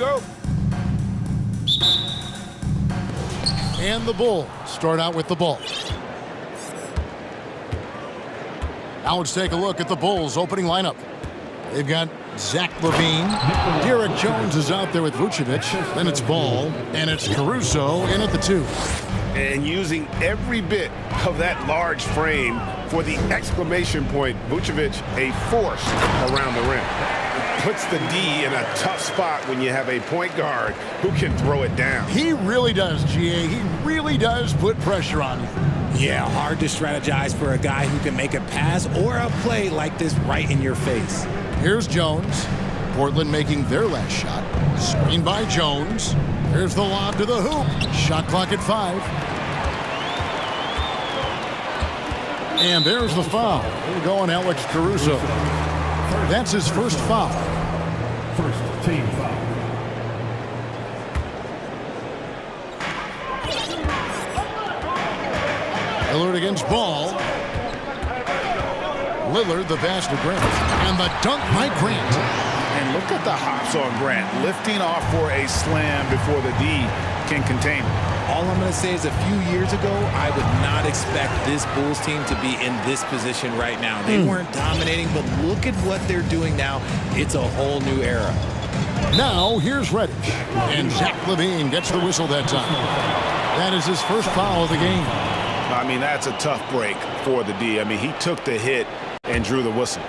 go. And the Bulls start out with the ball. Now let's take a look at the Bulls' opening lineup. They've got Zach LaVine. Derek Jones is out there with Vucevic. Then it's Ball, and it's Caruso in at the 2. And using every bit of that large frame for the exclamation point, Vucevic a force around the rim. Puts the D in a tough spot when you have a point guard who can throw it down. He really does, GA. He really does put pressure on you. Yeah, hard to strategize for a guy who can make a pass or a play like this right in your face. Here's Jones. Portland making their last shot. Screen by Jones. Here's the lob to the hoop. Shot clock at 5. And there's the foul. We're going Alex Caruso. That's his first foul. First team foul. Lillard against Ball. Lillard, the pass to Grant. And the dunk by Grant. And look at the hops on Grant, lifting off for a slam before the D can contain him. All I'm going to say is a few years ago, I would not expect this Bulls team to be in this position right now. They weren't dominating, but look at what they're doing now. It's a whole new era. Now, here's Reddish. And Zach LaVine gets the whistle that time. That is his first foul of the game. I mean, that's a tough break for the D. I mean, he took the hit and drew the whistle.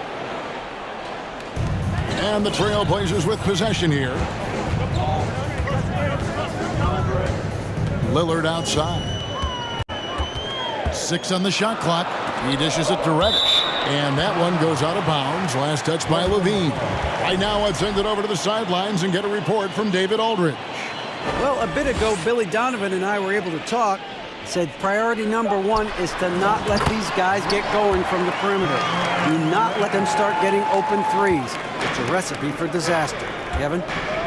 And the Trailblazers with possession here. Lillard outside. 6 on the shot clock. He dishes it to Reddish. And that one goes out of bounds. Last touch by LaVine. Right now, let's send it over to the sidelines and get a report from David Aldridge. Well, a bit ago, Billy Donovan and I were able to talk. Said priority number 1 is to not let these guys get going from the perimeter. Do not let them start getting open threes. It's a recipe for disaster. Kevin?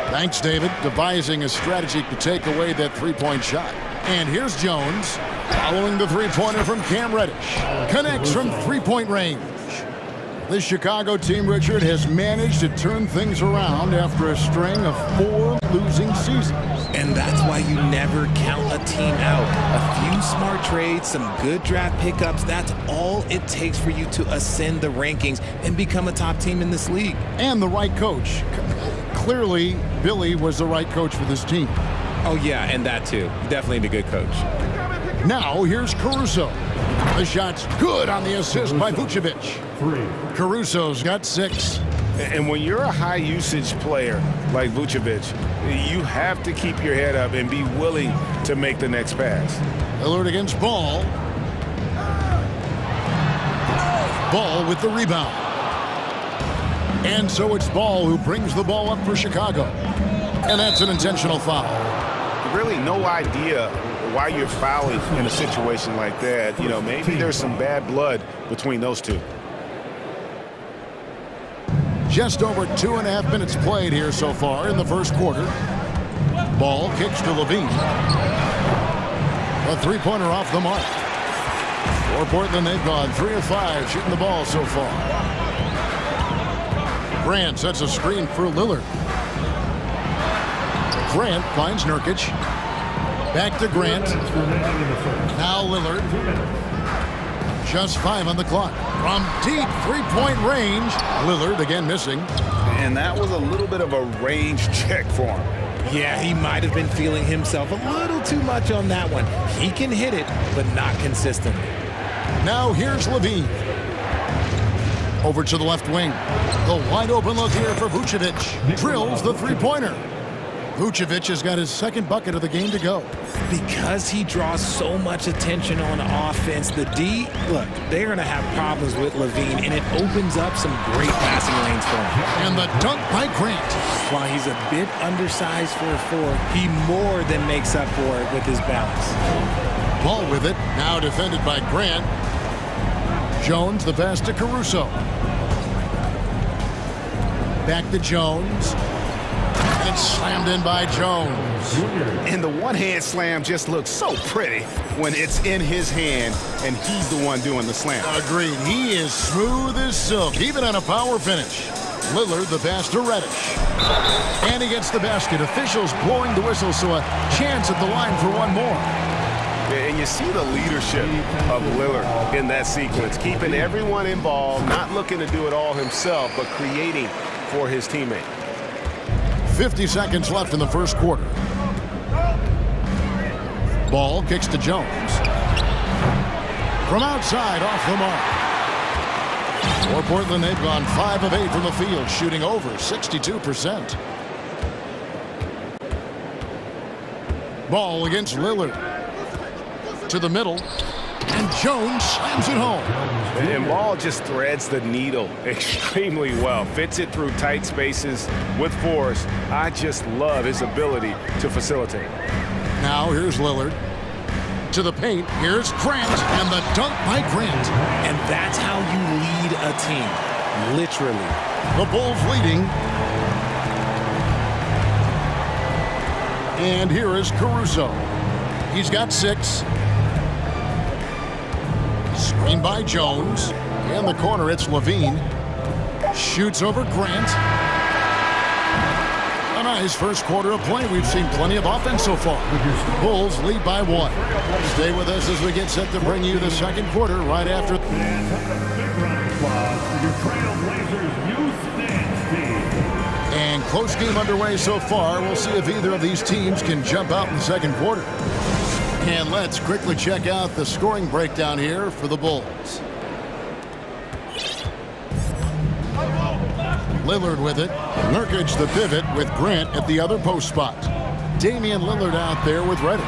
Thanks, David. Devising a strategy to take away that three-point shot. And here's Jones, following the three-pointer from Cam Reddish. Connects from three-point range. This Chicago team, Richard, has managed to turn things around after a string of 4 losing seasons. And that's why you never count a team out. A few smart trades, some good draft pickups, that's all it takes for you to ascend the rankings and become a top team in this league. And the right coach. Clearly, Billy was the right coach for this team. Oh, yeah, and that too. Definitely a good coach. Now, here's Caruso. The shot's good on the assist by Vucevic. 3. Caruso's got 6. And when you're a high-usage player like Vucevic, you have to keep your head up and be willing to make the next pass. Lillard against Ball. Ball with the rebound. And so it's Ball who brings the ball up for Chicago. And that's an intentional foul. Really no idea why you're fouling in a situation like that. You know, maybe there's some bad blood between those two. Just over 2.5 minutes played here so far in the first quarter. Ball kicks to LaVine. A three-pointer off the mark. For Portland, they've gone 3 of 5 shooting the ball so far. Grant sets a screen for Lillard. Grant finds Nurkic. Back to Grant. Now Lillard. Just 5 on the clock. From deep three-point range. Lillard again missing. And that was a little bit of a range check for him. Yeah, he might have been feeling himself a little too much on that one. He can hit it, but not consistently. Now here's LaVine. Over to the left wing. The wide open look here for Vucevic. Drills the three-pointer. Vucevic has got his second bucket of the game to go. Because he draws so much attention on offense, the D, look, they're going to have problems with LaVine, and it opens up some great passing lanes for him. And the dunk by Grant. While he's a bit undersized for a 4, he more than makes up for it with his balance. Ball with it, now defended by Grant. Jones, the pass to Caruso. Back to Jones. And it's slammed in by Jones. And the one-hand slam just looks so pretty when it's in his hand and he's the one doing the slam. Agreed. He is smooth as silk, even on a power finish. Lillard, the pass to Reddish. And he gets the basket. Officials blowing the whistle, so a chance at the line for one more. And you see the leadership of Lillard in that sequence, keeping everyone involved, not looking to do it all himself, but creating for his teammate. 50 seconds left in the first quarter. Ball kicks to Jones. From outside, off the mark. For Portland, they've gone 5 of 8 from the field, shooting over 62%. Ball against Lillard. To the middle. And Jones slams it home. And Ball just threads the needle extremely well. Fits it through tight spaces with force. I just love his ability to facilitate. Now here's Lillard. To the paint. Here's Grant. And the dunk by Grant. And that's how you lead a team. Literally. The Bulls leading. And here is Caruso. He's got 6. Screen by Jones. In the corner, it's Levine. Shoots over Grant. A nice first quarter of play. We've seen plenty of offense so far. Bulls lead by 1. Stay with us as we get set to bring you the second quarter right after. And close game underway so far. We'll see if either of these teams can jump out in the second quarter. And let's quickly check out the scoring breakdown here for the Bulls. Lillard with it. Nurkic the pivot with Grant at the other post spot. Damian Lillard out there with Reddish.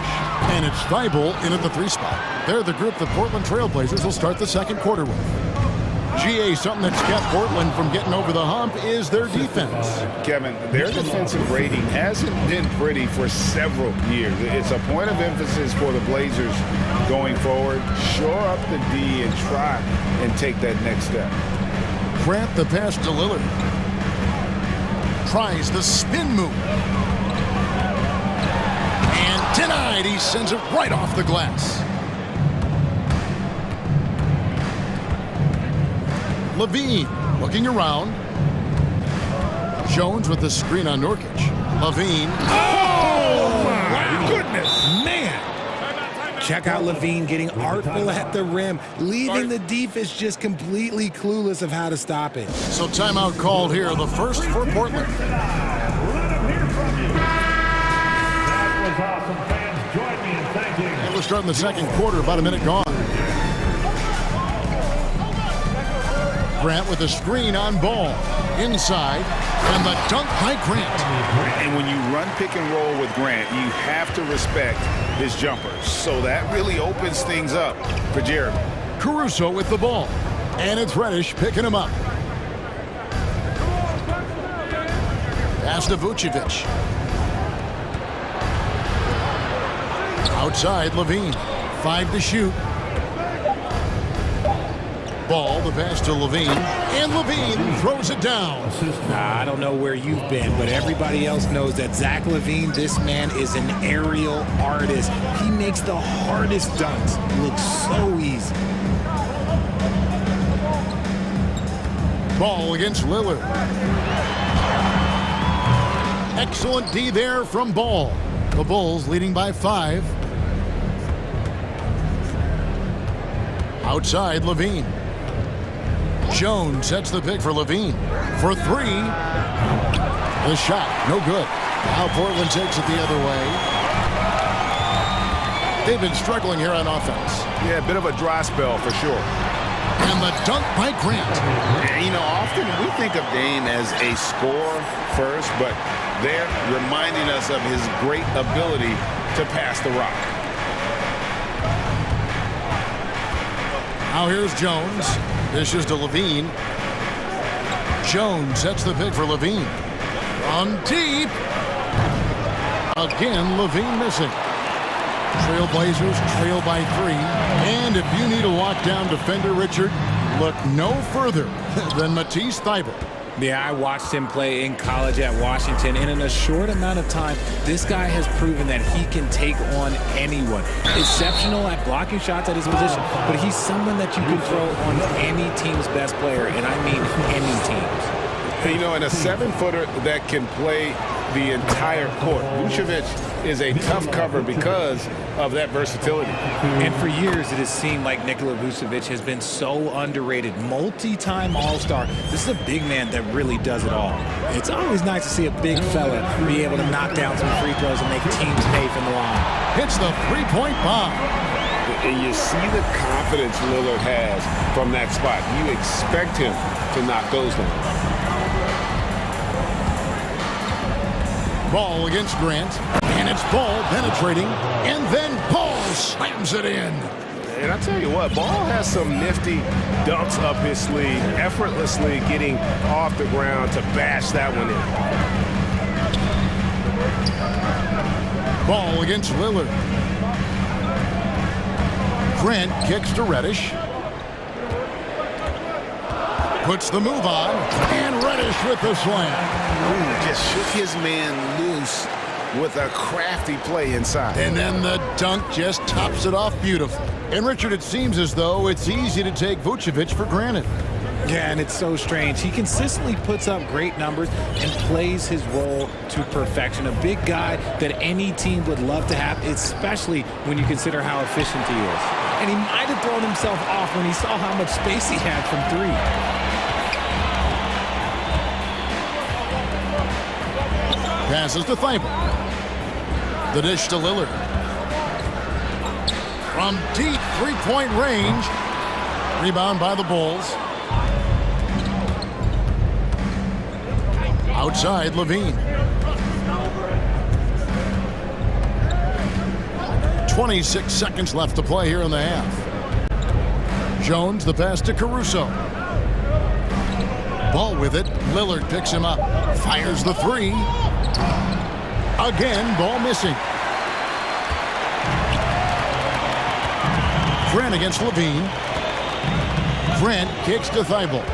And it's Thibault in at the 3 spot. They're the group the Portland Trailblazers will start the second quarter with. GA, something that's kept Portland from getting over the hump is their defense. Kevin, their defensive rating hasn't been pretty for several years. It's a point of emphasis for the Blazers going forward. Shore up the D and try and take that next step. Grant the pass to Lillard. Tries the spin move. And denied. He sends it right off the glass. Levine looking around. Jones with the screen on Nurkic. Levine. Oh, my goodness, man. Check out Levine getting artful at the rim, leaving the defense just completely clueless of how to stop it. So timeout called here, the first for Portland. And we're starting the second quarter, about a minute gone. Grant with a screen on Ball. Inside. And the dunk by Grant. And when you run pick and roll with Grant, you have to respect his jumpers. So that really opens things up for Jeremy. Caruso with the ball. And it's Reddish picking him up. Pass to Vucevic. Outside, Levine. 5 to shoot. Ball, the pass to Levine, and Levine throws it down. I don't know where you've been, but everybody else knows that Zach LaVine, this man is an aerial artist. He makes the hardest dunks look so easy. Ball against Lillard. Excellent D there from Ball. The Bulls leading by 5. Outside, Levine. Jones sets the pick for Levine. For 3. The shot, no good. Now Portland takes it the other way. They've been struggling here on offense. Yeah, a bit of a dry spell for sure. And the dunk by Grant. You know, often we think of Dame as a scorer first, but they're reminding us of his great ability to pass the rock. Now here's Jones. Dishes to Levine. Jones sets the pick for Levine. From deep. Again, Levine missing. Trailblazers trail by 3. And if you need a lockdown defender, Richard, look no further than Matisse Thybulle. Yeah, I watched him play in college at Washington, and in a short amount of time, this guy has proven that he can take on anyone. Exceptional at blocking shots at his position, but he's someone that you can throw on any team's best player, and I mean any teams. You know, and a 7-footer that can play the entire court. Vucevic is a tough cover because of that versatility. And for years, it has seemed like Nikola Vucevic has been so underrated. Multi-time All-Star. This is a big man that really does it all. It's always nice to see a big fella be able to knock down some free throws and make teams pay from the line. Hits the three-point bomb. And you see the confidence Lillard has from that spot. You expect him to knock those down. Ball against Grant, and it's Ball penetrating, and then Ball slams it in. And I tell you what, Ball has some nifty dunks up his sleeve, effortlessly getting off the ground to bash that one in. Ball against Lillard. Grant kicks to Reddish. Puts the move on, and Reddish with the slam. Ooh, just shook his man loose with a crafty play inside. And then the dunk just tops it off beautifully. And Richard, it seems as though it's easy to take Vucevic for granted. Yeah, and it's so strange. He consistently puts up great numbers and plays his role to perfection. A big guy that any team would love to have, especially when you consider how efficient he is. And he might have thrown himself off when he saw how much space he had from three. Passes to Thibault. The dish to Lillard. From deep three-point range. Rebound by the Bulls. Outside, Levine. 26 seconds left to play here in the half. Jones, the pass to Caruso. Ball with it. Lillard picks him up. Fires the three. Again, ball missing. Grant against Levine. Grant kicks to Thibault.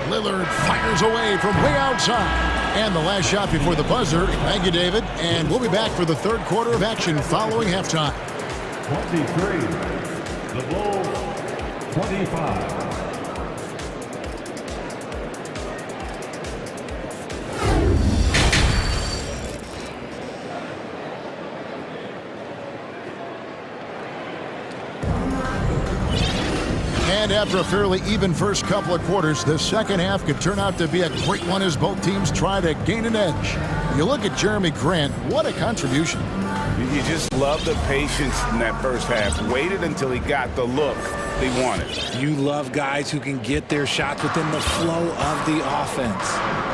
Lillard fires away from way outside. And the last shot before the buzzer. Thank you, David. And we'll be back for the third quarter of action following halftime. 23. The Bulls, 25. And after a fairly even first couple of quarters, the second half could turn out to be a great one as both teams try to gain an edge. You look at Jeremy Grant, what a contribution. You just love the patience in that first half. Waited until he got the look they wanted. You love guys who can get their shots within the flow of the offense.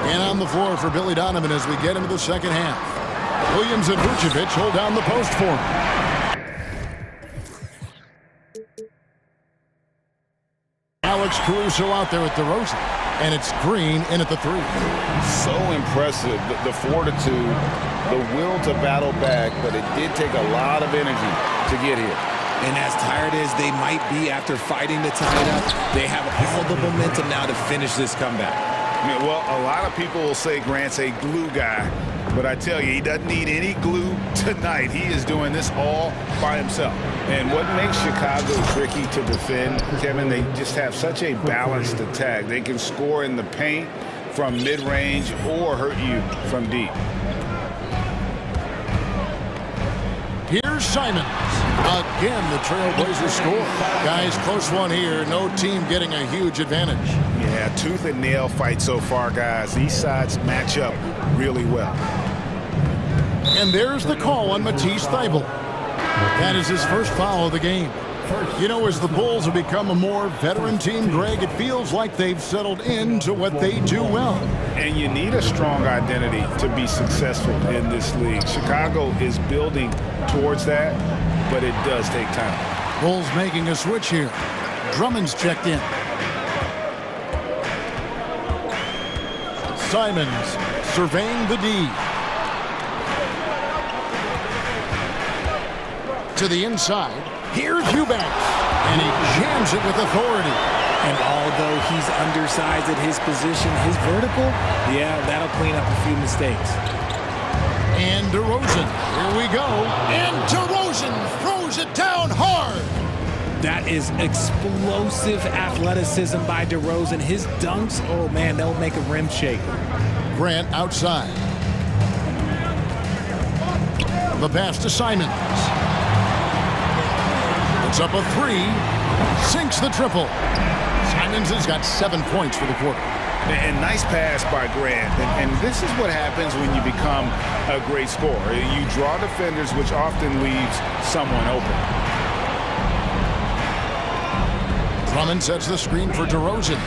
And on the floor for Billy Donovan as we get into the second half. Williams and Vucevic hold down the post for him. Alex Caruso out there with DeRozan, and it's Green in at the three. So impressive, the fortitude, the will to battle back, but it did take a lot of energy to get here. And as tired as they might be after fighting to tie it up, they have all the momentum now to finish this comeback. Yeah, well, a lot of people will say Grant's a glue guy, but I tell you, he doesn't need any glue tonight. He is doing this all by himself. And what makes Chicago tricky to defend, Kevin, they just have such a balanced attack. They can score in the paint from mid-range or hurt you from deep. Here's Simons. Again, the Trailblazers score. Guys, close one here. No team getting a huge advantage. Yeah, tooth and nail fight so far, guys. These sides match up really well. And there's the call on Matisse Thybulle. That is his first foul of the game. You know, as the Bulls have become a more veteran team, Greg, it feels like they've settled into what they do well. And you need a strong identity to be successful in this league. Chicago is building towards that, but it does take time. Bulls making a switch here. Drummond's checked in. Simons surveying the D. To the inside. Here's Eubanks. And he jams it with authority. And although he's undersized at his position, his vertical, yeah, that'll clean up a few mistakes. And DeRozan. Here we go. And DeRozan throws it down hard. That is explosive athleticism by DeRozan. His dunks, oh man, they'll make a rim shake. Grant outside. The pass to Simons. Puts up a three. Sinks the triple. Simons has got 7 points for the quarter. And nice pass by Grant. And this is what happens when you become a great scorer. You draw defenders, which often leaves someone open. Drummond sets the screen for DeRozan.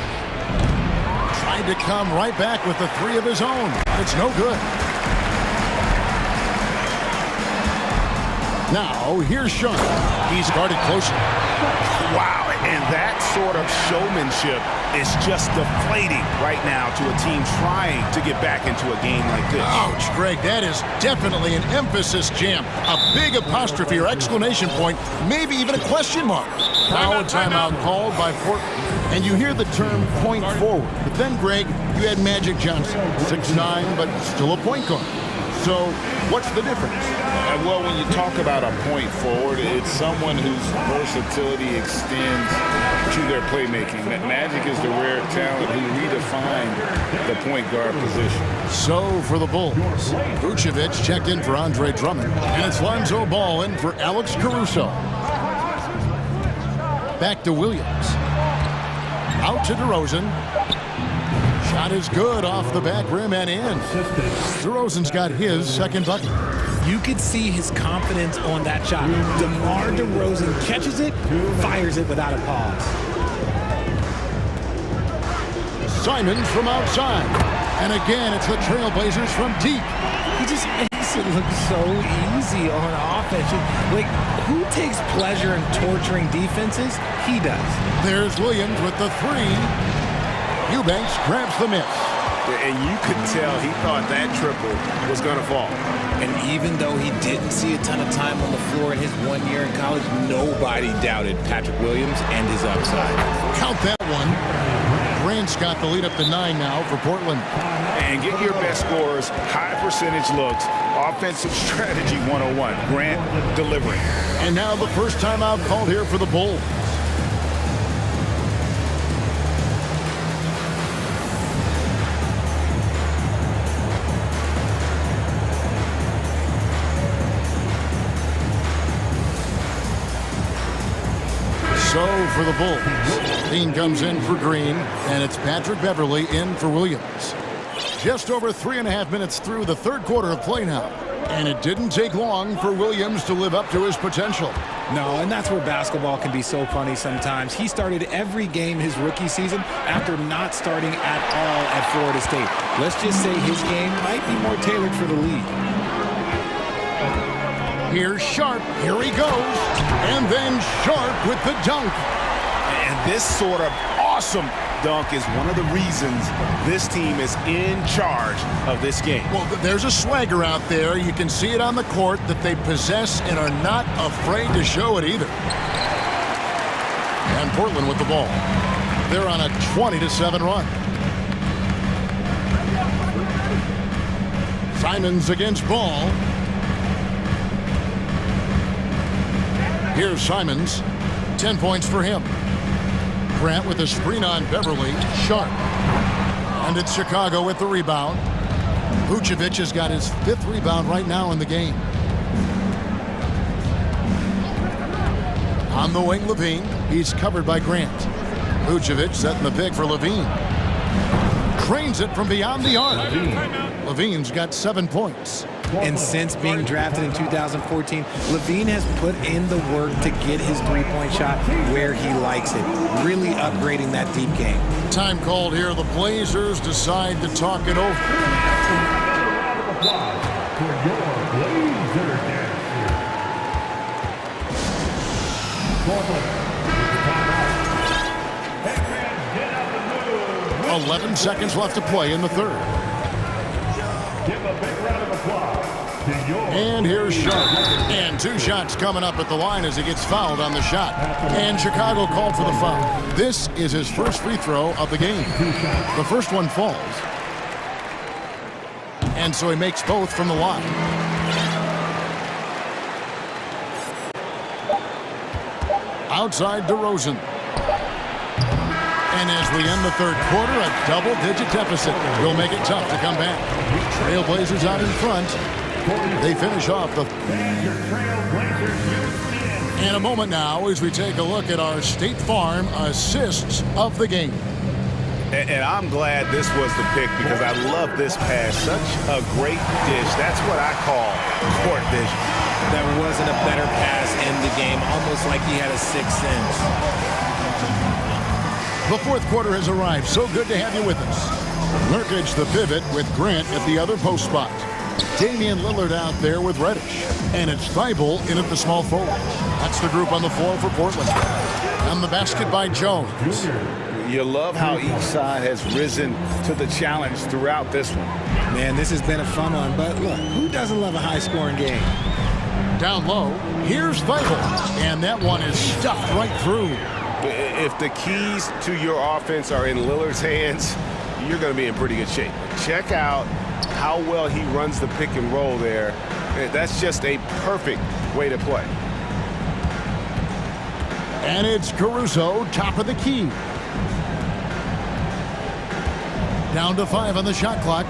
Tried to come right back with the three of his own. It's no good. Now, here's Sean. He's guarded closer. Wow, and that sort of showmanship is just deflating right now to a team trying to get back into a game like this. Ouch, Greg, that is definitely an emphasis jam. A big apostrophe or exclamation point, maybe even a question mark. Now a timeout called by Portland. And you hear the term point forward. But then, Greg, you had Magic Johnson, 6'9", but still a point guard. So what's the difference? Well, when you talk about a point forward, it's someone whose versatility extends to their playmaking. That Magic is the rare talent who redefined the point guard position. So for the Bulls, Vucevic checked in for Andre Drummond, and it's Lonzo Ball in for Alex Caruso. Back to Williams. Out to DeRozan. Shot is good off the back rim and in. DeRozan's got his second bucket. You could see his confidence on that shot. DeMar DeRozan catches it, fires it without a pause. Simons from outside. And again, it's the Trailblazers from deep. He just makes it look so easy on offense. Like, who takes pleasure in torturing defenses? He does. There's Williams with the three. Eubanks grabs the miss. And you could tell he thought that triple was going to fall. And even though he didn't see a ton of time on the floor in his 1 year in college, nobody doubted Patrick Williams and his upside. Count that one. Grant's got the lead up to 9 now for Portland. And get your best scorers, high percentage looks, offensive strategy 101. Grant delivering. And now the first timeout called here for the Bulls. So for the Bulls, Dean comes in for Green, and it's Patrick Beverley in for Williams. Just over 3.5 minutes through the third quarter of play now, and it didn't take long for Williams to live up to his potential. No, and that's where basketball can be so funny sometimes. He started every game his rookie season after not starting at all at Florida State. Let's just say his game might be more tailored for the league. Here's Sharp. Here he goes. And then Sharp with the dunk. And this sort of awesome dunk is one of the reasons this team is in charge of this game. Well, there's a swagger out there. You can see it on the court that they possess and are not afraid to show it either. And Portland with the ball. They're on a 20-7 run. Simons against Ball. Here's Simons. 10 points for him. Grant with a screen on Beverly. Sharp. And it's Chicago with the rebound. Vucevic has got his 5th rebound right now in the game. On the wing, Levine. He's covered by Grant. Vucevic setting the pick for Levine. Cranes it from beyond the arc. Levine's got 7 points. And since being drafted in 2014, Levine has put in the work to get his three-point shot where he likes it, really upgrading that deep game. Time called here. The Blazers decide to talk it over. For your Blazer dancer. 11 seconds left to play in the third. Give a big round of applause to your... And here's Sharp. And 2 shots coming up at the line as he gets fouled on the shot. And Chicago called for the foul. This is his first free throw of the game. The first one falls. And so he makes both from the line. Outside DeRozan. And as we end the third quarter, a double-digit deficit will make it tough to come back. Trailblazers out in front. They finish off the... And a moment now as we take a look at our State Farm assists of the game. And I'm glad this was the pick because I love this pass. Such a great dish. That's what I call court vision. There wasn't a better pass in the game, almost like he had a sixth sense. The fourth quarter has arrived. So good to have you with us. Nurkic the pivot with Grant at the other post spot. Damian Lillard out there with Reddish. And it's Thibault in at the small forward. That's the group on the floor for Portland. And the basket by Jones. You love how each side has risen to the challenge throughout this one. Man, this has been a fun one, but look, who doesn't love a high-scoring game? Down low, here's Thibault. And that one is stuffed right through. If the keys to your offense are in Lillard's hands, you're going to be in pretty good shape. Check out how well he runs the pick and roll there. That's just a perfect way to play. And it's Caruso, top of the key. Down to 5 on the shot clock.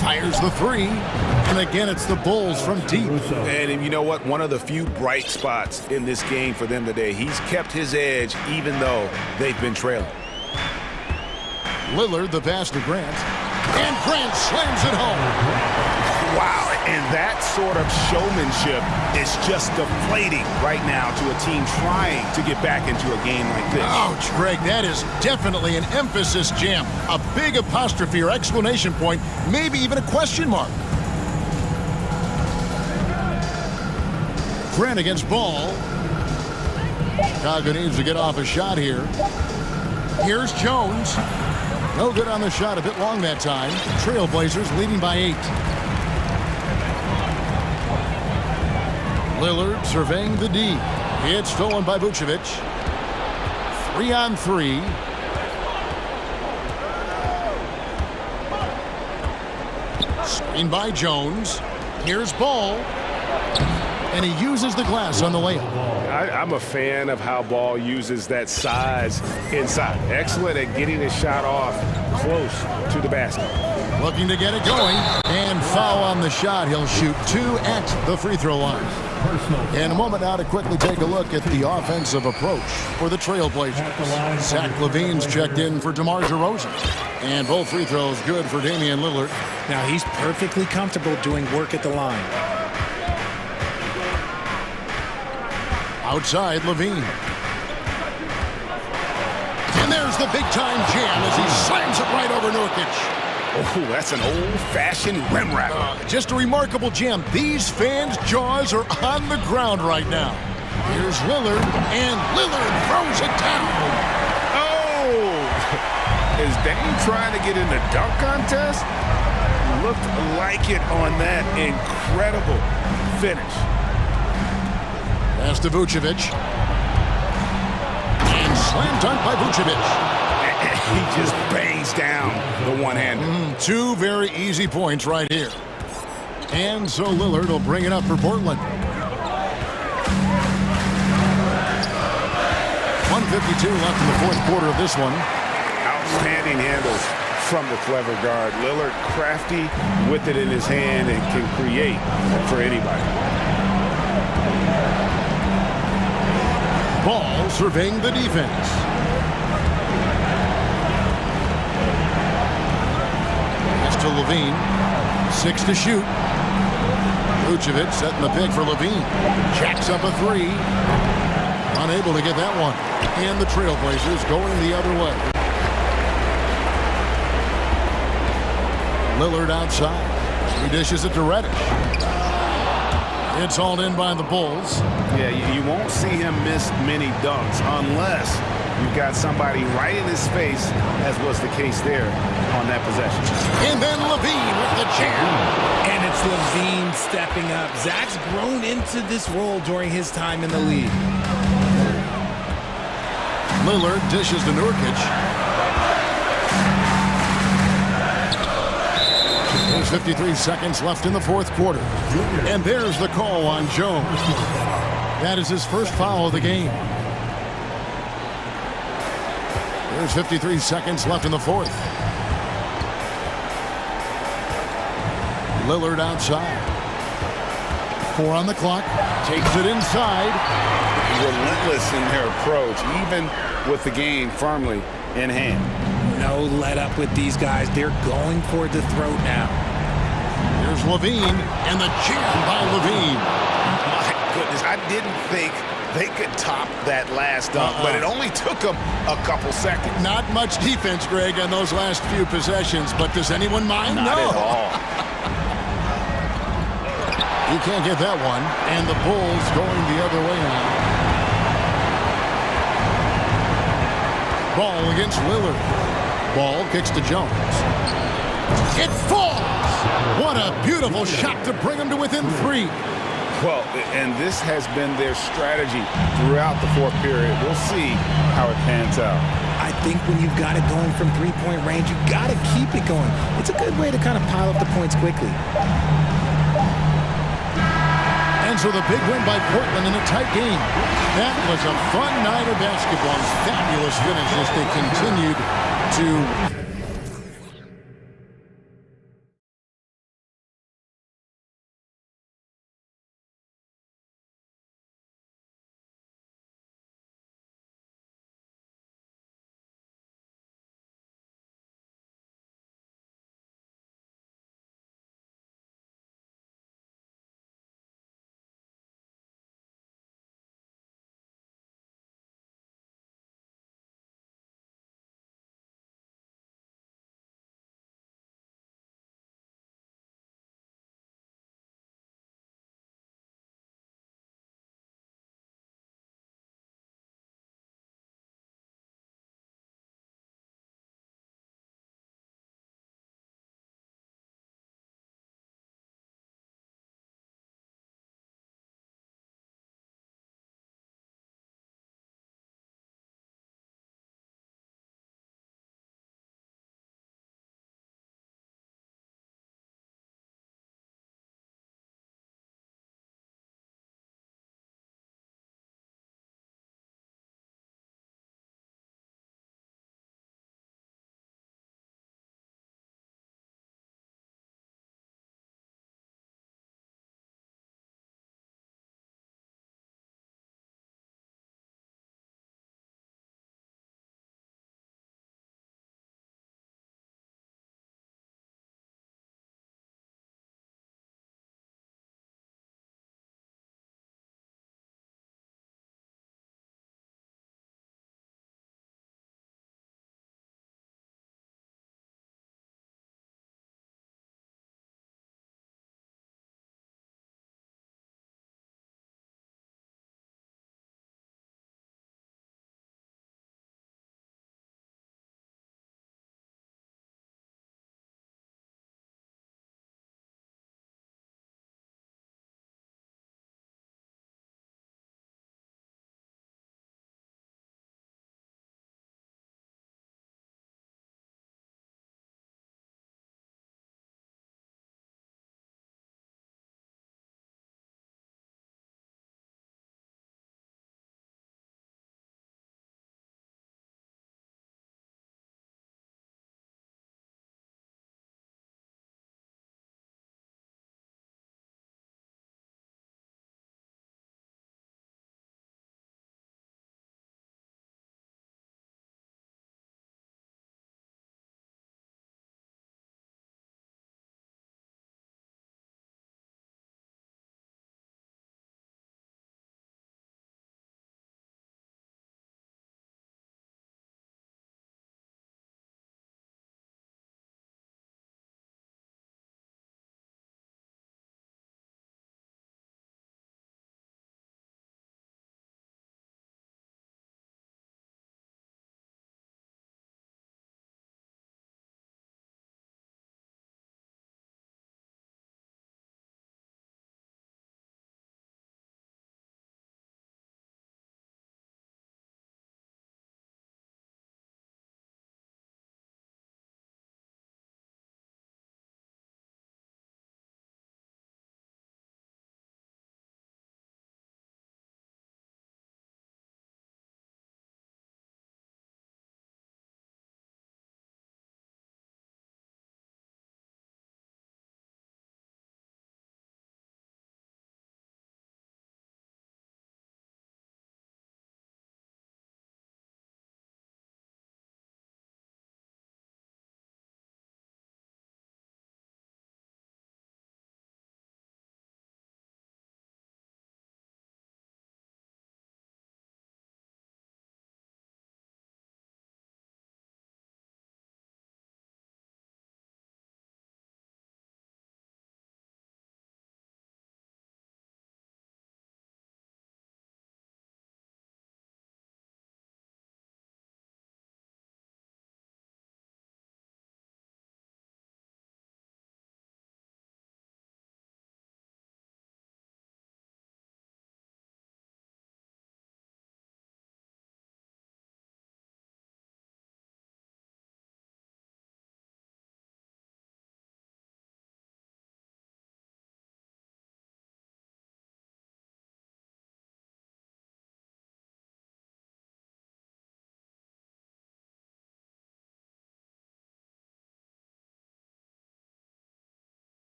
Fires the three. And again, it's the Bulls from deep. And you know what? One of the few bright spots in this game for them today. He's kept his edge even though they've been trailing. Lillard, the pass to Grant. And Grant slams it home. Wow, and that sort of showmanship is just deflating right now to a team trying to get back into a game like this. Ouch, Greg, that is definitely an emphasis jam. A big apostrophe or exclamation point, maybe even a question mark. Grant against Ball. Chicago needs to get off a shot here. Here's Jones. No good on the shot, a bit long that time. Trailblazers leading by 8. Lillard surveying the D. It's stolen by Vucevic. 3-on-3. Screen by Jones. Here's Ball. And he uses the glass on the layup. I'm a fan of how Ball uses that size inside. Excellent at getting his shot off close to the basket. Looking to get it going. And foul on the shot. He'll shoot 2 at the free throw line. And a moment now to quickly take a look at the offensive approach for the Trailblazers. Zach LaVine's checked in for DeMar DeRozan. And both free throws good for Damian Lillard. Now he's perfectly comfortable doing work at the line. Outside, LaVine. And there's the big-time jam as he slams it right over Nurkic. Oh, that's an old-fashioned rim wrap. Just a remarkable jam. These fans' jaws are on the ground right now. Here's Lillard, and Lillard throws it down. Oh! Is Dame trying to get in the dunk contest? Looked like it on that incredible finish. Pass to Vucevic. And slam dunk by Vucevic. He just bangs down the one-hander. 2 very easy points right here. And so Lillard will bring it up for Portland. 1:52 left in the fourth quarter of this one. Outstanding handles from the clever guard. Lillard crafty with it in his hand and can create for anybody. Ball surveying the defense. Pass to LaVine. 6 to shoot. Vucevic setting the pick for LaVine. Jacks up a 3. Unable to get that one. And the Trailblazers going the other way. Lillard outside. He dishes it to Reddish. It's hauled in by the Bulls. Yeah, you won't see him miss many dunks unless you've got somebody right in his face, as was the case there on that possession. And then LaVine with the jam. And it's LaVine stepping up. Zach's grown into this role during his time in the league. Lillard dishes to Nurkic. There's 53 seconds left in the fourth quarter. And there's the call on Jones. That is his first foul of the game. There's 53 seconds left in the fourth. Lillard outside. 4 on the clock. Takes it inside. Relentless in their approach, even with the game firmly in hand. No let up with these guys. They're going for the throat now. Here's Levine, and the jam by Levine. My goodness, I didn't think they could top that last dunk, but it only took them a couple seconds. Not much defense, Greg, on those last few possessions, but does anyone mind? Not at all. He can't get that one, and the Bulls going the other way now. Ball against Lillard. Ball kicks to Jones. It falls! What a beautiful shot to bring them to within 3. Well, and this has been their strategy throughout the fourth period. We'll see how it pans out. I think when you've got it going from three-point range, you got to keep it going. It's a good way to kind of pile up the points quickly. Ends with a big win by Portland in a tight game. That was a fun night of basketball. Fabulous finish as they continued to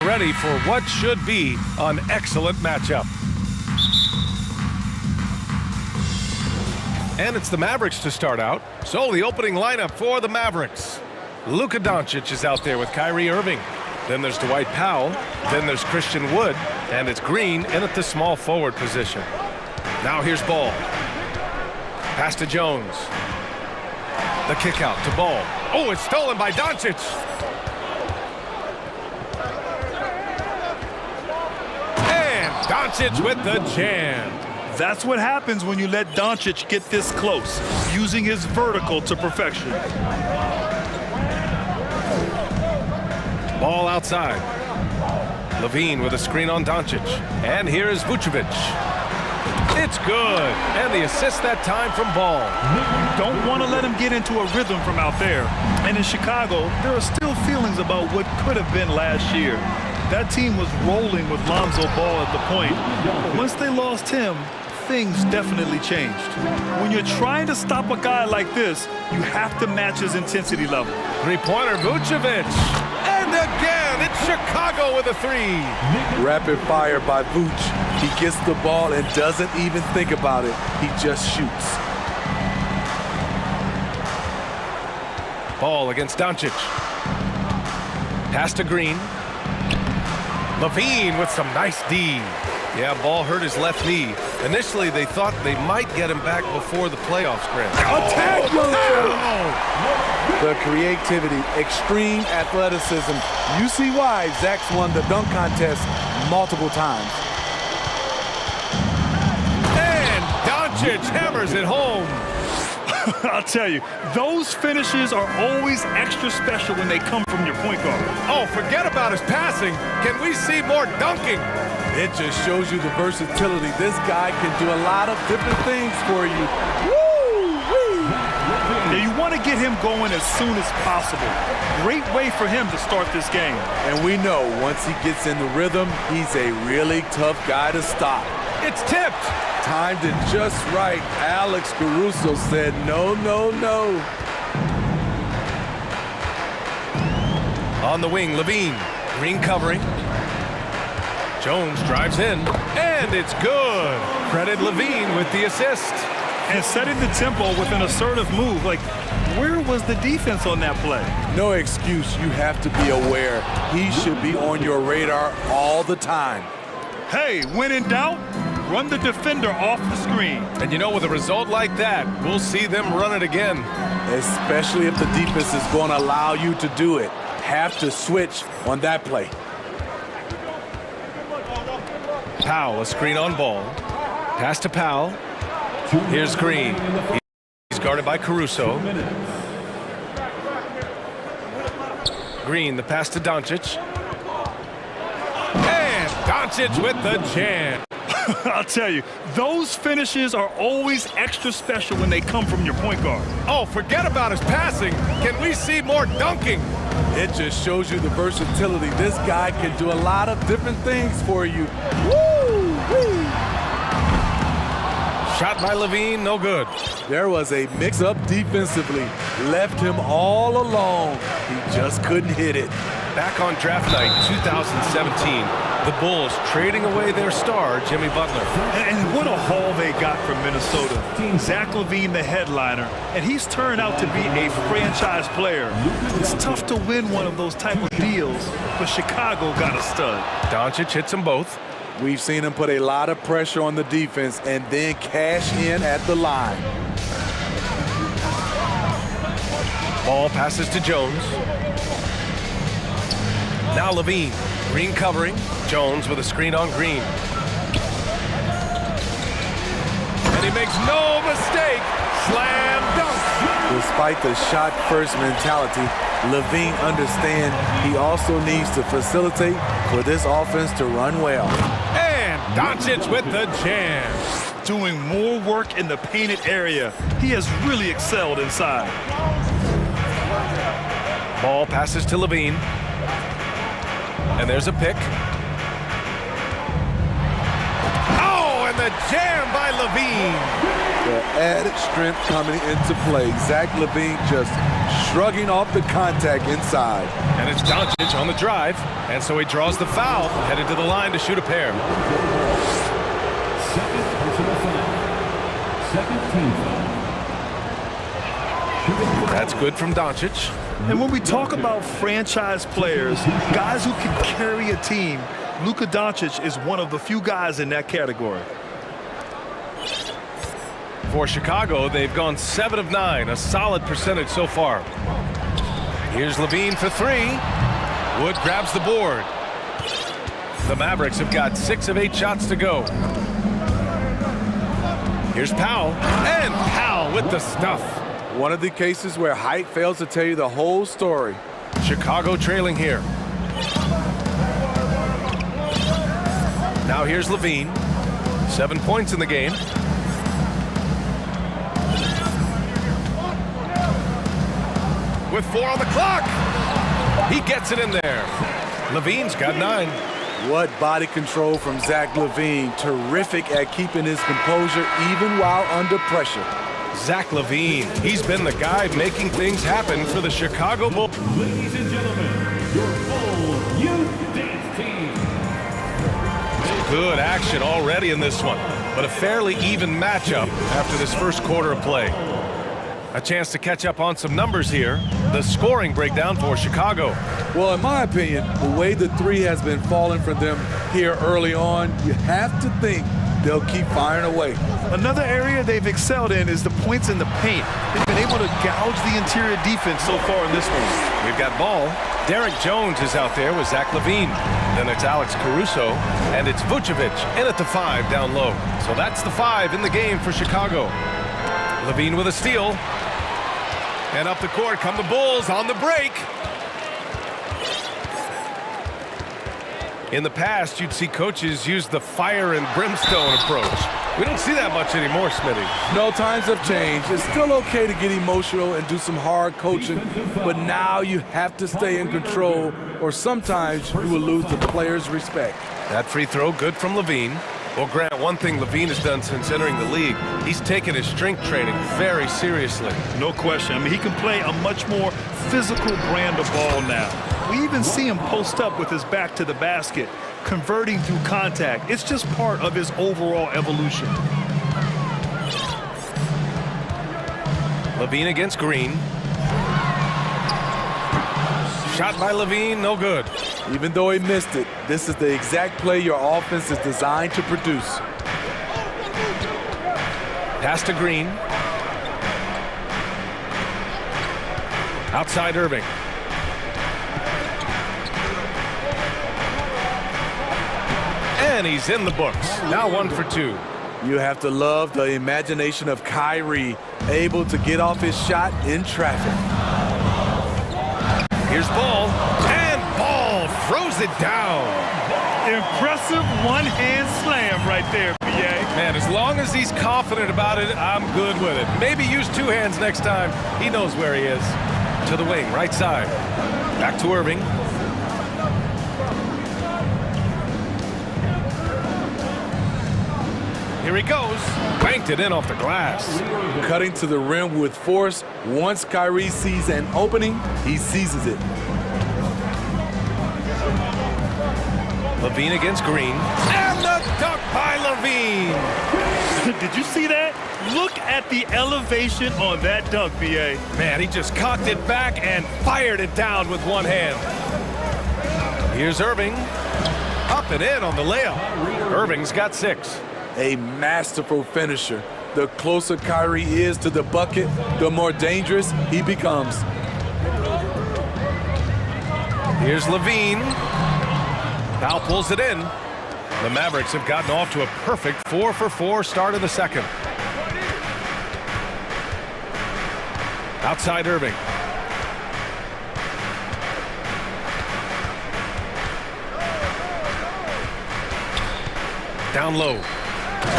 Ready for what should be an excellent matchup. And it's the Mavericks to start out. So the opening lineup for the Mavericks. Luka Doncic is out there with Kyrie Irving. Then there's Dwight Powell. Then there's Christian Wood. And it's Green in at the small forward position. Now here's Ball. Pass to Jones. The kick out to Ball. Oh, it's stolen by Doncic. And Doncic with the jam. That's what happens when you let Doncic get this close, using his vertical to perfection. Ball outside. Levine with a screen on Doncic. And here is Vucevic. It's good. And the assist that time from Ball. Don't want to let him get into a rhythm from out there. And in Chicago, there are still feelings about what could have been last year. That team was rolling with Lonzo Ball at the point. But once they lost him, things definitely changed. When you're trying to stop a guy like this, you have to match his intensity level. Three-pointer, Vucevic. And again, it's Chicago with a three. Rapid fire by Vuce. He gets the ball and doesn't even think about it. He just shoots. Ball against Doncic. Pass to Green. Levine with some nice D. Yeah, Ball hurt his left knee. Initially, they thought they might get him back before the playoffs, Grant. Attack! The creativity, extreme athleticism. You see why Zach's won the dunk contest multiple times. And Doncic hammers it home. I'll tell you, those finishes are always extra special when they come from your point guard. Oh, forget about his passing. Can we see more dunking? It just shows you the versatility. This guy can do a lot of different things for you. Woo-wee! Now you want to get him going as soon as possible. Great way for him to start this game. And we know once he gets in the rhythm, he's a really tough guy to stop. It's tipped. Timed it just right. Alex Caruso said no, no, no. On the wing, Levine. Green covering. Jones drives in, and it's good. Credit Levine with the assist. And setting the tempo with an assertive move. Like, where was the defense on that play? No excuse. You have to be aware. He should be on your radar all the time. Hey, when in doubt, run the defender off the screen. And you know, with a result like that, we'll see them run it again. Especially if the defense is going to allow you to do it. Have to switch on that play. Powell, a screen on Ball. Pass to Powell. Here's Green. He's guarded by Caruso. Green, the pass to Doncic. And Doncic with the jam. I'll tell you, those finishes are always extra special when they come from your point guard. Oh, forget about his passing. Can we see more dunking? It just shows you the versatility. This guy can do a lot of different things for you. Woo-wee! Shot by Levine, no good. There was a mix-up defensively. Left him all alone. He just couldn't hit it. Back on draft night 2017, the Bulls trading away their star, Jimmy Butler. And what a haul they got from Minnesota. Zach LaVine, the headliner, and he's turned out to be a franchise player. It's tough to win one of those type of deals, but Chicago got a stud. Doncic hits them both. We've seen him put a lot of pressure on the defense and then cash in at the line. Ball passes to Jones. Now Levine. Green covering. Jones with a screen on Green. And he makes no mistake. Slam dunk. Despite the shot-first mentality, Levine understands he also needs to facilitate for this offense to run well. And Doncic with the jam. Doing more work in the painted area. He has really excelled inside. Ball passes to Levine. And there's a pick. Oh, and the jam by Levine. The added strength coming into play. Zach LaVine just shrugging off the contact inside. And it's Doncic on the drive. And so he draws the foul, headed to the line to shoot a pair. Second personal foul. Second team foul. That's good from Doncic. And when we talk about franchise players, guys who can carry a team, Luka Doncic is one of the few guys in that category. For Chicago, they've gone 7 of 9, a solid percentage so far. Here's Levine for 3. Wood grabs the board. The Mavericks have got 6 of 8 shots to go. Here's Powell, and Powell with the stuff. One of the cases where height fails to tell you the whole story. Chicago trailing here. Now here's Levine. 7 points in the game. With 4 on the clock. He gets it in there. Levine's got 9. What body control from Zach LaVine. Terrific at keeping his composure even while under pressure. Zach LaVine, he's been the guy making things happen for the Chicago Bulls. Ladies and gentlemen, your full youth dance team. Good action already in this one, but a fairly even matchup after this first quarter of play. A chance to catch up on some numbers here. The scoring breakdown for Chicago. Well, in my opinion, the way the three has been falling for them here early on, you have to think they'll keep firing away. Another area they've excelled in is the points in the paint. They've been able to gouge the interior defense so far in this one. We've got ball. Derek Jones is out there with Zach LaVine. Then it's Alex Caruso, and it's Vucevic in at the 5 down low. So that's the 5 in the game for Chicago. LaVine with a steal. And up the court come the Bulls on the break. In the past, you'd see coaches use the fire and brimstone approach. We don't see that much anymore, Smitty. No, times have changed. It's still okay to get emotional and do some hard coaching, but now you have to stay in control, or sometimes you will lose the players' respect. That free throw good from LaVine. Well, Grant, one thing LaVine has done since entering the league, he's taken his strength training very seriously. No question. I mean, he can play a much more physical brand of ball now. We even see him post up with his back to the basket, converting through contact. It's just part of his overall evolution. LaVine against Green. Shot by LaVine, no good. Even though he missed it, this is the exact play your offense is designed to produce. Pass to Green. Outside Irving. And he's in the books. Now 1 for 2. You have to love the imagination of Kyrie, able to get off his shot in traffic. Here's Ball, and Ball throws it down. Impressive one-hand slam right there, B.A. Man, as long as he's confident about it, I'm good with it. Maybe use 2 hands next time. He knows where he is. To the wing, right side. Back to Irving. Here he goes. Banked it in off the glass. Cutting to the rim with force. Once Kyrie sees an opening, he seizes it. LaVine against Green. And the dunk by LaVine. Did you see that? Look at the elevation on that dunk, B.A. Man, he just cocked it back and fired it down with one hand. Here's Irving. Up and in on the layup. Irving's got 6. A masterful finisher. The closer Kyrie is to the bucket, the more dangerous he becomes. Here's LaVine. Powell pulls it in. The Mavericks have gotten off to a perfect 4 for 4 start of the second. Outside Irving. Down low.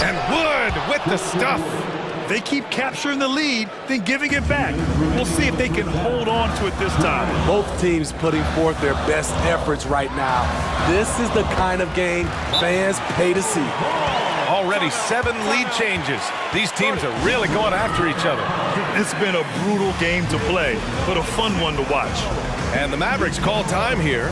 And Wood with the stuff. They keep capturing the lead, then giving it back. We'll see if they can hold on to it this time. Both teams putting forth their best efforts right now. This is the kind of game fans pay to see. Already 7 lead changes. These teams are really going after each other. It's been a brutal game to play, but a fun one to watch. And the Mavericks call time here.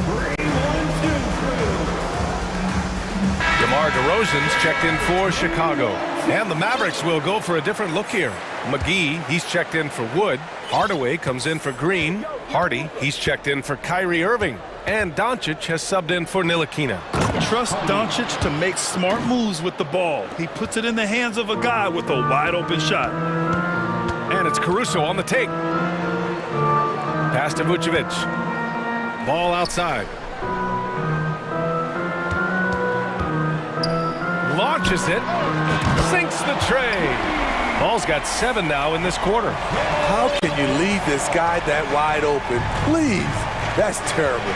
DeMar DeRozan's checked in for Chicago. And the Mavericks will go for a different look here. McGee, he's checked in for Wood. Hardaway comes in for Green. Hardy, he's checked in for Kyrie Irving. And Doncic has subbed in for Ntilikina. Trust Doncic to make smart moves with the ball. He puts it in the hands of a guy with a wide-open shot. And it's Caruso on the take. Pass to Vucevic. Ball outside. Launches it. Sinks the tray. Ball's got 7 now in this quarter. How can you leave this guy that wide open? Please. That's terrible.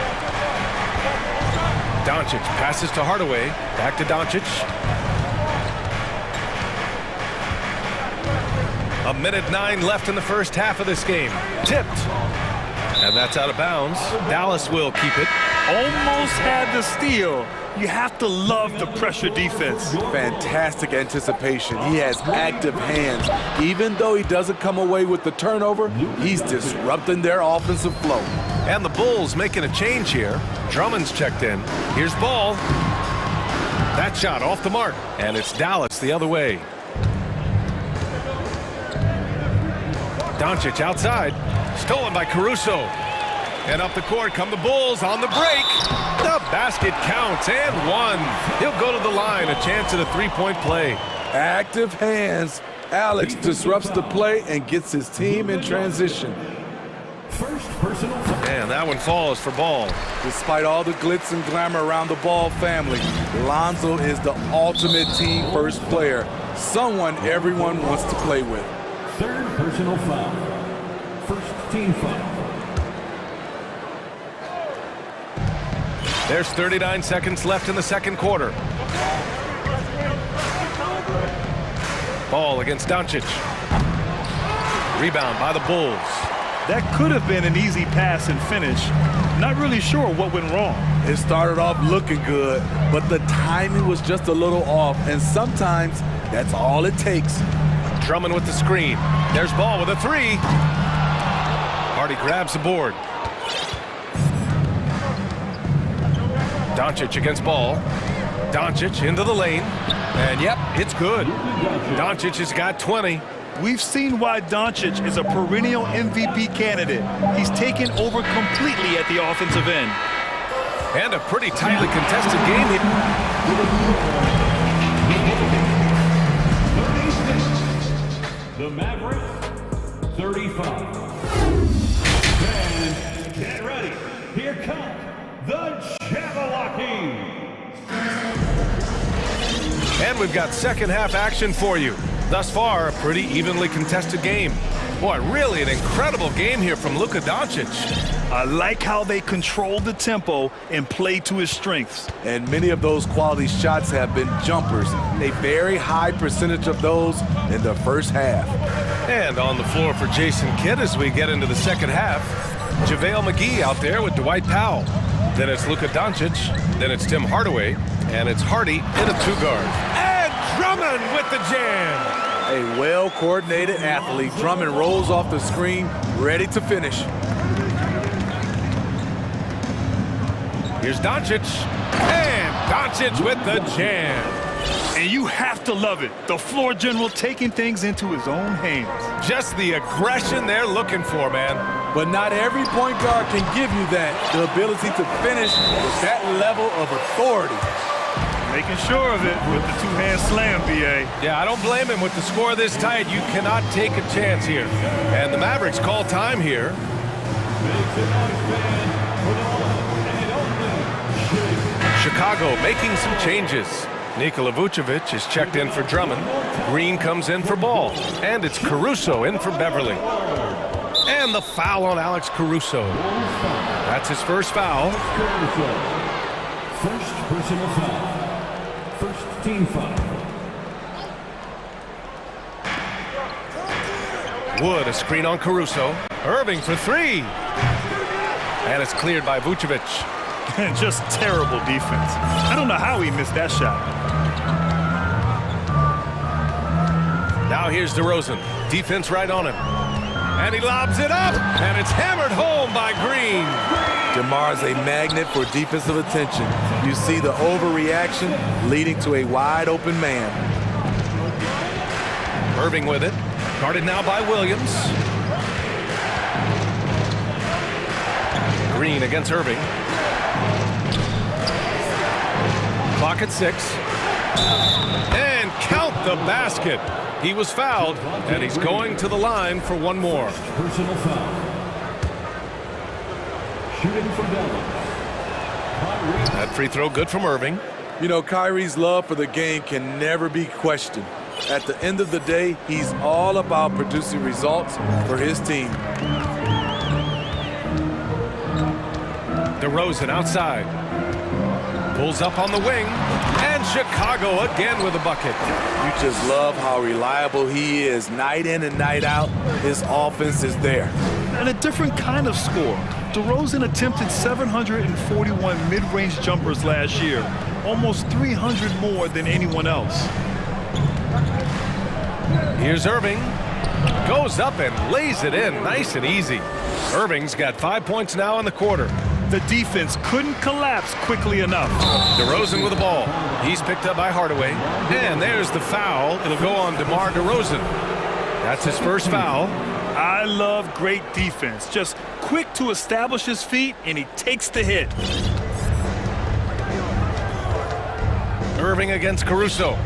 Doncic passes to Hardaway. Back to Doncic. 1:09 left in the first half of this game. Tipped. And that's out of bounds. Dallas will keep it. Almost had the steal. You have to love the pressure defense. Fantastic anticipation. He has active hands. Even though he doesn't come away with the turnover, he's disrupting their offensive flow. And the Bulls making a change here. Drummond's checked in. Here's Ball. That shot off the mark. And it's Dallas the other way. Doncic outside. Stolen by Caruso. And up the court come the Bulls on the break. The basket counts and 1. He'll go to the line. A chance at a three-point play. Active hands. Alex disrupts the play and gets his team in transition. And that one falls for Ball. Despite all the glitz and glamour around the Ball family, Lonzo is the ultimate team first player. Someone everyone wants to play with. Third personal foul. First team foul. There's 39 seconds left in the second quarter. Ball against Doncic. Rebound by the Bulls. That could have been an easy pass and finish. Not really sure what went wrong. It started off looking good, but the timing was just a little off, and sometimes that's all it takes. Drummond with the screen. There's Ball with a 3. Hardy grabs the board. Doncic against Ball. Doncic into the lane. And yep, it's good. Doncic has got 20. We've seen why Doncic is a perennial MVP candidate. He's taken over completely at the offensive end. And a pretty tightly contested game. The Mavericks, 35. Fans, get ready. Here come the Jabberwocky. And we've got second half action for you. Thus far, a pretty evenly contested game. Boy, really an incredible game here from Luka Doncic. I like how they controlled the tempo and played to his strengths. And many of those quality shots have been jumpers. A very high percentage of those in the first half. And on the floor for Jason Kidd as we get into the second half, JaVale McGee out there with Dwight Powell. Then it's Luka Doncic, then it's Tim Hardaway, and it's Hardy in a 2-guard. And Drummond with the jam! A well-coordinated athlete. Drummond rolls off the screen, ready to finish. Here's Doncic, and Doncic with the jam. And you have to love it. The floor general taking things into his own hands. Just the aggression they're looking for, man. But not every point guard can give you that. The ability to finish with that level of authority. Making sure of it with the two-hand slam, B.A. Yeah, I don't blame him with the score this tight. You cannot take a chance here. And the Mavericks call time here. Chicago making some changes. Nikola Vucevic is checked in for Drummond. Green comes in for Ball. And it's Caruso in for Beverly. And the foul on Alex Caruso. That's his first foul. First personal foul. First team foul. Wood, a screen on Caruso. Irving for three. And it's cleared by Vucevic. Just terrible defense. I don't know how he missed that shot. Now here's DeRozan. Defense right on him. And he lobs it up. And it's hammered home by Green. DeMar's a magnet for defensive attention. You see the overreaction leading to a wide open man. Irving with it. Guarded now by Williams. Green against Irving. Clock at 6. And count the basket. He was fouled, and he's going to the line for one more. Personal foul. Shooting for Dallas. That free throw good from Irving. You know, Kyrie's love for the game can never be questioned. At the end of the day, he's all about producing results for his team. DeRozan outside. Pulls up on the wing. And Chicago again with a bucket. You just love how reliable he is. Night in and night out, his offense is there. And a different kind of score. DeRozan attempted 741 mid-range jumpers last year, almost 300 more than anyone else. Here's Irving. Goes up and lays it in nice and easy. Irving's got 5 points now in the quarter. The defense couldn't collapse quickly enough. DeRozan with the ball. He's picked up by Hardaway. And there's the foul. It'll go on DeMar DeRozan. That's his first foul. I love great defense. Just quick to establish his feet, and he takes the hit. Irving against Caruso.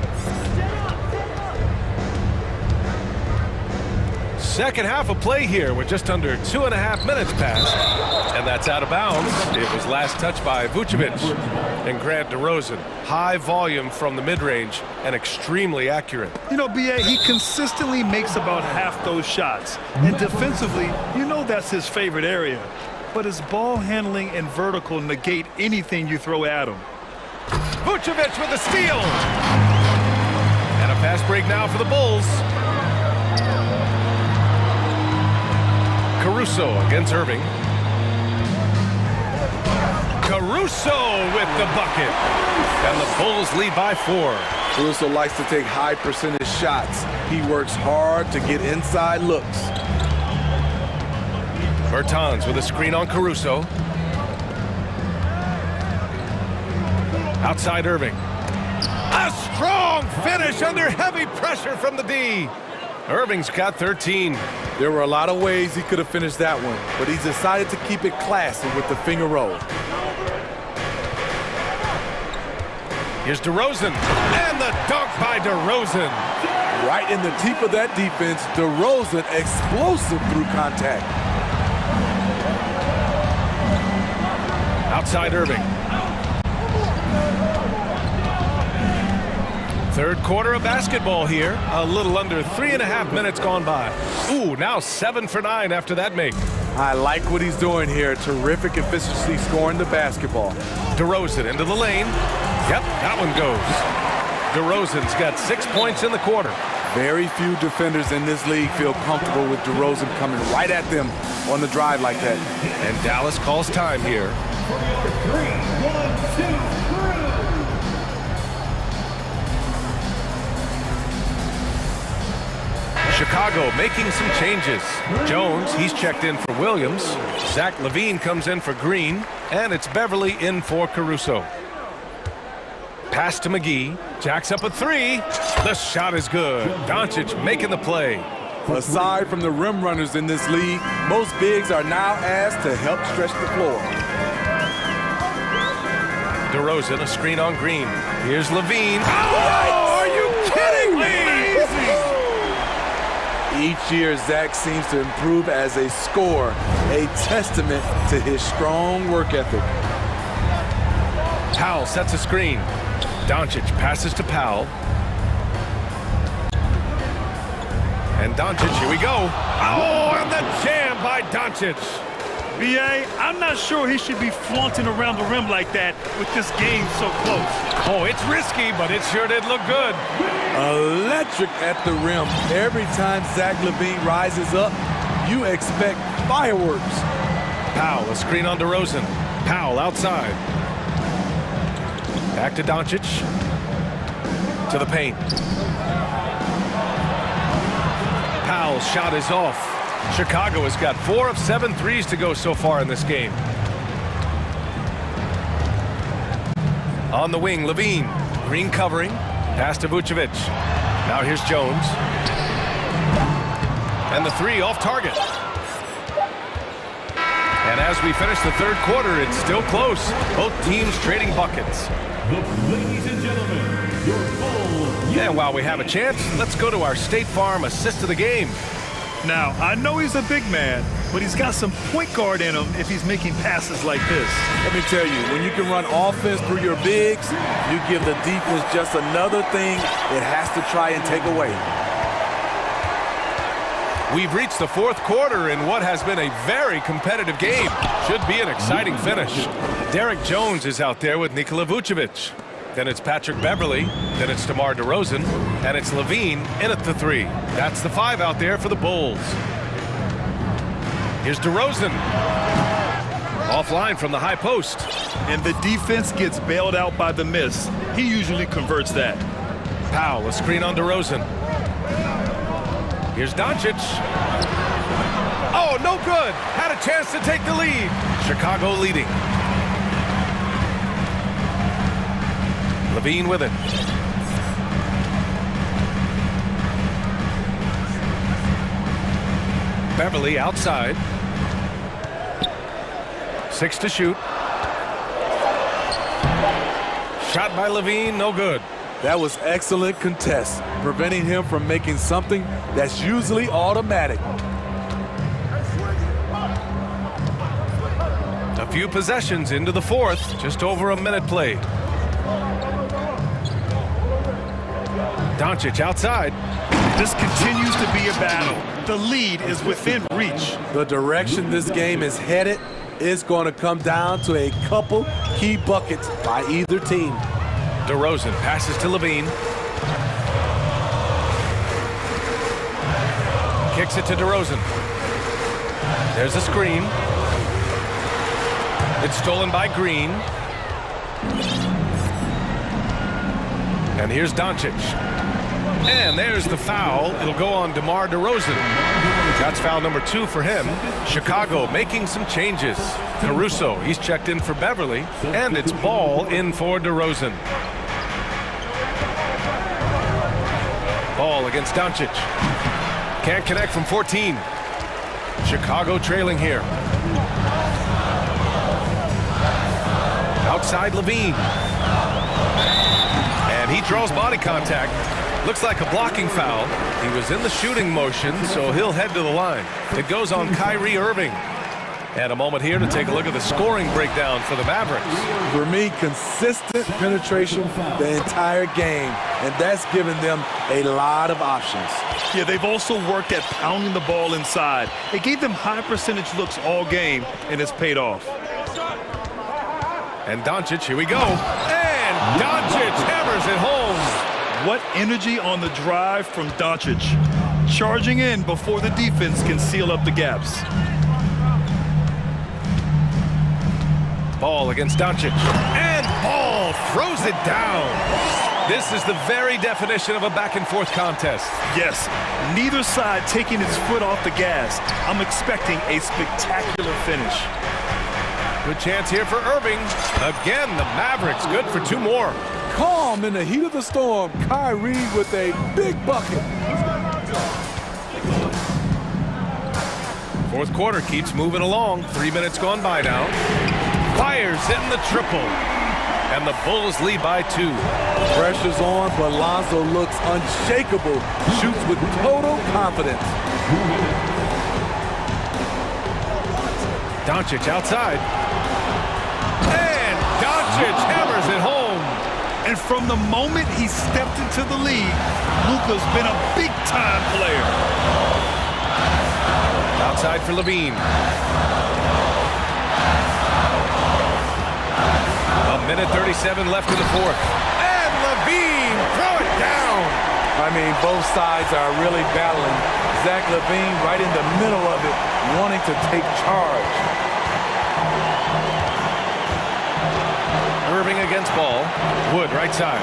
Second half of play here with just under 2.5 minutes passed. And that's out of bounds. It was last touched by Vucevic. And Grant DeRozan. High volume from the mid-range and extremely accurate. You know, B.A., he consistently makes about half those shots. And defensively, you know that's his favorite area. But his ball handling and vertical negate anything you throw at him. Vucevic with the steal. And a fast break now for the Bulls. Caruso against Irving. Caruso with the bucket. And the Bulls lead by 4. Caruso likes to take high percentage shots. He works hard to get inside looks. Bertans with a screen on Caruso. Outside Irving. A strong finish under heavy pressure from the D. Irving's got 13. There were a lot of ways he could have finished that one, but he decided to keep it classy with the finger roll. Here's DeRozan, and the dunk by DeRozan. Right in the teeth of that defense, DeRozan explosive through contact. Outside Irving. Third quarter of basketball here. A little under 3.5 minutes gone by. Ooh, now 7 for 9 after that make. I like what he's doing here. Terrific efficiency scoring the basketball. DeRozan into the lane. Yep, that one goes. DeRozan's got 6 points in the quarter. Very few defenders in this league feel comfortable with DeRozan coming right at them on the drive like that. And Dallas calls time here. 3, 1, 2. Chicago making some changes. Jones, he's checked in for Williams. Zach LaVine comes in for Green. And it's Beverly in for Caruso. Pass to McGee. Jacks up a 3. The shot is good. Doncic making the play. Aside from the rim runners in this league, most bigs are now asked to help stretch the floor. DeRozan, a screen on Green. Here's LaVine. Oh, are you kidding me? Each year, Zach seems to improve as a scorer, a testament to his strong work ethic. Powell sets a screen. Doncic passes to Powell. And Doncic, here we go. Oh, and the jam by Doncic. B.A., I'm not sure he should be flaunting around the rim like that with this game so close. Oh, it's risky, but it sure did look good. Electric at the rim. Every time Zach LaVine rises up, you expect fireworks. Powell, a screen on DeRozan. Powell outside. Back to Doncic. To the paint. Powell's shot is off. Chicago has got 4 of 7 threes to go so far in this game. On the wing, LaVine. Green covering. Pass to Vucevic. Now here's Jones. And the three off target. And as we finish the third quarter, it's still close. Both teams trading buckets. Ladies and gentlemen, your full And while we have a chance, let's go to our State Farm assist of the game. Now, I know he's a big man, but he's got some point guard in him if he's making passes like this. Let me tell you, when you can run offense through your bigs, you give the defense just another thing it has to try and take away. We've reached the fourth quarter in what has been a very competitive game. Should be an exciting finish. Derek Jones is out there with Nikola Vucevic. Then it's Patrick Beverley. Then it's DeMar DeRozan. And it's LaVine in at the three. That's the 5 out there for the Bulls. Here's DeRozan. Offline from the high post. And the defense gets bailed out by the miss. He usually converts that. Powell, a screen on DeRozan. Here's Doncic. Oh, no good. Had a chance to take the lead. Chicago leading. LaVine with it. Beverley outside. 6 to shoot. Shot by LaVine, no good. That was excellent contest, preventing him from making something that's usually automatic. A few possessions into the fourth, just over a minute played. Doncic outside. This continues to be a battle. The lead is within reach. The direction this game is headed is going to come down to a couple key buckets by either team. DeRozan passes to LaVine. Kicks it to DeRozan. There's a screen. It's stolen by Green. And here's Doncic. And there's the foul. It'll go on DeMar DeRozan. That's foul number 2 for him. Chicago making some changes. Caruso, he's checked in for Beverley. And it's Ball in for DeRozan. Ball against Doncic. Can't connect from 14. Chicago trailing here. Outside LaVine. And he draws body contact. Looks like a blocking foul. He was in the shooting motion, so he'll head to the line. It goes on Kyrie Irving. And a moment here to take a look at the scoring breakdown for the Mavericks. For me, consistent penetration the entire game, and that's given them a lot of options. Yeah, they've also worked at pounding the ball inside. It gave them high percentage looks all game, and it's paid off. And Doncic, here we go. And Doncic hammers it home. What energy on the drive from Doncic. Charging in before the defense can seal up the gaps. Ball against Doncic. And Ball throws it down. This is the very definition of a back-and-forth contest. Yes, neither side taking its foot off the gas. I'm expecting a spectacular finish. Good chance here for Irving. Again, the Mavericks good for 2 more. Calm in the heat of the storm. Kyrie with a big bucket. Fourth quarter keeps moving along. 3 minutes gone by now. Fires in the triple. And the Bulls lead by 2. Pressure's on, but Lonzo looks unshakable. Shoots with total confidence. Doncic outside. And Doncic hammers it home. And from the moment he stepped into the league, Luka's been a big-time player. Outside for LaVine. Minute 37 left in the fourth. And Levine, throw it down. I mean, both sides are really battling. Zach LaVine right in the middle of it, wanting to take charge. Irving against ball. Wood, right side.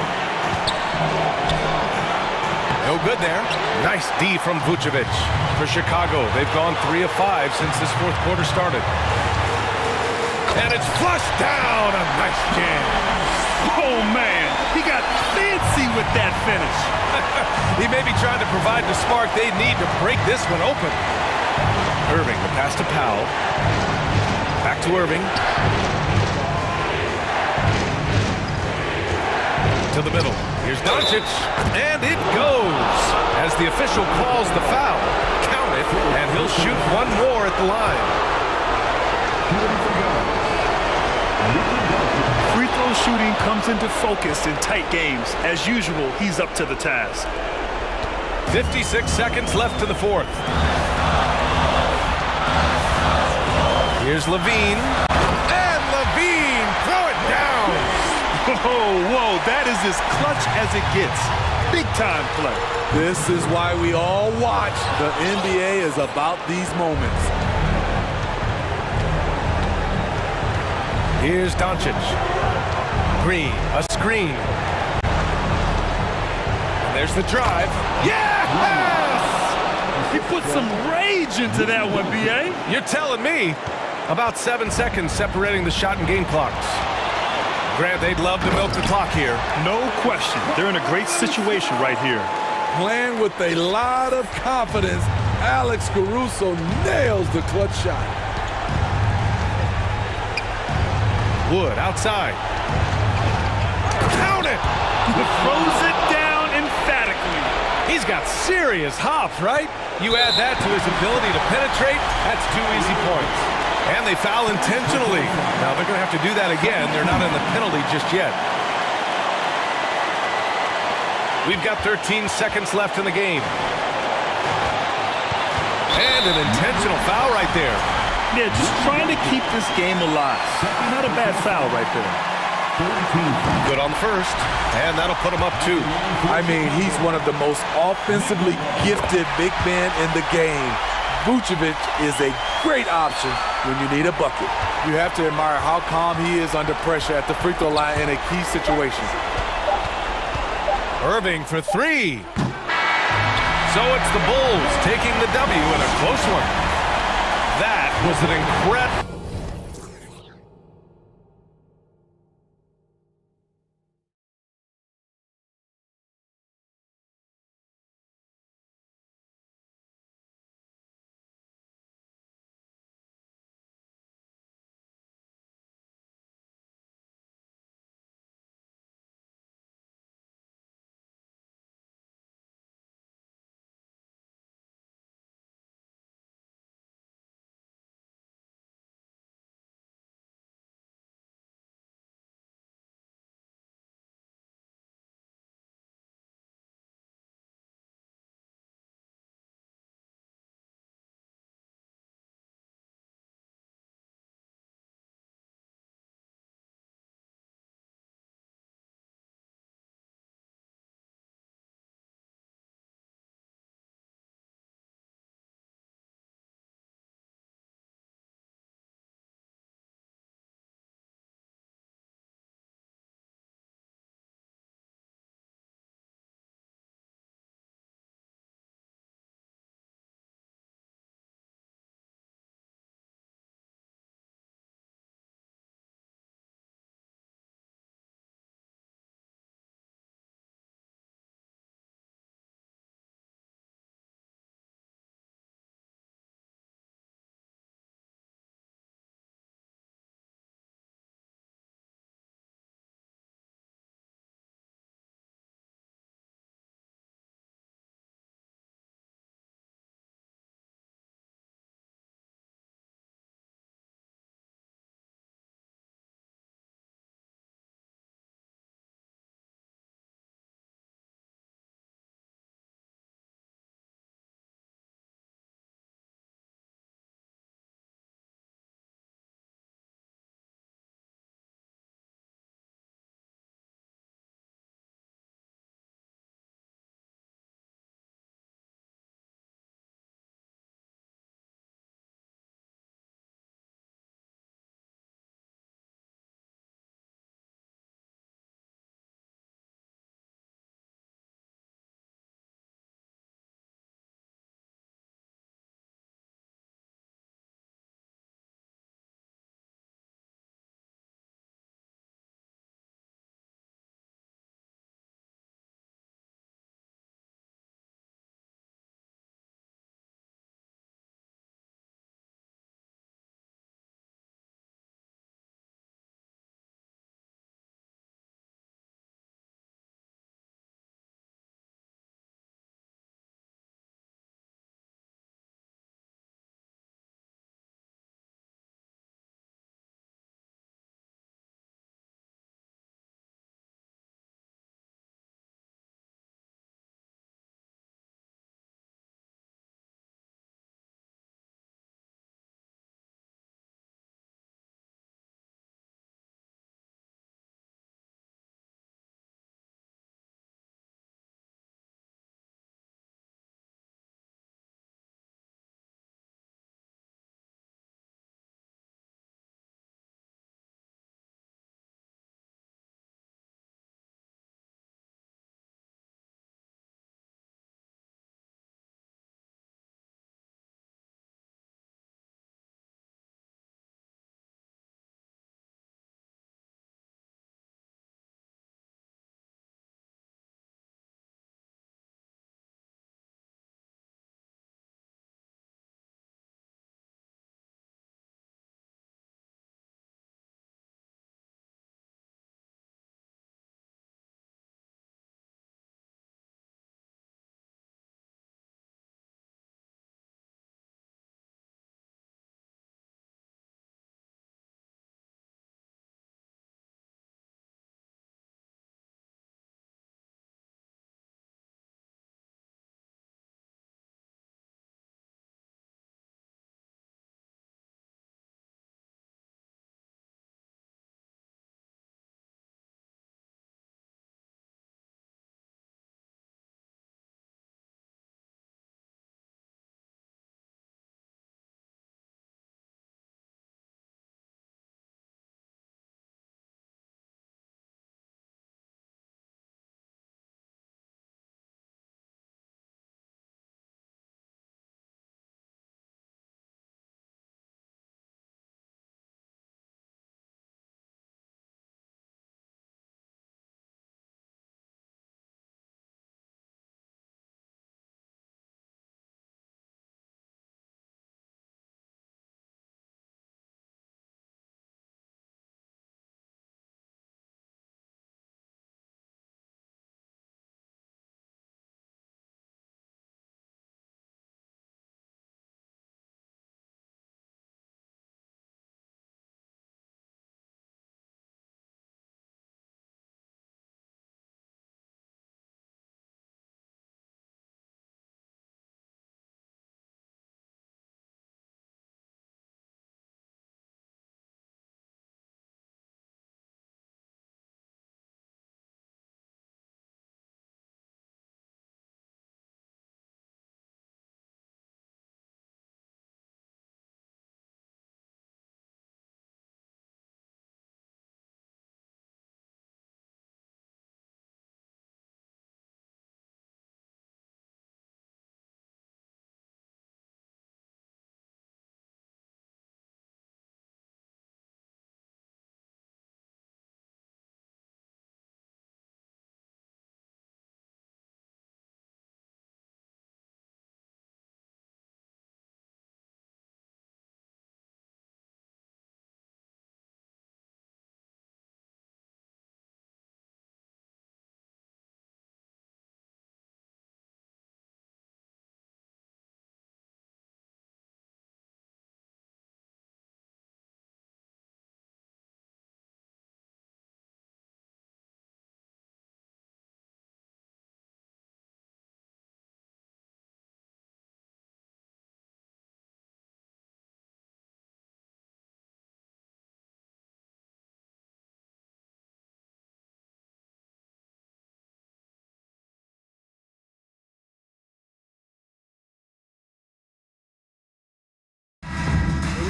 No good there. Nice D from Vucevic. For Chicago, they've gone 3 of 5 since this fourth quarter started. And it's flushed down. A nice jam. Oh, man. He got fancy with that finish. He may be trying to provide the spark they need to break this one open. Irving, the pass to Powell. Back to Irving. To the middle. Here's Doncic. And it goes. As the official calls the foul. Count it. And he'll shoot one more at the line. Free throw shooting comes into focus in tight games. As usual, he's up to the task. 56 seconds left in the fourth. Here's Levine. And Levine, throw it down. Whoa, that is as clutch as it gets. Big time play. This is why we all watch. The NBA is about these moments. Here's Doncic. Green, a screen. And there's the drive. Yes! He put some rage into that one, B.A. You're telling me. About 7 seconds separating the shot and game clocks. Grant, they'd love to milk the clock here. No question. They're in a great situation right here. Playing with a lot of confidence, Alex Caruso nails the clutch shot. Wood outside. Count it! Throws it down emphatically. He's got serious hops, right? You add that to his ability to penetrate, that's 2 easy points. And they foul intentionally. Now they're going to have to do that again. They're not in the penalty just yet. We've got 13 seconds left in the game. And an intentional foul right there. Yeah, just trying to keep this game alive. Not a bad foul right there. Good on the first. And that'll put him up 2. I mean, he's one of the most offensively gifted big men in the game. Vucevic is a great option when you need a bucket. You have to admire how calm he is under pressure at the free throw line in a key situation. Irving for 3. So it's the Bulls taking the W in a close one. That was an incredible...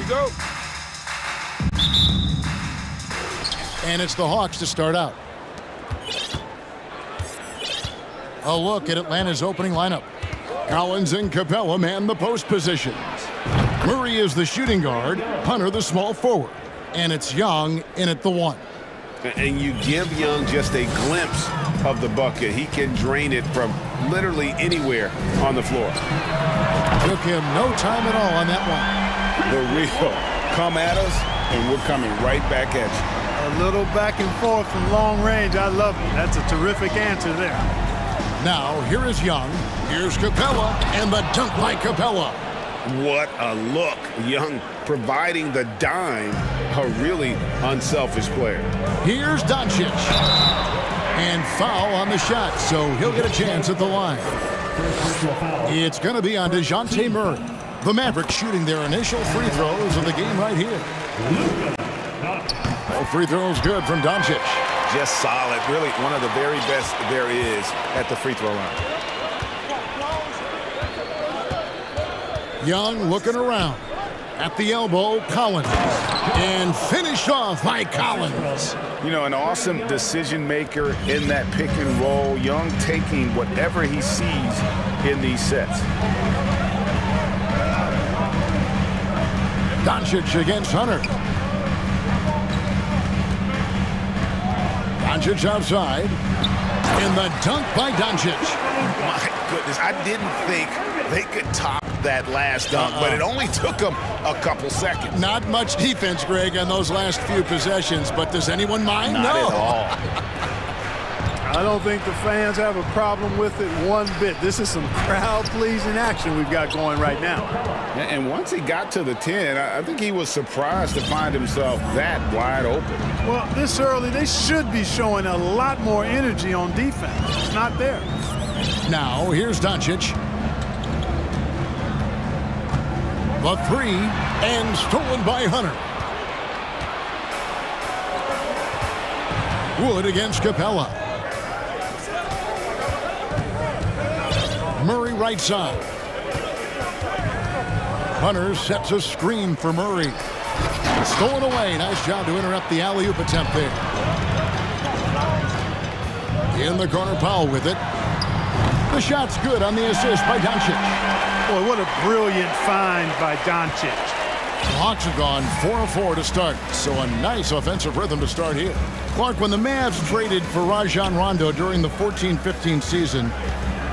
we go. And it's the Hawks to start out. A look at Atlanta's opening lineup. Collins and Capella man the post positions. Murray is the shooting guard, Hunter the small forward. And it's Young in at the 1. And you give Young just a glimpse of the bucket. He can drain it from literally anywhere on the floor. Took him no time at all on that one. The real come at us, and we're coming right back at you. A little back and forth from long range. I love it. That's a terrific answer there. Now, here is Young. Here's Capella, and the dunk by Capella. What a look. Young providing the dime. A really unselfish player. Here's Doncic. And foul on the shot, so he'll get a chance at the line. It's going to be on DeJounte Murray. The Mavericks shooting their initial free throws of the game right here. All free throws good from Doncic. Just solid. Really one of the very best there is at the free throw line. Young looking around. At the elbow, Collins. And finished off by Collins. You know, an awesome decision maker in that pick and roll. Young taking whatever he sees in these sets. Doncic against Hunter. Doncic outside. And the dunk by Doncic. My goodness, I didn't think they could top that last dunk, but it only took them a couple seconds. Not much defense, Greg, on those last few possessions, but does anyone mind? Not at all. I don't think the fans have a problem with it one bit. This is some crowd-pleasing action we've got going right now. And once he got to the 10, I think he was surprised to find himself that wide open. Well, this early, they should be showing a lot more energy on defense. It's not there. Now, here's Doncic. The 3, and stolen by Hunter. Wood against Capella. Murray right side. Hunter sets a screen for Murray. Stolen away. Nice job to interrupt the alley-oop attempt there. In the corner, Powell with it. The shot's good on the assist by Doncic. Boy, what a brilliant find by Doncic. The Hawks have gone 4-4 to start, so a nice offensive rhythm to start here. Clark, when the Mavs traded for Rajon Rondo during the 14-15 season,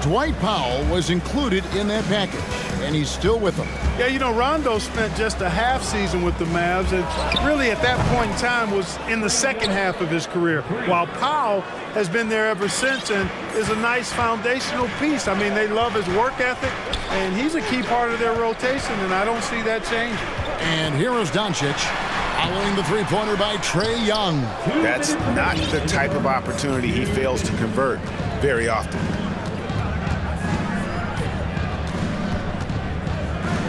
Dwight Powell was included in that package, and he's still with them. Yeah, you know, Rondo spent just a half season with the Mavs, and really at that point in time was in the second half of his career, while Powell has been there ever since and is a nice foundational piece. I mean, they love his work ethic, and he's a key part of their rotation, and I don't see that changing. And here is Doncic, following the three-pointer by Trae Young. That's not the type of opportunity he fails to convert very often.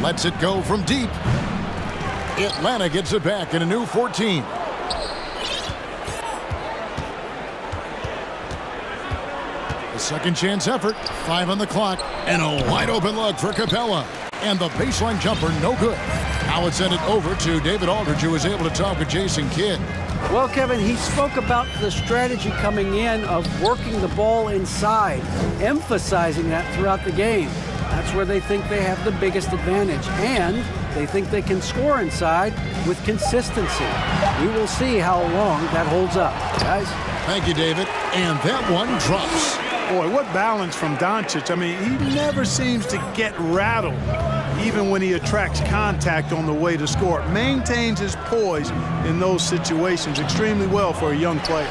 Lets it go from deep. Atlanta gets it back in a new 14. A second chance effort, 5 on the clock, and a wide open look for Capella. And the baseline jumper, no good. Now it's sent it over to David Aldridge, who was able to talk with Jason Kidd. Well, Kevin, he spoke about the strategy coming in of working the ball inside, emphasizing that throughout the game. That's where they think they have the biggest advantage, and they think they can score inside with consistency. We will see how long that holds up, guys. Thank you, David. And that one drops. Boy, what balance from Doncic. I mean, he never seems to get rattled, even when he attracts contact on the way to score. Maintains his poise in those situations extremely well for a young player.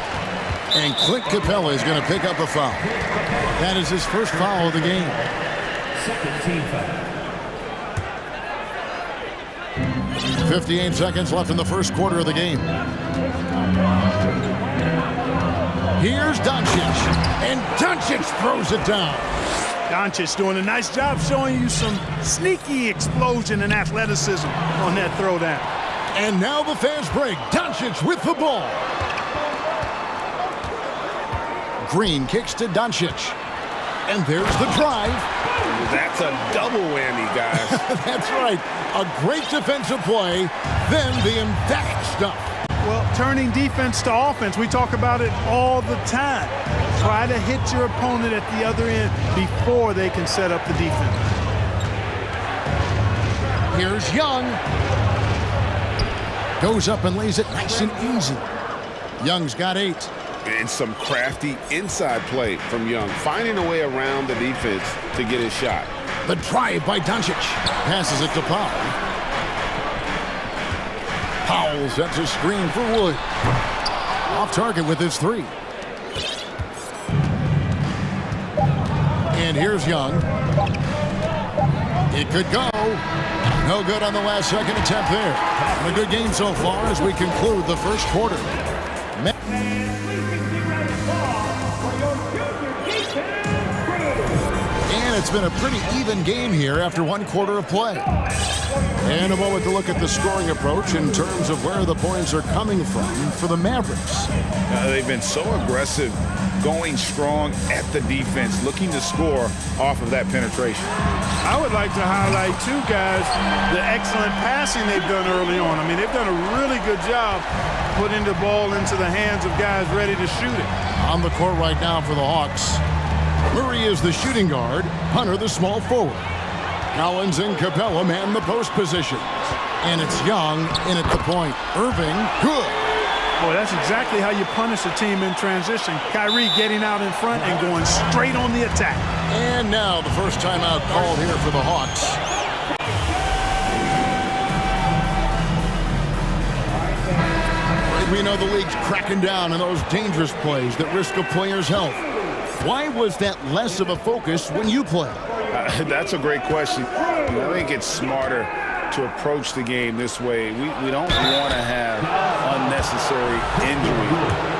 And Clint Capella is going to pick up a foul. That is his first foul of the game. Second team foul. 58 seconds left in the first quarter of the game. Here's Doncic, and Doncic throws it down. Doncic doing a nice job showing you some sneaky explosion and athleticism on that throwdown. And now the fast break. Doncic with the ball. Green kicks to Doncic. And there's the drive. That's a double whammy, guys. That's right. A great defensive play, then the emphatic stuff. Well, turning defense to offense, we talk about it all the time. Try to hit your opponent at the other end before they can set up the defense. Here's Young. Goes up and lays it nice and easy. Young's got 8. And some crafty inside play from Young, finding a way around the defense to get his shot. The drive by Doncic. Passes it to Powell. Powell sets a screen for Wood. Off target with his 3. And here's Young. It could go. No good on the last second attempt there. And a good game so far as we conclude the first quarter. And it's been a pretty even game here after 1 quarter of play. And a moment to look at the scoring approach in terms of where the points are coming from for the Mavericks. They've been so aggressive, going strong at the defense, looking to score off of that penetration. I would like to highlight, too, guys, the excellent passing they've done early on. I mean, they've done a really good job putting the ball into the hands of guys ready to shoot it. On the court right now for the Hawks. Murray is the shooting guard, Hunter the small forward. Collins and Capella man the post positions. And it's Young in at the point. Irving, good. Boy, that's exactly how you punish a team in transition. Kyrie getting out in front and going straight on the attack. And now the first timeout called here for the Hawks. We know the league's cracking down on those dangerous plays that risk a player's health. Why was that less of a focus when you play? That's a great question. I think it's smarter to approach the game this way. We don't want to have unnecessary injury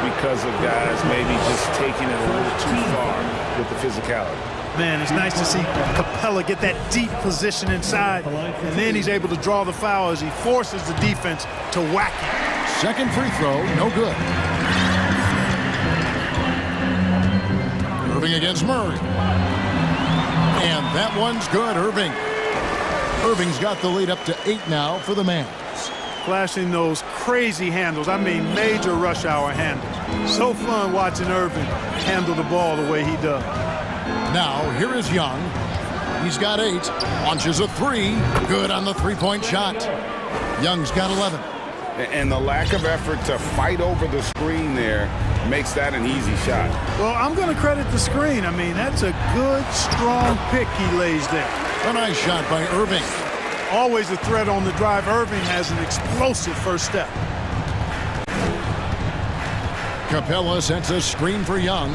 because of guys maybe just taking it a little too far with the physicality. Man, it's nice to see Capella get that deep position inside, and then he's able to draw the foul as he forces the defense to whack him. Second free throw, no good. Irving against Murray. And that one's good, Irving. Irving's got the lead up to 8 now for the Mavs. Flashing those crazy handles. I mean, major rush hour handles. So fun watching Irving handle the ball the way he does. Now, here is Young. He's got 8. Launches a 3. Good on the three-point shot. Young's got 11. And the lack of effort to fight over the screen there makes that an easy shot. Well, I'm going to credit the screen. I mean, that's a good, strong pick he lays there. A nice shot by Irving. Always a threat on the drive. Irving has an explosive first step. Capella sets a screen for Young.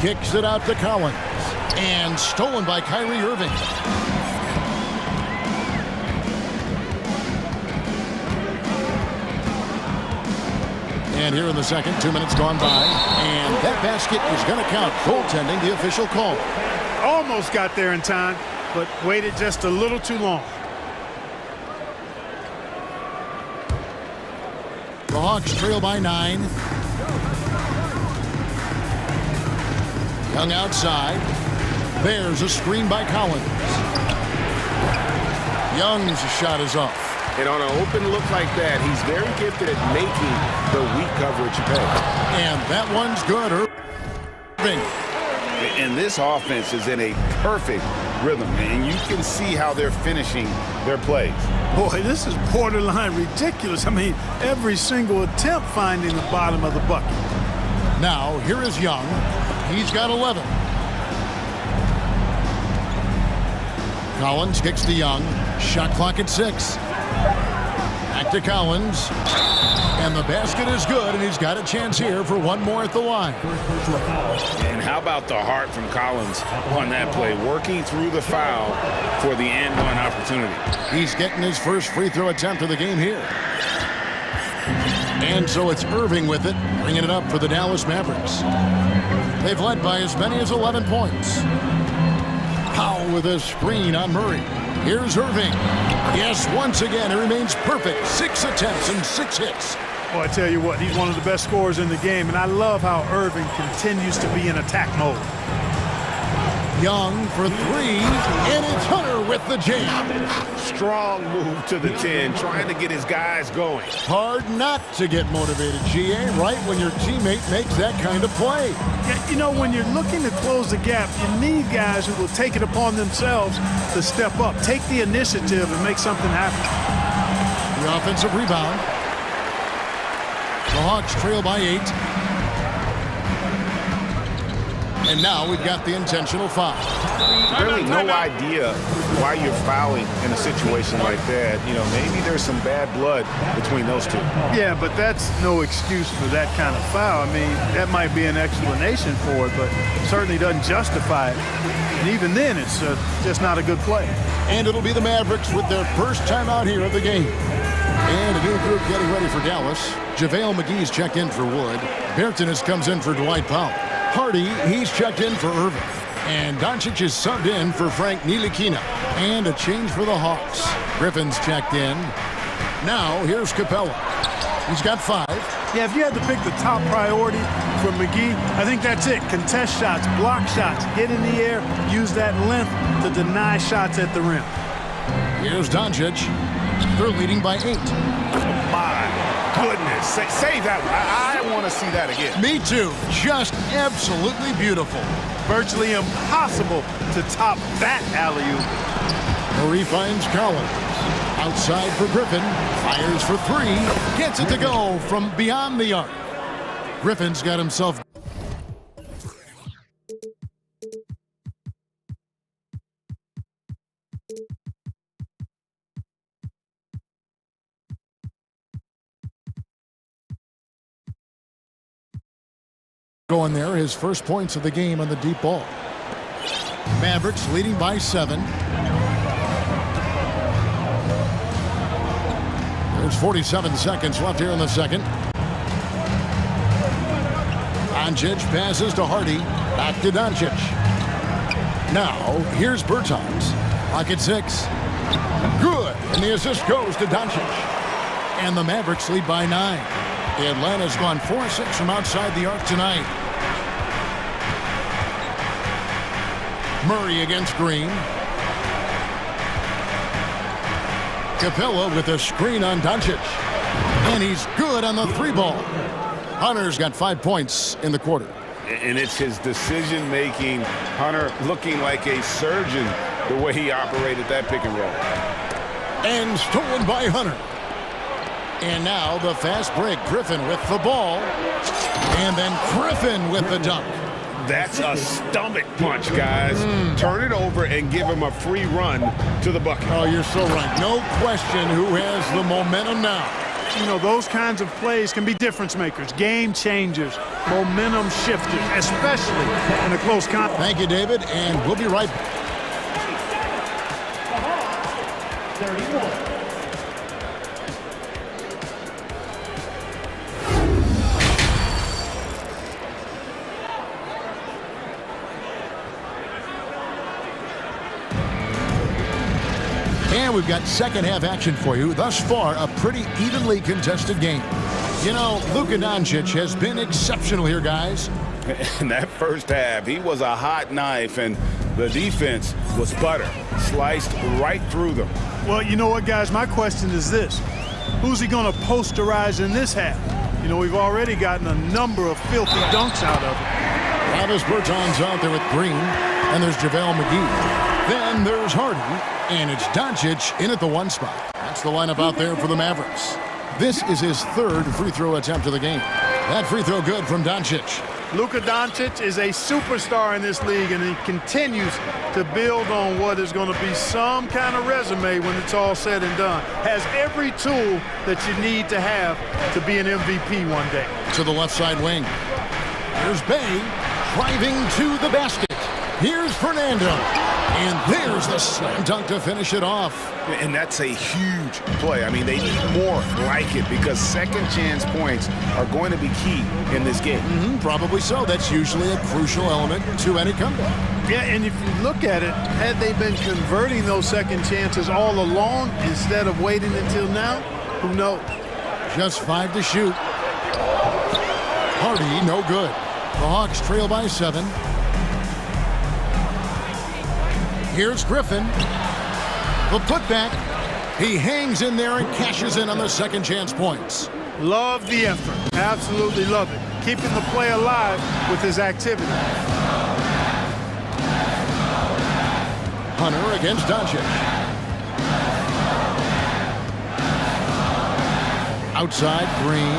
Kicks it out to Collins. And stolen by Kyrie Irving. And here in the second, 2 minutes gone by. And that basket is going to count. Goaltending, the official call. Almost got there in time, but waited just a little too long. The Hawks trail by 9. Young outside. There's a screen by Collins. Young's shot is off. And on an open look like that, he's very gifted at making the weak coverage pay. And that one's good. Irving. And this offense is in a perfect rhythm, and you can see how they're finishing their plays. Boy, this is borderline ridiculous. I mean, every single attempt finding the bottom of the bucket. Now, here is Young. He's got 11. Collins kicks to Young. Shot clock at 6. Back to Collins. And the basket is good, and he's got a chance here for one more at the line. And how about the heart from Collins on that play, working through the foul for the and one opportunity. He's getting his first free throw attempt of the game here. And so it's Irving with it, bringing it up for the Dallas Mavericks. They've led by as many as 11 points. Powell with a screen on Murray. Here's Irving. Yes, once again, he remains perfect. 6 attempts and 6 hits. Well, I tell you what, he's one of the best scorers in the game, and I love how Irving continues to be in attack mode. Young for three, and it's Hunter with the jam. Strong move to the 10, trying to get his guys going. Hard not to get motivated, GA, right when your teammate makes that kind of play. Yeah, you know, when you're looking to close the gap, you need guys who will take it upon themselves to step up, take the initiative, and make something happen. The offensive rebound. The Hawks trail by 8. And now we've got the intentional foul. Really no idea why you're fouling in a situation like that. You know, maybe there's some bad blood between those two. Yeah, but that's no excuse for that kind of foul. I mean, that might be an explanation for it, but certainly doesn't justify it. And even then, it's just not a good play. And it'll be the Mavericks with their first time out here of the game. And a new group getting ready for Dallas. JaVale McGee's checked in for Wood. Bertans comes in for Dwight Powell. Hardy, he's checked in for Irving. And Doncic is subbed in for Frank Ntilikina. And a change for the Hawks. Griffin's checked in. Now, here's Capella. He's got 5. Yeah, if you had to pick the top priority for McGee, I think that's it. Contest shots, block shots, hit in the air, use that length to deny shots at the rim. Here's Doncic. They're leading by 8. My goodness. Save that one. I want to see that again. Me too. Just absolutely beautiful. Virtually impossible to top that alley-oop. Murray finds Collins. Outside for Griffin. Fires for 3. Gets it to go from beyond the arc. Griffin's got himself. Going there, his first points of the game on the deep ball. Mavericks leading by 7. There's 47 seconds left here in the second. Doncic passes to Hardy. Back to Doncic. Now, here's Bertans. Clock at 6. Good. And the assist goes to Doncic. And the Mavericks lead by 9. Atlanta's gone 4-6 from outside the arc tonight. Murray against Green. Capella with a screen on Doncic. And he's good on the 3-ball. Hunter's got 5 points in the quarter. And it's his decision-making. Hunter looking like a surgeon the way he operated that pick and roll. And stolen by Hunter. And now the fast break. Griffin with the ball. And then Griffin with the dunk. That's a stomach punch, guys. Turn it over and give him a free run to the bucket. Oh, you're so right. No question who has the momentum now. You know, those kinds of plays can be difference makers, game changers, momentum shifters, especially in a close contest. Thank you, David, and we'll be right back. 31. And we've got second half action for you. Thus far, a pretty evenly contested game. You know, Luka Doncic has been exceptional here, guys. In that first half, he was a hot knife, and the defense was butter. Sliced right through them. Well, you know what, guys? My question is this. Who's he going to posterize in this half? You know, we've already gotten a number of filthy dunks out of him. Travis Bertans out there with Green, and there's JaVale McGee. Then there's Hardy, and it's Doncic in at the 1 spot. That's the lineup out there for the Mavericks. This is his 3rd free throw attempt of the game. That free throw good from Doncic. Luka Doncic is a superstar in this league, and he continues to build on what is going to be some kind of resume when it's all said and done. Has every tool that you need to have to be an MVP one day. To the left side wing. Here's Bay driving to the basket. Here's Fernando. And there's the slam dunk to finish it off. And that's a huge play. I mean, they need more like it because second chance points are going to be key in this game. Probably so. That's usually a crucial element to any comeback. Yeah, and if you look at it, had they been converting those second chances all along instead of waiting until now, who knows? Just 5 to shoot. Hardy, no good. The Hawks trail by 7. Here's Griffin. The putback. He hangs in there and cashes in on the second chance points. Love the effort. Absolutely love it. Keeping the play alive with his activity. Hunter against Doncic. Outside, Green.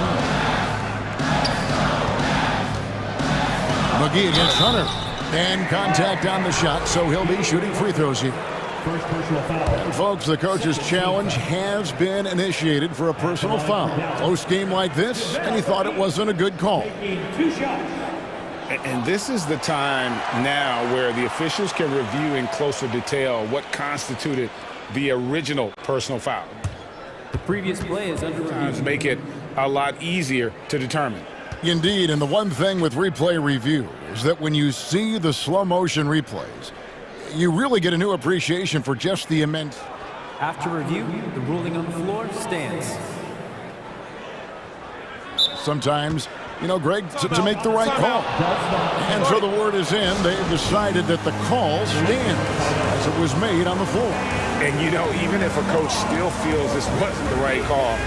McGee against Hunter. And contact on the shot, so he'll be shooting free throws here. And folks, the coach's challenge has been initiated for a personal foul. Close game like this, and he thought it wasn't a good call. And this is the time now where the officials can review in closer detail what constituted the original personal foul. The previous play is under review. Make it a lot easier to determine. Indeed, and the one thing with replay review is that when you see the slow motion replays, you really get a new appreciation for just the immense. After review, the ruling on the floor stands. Sometimes, you know, Greg, to make the right call. And so the word is in. They've decided that the call stands as it was made on the floor. And, you know, even if a coach still feels this wasn't the right call,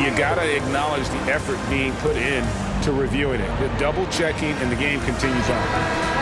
you got to acknowledge the effort being put in to reviewing it. The double checking, and the game continues on.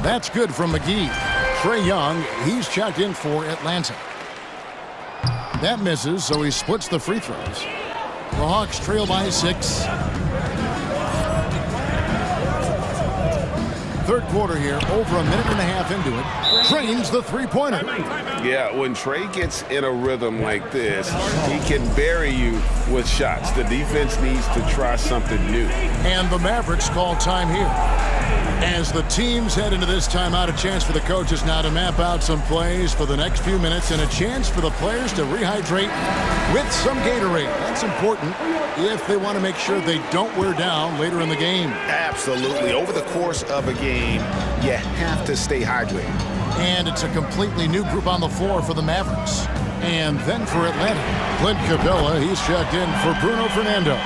That's good from McGee. Trae Young, he's checked in for Atlanta. That misses, so he splits the free throws. The Hawks trail by 6. Third quarter here, over a minute and a half into it. Trains the three-pointer. Yeah, when Trae gets in a rhythm like this, he can bury you with shots. The defense needs to try something new. And the Mavericks call time here. As the teams head into this timeout, a chance for the coaches now to map out some plays for the next few minutes and a chance for the players to rehydrate with some Gatorade. That's important if they want to make sure they don't wear down later in the game. Absolutely. Over the course of a game, you have to stay hydrated. And it's a completely new group on the floor for the Mavericks. And then for Atlanta, Clint Capella, he's checked in for Bruno Fernando.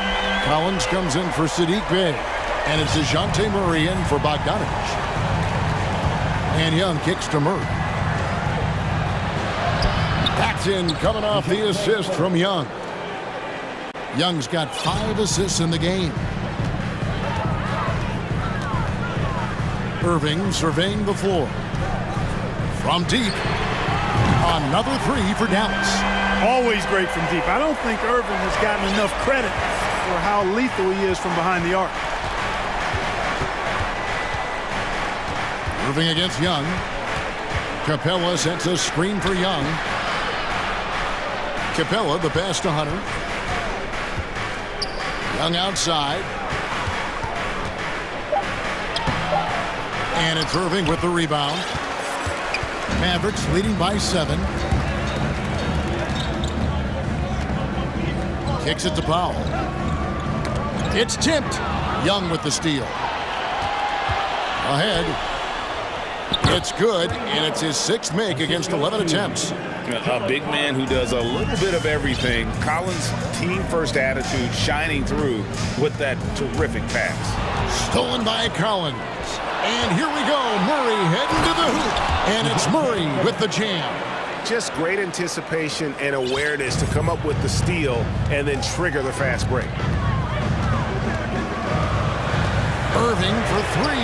Collins comes in for Sadiq Bey. And it's DeJounte Murray in for Bogdanovich. And Young kicks to Murray. That's in, coming off the assist from Young. Young's got 5 assists in the game. Irving surveying the floor. From deep. Another 3 for Dallas. Always great from deep. I don't think Irving has gotten enough credit for how lethal he is from behind the arc. Irving against Young. Capella sets a screen for Young. Capella, the pass to Hunter. Young outside. And it's Irving with the rebound. Mavericks leading by 7. Kicks it to Powell. It's tipped. Young with the steal. Ahead. It's good, and it's his 6th make against 11 attempts. A big man who does a little bit of everything. Collins' team-first attitude shining through with that terrific pass. Stolen by Collins. And here we go. Murray heading to the hoop. And it's Murray with the jam. Just great anticipation and awareness to come up with the steal and then trigger the fast break. Irving for 3.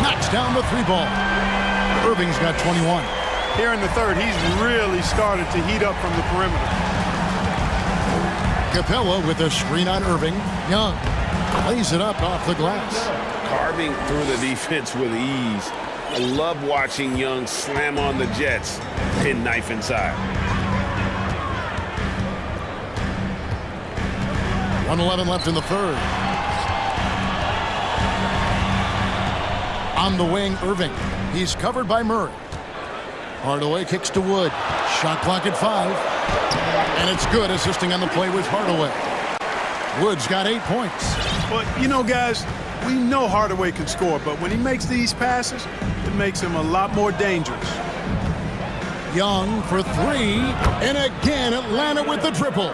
Knocks down the 3 ball. Irving's got 21. Here in the third, he's really started to heat up from the perimeter. Capella with a screen on Irving. Young lays it up off the glass. Carving through the defense with ease. I love watching Young slam on the Jets and knife inside. 1:11 left in the third. On the wing, Irving. He's covered by Murray. Hardaway kicks to Wood. Shot clock at 5. And it's good, assisting on the play with Hardaway. Wood's got 8 points. But, you know, guys, we know Hardaway can score, but when he makes these passes, it makes him a lot more dangerous. Young for 3. And again, Atlanta with the triple.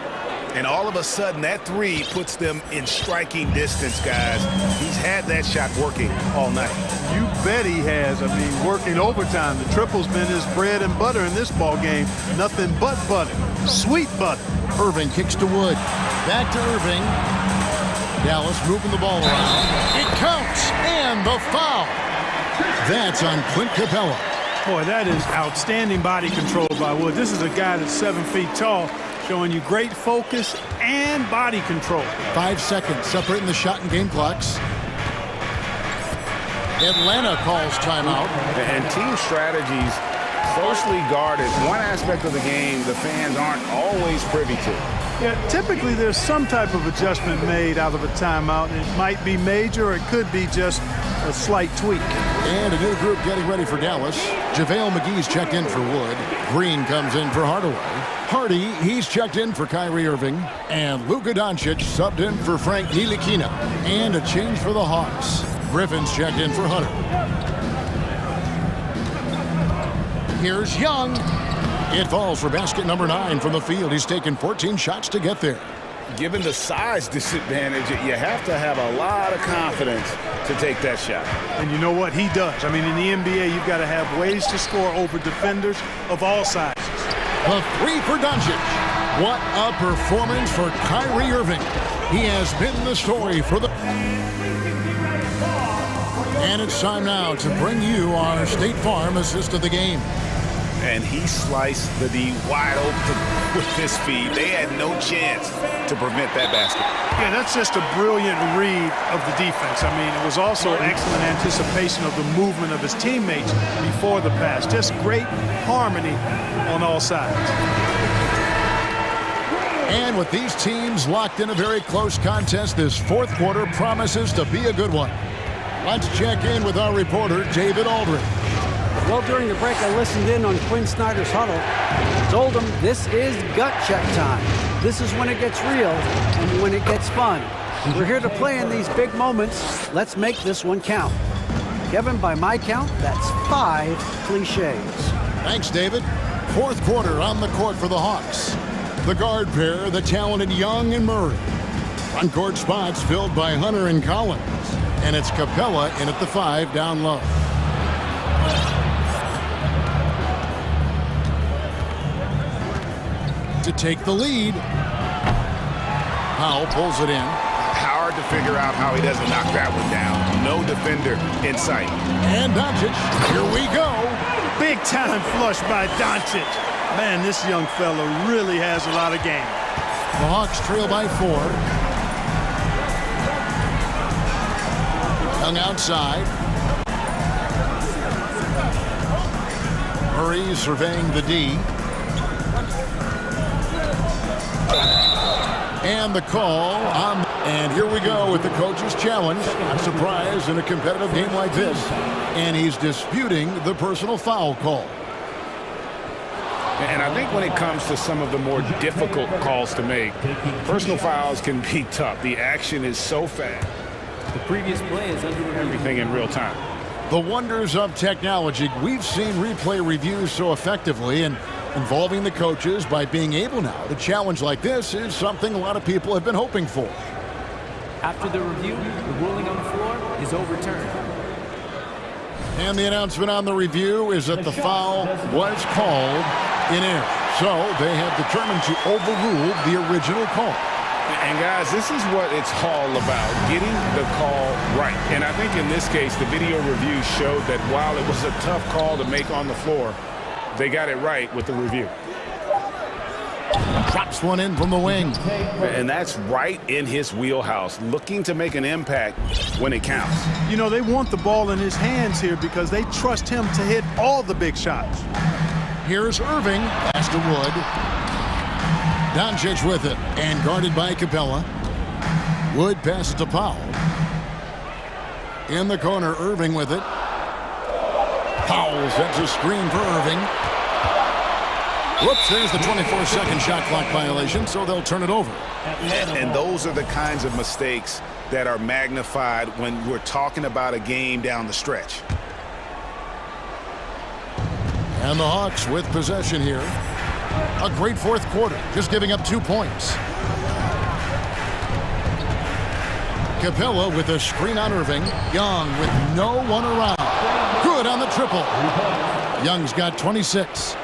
And all of a sudden, that 3 puts them in striking distance, guys. He's had that shot working all night. You bet he has. I mean, working overtime. The triple's been his bread and butter in this ball game. Nothing but butter. Sweet butter. Irving kicks to Wood. Back to Irving. Dallas moving the ball around. It counts. And the foul. That's on Clint Capella. Boy, that is outstanding body control by Wood. This is a guy that's 7 feet tall, showing you great focus and body control. 5 seconds separating the shot and game clocks. Atlanta calls timeout. And team strategies closely guarded. One aspect of the game the fans aren't always privy to. Yeah, typically there's some type of adjustment made out of a timeout. It might be major or it could be just a slight tweak. And a new group getting ready for Dallas. JaVale McGee's checked in for Wood. Green comes in for Hardaway. Hardy, he's checked in for Kyrie Irving. And Luka Doncic subbed in for Frank Ntilikina. And a change for the Hawks. Griffin's checked in for Hunter. Here's Young. It falls for basket number 9 from the field. He's taken 14 shots to get there. Given the size disadvantage, you have to have a lot of confidence to take that shot. And you know what? He does. I mean, in the NBA, you've got to have ways to score over defenders of all sizes. The 3 for Doncic. What a performance for Kyrie Irving. He has been the story for the... And it's time now to bring you our State Farm assist of the game. And he sliced the D wide open with his feed. They had no chance to prevent that basket. Yeah, that's just a brilliant read of the defense. I mean, it was also excellent anticipation of the movement of his teammates before the pass. Just great harmony on all sides. And with these teams locked in a very close contest, this fourth quarter promises to be a good one. Let's check in with our reporter, David Aldridge. Well, during the break, I listened in on Quinn Snyder's huddle. Told him this is gut check time. This is when it gets real and when it gets fun. We're here to play in these big moments. Let's make this one count. Kevin, by my count, that's 5 cliches. Thanks, David. Fourth quarter on the court for the Hawks. The guard pair, the talented Young and Murray. Front court spots filled by Hunter and Collins. And it's Capella in at the 5 down low. To take the lead. Powell pulls it in. Hard to figure out how he doesn't knock that one down. No defender in sight. And Doncic, here we go. Big time flush by Doncic. Man, this young fella really has a lot of game. The Hawks trail by 4. Young outside. Murray surveying the D. And the call on, and here we go with the coach's challenge. A surprise in a competitive game like this. And he's disputing the personal foul call. And I think when it comes to some of the more difficult calls to make, personal fouls can be tough. The action is so fast. The previous play is under everything in real time. The wonders of technology. We've seen replay reviews so effectively, and involving the coaches by being able now to challenge like this is something a lot of people have been hoping for. After the review, the ruling on the floor is overturned. And the announcement on the review is that the foul was called in error. So they have determined to overrule the original call. And guys, this is what it's all about, getting the call right. And I think in this case, the video review showed that while it was a tough call to make on the floor, they got it right with the review. Drops one in from the wing. And that's right in his wheelhouse, looking to make an impact when it counts. You know, they want the ball in his hands here because they trust him to hit all the big shots. Here's Irving, pass to Wood. Doncic with it, and guarded by Capella. Wood passes to Powell. In the corner, Irving with it. Powell sets a screen for Irving. Whoops, there's the 24-second shot clock violation, so they'll turn it over. And those are the kinds of mistakes that are magnified when we're talking about a game down the stretch. And the Hawks with possession here. A great fourth quarter, just giving up 2 points. Capella with a screen on Irving. Young with no one around. Good on the triple. Young's got 26.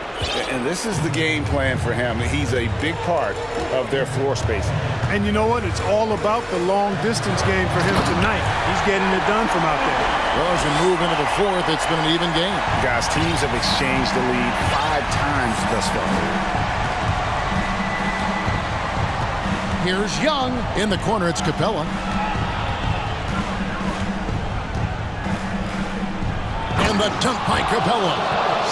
And this is the game plan for him. He's a big part of their floor space. And you know what? It's all about the long-distance game for him tonight. He's getting it done from out there. Well, as we move into the fourth, it's been an even game. Guys, teams have exchanged the lead 5 times thus far. Here's Young. In the corner, it's Capella. And the dunk by Capella.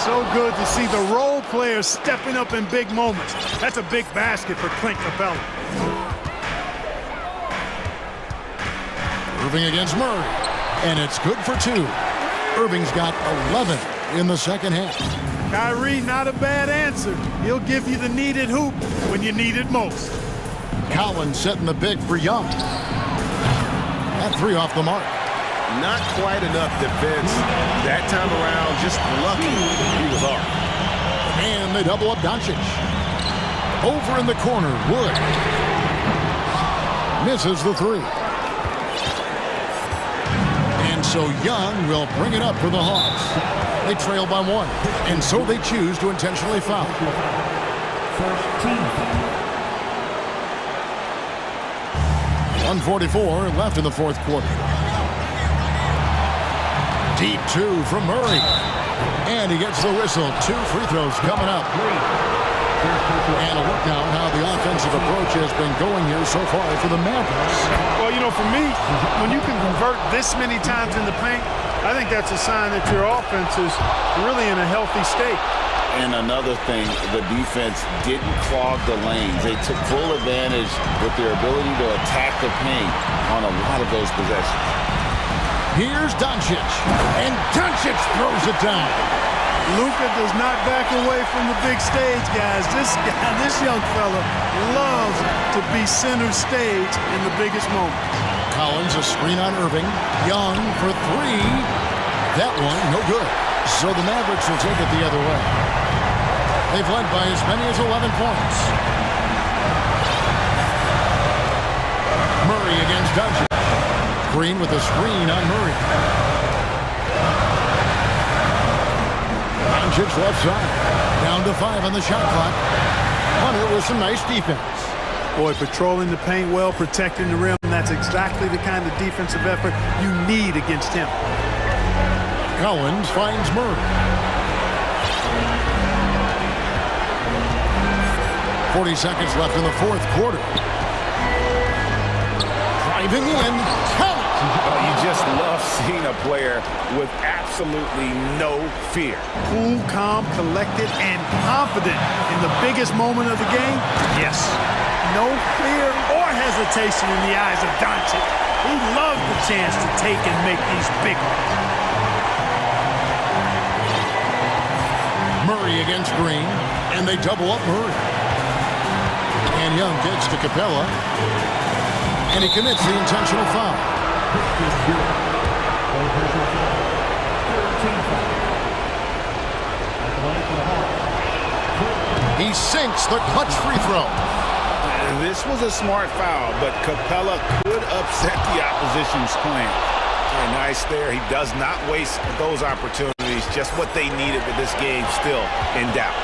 So good to see the role players stepping up in big moments. That's a big basket for Clint Capella. Irving against Murray. And it's good for 2. Irving's got 11 in the second half. Kyrie, not a bad answer. He'll give you the needed hoop when you need it most. Collins setting the big for Young. That 3 off the mark. Not quite enough defense that time around. Just lucky he was off. And they double up Doncic. Over in the corner, Wood. Misses the 3. And so Young will bring it up for the Hawks. They trail by 1. And so they choose to intentionally foul. 1:44 left in the fourth quarter. Deep 2 from Murray. And he gets the whistle. 2 free throws coming up. And a look now at how the offensive approach has been going here so far for the Mavericks. Well, you know, for me, when you can convert this many times in the paint, I think that's a sign that your offense is really in a healthy state. And another thing, the defense didn't clog the lanes. They took full advantage with their ability to attack the paint on a lot of those possessions. Here's Doncic, and Doncic throws it down. Luka does not back away from the big stage, guys. This young fella loves to be center stage in the biggest moments. Collins, a screen on Irving. Young for 3. That one, no good. So the Mavericks will take it the other way. They've led by as many as 11 points. Murray against Doncic. Green with a screen on Murray. Doncic left side. Down to 5 on the shot clock. Hunter with some nice defense. Boy, patrolling the paint well, protecting the rim. That's exactly the kind of defensive effort you need against him. Collins finds Murray. 40 seconds left in the fourth quarter. Driving in, Collins. You just love seeing a player with absolutely no fear. Cool, calm, collected, and confident in the biggest moment of the game. Yes. No fear or hesitation in the eyes of Doncic. He loves the chance to take and make these big ones. Murray against Green, and they double up Murray. And Young gets to Capella, and he commits the intentional foul. He sinks the clutch free throw. This was a smart foul, but Capella could upset the opposition's plan. Very nice there. He does not waste those opportunities. Just what they needed with this game still in doubt.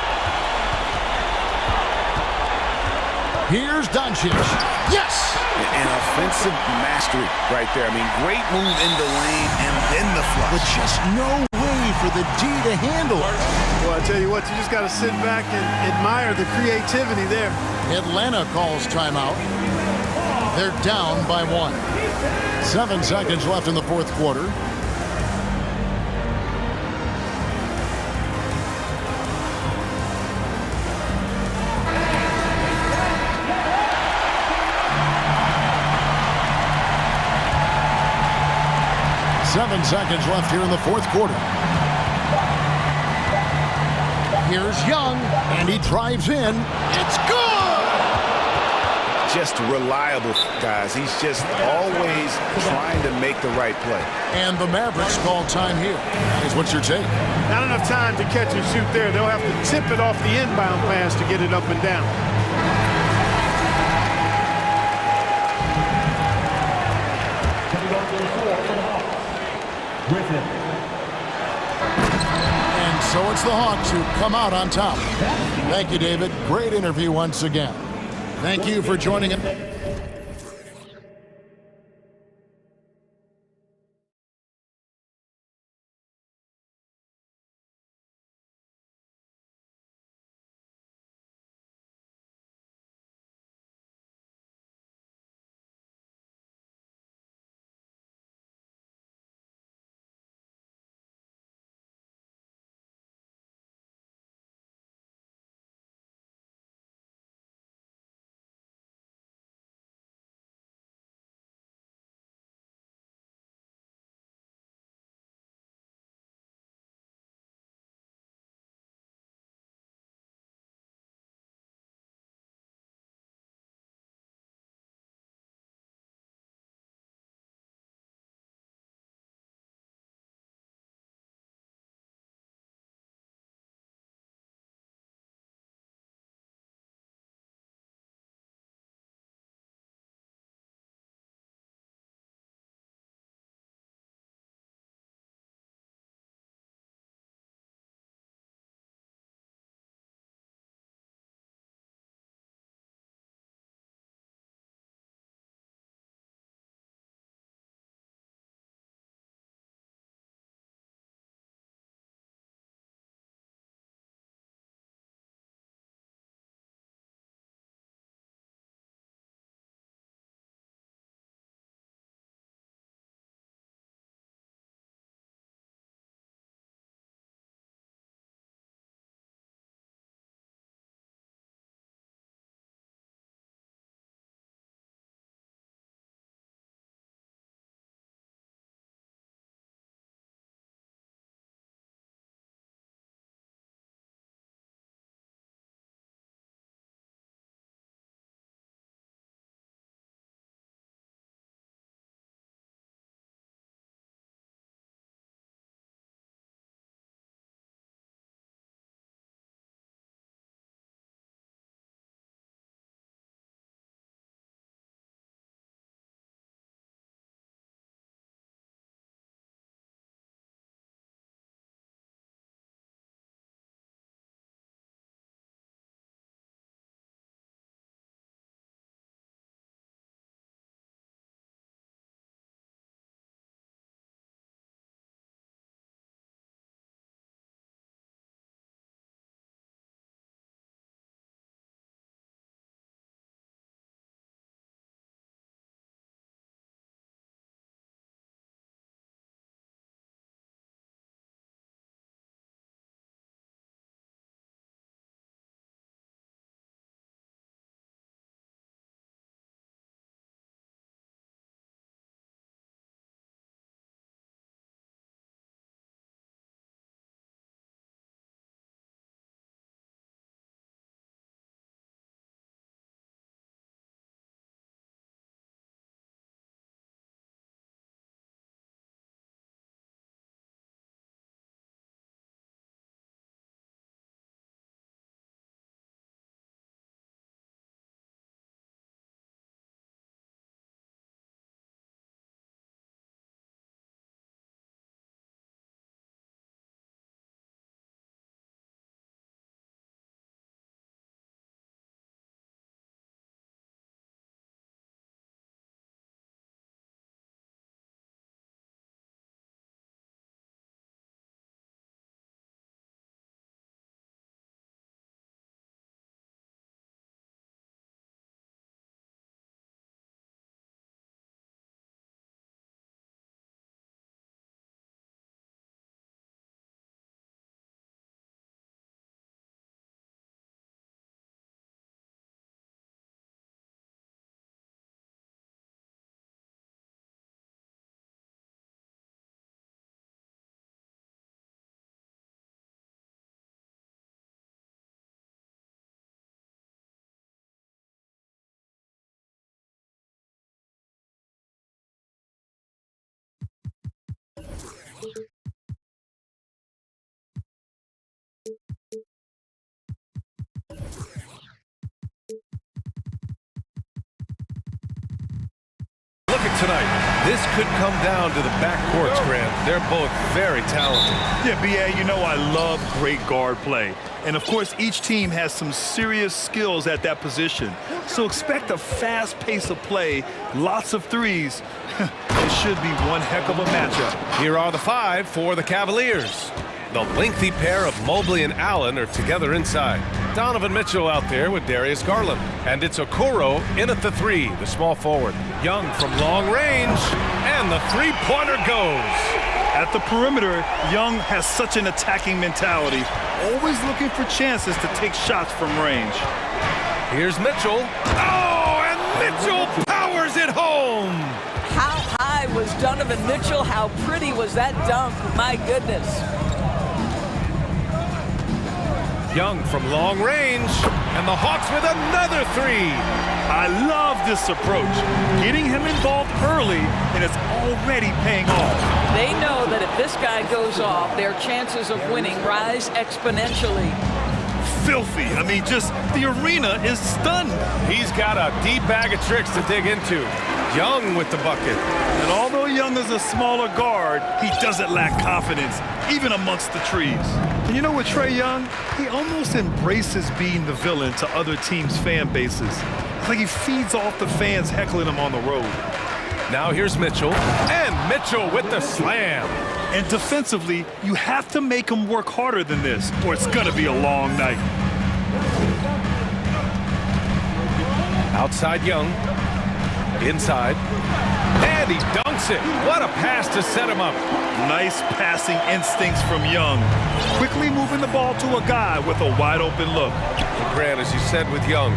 Here's Doncic. Yes! An offensive mastery right there. I mean, great move in the lane and then the flush. But just no way for the D to handle it. Well, I tell you what, you just got to sit back and admire the creativity there. Atlanta calls timeout. They're down by 1. 7 seconds left in the fourth quarter. Seven seconds left here in the fourth quarter. Here's Young, and he drives in. It's good! Just reliable, guys. He's just always trying to make the right play. And the Mavericks call time here. Is what's your take? Not enough time to catch and shoot there. They'll have to tip it off the inbound pass to get it up and down. And so it's the Hawks who come out on top. Thank you, David. Great interview once again. Thank you for joining us. tonight. This could come down to the backcourts, Grant. They're both very talented. Yeah, B.A., you know I love great guard play. And, of course, each team has some serious skills at that position. So expect a fast pace of play, lots of threes. It should be one heck of a matchup. Here are the 5 for the Cavaliers. The lengthy pair of Mobley and Allen are together inside. Donovan Mitchell out there with Darius Garland. And it's Okoro in at the 3, the small forward. Young from long range, and the three-pointer goes. At the perimeter, Young has such an attacking mentality, always looking for chances to take shots from range. Here's Mitchell. Oh, and Mitchell powers it home. How high was Donovan Mitchell? How pretty was that dunk? My goodness. Young from long range, and the Hawks with another 3. I love this approach, getting him involved early, and it's already paying off. They know that if this guy goes off, their chances of winning rise exponentially. Filthy. I mean, just the arena is stunned. He's got a deep bag of tricks to dig into. Young with the bucket. And although Young is a smaller guard, he doesn't lack confidence, even amongst the trees. And you know what, Trae Young? He almost embraces being the villain to other teams' fan bases. It's like he feeds off the fans heckling him on the road. Now here's Mitchell, and Mitchell with the slam. And defensively, you have to make him work harder than this, or it's gonna be a long night. Outside Young, inside, and he dunks it. What a pass to set him up. Nice passing instincts from Young. Quickly moving the ball to a guy with a wide open look. And Grant, as you said with Young,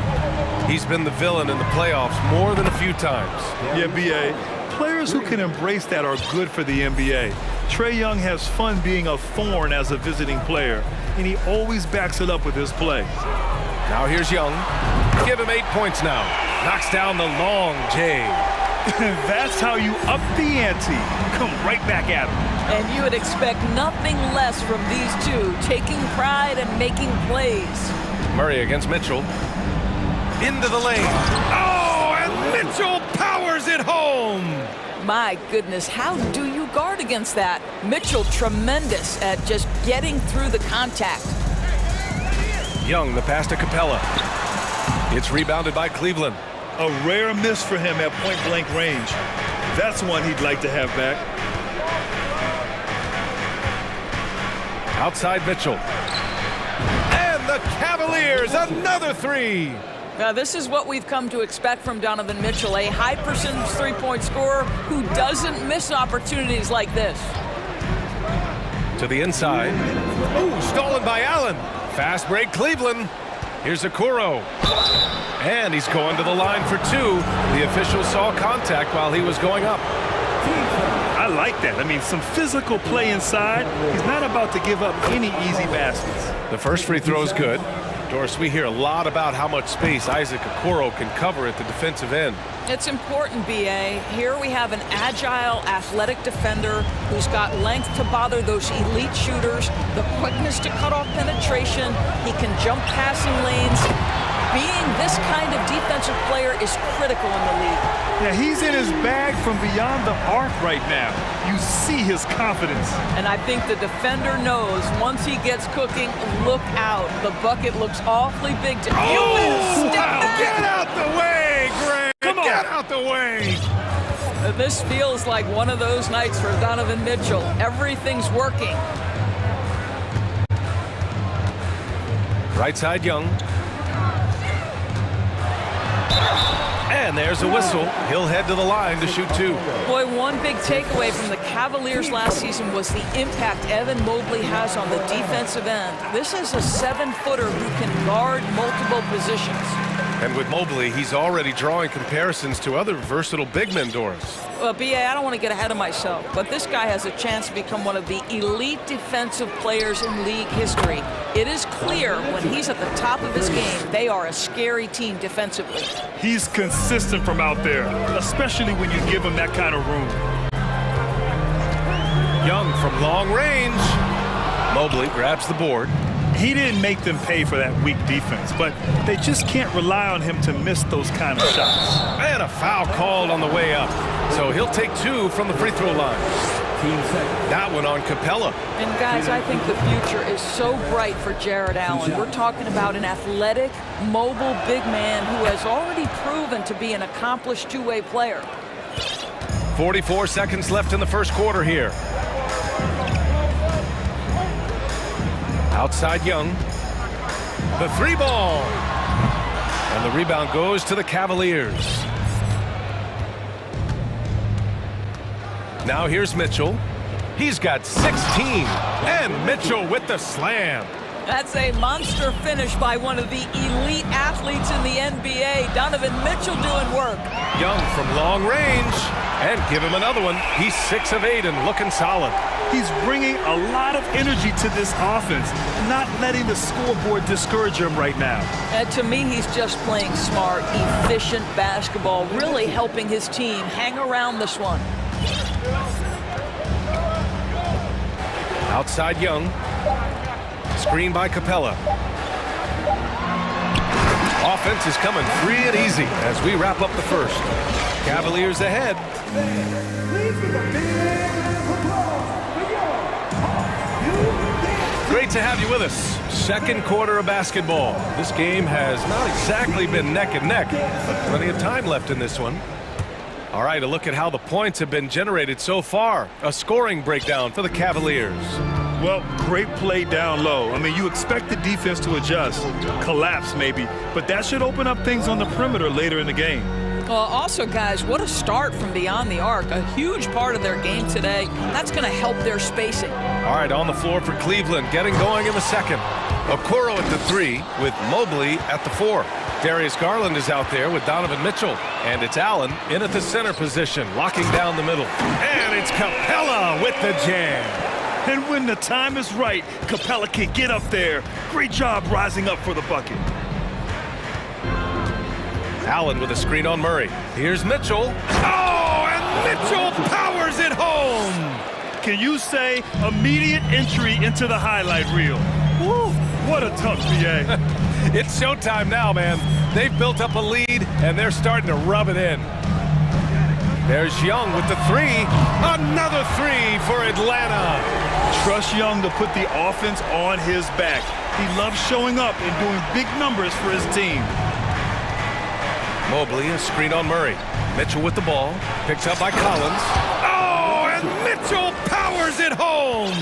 he's been the villain in the playoffs more than a few times. Yeah, B.A., players who can embrace that are good for the NBA. Trae Young has fun being a thorn as a visiting player, and he always backs it up with his play. Now here's Young. Give him 8 points now. Knocks down the long J. That's how you up the ante. Come right back at him. And you would expect nothing less from these two, taking pride and making plays. Murray against Mitchell. Into the lane. Oh, and Mitchell powers it home. My goodness, how do you guard against that? Mitchell tremendous at just getting through the contact. Young, the pass to Capella. It's rebounded by Cleveland. A rare miss for him at point-blank range. That's one he'd like to have back. Outside Mitchell. And the Cavaliers, another 3. Now, this is what we've come to expect from Donovan Mitchell, a high percentage three-point scorer who doesn't miss opportunities like this. To the inside. Ooh, stolen by Allen. Fast break Cleveland. Here's Okoro. And he's going to the line for 2. The official saw contact while he was going up. I like that. I mean, some physical play inside. He's not about to give up any easy baskets. The first free throw is good. Doris, we hear a lot about how much space Isaac Okoro can cover at the defensive end. It's important, B.A. Here we have an agile, athletic defender who's got length to bother those elite shooters, the quickness to cut off penetration. He can jump passing lanes. Being this kind of defensive player is critical in the league. Yeah, he's in his bag from beyond the arc right now. You see his confidence. And I think the defender knows once he gets cooking, look out. The bucket looks awfully big to wow. Get out the way, Greg! Come on. Get out the way! This feels like one of those nights for Donovan Mitchell. Everything's working. Right side Young. And there's a whistle. He'll head to the line to shoot 2. Boy, one big takeaway from the Cavaliers last season was the impact Evan Mobley has on the defensive end. This is a 7-footer who can guard multiple positions. And with Mobley, he's already drawing comparisons to other versatile big men, Doris. Well, B.A., I don't want to get ahead of myself, but this guy has a chance to become one of the elite defensive players in league history. It is clear when he's at the top of his game, they are a scary team defensively. He's consistent from out there, especially when you give him that kind of room. Young from long range. Mobley grabs the board. he didn't make them pay for that weak defense, but they just can't rely on him to miss those kind of shots. And a foul called on the way up. So he'll take 2 from the free throw line. That one on Capella. And guys, I think the future is so bright for Jared Allen. We're talking about an athletic, mobile big man who has already proven to be an accomplished two-way player. 44 seconds left in the first quarter here. Outside Young. The 3 ball. And the rebound goes to the Cavaliers. Now here's Mitchell. He's got 16. And Mitchell with the slam. That's a monster finish by one of the elite athletes in the NBA. Donovan Mitchell doing work. Young from long range. And give him another one. He's 6 of 8 and looking solid. He's bringing a lot of energy to this offense, not letting the scoreboard discourage him right now. And to me, he's just playing smart, efficient basketball, really helping his team hang around this one. Outside Young. Screen by Capella. Offense is coming free and easy as we wrap up the first. Cavaliers ahead. Great to have you with us. Second quarter of basketball. This game has not exactly been neck and neck, but plenty of time left in this one. All right, a look at how the points have been generated so far. A scoring breakdown for the Cavaliers. Well, great play down low. I mean, you expect the defense to adjust, collapse maybe, but that should open up things on the perimeter later in the game. Also, guys, what a start from beyond the arc. A huge part of their game today. That's going to help their spacing. All right, on the floor for Cleveland, getting going in the second. Okoro at the 3 with Mobley at the 4. Darius Garland is out there with Donovan Mitchell. And it's Allen in at the center position, locking down the middle. And it's Capella with the jam. And when the time is right, Capella can get up there. Great job rising up for the bucket. Allen with a screen on Murray. Here's Mitchell. Oh, and Mitchell powers it home. Can you say immediate entry into the highlight reel? Woo, what a tough PA. It's showtime now, man. They've built up a lead, and they're starting to rub it in. There's Young with the 3. Another 3 for Atlanta. Trust Young to put the offense on his back. He loves showing up and doing big numbers for his team. Mobley, a screen on Murray. Mitchell with the ball. Picked up by Collins. Oh, and Mitchell powers it home.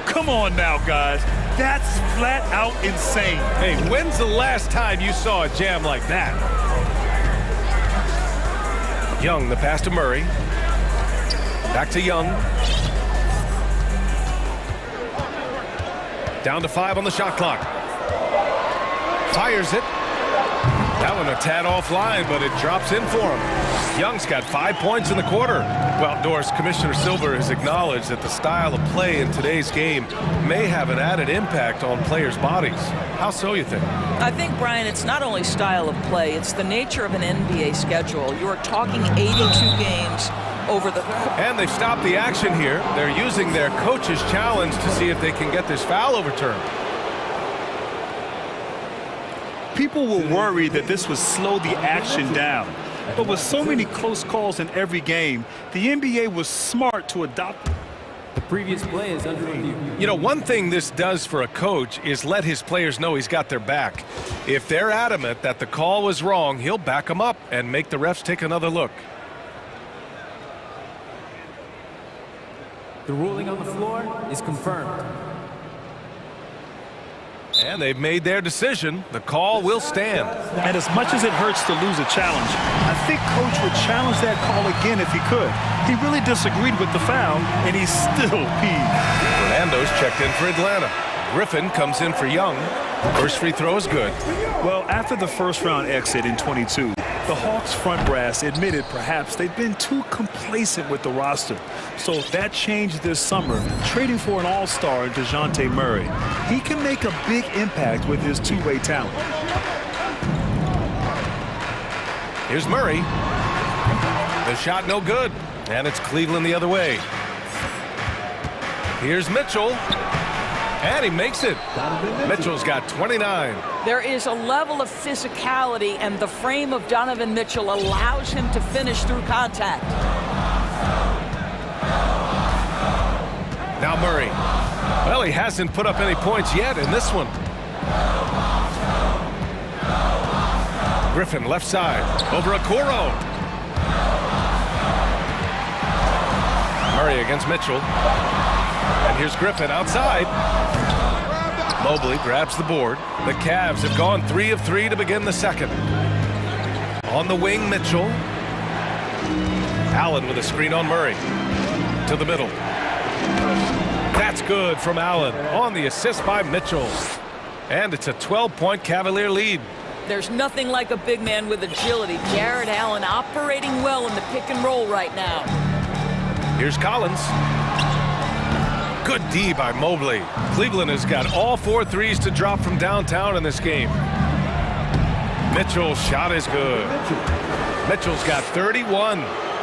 Come on now, guys. That's flat out insane. Hey, when's the last time you saw a jam like that? Young, the pass to Murray. Back to Young. Down to 5 on the shot clock. Fires it. That one a tad offline, but it drops in for him. Young's got 5 points in the quarter. Well, Doris, Commissioner Silver has acknowledged that the style of play in today's game may have an added impact on players' bodies. How so, you think? I think, Brian, it's not only style of play, it's the nature of an NBA schedule. You are talking 82 games over the... And they've stopped the action here. They're using their coach's challenge to see if they can get this foul overturned. People were worried that this would slow the action down. But with so many close calls in every game, the NBA was smart to adopt. The previous play is under review. You know, one thing this does for a coach is let his players know he's got their back. If they're adamant that the call was wrong, he'll back them up and make the refs take another look. The ruling on the floor is confirmed. And they've made their decision. The call will stand. And as much as it hurts to lose a challenge, I think Coach would challenge that call again if he could. He really disagreed with the foul, and he's still peeved. Fernando's checked in for Atlanta. Griffin comes in for Young. First free throw is good. Well, after the first-round exit in 22, the Hawks front brass admitted perhaps they'd been too complacent with the roster. So that changed this summer, trading for an all-star in DeJounte Murray. He can make a big impact with his two-way talent. Here's Murray. The shot no good, and it's Cleveland the other way. Here's Mitchell. And he makes it. Mitchell's got 29. There is a level of physicality, and the frame of Donovan Mitchell allows him to finish through contact. Now Murray. Well, he hasn't put up any points yet in this one. Griffin left side over Okoro. Murray against Mitchell. And here's Griffin outside. Mobley grabs the board. The Cavs have gone 3 of 3 to begin the second. On the wing, Mitchell. Allen with a screen on Murray. To the middle. That's good from Allen on the assist by Mitchell. And it's a 12-point Cavalier lead. There's nothing like a big man with agility. Jarrett Allen operating well in the pick and roll right now. Here's Collins. Good D by Mobley. Cleveland has got all 4 threes to drop from downtown in this game. Mitchell's shot is good. Mitchell's got 31.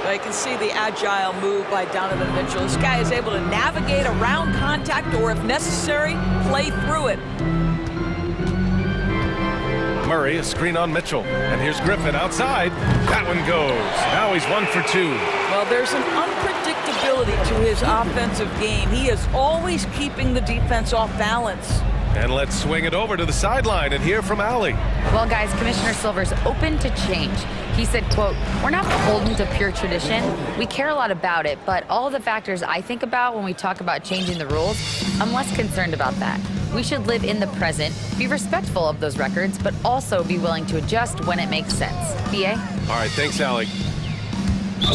I can see the agile move by Donovan Mitchell. This guy is able to navigate around contact or, if necessary, play through it. Murray, a screen on Mitchell. And here's Griffin outside. That one goes. Now he's 1 for 2. Well, there's an unpredictability to his offensive game. He is always keeping the defense off balance. And let's swing it over to the sideline and hear from Allie. Well, guys, Commissioner Silver's open to change. He said, quote, "We're not beholden to pure tradition. We care a lot about it, but all the factors I think about when we talk about changing the rules, I'm less concerned about that. We should live in the present, be respectful of those records, but also be willing to adjust when it makes sense." BA? All right, thanks, Allie.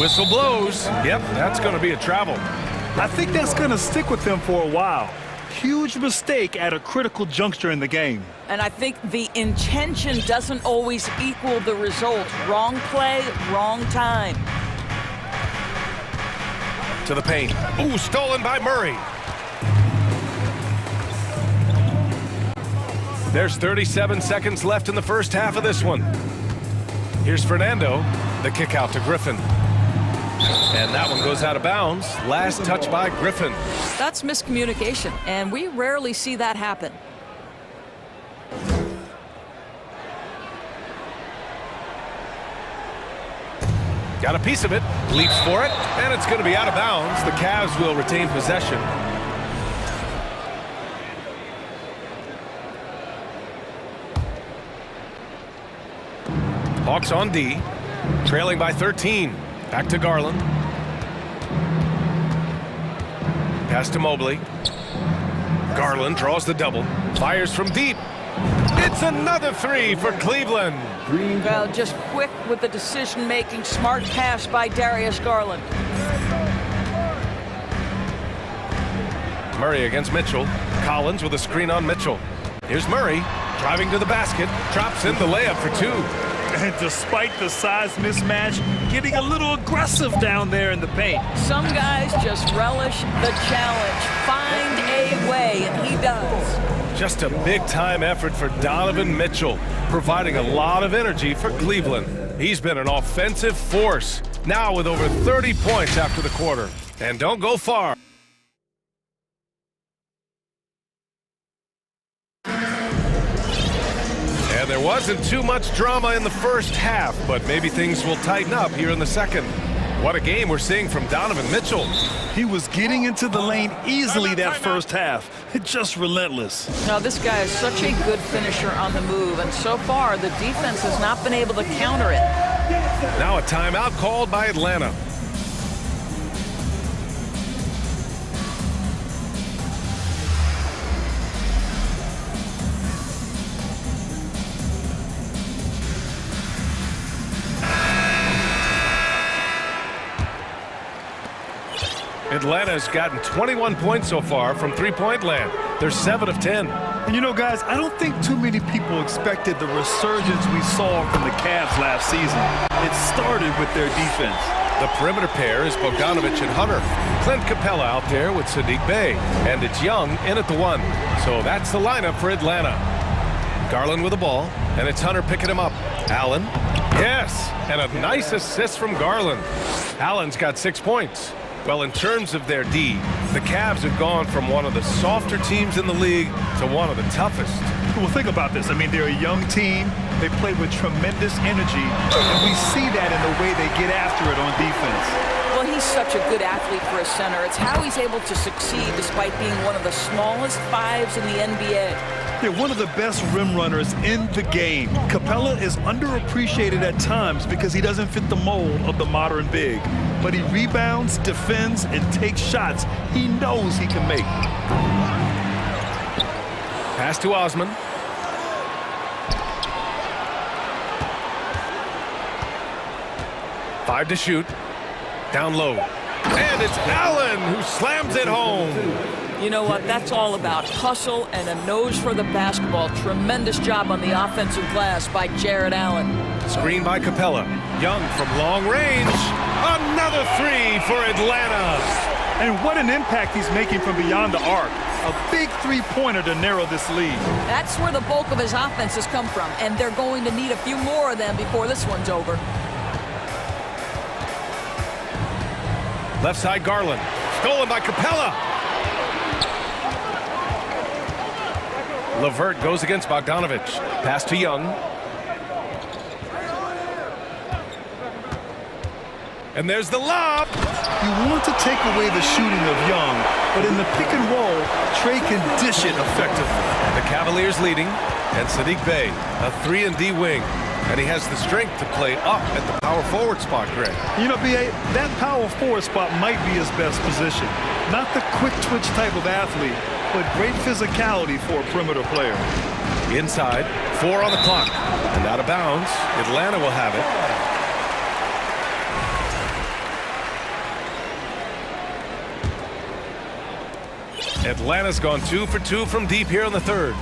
Whistle blows. Yep, that's going to be a travel. I think that's going to stick with him for a while. Huge mistake at a critical juncture in the game. And I think the intention doesn't always equal the result. Wrong play, wrong time. To the paint. Ooh, stolen by Murray. There's 37 seconds left in the first half of this one. Here's Fernando. The kick out to Griffin. And that one goes out of bounds. Last touch by Griffin. That's miscommunication, and we rarely see that happen. Got a piece of it. Leaps for it, and it's going to be out of bounds. The Cavs will retain possession. Hawks on D, trailing by 13. Back to Garland. Pass to Mobley. Garland draws the double. Fires from deep. It's another 3 for Cleveland. Well, just quick with the decision-making. Smart pass by Darius Garland. Murray against Mitchell. Collins with a screen on Mitchell. Here's Murray driving to the basket. Drops in the layup for 2. And despite the size mismatch, getting a little aggressive down there in the paint. Some guys just relish the challenge. Find a way, and he does. Just a big-time effort for Donovan Mitchell, providing a lot of energy for Cleveland. He's been an offensive force, now with over 30 points after the quarter. And don't go far. And there wasn't too much drama in the first half, but maybe things will tighten up here in the second. What a game we're seeing from Donovan Mitchell. He was getting into the lane easily that first half. Just relentless. Now, this guy is such a good finisher on the move, and so far the defense has not been able to counter it. Now a timeout called by Atlanta. Atlanta's gotten 21 points so far from three-point land. They're 7 of 10. And you know, guys, I don't think too many people expected the resurgence we saw from the Cavs last season. It started with their defense. The perimeter pair is Bogdanovich and Hunter. Clint Capella out there with Sadiq Bey. And it's Young in at the 1. So that's the lineup for Atlanta. Garland with the ball, and it's Hunter picking him up. Allen, yes, and a nice assist from Garland. Allen's got 6 points. Well, in terms of their D, the Cavs have gone from one of the softer teams in the league to one of the toughest. Well, think about this. I mean, they're a young team. They play with tremendous energy, and we see that in the way they get after it on defense. Well, he's such a good athlete for a center. It's how he's able to succeed despite being one of the smallest fives in the NBA. They're one of the best rim runners in the game. Capella is underappreciated at times because he doesn't fit the mold of the modern big. But he rebounds, defends, and takes shots he knows he can make. Pass to Osman. Five to shoot. Down low. And it's Allen who slams it home. You know what? That's all about hustle and a nose for the basketball. Tremendous job on the offensive glass by Jared Allen. Screen by Capella. Young from long range. Another three for Atlanta. And what an impact he's making from beyond the arc. A big three-pointer to narrow this lead. That's where the bulk of his offense has come from, and they're going to need a few more of them before this one's over. Left side Garland. Stolen by Capella. Levert goes against Bogdanovich. Pass to Young. And there's the lob. You want to take away the shooting of Young, but in the pick and roll, Trey can dish it effectively. The Cavaliers leading, and Sadiq Bey, a 3-and-D wing. And he has the strength to play up at the power forward spot, Greg. You know, B.A., that power forward spot might be his best position. Not the quick twitch type of athlete, but great physicality for a perimeter player. Inside, 4 on the clock. And out of bounds, Atlanta will have it. Atlanta's gone 2 for 2 from deep here in the third.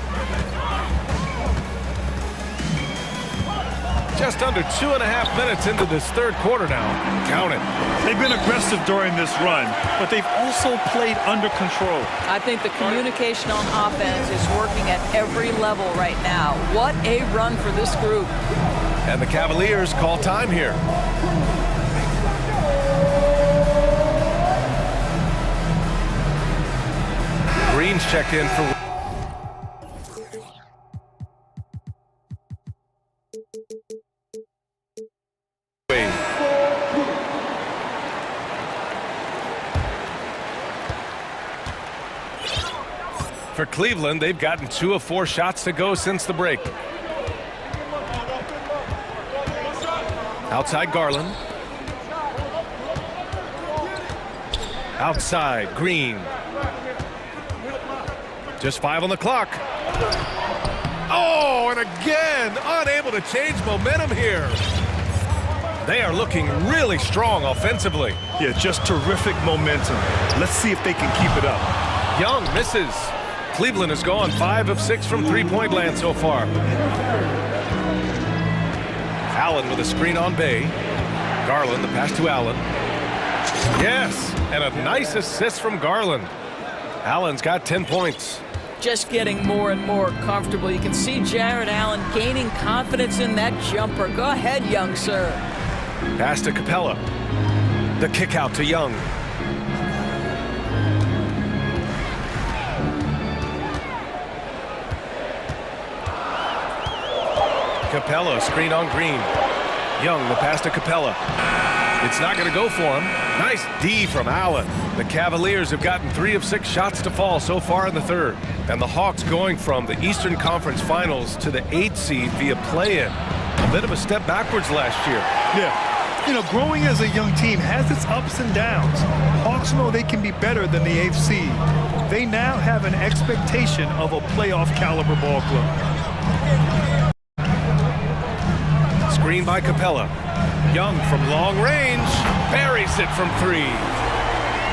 Just under 2.5 minutes into this third quarter now. Count it. They've been aggressive during this run, but they've also played under control. I think the communication on offense is working at every level right now. What a run for this group. And the Cavaliers call time here. Green's checked in for... For Cleveland, they've gotten 2 of 4 shots to go since the break. Outside Garland. Outside Green. Just 5 on the clock. Oh, and again, unable to change momentum here. They are looking really strong offensively. Yeah, just terrific momentum. Let's see if they can keep it up. Young misses. Cleveland has gone 5 of 6 from three-point land so far. Allen with a screen on Bey. Garland, the pass to Allen. Yes, and a nice assist from Garland. Allen's got 10 points. Just getting more and more comfortable. You can see Jared Allen gaining confidence in that jumper. Go ahead, young sir. Pass to Capella. The kick out to Young. Capella, screen on Green. Young, the pass to Capella. It's not going to go for him. Nice D from Allen. The Cavaliers have gotten 3 of 6 shots to fall so far in the third. And the Hawks going from the Eastern Conference Finals to the 8th seed via play-in. A bit of a step backwards last year. Yeah. You know, growing as a young team has its ups and downs. Hawks know they can be better than the 8th seed. They now have an expectation of a playoff caliber ball club. Screen by Capella. Young from long range. Buries it from 3.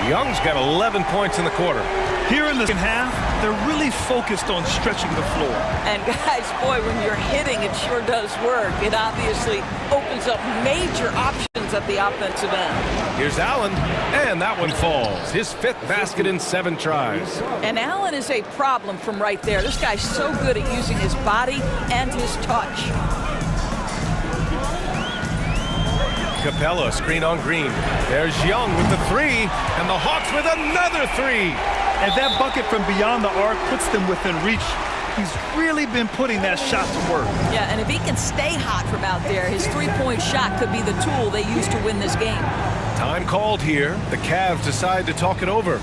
Young's got 11 points in the quarter. Here in the second half, they're really focused on stretching the floor. And guys, boy, when you're hitting, it sure does work. It obviously opens up major options at the offensive end. Here's Allen, and that one falls. His 5th basket in 7 tries. And Allen is a problem from right there. This guy's so good at using his body and his touch. Capella, screen on Green. There's Young with the three, and the Hawks with another three. And that bucket from beyond the arc puts them within reach. He's really been putting that shot to work. Yeah, and if he can stay hot from out there, his three-point shot could be the tool they use to win this game. Time called here. The Cavs decide to talk it over.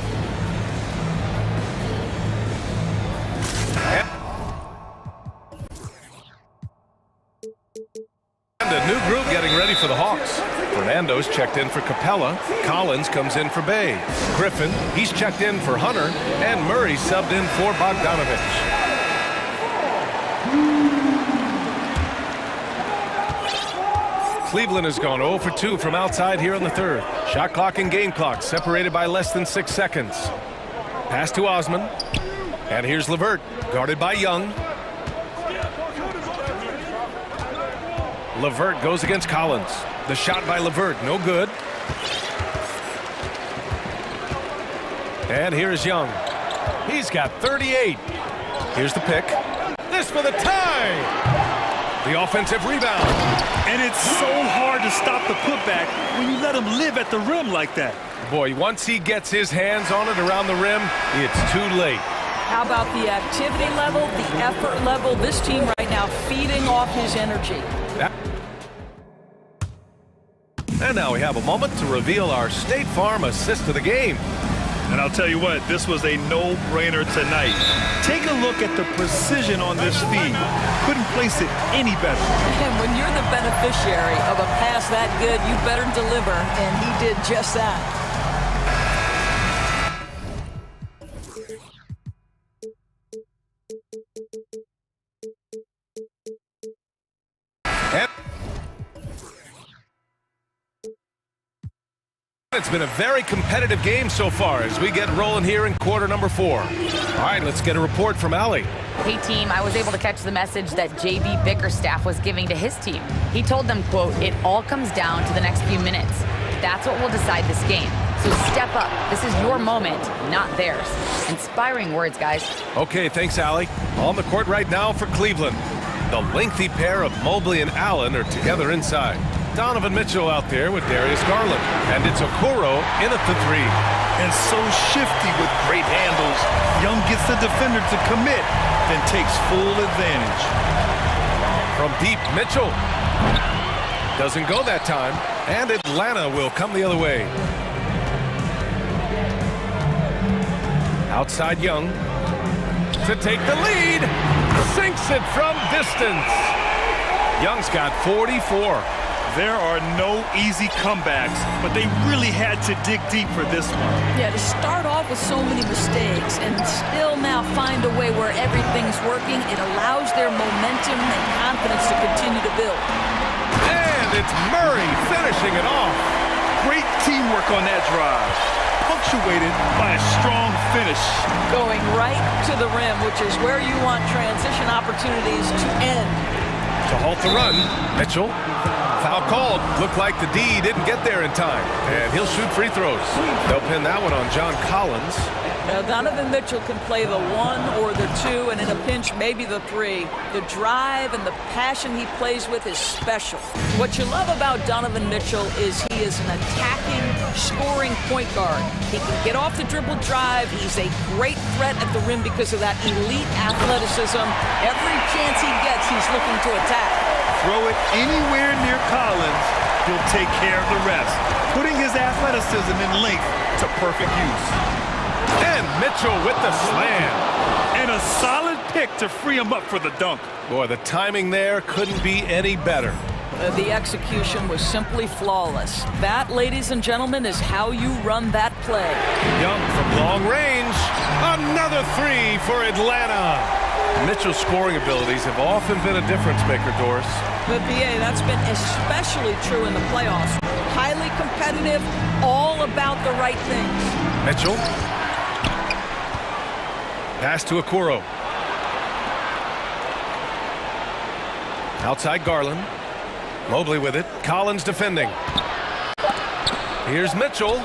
And a new group getting ready for the Hawks. Fernando's checked in for Capella. Collins comes in for Bay. Griffin, he's checked in for Hunter. And Murray subbed in for Bogdanovich. Cleveland has gone 0 for 2 from outside here in the third. Shot clock and game clock separated by less than 6 seconds. Pass to Osman. And here's LeVert, guarded by Young. LeVert goes against Collins. The shot by LeVert, no good. And here's Young. He's got 38. Here's the pick. This for the tie! The offensive rebound. And it's so hard to stop the putback when you let him live at the rim like that. Boy, once he gets his hands on it around the rim, it's too late. How about the activity level, the effort level? This team right now feeding off his energy. And now we have a moment to reveal our State Farm assist of the game. And I'll tell you what, this was a no-brainer tonight. Take a look at the precision on this feed. Couldn't place it any better. And when you're the beneficiary of a pass that good, you better deliver, and he did just that. It's been a very competitive game so far as we get rolling here in quarter number 4. All right, let's get a report from Allie. Hey team, I was able to catch the message that JB Bickerstaff was giving to his team. He told them, quote, "It all comes down to the next few minutes. That's what will decide this game. So step up. This is your moment, not theirs." Inspiring words, guys. Okay, thanks, Allie. On the court right now for Cleveland. The lengthy pair of Mobley and Allen are together inside. Donovan Mitchell out there with Darius Garland. And it's Okoro in at the three. And so shifty with great handles. Young gets the defender to commit, then takes full advantage. From deep, Mitchell. Doesn't go that time. And Atlanta will come the other way. Outside Young. To take the lead. Sinks it from distance. Young's got 44. There are no easy comebacks, but they really had to dig deep for this one. Yeah, to start off with so many mistakes and still now find a way where everything's working, it allows their momentum and confidence to continue to build. And it's Murray finishing it off. Great teamwork on that drive, punctuated by a strong finish. Going right to the rim, which is where you want transition opportunities to end. To halt the run, Mitchell. Foul called. Looked like the D didn't get there in time. And he'll shoot free throws. They'll pin that one on John Collins. Now, Donovan Mitchell can play the 1 or the 2, and in a pinch, maybe the 3. The drive and the passion he plays with is special. What you love about Donovan Mitchell is he is an attacking, scoring point guard. He can get off the dribble drive. He's a great threat at the rim because of that elite athleticism. Every chance he gets, he's looking to attack. Throw it anywhere near Collins, he'll take care of the rest, putting his athleticism and length to perfect use. And Mitchell with the slam. And a solid pick to free him up for the dunk. Boy, the timing there couldn't be any better. The execution was simply flawless. That, ladies and gentlemen, is how you run that play. Young from long range. Another 3 for Atlanta. Mitchell's scoring abilities have often been a difference maker, Doris. But, BA, that's been especially true in the playoffs. Highly competitive, all about the right things. Mitchell. Pass to Okoro. Outside Garland. Mobley with it. Collins defending. Here's Mitchell.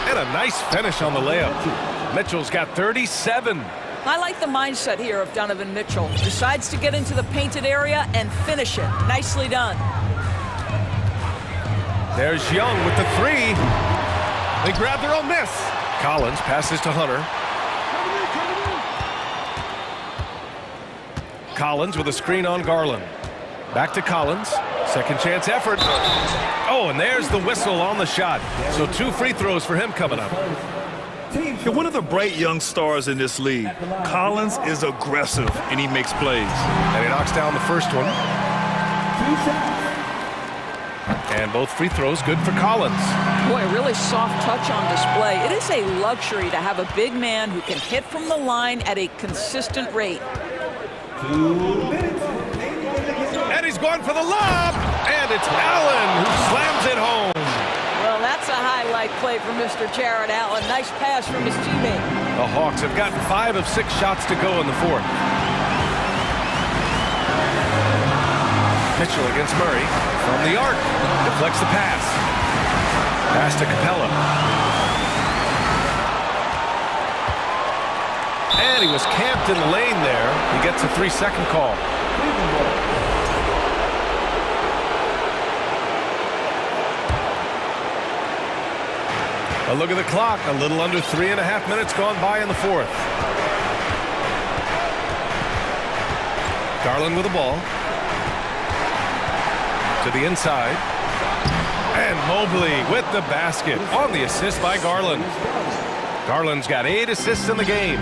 And a nice finish on the layup. Mitchell's got 37. I like the mindset here of Donovan Mitchell. Decides to get into the painted area and finish it. Nicely done. There's Young with the three. They grab their own miss. Collins passes to Hunter. Collins with a screen on Garland. Back to Collins. Second chance effort. Oh, and there's the whistle on the shot. So 2 free throws for him coming up. You're one of the bright young stars in this league. Collins is aggressive, and he makes plays. And he knocks down the first one. And both free throws good for Collins. Boy, a really soft touch on display. It is a luxury to have a big man who can hit from the line at a consistent rate. And he's going for the lob. And it's Allen who slams it home. Well, that's a highlight play for Mr. Jared Allen. Nice pass from his teammate. The Hawks have gotten 5 of 6 shots to go in the fourth. Mitchell against Murray from the arc. Deflects the pass. Pass to Capella. And he was camped in the lane there. He gets a 3-second call. A look at the clock. A little under 3.5 minutes gone by in the fourth. Garland with the ball. To the inside. And Mobley with the basket on the assist by Garland. Garland's got 8 assists in the game.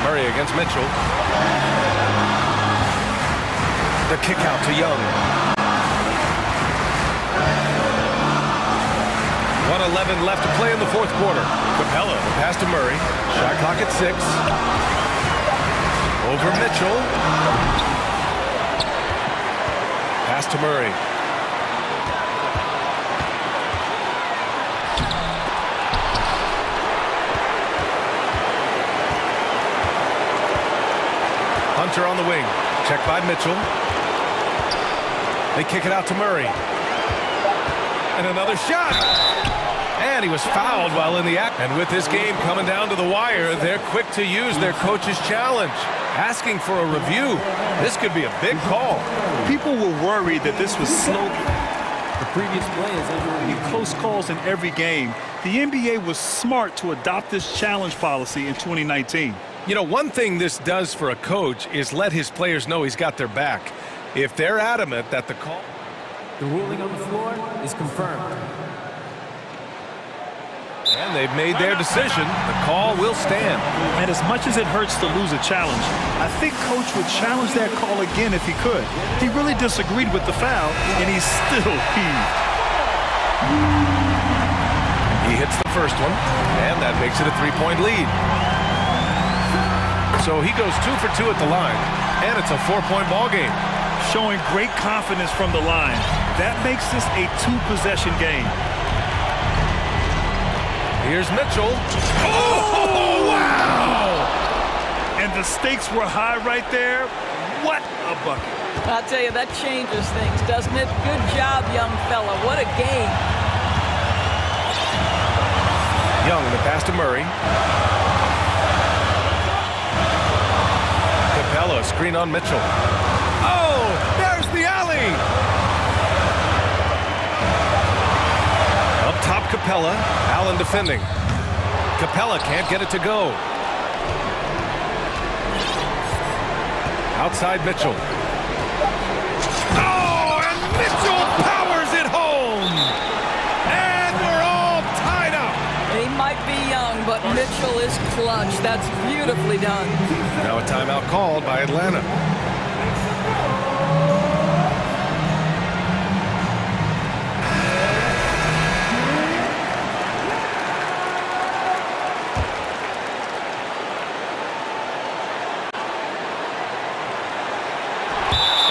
Murray against Mitchell. The kick out to Young. 1:11 left to play in the fourth quarter. Capella, pass to Murray. Shot clock at 6. Over Mitchell. Pass to Murray. Hunter on the wing. Checked by Mitchell. They kick it out to Murray. And another shot. And he was fouled while in the act. And with this game coming down to the wire, they're quick to use their coach's challenge. Asking for a review. This could be a big call. People were worried that this was slow. The previous play is under review. Close calls in every game. The NBA was smart to adopt this challenge policy in 2019. You know, one thing this does for a coach is let his players know he's got their back. If they're adamant that the call... The ruling on the floor is confirmed. And they've made their decision. The call will stand. And as much as it hurts to lose a challenge, I think Coach would challenge that call again if he could. He really disagreed with the foul, and he's still peeved. He hits the first one, and that makes it a 3-point lead. So he goes 2 for 2 at the line, and it's a 4-point ball game. Showing great confidence from the line. That makes this a 2-possession game. Here's Mitchell. Oh, wow! And the stakes were high right there. What a bucket. I'll tell you, that changes things, doesn't it? Good job, young fella. What a game. Young, the pass to Murray. Capella, screen on Mitchell. Oh, there's the alley. Up top, Capella. Allen defending. Capella can't get it to go. Outside Mitchell. Oh, and Mitchell powers it home. And we're all tied up. He might be young, but Mitchell is clutch. That's beautifully done. Now a timeout called by Atlanta.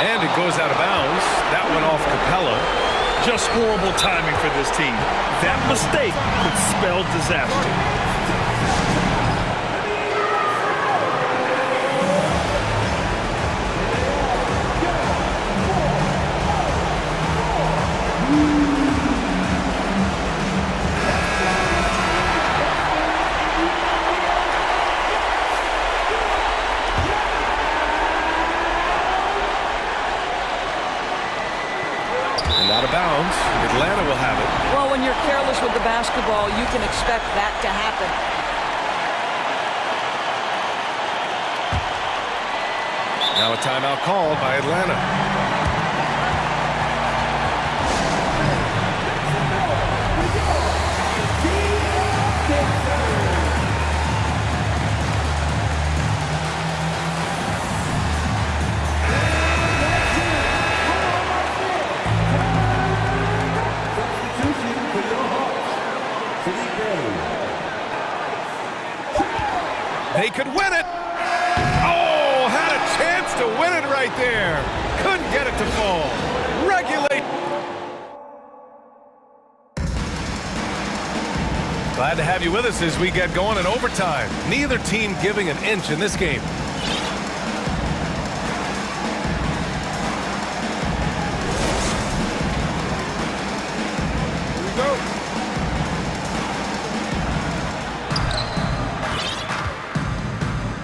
And it goes out of bounds. That went off Capella. Just horrible timing for this team. That mistake could spell disaster. Out of bounds. Atlanta will have it. Well, when you're careless with the basketball, you can expect that to happen. Now a timeout called by Atlanta. They could win it. Oh, had a chance to win it right there. Couldn't get it to fall. Regulate. Glad to have you with us as we get going in overtime. Neither team giving an inch in this game. Here we go.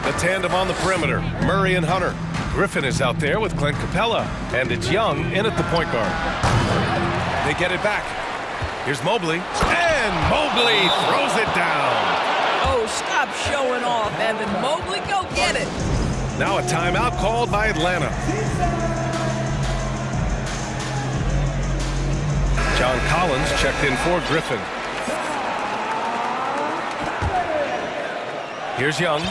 The tandem on the perimeter, Murray and Hunter. Griffin is out there with Clint Capella, and it's Young in at the point guard. They get it back. Here's Mobley, and Mobley throws it down. Oh, stop showing off, Evan Mobley. Go get it. Now a timeout called by Atlanta. John Collins checked in for Griffin. Here's Young.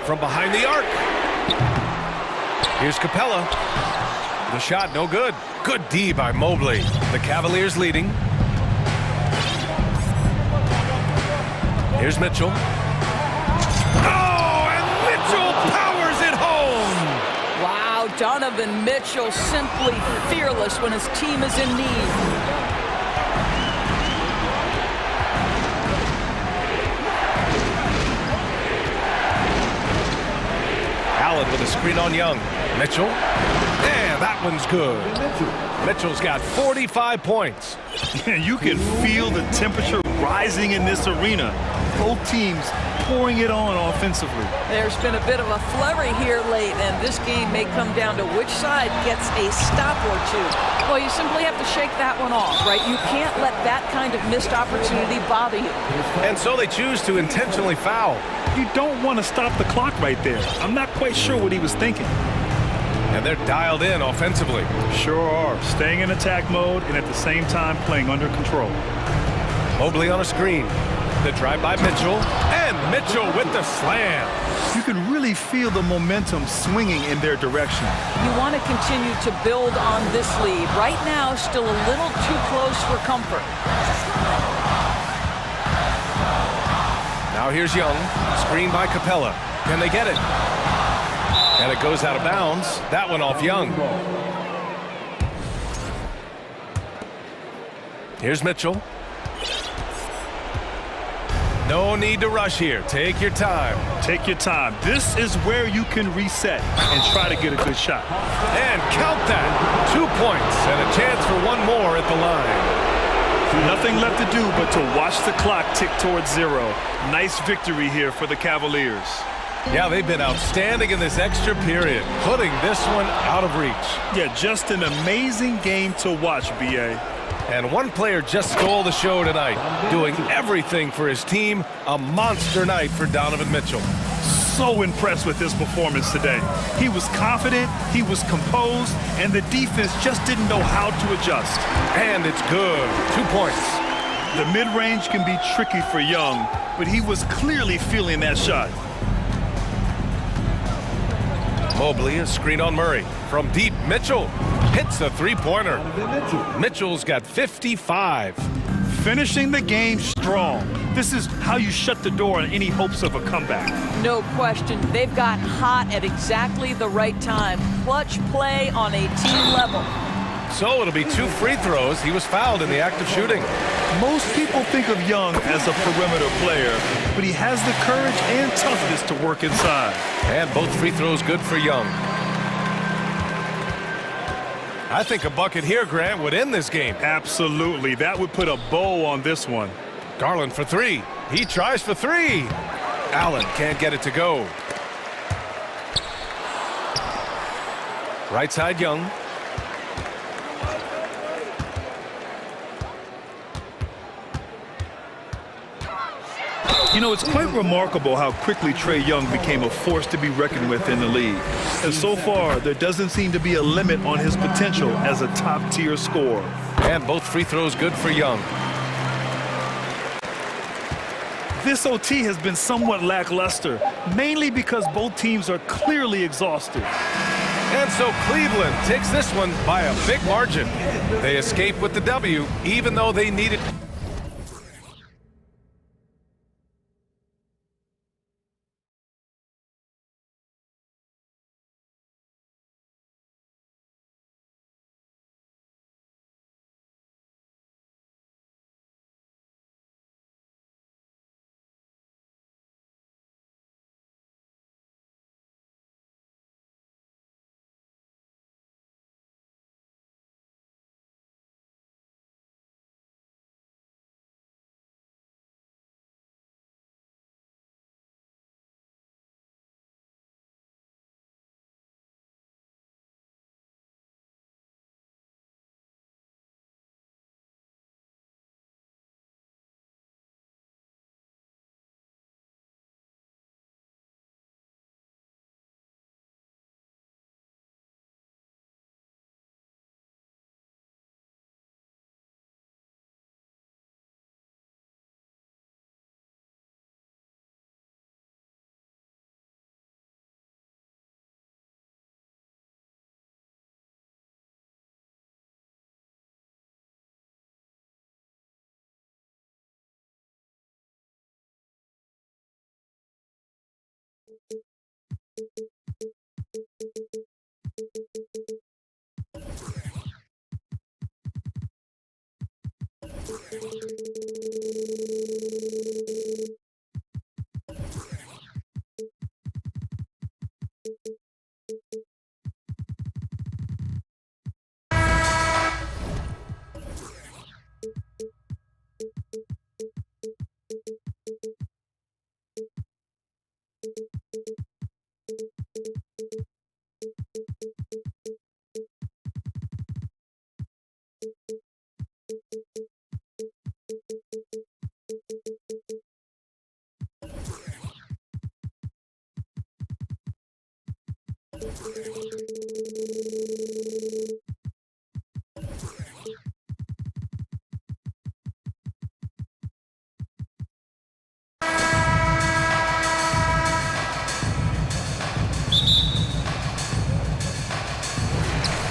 From behind the arc. Here's Capella. The shot no good. Good D by Mobley. The Cavaliers leading. Here's Mitchell. Oh, and Mitchell powers it home. Wow, Donovan Mitchell simply fearless when his team is in need. Allen with a screen on Young. Mitchell. And that one's good. Mitchell's got 45 points. You can feel the temperature rising in this arena. Both teams pouring it on offensively. There's been a bit of a flurry here late, and this game may come down to which side gets a stop or two. Well, you simply have to shake that one off, right? You can't let that kind of missed opportunity bother you. And so they choose to intentionally foul. You don't want to stop the clock right there. I'm not quite sure what he was thinking. And they're dialed in offensively. Sure are. Staying in attack mode and at the same time playing under control. Mobley on a screen. The drive by Mitchell. And Mitchell with the slam. You can really feel the momentum swinging in their direction. You want to continue to build on this lead. Right now, still a little too close for comfort. Now here's Young. Screen by Capella. Can they get it? And it goes out of bounds. That one off Young. Here's Mitchell. No need to rush here. Take your time. Take your time. This is where you can reset and try to get a good shot. And count that. 2 points and a chance for one more at the line. Nothing left to do but to watch the clock tick towards zero. Nice victory here for the Cavaliers. Yeah, they've been outstanding in this extra period, putting this one out of reach. Yeah, just an amazing game to watch, B.A. And one player just stole the show tonight, doing everything for his team. A monster night for Donovan Mitchell. So impressed with his performance today. He was confident, he was composed, and the defense just didn't know how to adjust. And it's good. 2 points. The mid-range can be tricky for Young, but he was clearly feeling that shot. Mobley, a screen on Murray. From deep, Mitchell hits a three-pointer. Mitchell's got 55. Finishing the game strong. This is how you shut the door on any hopes of a comeback. No question. They've got hot at exactly the right time. Clutch play on a team level. So it'll be 2 free throws. He was fouled in the act of shooting. Most people think of Young as a perimeter player, but he has the courage and toughness to work inside. And both free throws good for Young. I think a bucket here, Grant, would end this game. Absolutely. That would put a bow on this one. Garland for 3. He tries for 3. Allen can't get it to go. Right side, Young. You know, it's quite remarkable how quickly Trae Young became a force to be reckoned with in the league. And so far, there doesn't seem to be a limit on his potential as a top-tier scorer. And both free throws good for Young. This OT has been somewhat lackluster, mainly because both teams are clearly exhausted. And so Cleveland takes this one by a big margin. They escape with the W, even though they needed...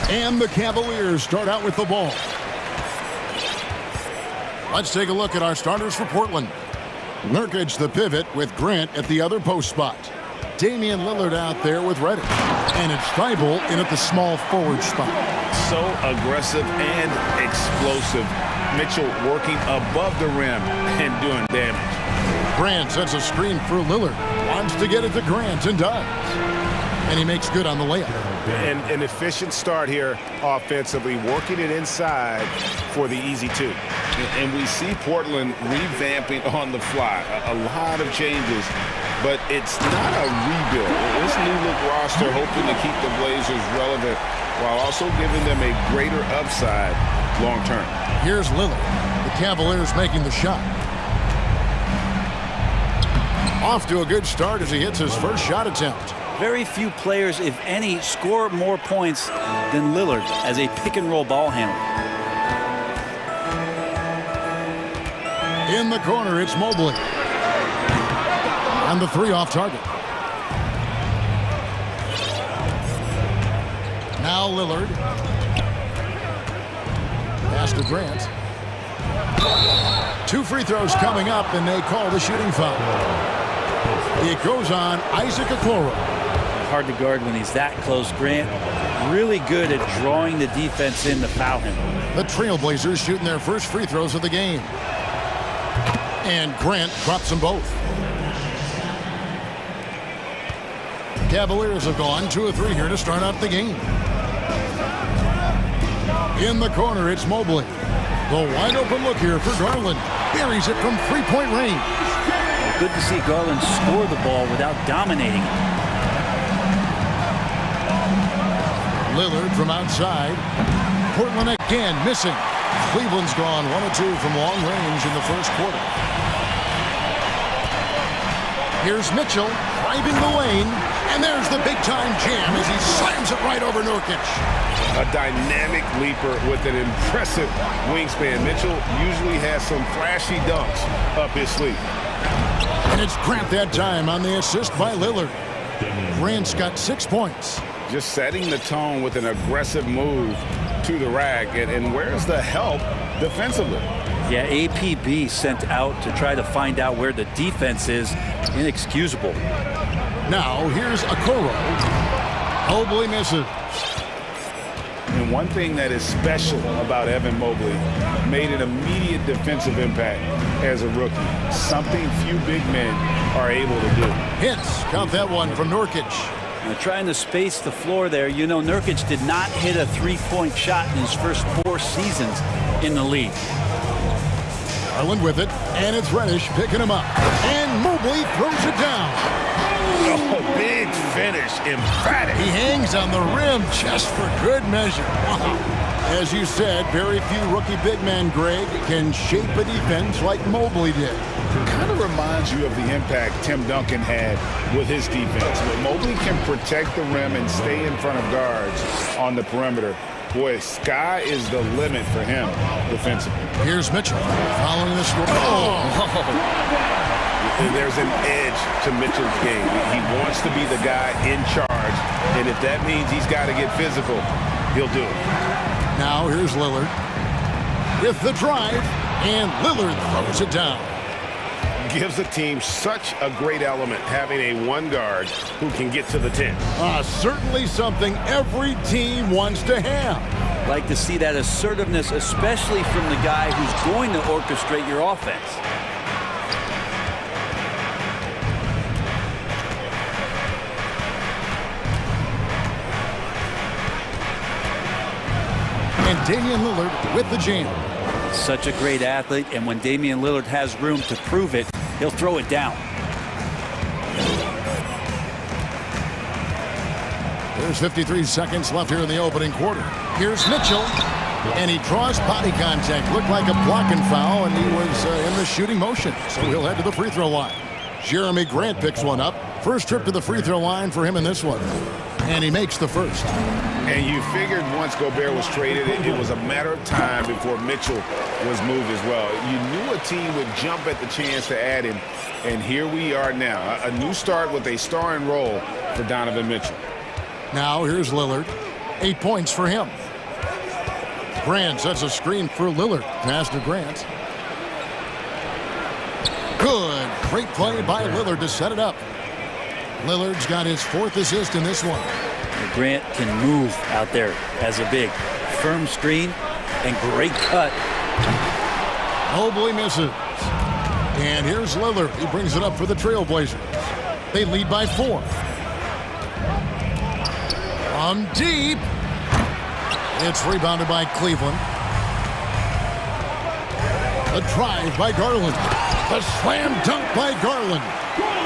And the Cavaliers start out with the ball. Let's take a look at our starters for Portland. Nurkic, the pivot, with Grant at the other post spot. Damian Lillard out there with Reddish. And it's Thibault in at the small forward spot. So aggressive and explosive. Mitchell working above the rim and doing damage. Grant sets a screen for Lillard. Wants to get it to Grant and does. And he makes good on the layup. And an efficient start here offensively, working it inside for the easy two. And we see Portland revamping on the fly. A lot of changes, but it's not a rebuild. This new look roster hoping to keep the Blazers relevant while also giving them a greater upside long term. Here's Lillard. The Cavaliers making the shot. Off to a good start as he hits his first shot attempt. Very few players, if any, score more points than Lillard as a pick-and-roll ball handler. In the corner, it's Mobley. And the three off target. Now Lillard. Pass to Grant. 2 free throws coming up, and they call the shooting foul. It goes on Isaac Okoro. Hard to guard when he's that close. Grant really good at drawing the defense in to foul him. The Trailblazers shooting their first free throws of the game. And Grant drops them both. Cavaliers have gone 2 of 3 here to start out the game. In the corner, it's Mobley. The wide open look here for Garland. Buries it from 3-point range. Good to see Garland score the ball without dominating it. Lillard from outside. Portland again missing. Cleveland's gone 1 of 2 from long range in the first quarter. Here's Mitchell driving the lane, and there's the big-time jam as he slams it right over Nurkic. A dynamic leaper with an impressive wingspan. Mitchell usually has some flashy dunks up his sleeve. And it's Grant that time on the assist by Lillard. Grant's got 6 points. Just setting the tone with an aggressive move to the rack. And where's the help defensively? Yeah, APB sent out to try to find out where the defense is. Inexcusable. Now here's Okoro. Mobley misses. And one thing that is special about Evan Mobley, made an immediate defensive impact as a rookie. Something few big men are able to do. Hits. Count that one from Nurkic. Now trying to space the floor there. You know, Nurkic did not hit a three-point shot in his first 4 seasons in the league. Garland with it, and it's Reddish picking him up. And Mobley throws it down. Oh, big finish, emphatic. He hangs on the rim just for good measure. Wow. As you said, very few rookie big men, Greg, can shape a defense like Mobley did. Kind of reminds you of the impact Tim Duncan had with his defense. But Mobley can protect the rim and stay in front of guards on the perimeter. Boy, sky is the limit for him defensively. Here's Mitchell following the score. There's an edge to Mitchell's game. He wants to be the guy in charge, and if that means he's got to get physical, he'll do it. Now here's Lillard with the drive, and Lillard throws it down. Gives the team such a great element having a one guard who can get to the 10. Certainly something every team wants to have. Like to see that assertiveness, especially from the guy who's going to orchestrate your offense. And Damian Lillard with the jam. Such a great athlete, and when Damian Lillard has room to prove it, he'll throw it down. There's 53 seconds left here in the opening quarter. Here's Mitchell, and he draws body contact. Looked like a blocking foul, and he was in the shooting motion, so he'll head to the free throw line. Jeremy Grant picks one up. First trip to the free throw line for him in this one. And he makes the first. And you figured once Gobert was traded, it was a matter of time before Mitchell was moved as well. You knew a team would jump at the chance to add him, and here we are now. A new start with a starring role for Donovan Mitchell. Now here's Lillard. 8 points for him. Grant sets a screen for Lillard. Pass to Grant. Good. Great play by Lillard to set it up. Lillard's got his 4th assist in this one. Grant can move out there as a big. Firm screen and great cut. Mobley misses. And here's Lillard. He brings it up for the Trailblazers. They lead by 4. From deep. It's rebounded by Cleveland. A drive by Garland. A slam dunk by Garland.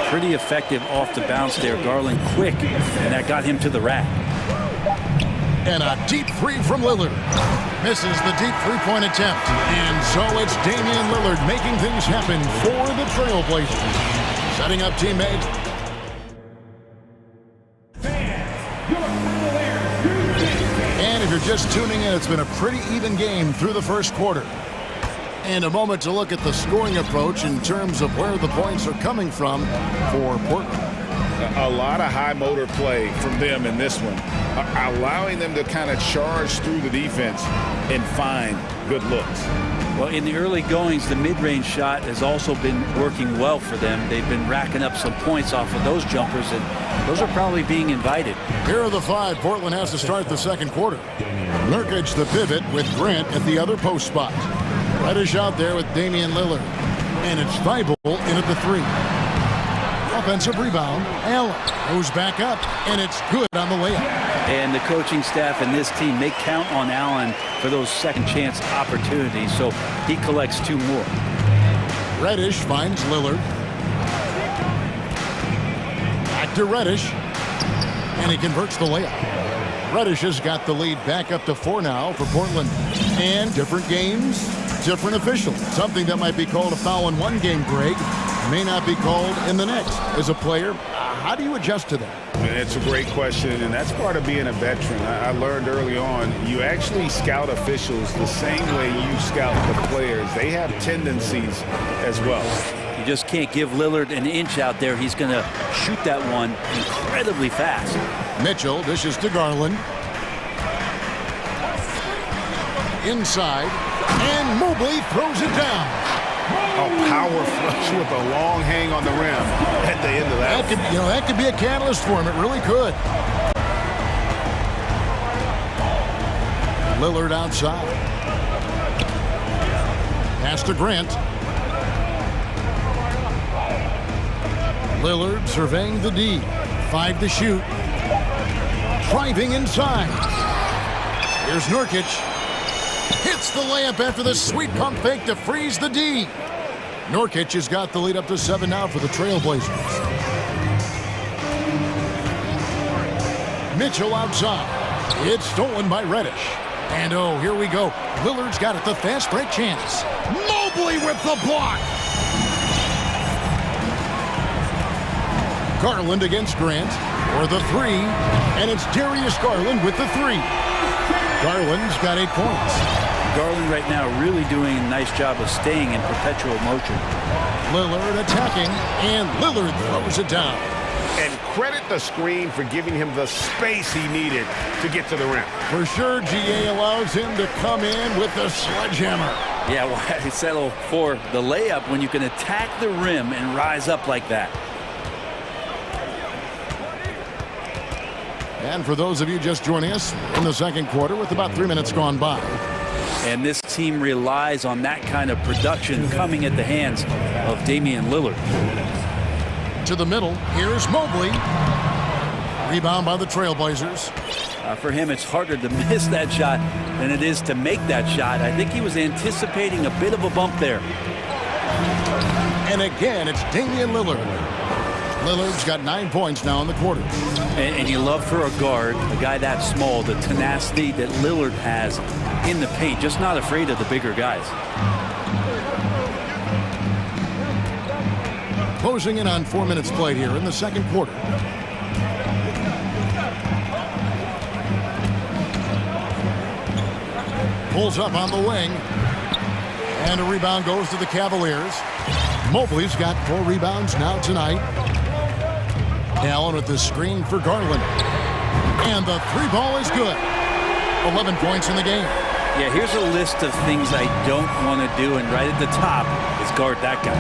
Pretty effective off the bounce there. Garland quick, and that got him to the rack. And a deep 3 from Lillard. Misses the deep 3-point attempt. And so it's Damian Lillard making things happen for the Trailblazers. Setting up teammate. And if you're just tuning in, it's been a pretty even game through the first quarter. And a moment to look at the scoring approach in terms of where the points are coming from for Portland. A lot of high motor play from them in this one, allowing them to kind of charge through the defense and find good looks. Well, in the early goings, the mid-range shot has also been working well for them. They've been racking up some points off of those jumpers, and those are probably being invited. Here are the 5 Portland has to start the second quarter. Nurkic the pivot with Grant at the other post spot. Reddish out there with Damian Lillard. And it's Thibault in at the 3. Offensive rebound. Allen goes back up, and it's good on the layup. And the coaching staff and this team, they count on Allen for those second chance opportunities, so he collects 2 more. Reddish finds Lillard. Back to Reddish. And he converts the layup. Reddish has got the lead back up to 4 now for Portland. And different games, different officials. Something that might be called a foul in one game, Greg, may not be called in the next. As a player, how do you adjust to that? It's a great question, and that's part of being a veteran. I learned early on, you actually scout officials the same way you scout the players. They have tendencies as well. You just can't give Lillard an inch out there. He's going to shoot that one incredibly fast. Mitchell dishes to Garland. Inside, and Mobley throws it down. A power flush with a long hang on the rim at the end of that. That could be a catalyst for him. It really could. Lillard outside. Pass to Grant. Lillard surveying the D. 5 to shoot. Driving inside. Here's Nurkic. Hits the layup after the sweet pump fake to freeze the D. Nurkic has got the lead up to 7 now for the Trailblazers. Mitchell outside. It's stolen by Reddish. And oh, here we go. Lillard's got it, the fast break chance. Mobley with the block. Garland against Grant for the 3. And it's Darius Garland with the 3. Garland's got 8 points. Garland right now really doing a nice job of staying in perpetual motion. Lillard attacking, and Lillard throws it down. And credit the screen for giving him the space he needed to get to the rim. For sure, GA allows him to come in with the sledgehammer. Yeah, why settle for the layup when you can attack the rim and rise up like that? And for those of you just joining us in the second quarter with about 3 minutes gone by. And this team relies on that kind of production coming at the hands of Damian Lillard. To the middle, here's Mobley. Rebound by the Trailblazers. For him, it's harder to miss that shot than it is to make that shot. I think he was anticipating a bit of a bump there. And again, it's Damian Lillard. Lillard's got 9 points now in the quarter. And you love for a guard, a guy that small, the tenacity that Lillard has in the paint, just not afraid of the bigger guys. Closing in on 4 minutes played here in the second quarter. Pulls up on the wing. And a rebound goes to the Cavaliers. Mobley's got 4 rebounds now tonight. Allen with the screen for Garland. And the 3-ball is good. 11 points in the game. Yeah, here's a list of things I don't want to do, and right at the top is guard that guy.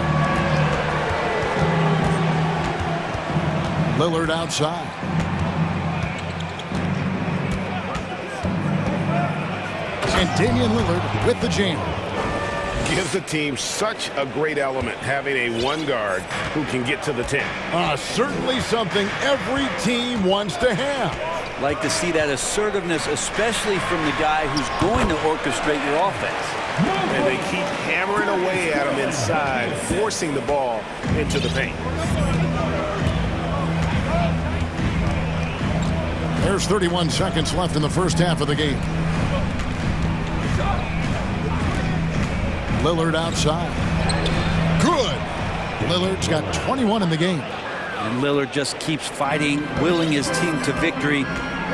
Lillard outside. And Damian Lillard with the jam. Gives the team such a great element having a one guard who can get to the 10. Certainly something every team wants to have. Like to see that assertiveness, especially from the guy who's going to orchestrate your offense. And they keep hammering away at him inside, forcing the ball into the paint. There's 31 seconds left in the first half of the game. Lillard outside. Good. Lillard's got 21 in the game. And Lillard just keeps fighting, willing his team to victory.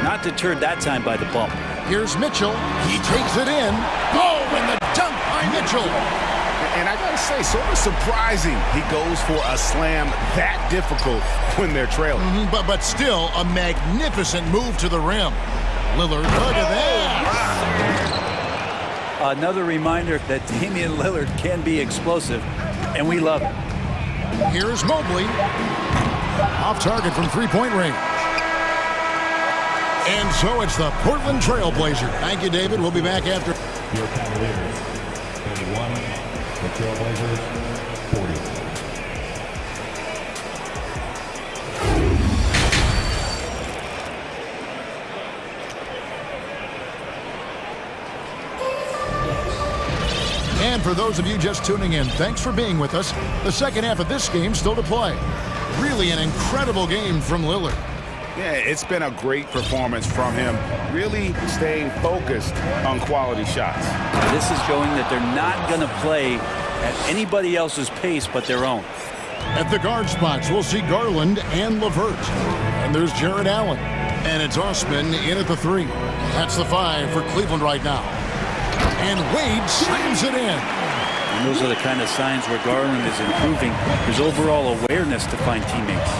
Not deterred that time by the bump. Here's Mitchell. He takes it in. Oh, and the dunk by Mitchell. And I gotta say, sort of surprising he goes for a slam that difficult when they're trailing. But still a magnificent move to the rim. Lillard, look at that. Another reminder that Damian Lillard can be explosive, and we love it. Here's Mobley. Off target from three-point range. And so it's the Portland Trailblazer. Thank you, David. We'll be back after. Your Cavaliers, 31. The Trailblazers, 40. And for those of you just tuning in, thanks for being with us. The second half of this game still to play. Really an incredible game from Lillard. Yeah, it's been a great performance from him, really staying focused on quality shots. This is showing that they're not going to play at anybody else's pace but their own. At the guard spots, we'll see Garland and LeVert. And there's Jared Allen. And it's Osman in at the 3. That's the 5 for Cleveland right now. And Wade slams it in. And those are the kind of signs where Garland is improving his overall awareness to find teammates.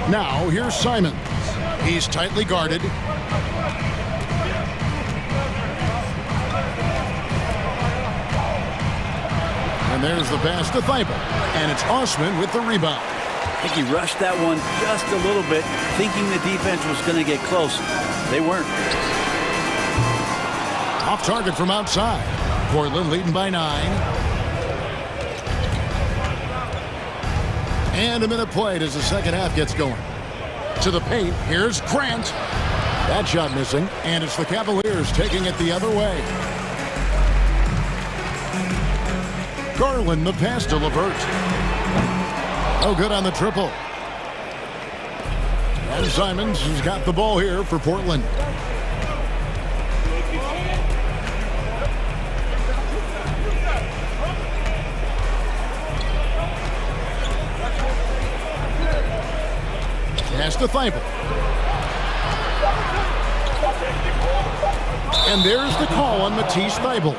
Now, here's Simons. He's tightly guarded. And there's the pass to Thibault. And it's Osman with the rebound. I think he rushed that one just a little bit, thinking the defense was going to get close. They weren't. Off target from outside. Portland leading by 9. And a minute played as the second half gets going. To the paint, here's Grant. That shot missing, and it's the Cavaliers taking it the other way. Garland the pass to LeVert. No good on the triple. And Simons has got the ball here for Portland. Pass to Thibault. And there's the call on Matisse Thibault.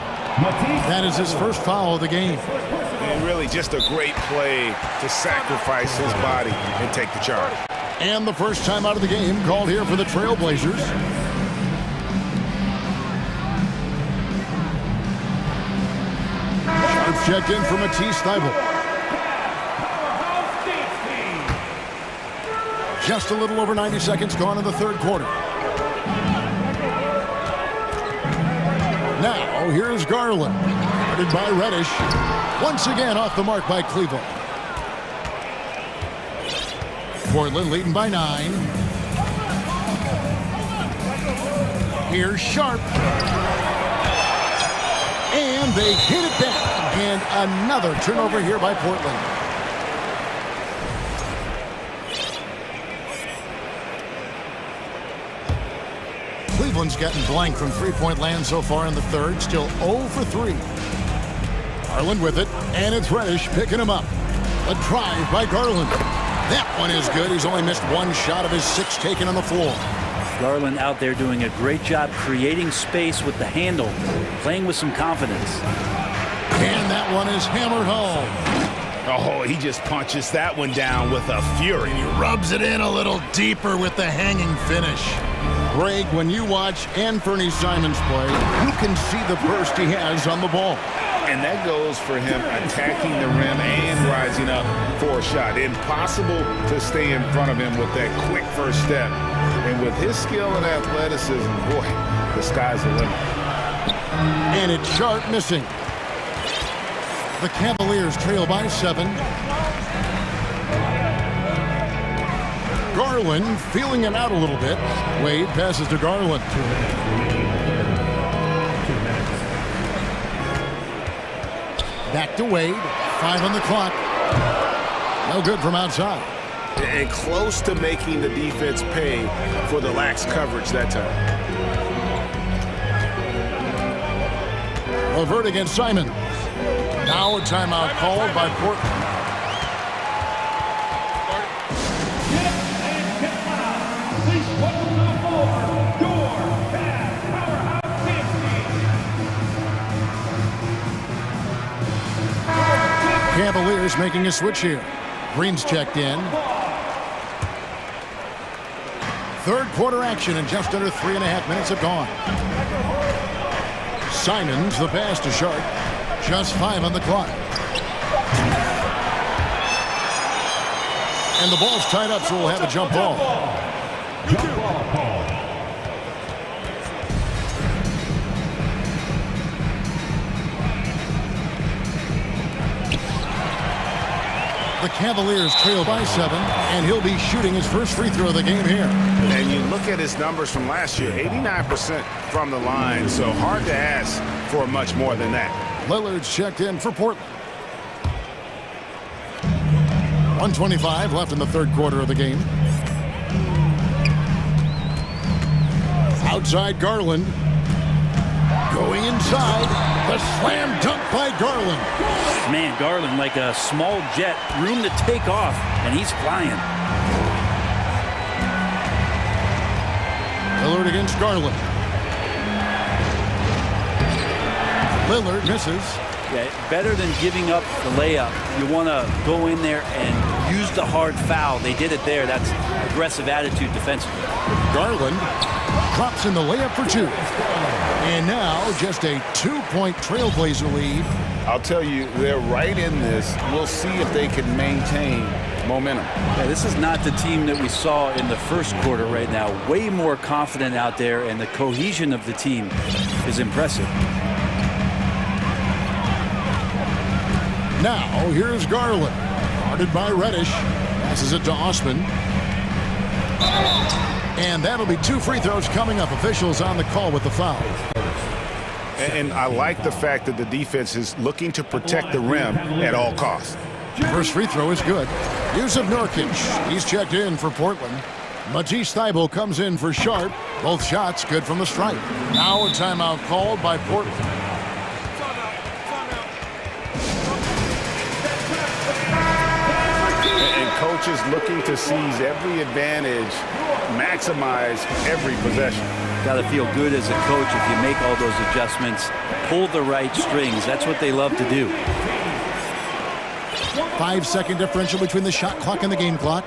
That is his first foul of the game. And really just a great play to sacrifice his body and take the charge. And the first time out of the game called here for the Trailblazers. Sharp checked in for Matisse Thibault. Just a little over 90 seconds gone in the third quarter. Now, here's Garland. Guarded by Reddish. Once again off the mark by Cleveland. Portland leading by 9. Here's Sharp. And they hit it back. And another turnover here by Portland. Cleveland's gotten blank from three-point land so far in the third. Still 0 for 3. Garland with it, and it's Reddish picking him up. A drive by Garland. That one is good. He's only missed one shot of his 6 taken on the floor. Garland out there doing a great job creating space with the handle, playing with some confidence. And that one is hammered home. Oh, he just punches that one down with a fury. He rubs it in a little deeper with the hanging finish. Greg, when you watch Anthony Simons play, you can see the burst he has on the ball. And that goes for him attacking the rim and rising up for a shot. Impossible to stay in front of him with that quick first step. And with his skill and athleticism, boy, the sky's the limit. And it's Sharp missing. The Cavaliers trail by 7. Garland feeling it out a little bit. Wade passes to Garland. Back to Wade. 5 on the clock. No good from outside. And close to making the defense pay for the lax coverage that time. LeVert against Simons. Now a timeout called by Portland. Cavaliers making a switch here. Green's checked in. Third quarter action and just under 3.5 minutes have gone. Simons, the pass to Sharp. Just 5 on the clock. And the ball's tied up, so we'll have a jump ball. The Cavaliers trail by 7, and he'll be shooting his first free throw of the game here. And you look at his numbers from last year, 89% from the line, so hard to ask for much more than that. Lillard's checked in for Portland. 1:25 left in the third quarter of the game. Outside Garland. Going inside. The slam dunk by Garland. Man, Garland like a small jet. Room to take off, and he's flying. Lillard against Garland. Lillard misses. Yeah, better than giving up the layup. You want to go in there and use the hard foul. They did it there. That's aggressive attitude defensively. Garland drops in the layup for two. And now just a 2-point Trailblazer lead. I'll tell you, they're right in this. We'll see if they can maintain momentum. Yeah, this is not the team that we saw in the first quarter right now. Way more confident out there, and the cohesion of the team is impressive. Now, here's Garland. Guarded by Reddish. Passes it to Osman. And that'll be 2 free throws coming up. Officials on the call with the foul. And I like the fact that the defense is looking to protect the rim at all costs. First free throw is good. Yusuf Nurkic. He's checked in for Portland. Matisse Thybulle comes in for Sharp. Both shots good from the stripe. Now a timeout called by Portland. And coaches looking to seize every advantage, maximize every possession. Got to feel good as a coach if you make all those adjustments, pull the right strings. That's what they love to do. 5-second differential between the shot clock and the game clock.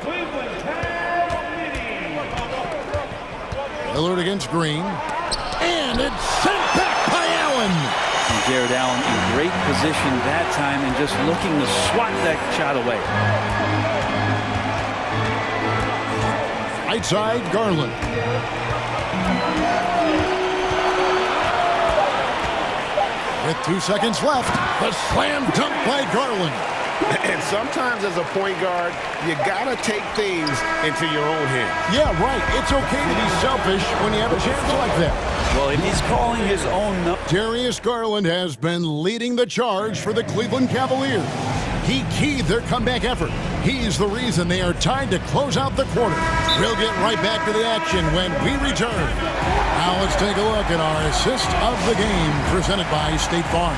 Lillard against Green. And it's sent back by Allen. And Jared Allen in great position that time and just looking to swat that shot away. Right side, Garland. With 2 seconds left, the slam dunk by Garland. And sometimes as a point guard, you gotta take things into your own hands. Yeah, right. It's okay to be selfish when you have a chance like that. Well, if he's calling his own... Darius Garland has been leading the charge for the Cleveland Cavaliers. He keyed their comeback effort. He's the reason they are tied to close out the quarter. We'll get right back to the action when we return. Now let's take a look at our assist of the game presented by State Farm.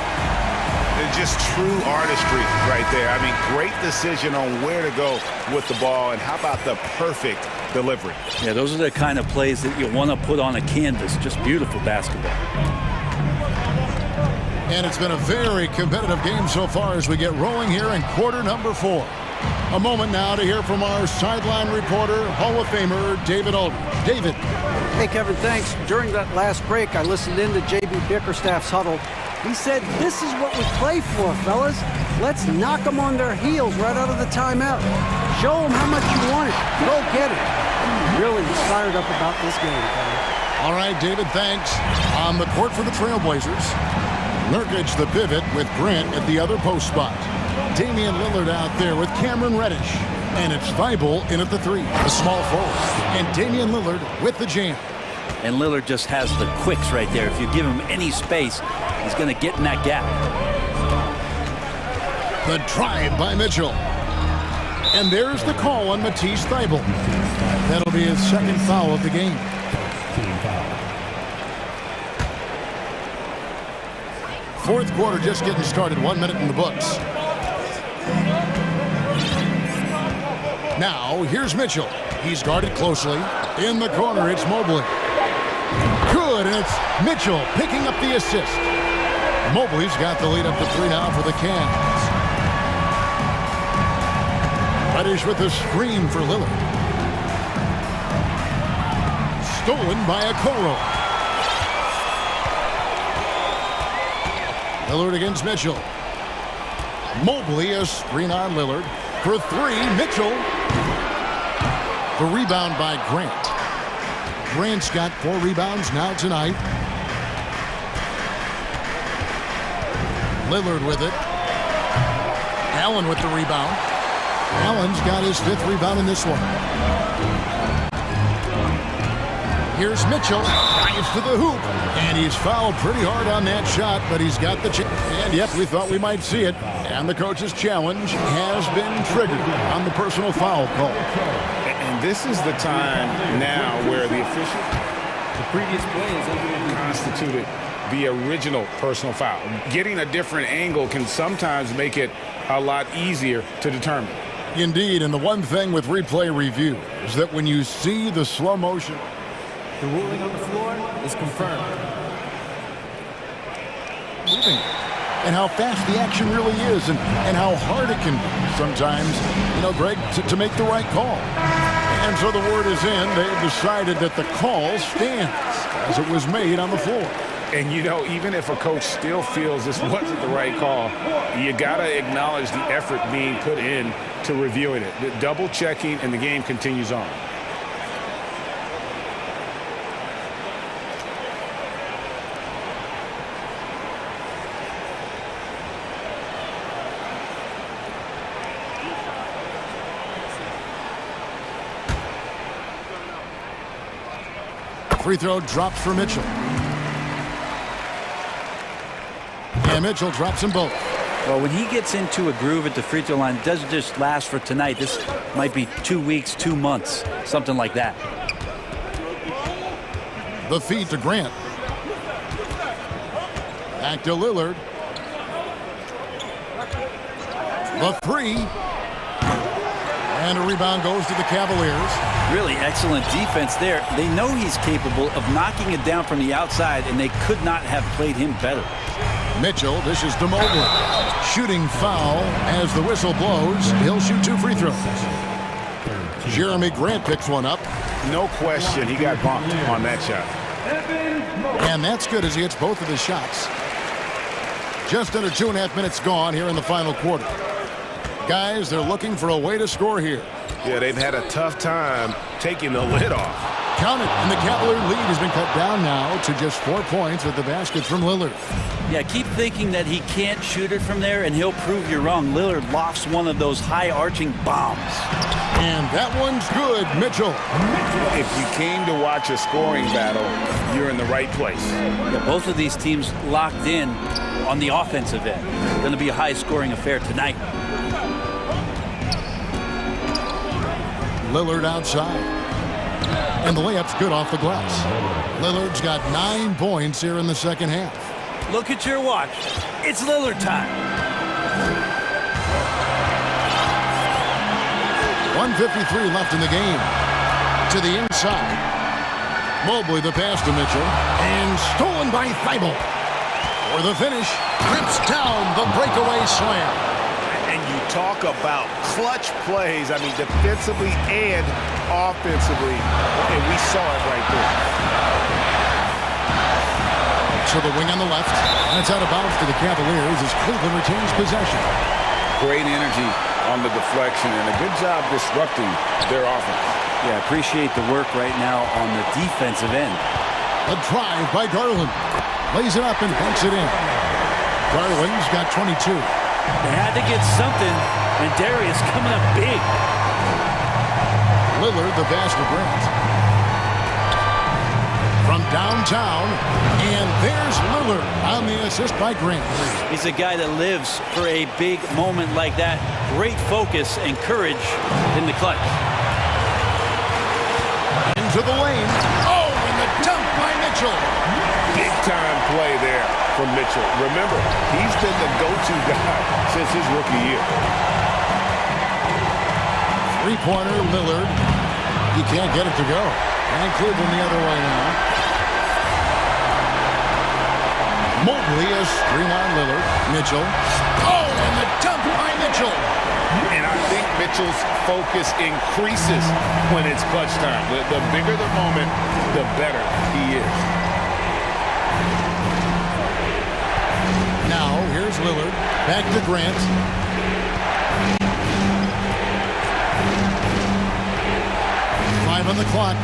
It's just true artistry right there. I mean, great decision on where to go with the ball, and how about the perfect delivery? Yeah, those are the kind of plays that you want to put on a canvas. Just beautiful basketball. And it's been a very competitive game so far as we get rolling here in quarter number 4. A moment now to hear from our sideline reporter, Hall of Famer David Aldridge. David. Hey, Kevin, thanks. During that last break, I listened in to J.B. Bickerstaff's huddle. He said, this is what we play for, fellas. Let's knock them on their heels right out of the timeout. Show them how much you want it. Go get it. I'm really fired up about this game, Kevin. All right, David, thanks. On the court for the Trailblazers, Nurkic the pivot with Grant at the other post spot. Damian Lillard out there with Cameron Reddish. And it's Thybulle in at the 3, the small forward. And Damian Lillard with the jam. And Lillard just has the quicks right there. If you give him any space, he's going to get in that gap. The drive by Mitchell. And there's the call on Matisse Thybulle. That'll be his second foul of the game. Fourth quarter just getting started. 1 minute in the books. Now, here's Mitchell. He's guarded closely. In the corner, it's Mobley. Good, and it's Mitchell picking up the assist. Mobley's got the lead up to 3 now for the Cavs. Reddish with a screen for Lillard. Stolen by Okoro. Lillard against Mitchell. Mobley, a screen on Lillard. For 3, Mitchell. The rebound by Grant. Grant's got 4 rebounds now tonight. Lillard with it. Allen with the rebound. Allen's got his 5th rebound in this one. Here's Mitchell, dives to the hoop, and he's fouled pretty hard on that shot, but he's got the chance. And yep, we thought we might see it. And the coach's challenge has been triggered on the personal foul call. And this is the time now where the official previous play is constituted the original personal foul. Getting a different angle can sometimes make it a lot easier to determine. Indeed, and the one thing with replay review is that when you see the slow motion, the ruling on the floor is confirmed. Moving. And how fast the action really is, and how hard it can be sometimes, Greg, to make the right call. And so the word is in. They've decided that the call stands as it was made on the floor. And, even if a coach still feels this wasn't the right call, you got to acknowledge the effort being put in to reviewing it. The double checking, and the game continues on. Free throw drops for Mitchell. And Mitchell drops them both. Well, when he gets into a groove at the free throw line, it doesn't just last for tonight. This might be 2 weeks, 2 months, something like that. The feed to Grant. Back to Lillard. The three. And a rebound goes to the Cavaliers. Really excellent defense there. They know he's capable of knocking it down from the outside, and they could not have played him better. Mitchell dishes to Mobley. Shooting foul as the whistle blows. He'll shoot 2 free throws. Jeremy Grant picks one up. No question, he got bumped on that shot. And that's good as he hits both of his shots. Just under 2.5 minutes gone here in the final quarter. Guys, they're looking for a way to score here. Yeah, they've had a tough time taking the lid off. Count it, and the Cavalier lead has been cut down now to just 4 points with the basket from Lillard. Yeah, keep thinking that he can't shoot it from there, and he'll prove you wrong. Lillard lofts one of those high-arching bombs. And that one's good, Mitchell. If you came to watch a scoring battle, you're in the right place. Yeah, both of these teams locked in on the offensive end. Going to be a high-scoring affair tonight. Lillard outside. And the layup's good off the glass. Lillard's got 9 points here in the second half. Look at your watch. It's Lillard time. 1:53 left in the game. To the inside. Mobley the pass to Mitchell. And stolen by Thibault. For the finish. Rips down the breakaway slam. And you talk about clutch plays, defensively and offensively. And we saw it right there. To the wing on the left. And it's out of bounds to the Cavaliers as Cleveland retains possession. Great energy on the deflection and a good job disrupting their offense. Yeah, appreciate the work right now on the defensive end. A drive by Garland. Lays it up and banks it in. Garland's got 22. They had to get something, and Darius coming up big. Lillard, the pass to Grant. From downtown, and there's Lillard on the assist by Grant. He's a guy that lives for a big moment like that. Great focus and courage in the clutch. Into the lane. Oh, and the dunk by Mitchell. Big time play there from Mitchell. Remember, he's been the go-to guy since his rookie year. Three-pointer, Lillard. He can't get it to go. And Cleveland the other way now. Mobley is screen on Lillard. Mitchell. Oh, and the dunk by Mitchell. And I think Mitchell's focus increases when it's clutch time. The bigger the moment, the better he is. Now, here's Lillard. Back to Grant. Five on the clock.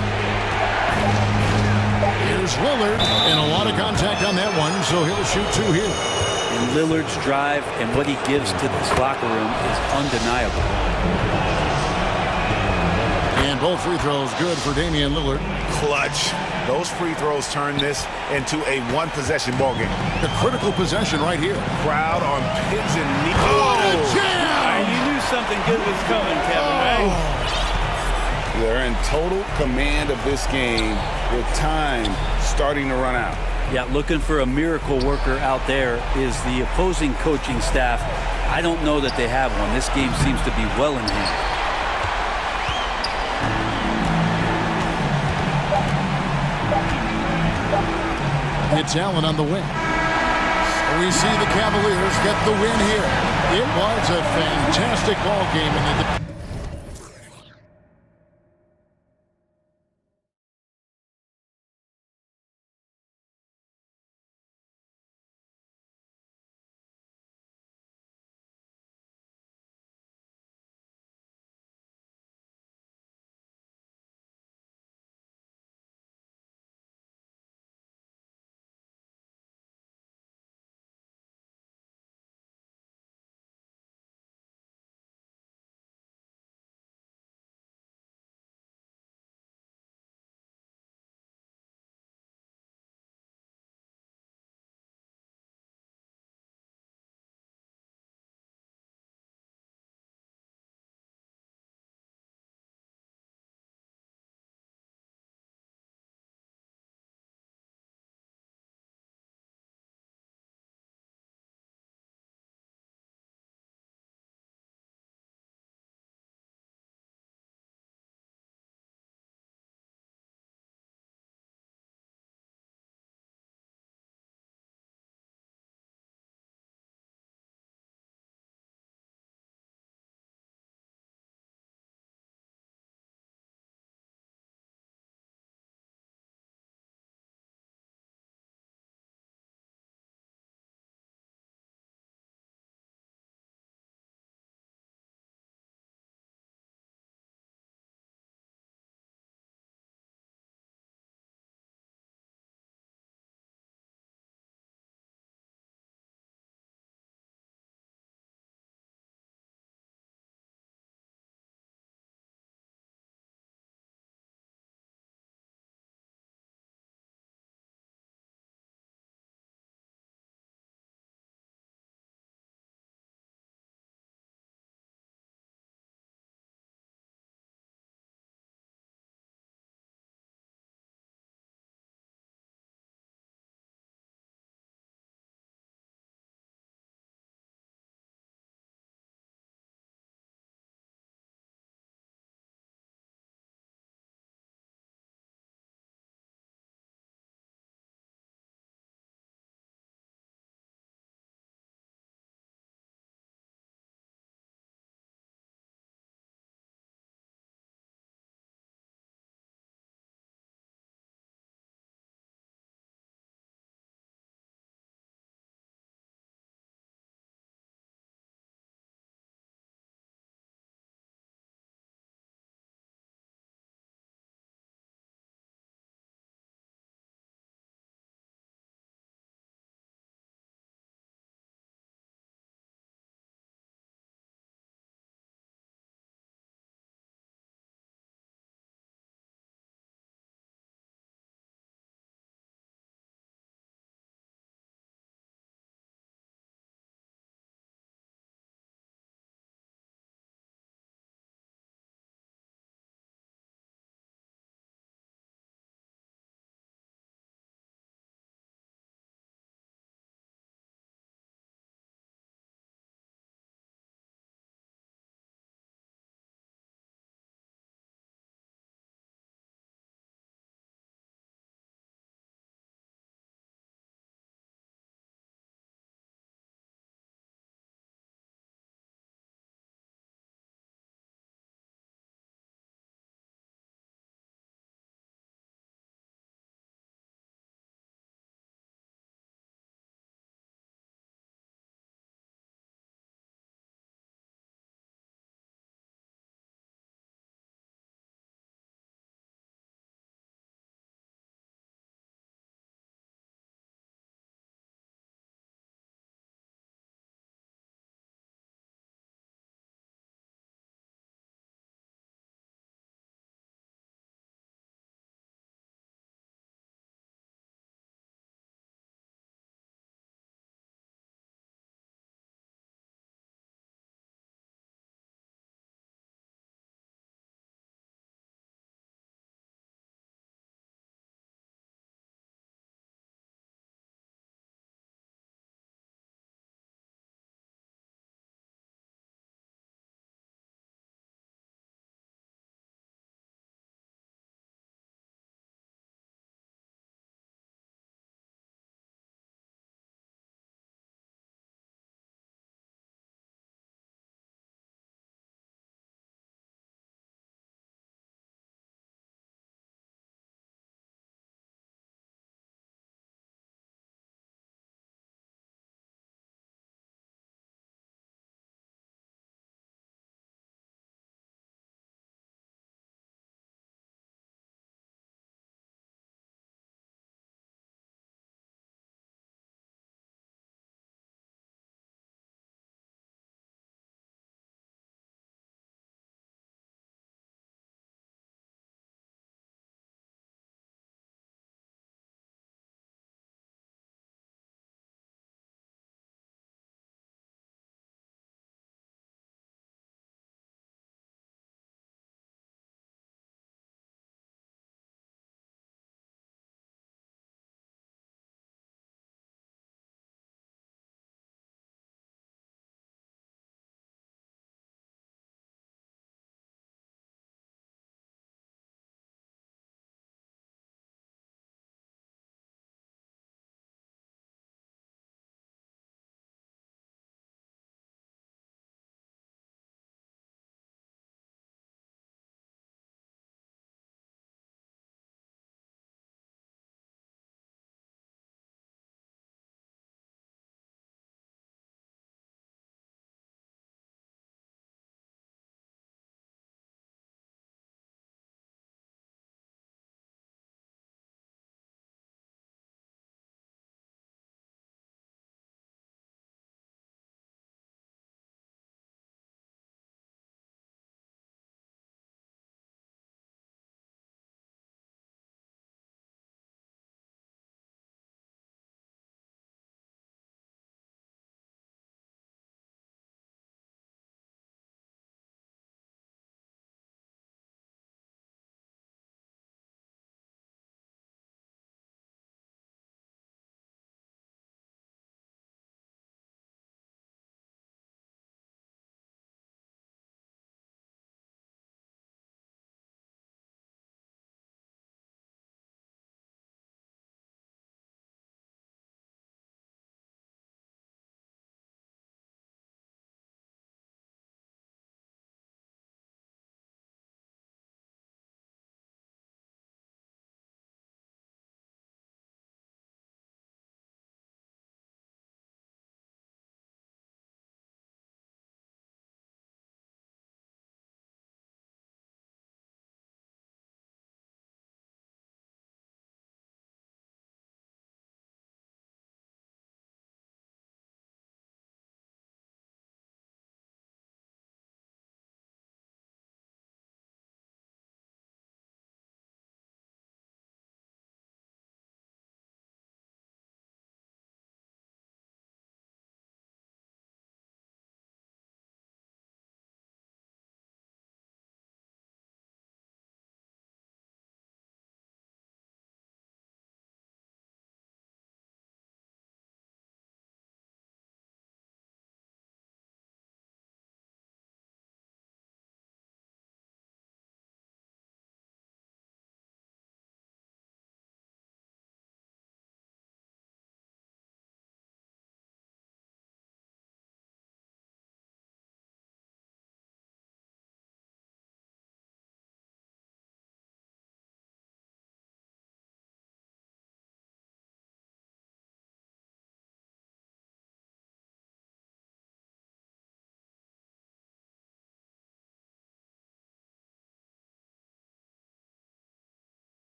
Here's Lillard. And a lot of contact on that one, so he'll shoot 2 here. And Lillard's drive and what he gives to this locker room is undeniable. And And both free throws good for Damian Lillard. Clutch. Those free throws turn this into a one-possession ball game. The critical possession right here. Crowd on pins and knees. What a jam! You knew something good was coming, Kevin, right? They're in total command of this game with time starting to run out. Yeah, looking for a miracle worker out there is the opposing coaching staff. I don't know that they have one. This game seems to be well in hand. It's Allen on the wing. We see the Cavaliers get the win here. It was a fantastic ball game in the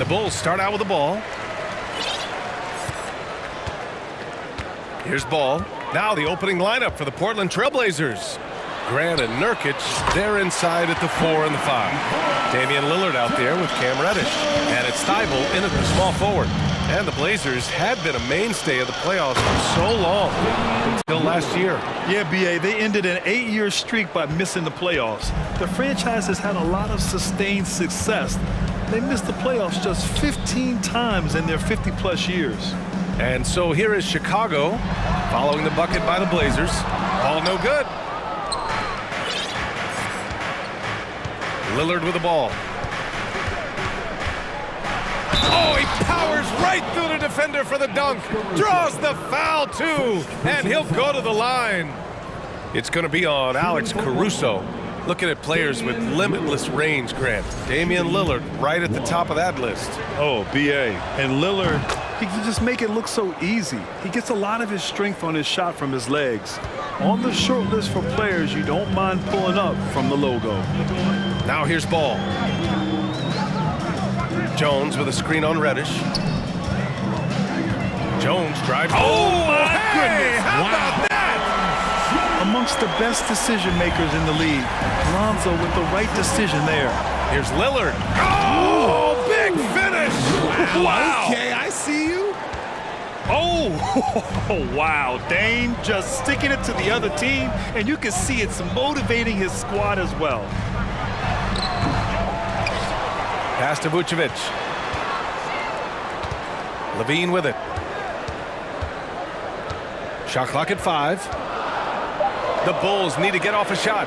Bulls start out with the ball. Here's ball. Now the opening lineup for the Portland Trailblazers. Grant and Nurkic, they're inside at the 4 and the 5. Damian Lillard out there with Cam Reddish. And it's Thibault in at the small forward. And the Blazers had been a mainstay of the playoffs for so long, until last year. Yeah, B.A., they ended an 8-year streak by missing the playoffs. The franchise has had a lot of sustained success. They missed the playoffs just 15 times in their 50-plus years. And so here is Chicago, following the bucket by the Blazers. Ball no good. Lillard with the ball. Oh, he powers right through the defender for the dunk. Draws the foul, too. And he'll go to the line. It's going to be on Alex Caruso. Looking at players with limitless range, Grant. Damian Lillard right at the top of that list. Oh, B.A. And Lillard, he can just make it look so easy. He gets a lot of his strength on his shot from his legs. On the short list for players you don't mind pulling up from the logo. Now here's ball. Jones with a screen on Reddish. Jones drives. Oh, my goodness. How about that? Amongst the best decision makers in the league. Lonzo with the right decision there. Here's Lillard. Oh, big finish. Wow. Okay, I see you. Oh, wow. Dame just sticking it to the other team, and you can see it's motivating his squad as well. Pass to Vucevic. Levine with it. Shot clock at 5. The Bulls need to get off a shot.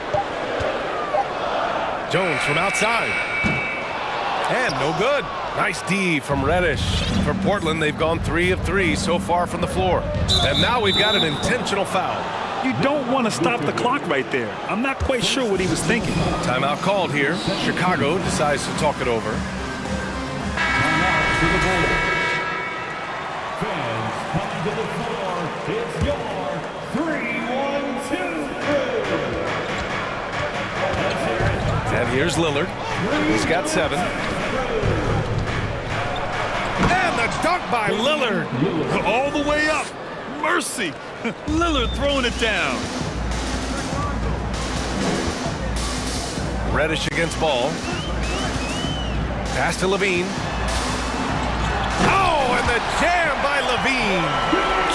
Jones from outside. And no good. Nice D from Reddish. For Portland, they've gone 3 of 3 so far from the floor. And now we've got an intentional foul. You don't want to stop the clock right there. I'm not quite sure what he was thinking. Timeout called here. Chicago decides to talk it over. Fans coming to the floor, it's your 3-1-2. And here's Lillard. He's got 7. And the dunk by Lillard. All the way up. Mercy. Lillard throwing it down. Reddish against ball. Pass to Levine. Oh, and the jam by Levine.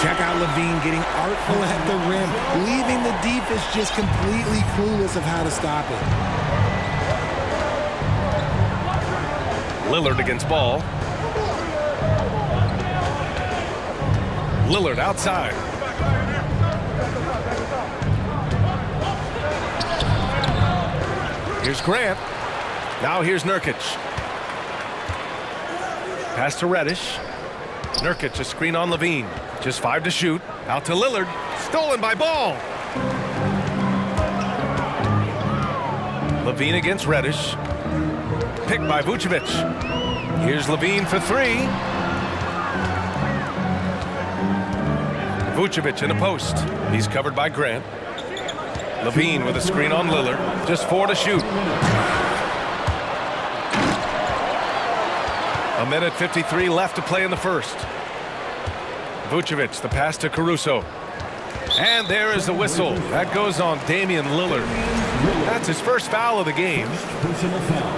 Check out Levine getting artful at the rim, leaving the defense just completely clueless of how to stop it. Lillard against ball. Lillard outside. Here's Grant. Now here's Nurkic. Pass to Reddish. Nurkic, a screen on Levine. Just 5 to shoot. Out to Lillard. Stolen by Ball. Levine against Reddish. Picked by Vucevic. Here's Levine for 3. Vucevic in the post. He's covered by Grant. Levine with a screen on Lillard. Just 4 to shoot. A minute 53 left to play in the first. Vucevic, the pass to Caruso. And there is the whistle. That goes on Damian Lillard. That's his first foul of the game. Personal foul.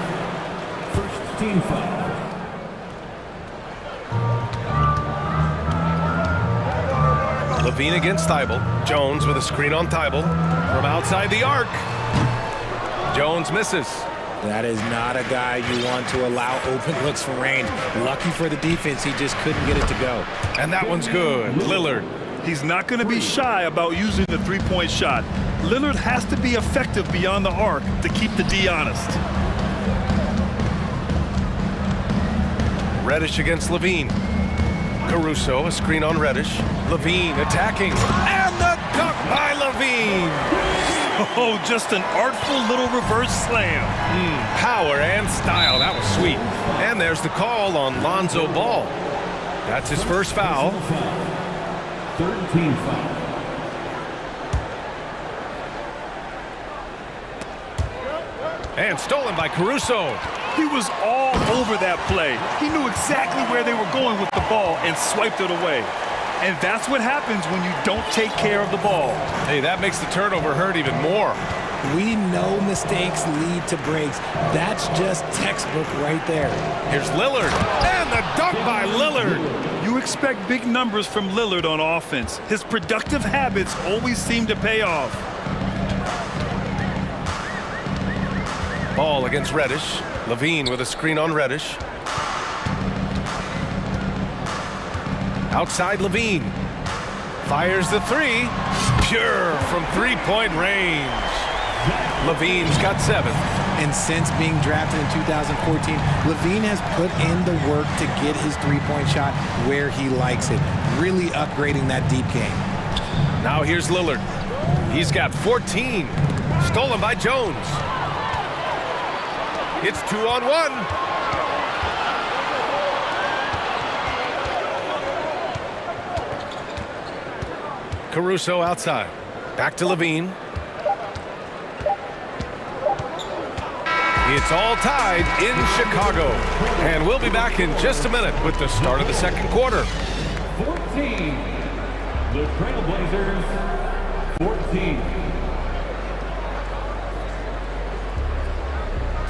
First team foul. Levine against Thibault. Jones with a screen on Thibault. From outside the arc. Jones misses. That is not a guy you want to allow open looks for range. Lucky for the defense, he just couldn't get it to go. And that one's good. Lillard. He's not going to be shy about using the three-point shot. Lillard has to be effective beyond the arc to keep the D honest. Reddish against Levine. Caruso, a screen on Reddish. Levine attacking. And the dunk by Levine. Oh, just an artful little reverse slam. Power and style. That was sweet. And there's the call on Lonzo Ball. That's his first foul. Third team foul. And stolen by Caruso. He was all over that play. He knew exactly where they were going with the ball and swiped it away. And that's what happens when you don't take care of the ball. Hey, that makes the turnover hurt even more. We know mistakes lead to breaks. That's just textbook right there. Here's Lillard, and the dunk by Lillard. You expect big numbers from Lillard on offense. His productive habits always seem to pay off. Ball against Reddish. Levine with a screen on Reddish. Outside Levine. Fires the three. Pure from three-point range. Levine's got 7. And since being drafted in 2014, Levine has put in the work to get his three-point shot where he likes it, really upgrading that deep game. Now here's Lillard. He's got 14. Stolen by Jones. It's 2-on-1. Caruso outside. Back to Levine. It's all tied in Chicago. And we'll be back in just a minute with the start of the second quarter. 14. The Trailblazers, 14.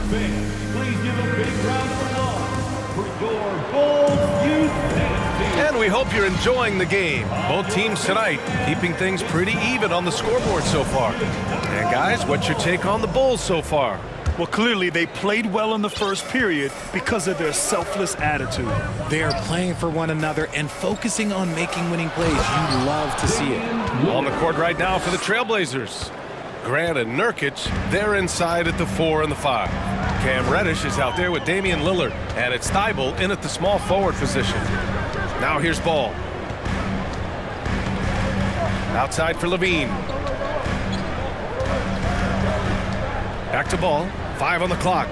Fans, please give a big round of applause for your Bulls Youth Dance Team. And we hope you're enjoying the game. Both teams tonight keeping things pretty even on the scoreboard so far. And guys, what's your take on the Bulls so far? Well, clearly they played well in the first period because of their selfless attitude. They're playing for one another and focusing on making winning plays. You love to see it. On the court right now for the Trailblazers. Grant and Nurkic, they're inside at the 4 and the 5. Cam Reddish is out there with Damian Lillard, and it's Thibault in at the small forward position. Now here's Ball. Outside for Levine. Back to Ball. 5 on the clock.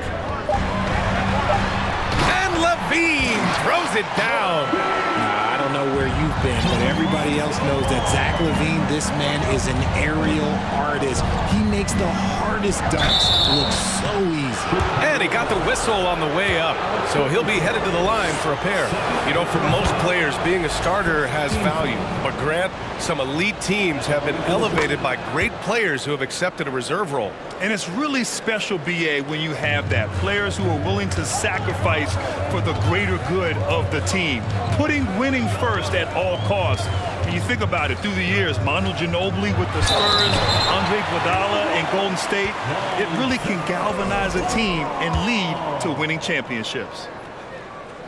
And Levine throws it down. I don't know where you've been, but everybody else knows that Zach Levine, this man is an aerial artist. He makes the hardest dunks look so easy. And he got the whistle on the way up, so he'll be headed to the line for a pair. You know, for most players, being a starter has value. But Grant, some elite teams have been elevated by great players who have accepted a reserve role. And it's really special, BA, when you have that. Players who are willing to sacrifice for the greater good of the team. Putting winning first at all costs. And you think about it, through the years, Manu Ginobili with the Spurs, Andre Iguodala and Golden State, it really can galvanize a team and lead to winning championships.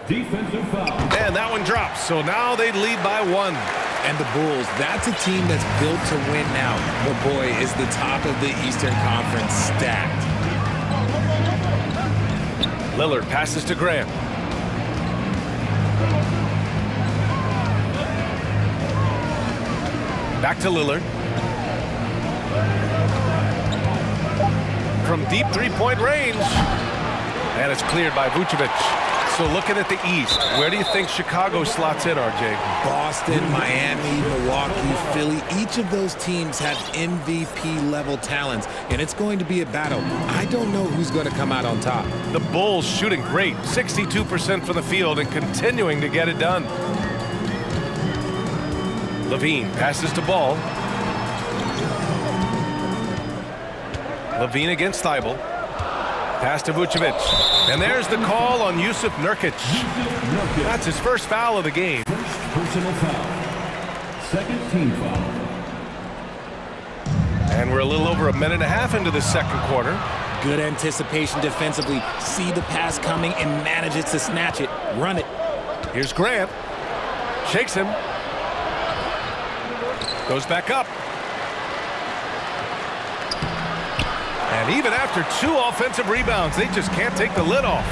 Defensive foul. And that one drops, so now they lead by 1. And the Bulls, that's a team that's built to win now. But boy, is the top of the Eastern Conference stacked. Lillard passes to Grant. Back to Lillard. From deep three-point range. And it's cleared by Vucevic. So looking at the East, where do you think Chicago slots in, RJ? Boston, Miami, Milwaukee, Philly, each of those teams have MVP-level talents, and it's going to be a battle. I don't know who's going to come out on top. The Bulls shooting great, 62% from the field and continuing to get it done. Levine passes to Ball. Levine against Thibault. Pass to Vucevic. And there's the call on Yusuf Nurkic. That's his first foul of the game. First personal foul. Second team foul. And we're a little over a minute and a half into the second quarter. Good anticipation defensively. See the pass coming and manages to snatch it. Run it. Here's Grant. Shakes him. Goes back up. And even after 2 offensive rebounds, they just can't take the lid off.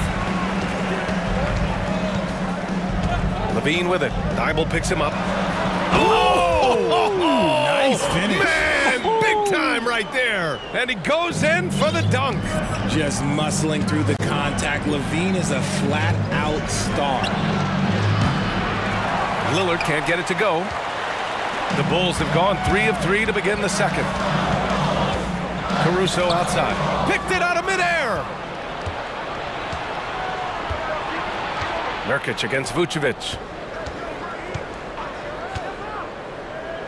Levine with it. Thibault picks him up. Oh! Nice finish. Man, big time right there. And he goes in for the dunk. Just muscling through the contact. Levine is a flat-out star. Lillard can't get it to go. The Bulls have gone 3 of 3 to begin the second. Caruso outside. Picked it out of midair. Nurkic against Vucevic.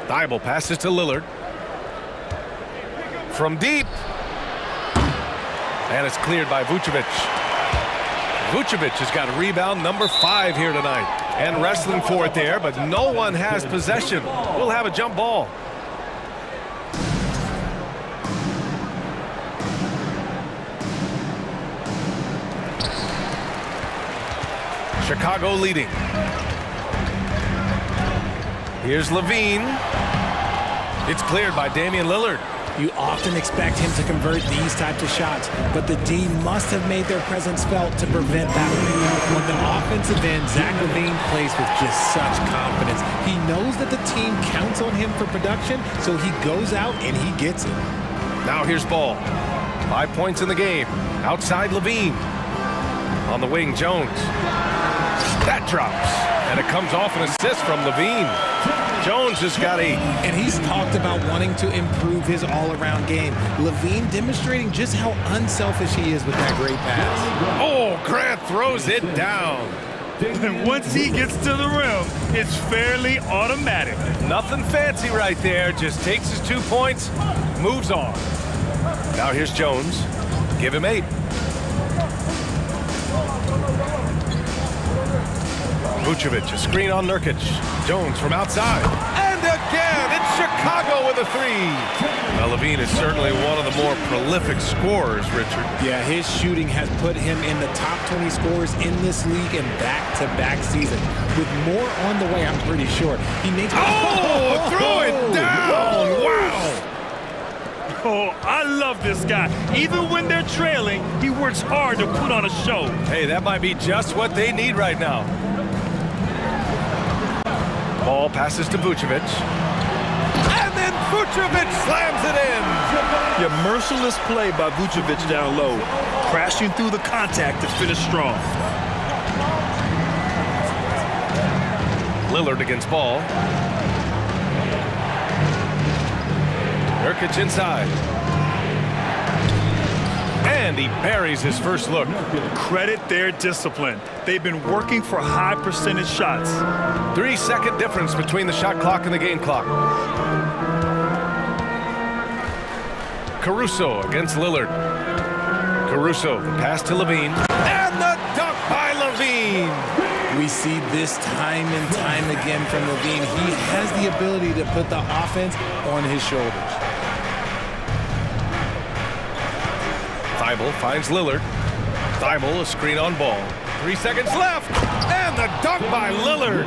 Thibault passes to Lillard. From deep. And it's cleared by Vucevic. Vucevic has got rebound number 5 here tonight. And wrestling for it there, but no one has possession. We'll have a jump ball. Chicago leading. Here's Levine. It's cleared by Damian Lillard. You often expect him to convert these types of shots, but the D must have made their presence felt to prevent that. On the offensive end, Zach Levine plays with just such confidence. He knows that the team counts on him for production, so he goes out and he gets it. Now here's Ball. 5 points in the game. Outside Levine. On the wing, Jones. That drops, and it comes off an assist from Levine. Jones has got 8. And he's talked about wanting to improve his all-around game. Levine demonstrating just how unselfish he is with that great pass. Oh, Grant throws it down. And once he gets to the rim, it's fairly automatic. Nothing fancy right there. Just takes his 2 points, moves on. Now here's Jones. Give him 8. Vucevic, a screen on Nurkic. Jones from outside. And again, it's Chicago with a 3. Now, Levine is certainly one of the more prolific scorers, Richard. Yeah, his shooting has put him in the top 20 scorers in this league in back-to-back season. With more on the way, I'm pretty sure. He needs... Oh, throw it down! Wow! Oh, I love this guy. Even when they're trailing, he works hard to put on a show. Hey, that might be just what they need right now. Ball passes to Vucevic. And then Vucevic slams it in. Your merciless play by Vucevic down low, crashing through the contact to finish strong. Lillard against Ball. Nurkic inside. And he buries his first look. Credit their discipline. They've been working for high percentage shots. 3-second difference between the shot clock and the game clock. Caruso against Lillard. Caruso, the pass to Levine. And the dunk by Levine. We see this time and time again from Levine. He has the ability to put the offense on his shoulders. Thibault finds Lillard. Thibault, a screen on Ball. 3 seconds left. And the dunk by Lillard.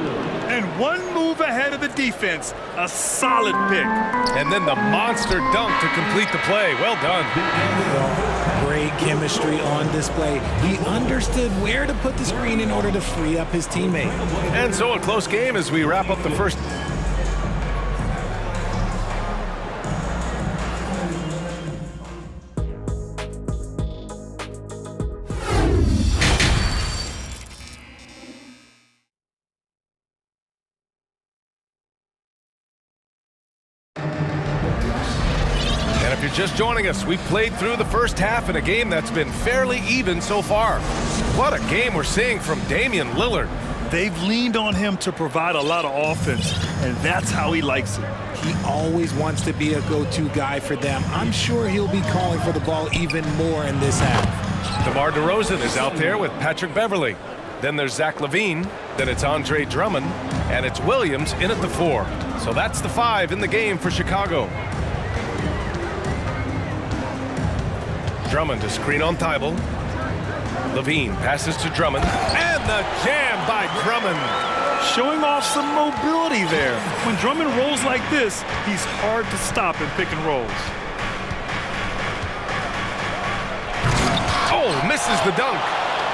And one move ahead of the defense. A solid pick. And then the monster dunk to complete the play. Well done. Great chemistry on display. He understood where to put the screen in order to free up his teammate. And so a close game as we wrap up the first. If you're just joining us, we played through the first half in a game that's been fairly even so far. What a game we're seeing from Damian Lillard. They've leaned on him to provide a lot of offense, and that's how he likes it. He always wants to be a go-to guy for them. I'm sure he'll be calling for the ball even more in this half. DeMar DeRozan is out there with Patrick Beverley. Then there's Zach Levine. Then it's Andre Drummond. And it's Williams in at the 4. So that's the 5 in the game for Chicago. Drummond to screen on Thibault. Levine passes to Drummond. And the jam by Drummond. Showing off some mobility there. When Drummond rolls like this, he's hard to stop in pick and rolls. Oh, misses the dunk.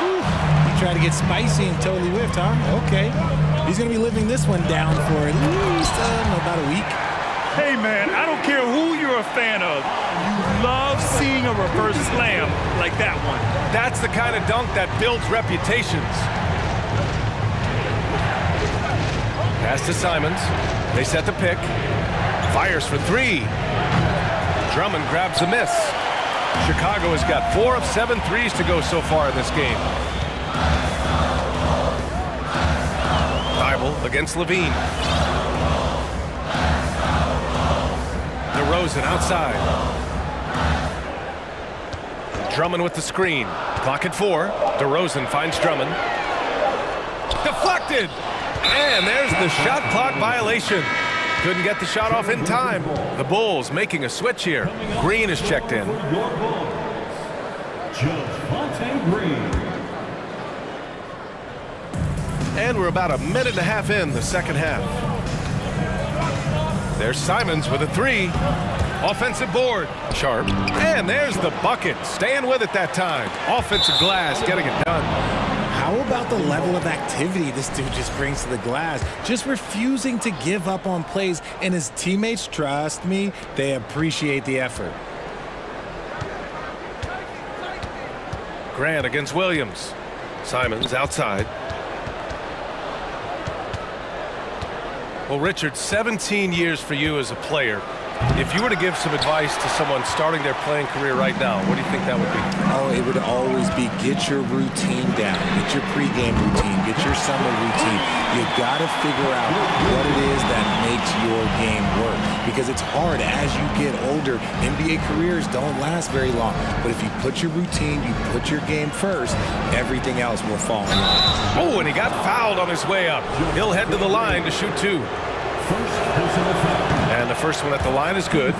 Whew. He tried to get spicy and totally whiffed, huh? Okay. He's going to be living this one down for at least about a week. Hey, man, I don't care who you're a fan of. You love seeing a reverse slam like that one. That's the kind of dunk that builds reputations. Pass to Simons. They set the pick. Fires for 3. Drummond grabs a miss. Chicago has got 4 of 7 threes to go so far in this game. level against Levine. DeRozan outside. Drummond with the screen. Clock at 4. DeRozan finds Drummond. Deflected! And there's the shot clock violation. Couldn't get the shot off in time. The Bulls making a switch here. Green is checked in. And we're about a minute and a half in the second half. There's Simons with a 3. Offensive board. Sharp. And there's the bucket. Staying with it that time. Offensive glass, getting it done. How about the level of activity this dude just brings to the glass? Just refusing to give up on plays, and his teammates, trust me, they appreciate the effort. Grant against Williams. Simons outside. Well, Richard, 17 years for you as a player. If you were to give some advice to someone starting their playing career right now, what do you think that would be? Oh, it would always be get your routine down. Get your pregame routine. Get your summer routine. You got to figure out what it is that makes your game work. Because it's hard as you get older. NBA careers don't last very long. But if you put your routine, you put your game first, everything else will fall in line. Oh, and he got fouled on his way up. He'll head to the line to shoot 2. And the first one at the line is good.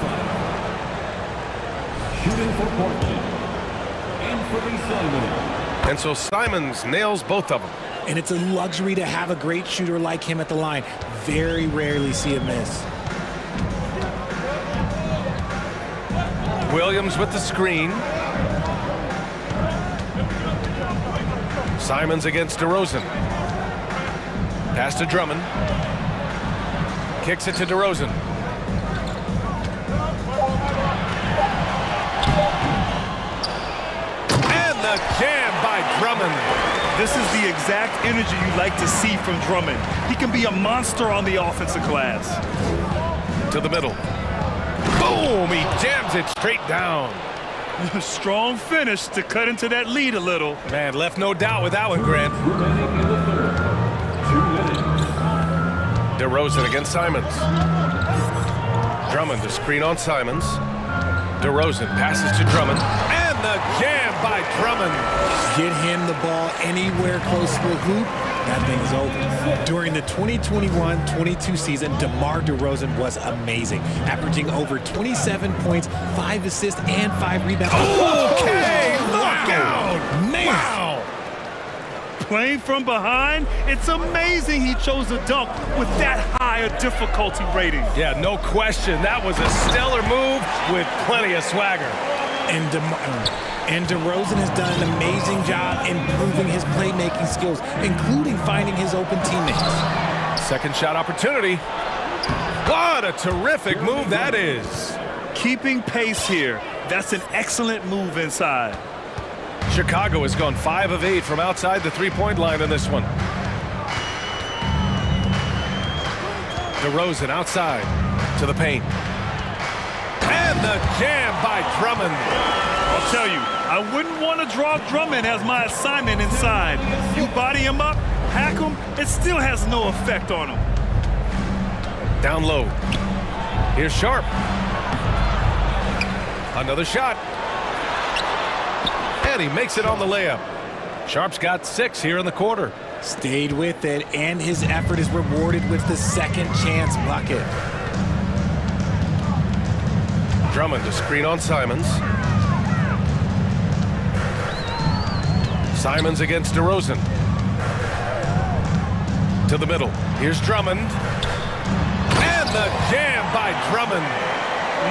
Shooting for Portland. Anthony Simons. And so Simons nails both of them. And it's a luxury to have a great shooter like him at the line. Very rarely see a miss. Williams with the screen. Simons against DeRozan. Pass to Drummond. Kicks it to DeRozan. And the jam by Drummond. This is the exact energy you like to see from Drummond. He can be a monster on the offensive glass. To the middle. Boom! He jams it straight down. Strong finish to cut into that lead a little. Man, left no doubt with that one, Grant. DeRozan against Simons. Drummond to screen on Simons. DeRozan passes to Drummond. And the jam by Drummond. Get him the ball anywhere close to the hoop, that thing is over. During the 2021-22 season, DeMar DeRozan was amazing, averaging over 27 points, 5 assists, and 5 rebounds. Okay, look out! Man. Wow! Playing from behind, it's amazing he chose a dunk with that high a difficulty rating. Yeah, no question. That was a stellar move with plenty of swagger. And DeRozan has done an amazing job improving his playmaking skills, including finding his open teammates. Second shot opportunity. What a terrific move that is. Keeping pace here. That's an excellent move inside. Chicago has gone 5 of 8 from outside the three-point line in this one. DeRozan outside to the paint. And the jam by Drummond. I'll tell you, I wouldn't want to draw Drummond as my assignment inside. You body him up, hack him, it still has no effect on him. Down low. Here's Sharp. Another shot. And he makes it on the layup. Sharp's got 6 here in the quarter. Stayed with it, and his effort is rewarded with the second chance bucket. Drummond to screen on Simons. Simons against DeRozan. To the middle. Here's Drummond. And the jam by Drummond.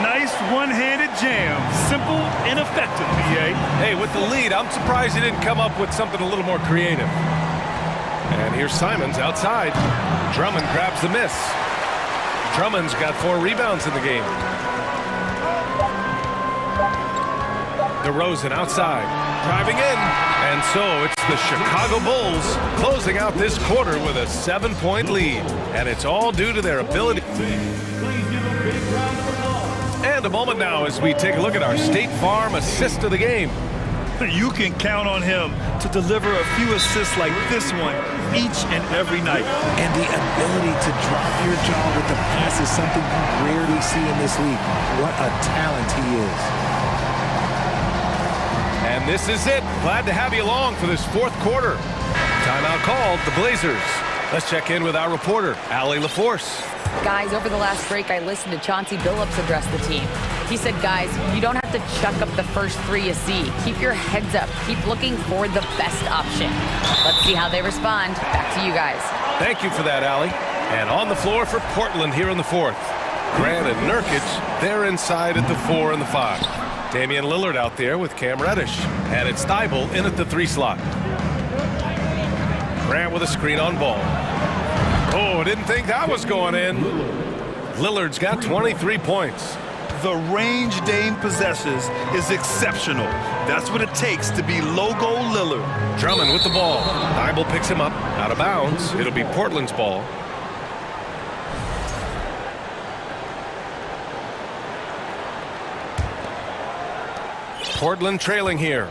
Nice one-handed jam. Simple and effective, BA. Hey, with the lead, I'm surprised he didn't come up with something a little more creative. And here's Simons outside. Drummond grabs the miss. Drummond's got 4 rebounds in the game. DeRozan outside, driving in. And so it's the Chicago Bulls closing out this quarter with a 7-point lead. And it's all due to their ability. And a moment now as we take a look at our State Farm assist of the game. You can count on him to deliver a few assists like this one each and every night. And the ability to drop your jaw with the pass is something you rarely see in this league. What a talent he is. And this is it. Glad to have you along for this fourth quarter. Timeout called, the Blazers. Let's check in with our reporter, Allie LaForce. Guys, over the last break, I listened to Chauncey Billups address the team. He said, guys, you don't have to chuck up the first three you see. Keep your heads up. Keep looking for the best option. Let's see how they respond. Back to you guys. Thank you for that, Allie. And on the floor for Portland here in the fourth. Grant and Nurkic, they're inside at the 4 and the 5. Damian Lillard out there with Cam Reddish. And it's Thibault in at the 3 slot. Grant with a screen on ball. Oh, didn't think that was going in. Lillard's got 23 points. The range Dame possesses is exceptional. That's what it takes to be logo Lillard. Drummond with the ball. Thibault picks him up out of bounds. It'll be Portland's ball. Portland trailing here.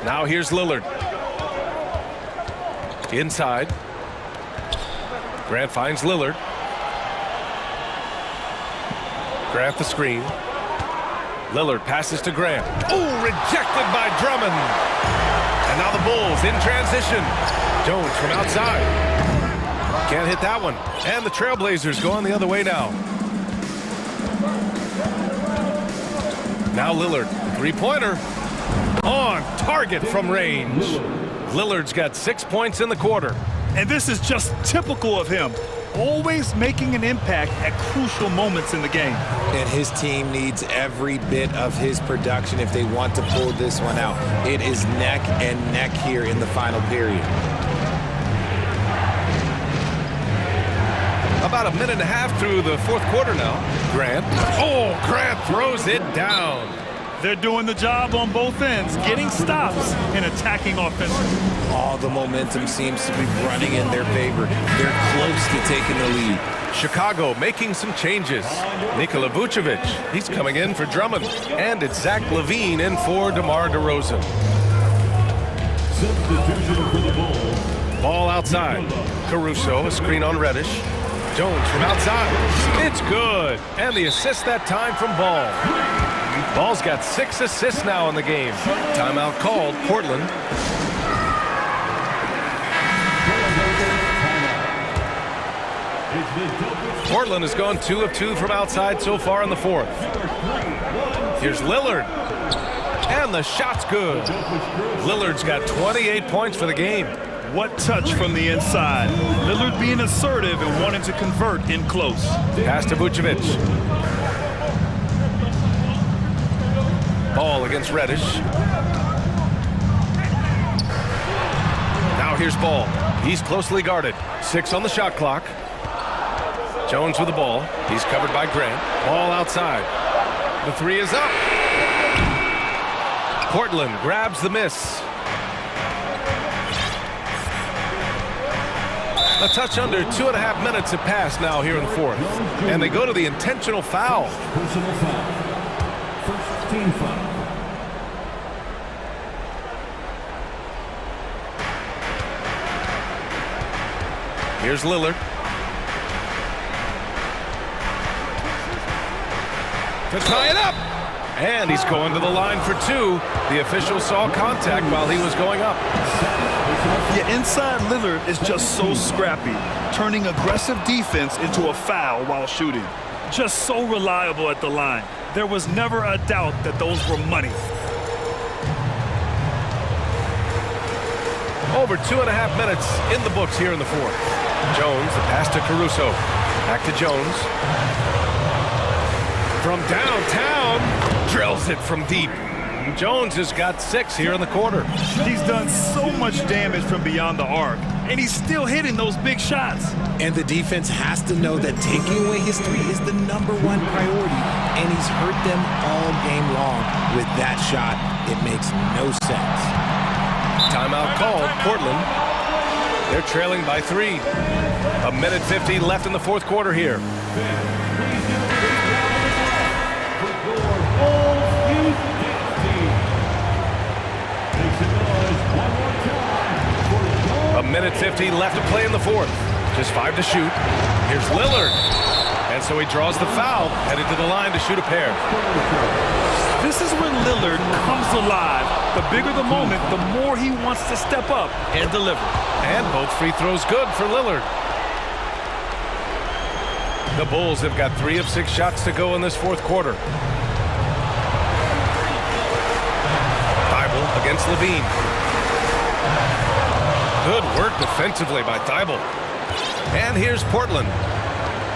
Now here's Lillard. Inside. Grant finds Lillard. Grant the screen. Lillard passes to Grant. Oh, rejected by Drummond. And now the Bulls in transition. Jones from outside. Can't hit that one. And the Trailblazers going the other way now. Now Lillard, three-pointer. On target from range. Lillard's got 6 points in the quarter. And this is just typical of him. Always making an impact at crucial moments in the game. And his team needs every bit of his production if they want to pull this one out. It is neck and neck here in the final period. About a minute and a half through the fourth quarter now. Grant. Oh, Grant throws it down. They're doing the job on both ends, getting stops and attacking offensively. All the momentum seems to be running in their favor. They're close to taking the lead. Chicago making some changes. Nikola Vucevic, he's coming in for Drummond. And it's Zach LaVine in for DeMar DeRozan. Substitution for the Bulls. Ball outside. Caruso, a screen on Reddish. Jones from outside. It's good. And the assist that time from Ball. Ball's got 6 assists now in the game. Timeout called, Portland. Portland has gone 2 of 2 from outside so far in the fourth. Here's Lillard. And the shot's good. Lillard's got 28 points for the game. What touch from the inside. Lillard being assertive and wanting to convert in close. Pass to Vucevic. Ball against Reddish. Now here's Ball. He's closely guarded. 6 on the shot clock. Jones with the ball. He's covered by Grant. Ball outside. The 3 is up. Portland grabs the miss. A touch under 2.5 minutes have passed now here in the fourth. And they go to the intentional foul. Personal foul. First team foul. Here's Lillard. To tie it up. And he's going to the line for 2. The official saw contact while he was going up. Yeah, inside Lillard is just so scrappy, turning aggressive defense into a foul while shooting. Just so reliable at the line. There was never a doubt that those were money. Over 2.5 minutes in the books here in the fourth. Jones, the pass to Caruso. Back to Jones. From downtown, drills it from deep. Jones has got 6 here in the quarter. He's done so much damage from beyond the arc, and he's still hitting those big shots. And the defense has to know that taking away his 3 is the #1 priority, and he's hurt them all game long. With that shot, it makes no sense. Timeout called, Portland. They're trailing by 3. A minute 50 left in the fourth quarter here. minute 50 left to play in the fourth. Just 5 to shoot. Here's Lillard. And so he draws the foul, headed to the line to shoot a pair. This is when Lillard comes alive. The bigger the moment, the more he wants to step up and deliver. And both free throws good for Lillard. The Bulls have got 3 of 6 shots to go in this fourth quarter. Thibault against Levine. Good work defensively by Thibault. And here's Portland.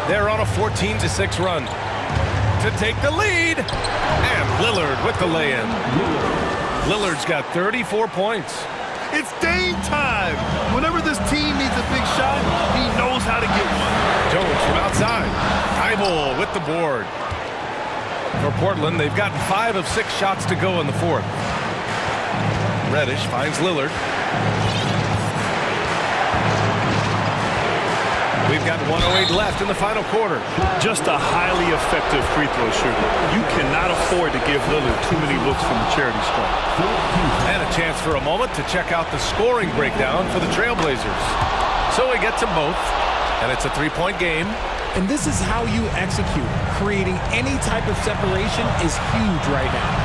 They're on a 14-6 run. To take the lead. And Lillard with the lay-in. Lillard's got 34 points. It's Dame time. Whenever this team needs a big shot, he knows how to get one. Jones from outside. Thibault with the board. For Portland, they've gotten 5 of 6 shots to go in the fourth. Reddish finds Lillard. We've got 1:08 left in the final quarter. Just a highly effective free throw shooter. You cannot afford to give Lillard too many looks from the charity stripe. And a chance for a moment to check out the scoring breakdown for the Trailblazers. So he gets them both, and it's a 3-point game. And this is how you execute. Creating any type of separation is huge right now.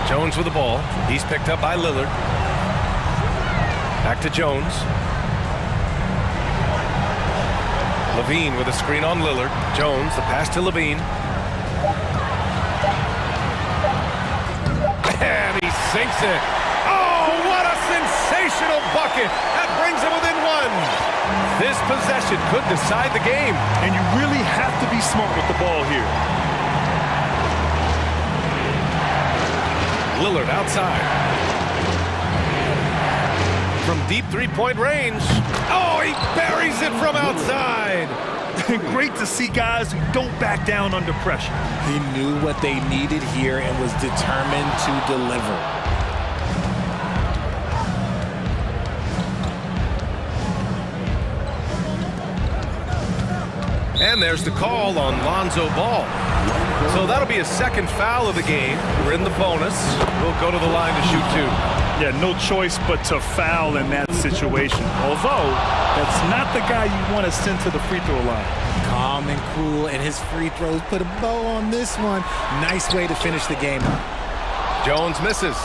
Jones with the ball. He's picked up by Lillard. Back to Jones. Levine with a screen on Lillard. Jones, the pass to Levine. And he sinks it. Oh, what a sensational bucket. That brings him within 1. This possession could decide the game. And you really have to be smart with the ball here. Lillard outside. From deep three-point range. Oh, he buries it from outside. Great to see guys who don't back down under pressure. He knew what they needed here and was determined to deliver. And there's the call on Lonzo Ball. So that'll be a second foul of the game. We're in the bonus. We'll go to the line to shoot 2. Yeah, no choice but to foul in that situation. Although, that's not the guy you want to send to the free throw line. Calm and cool, and his free throws put a bow on this one. Nice way to finish the game up. Jones misses.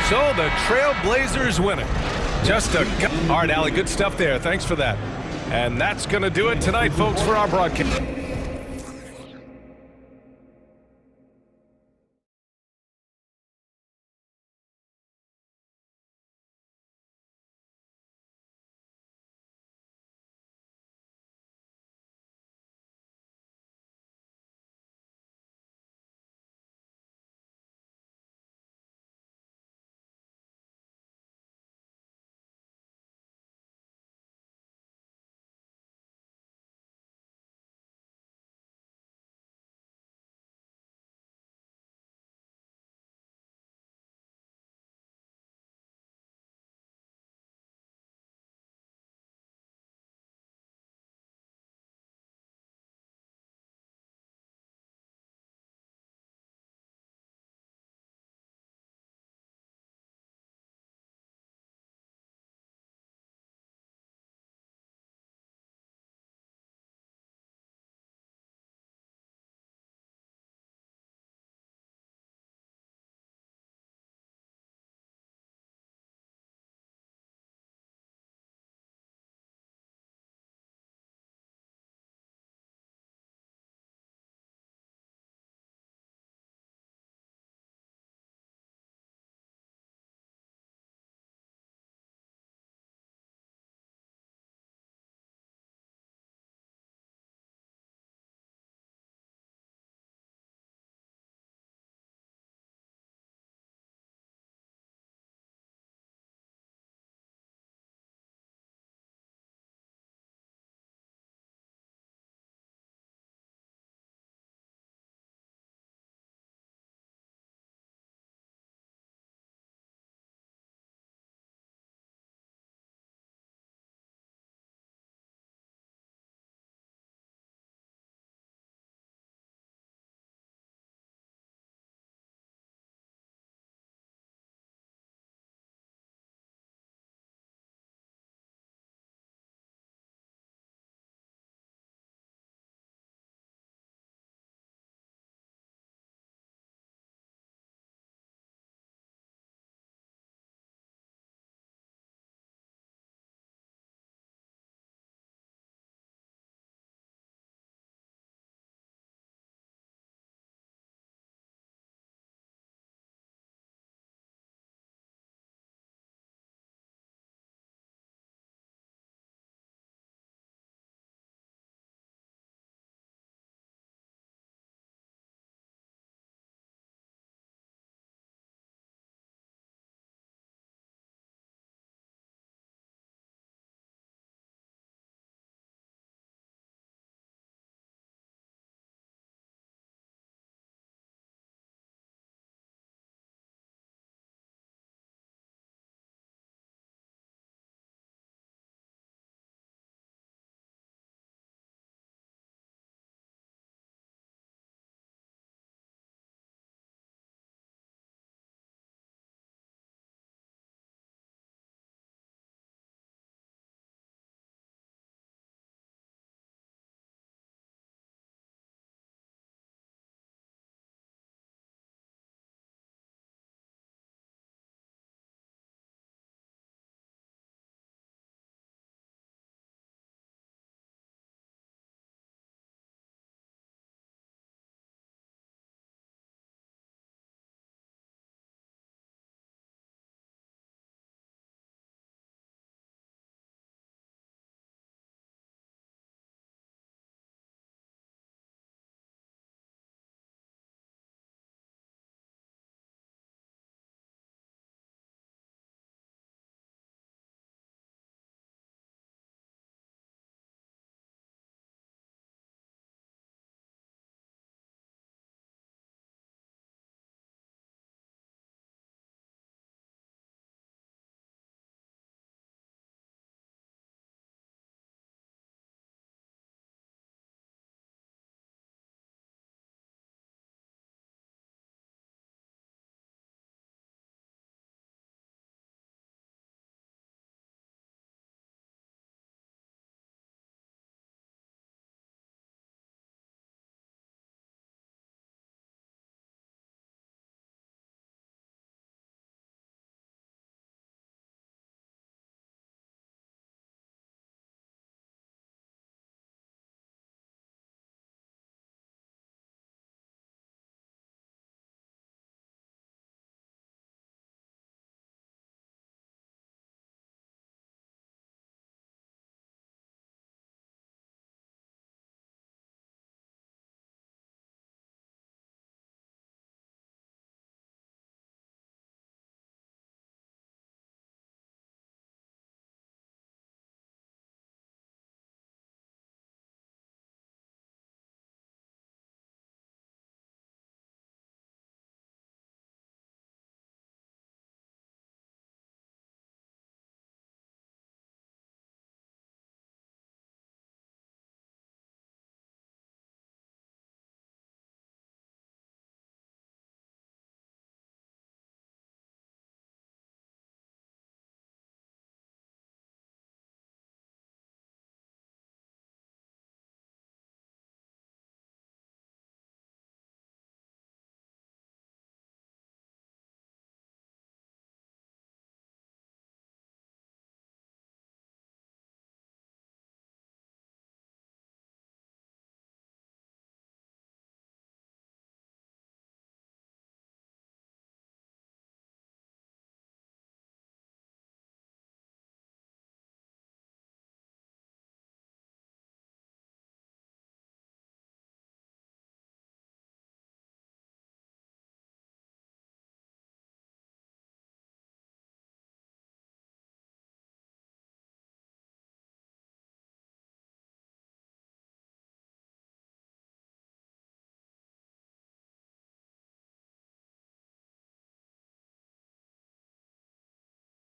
So the Trailblazers win it. Just a... All right, Allie, good stuff there. Thanks for that. And that's going to do it tonight, folks, for our broadcast.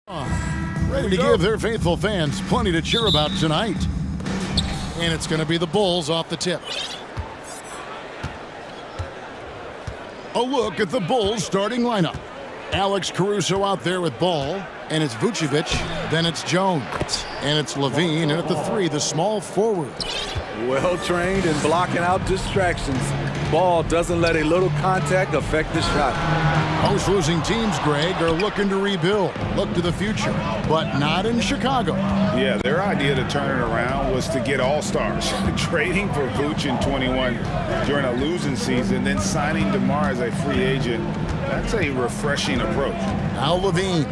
Ready to give their faithful fans plenty to cheer about tonight. And it's going to be the Bulls off the tip. A look at the Bulls starting lineup. Alex Caruso out there with ball, and it's Vucevic, then it's Jones, and it's Levine, and at the 3, the small forward. Well trained in blocking out distractions. Ball doesn't let a little contact affect the shot. Most losing teams, Greg, are looking to rebuild, look to the future, but not in Chicago. Yeah, their idea to turn it around was to get all-stars. Trading for Vooch in 21 during a losing season, then signing DeMar as a free agent. That's a refreshing approach. Now Levine,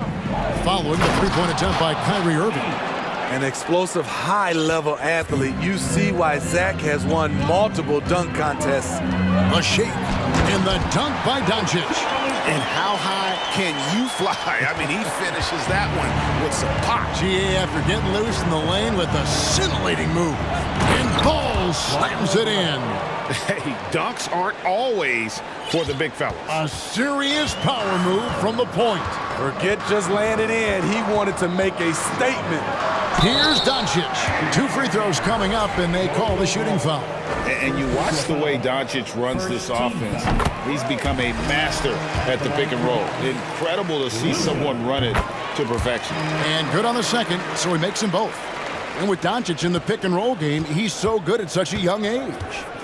following the three-point attempt by Kyrie Irving. An explosive, high-level athlete. You see why Zach has won multiple dunk contests. A shake, and the dunk by Doncic. And how high can you fly? I mean, he finishes that one with some pop. GA after getting loose in the lane with a scintillating move. And Ball slams it in. Hey, dunks aren't always for the big fellas. A serious power move from the point. Forget just laying it in. He wanted to make a statement. Here's Doncic. 2 free throws coming up, and they call the shooting foul. And you watch the way Doncic runs this offense. He's become a master at the pick and roll. Incredible to see someone run it to perfection. And good on the second, so he makes them both. And with Doncic in the pick and roll game, he's so good at such a young age.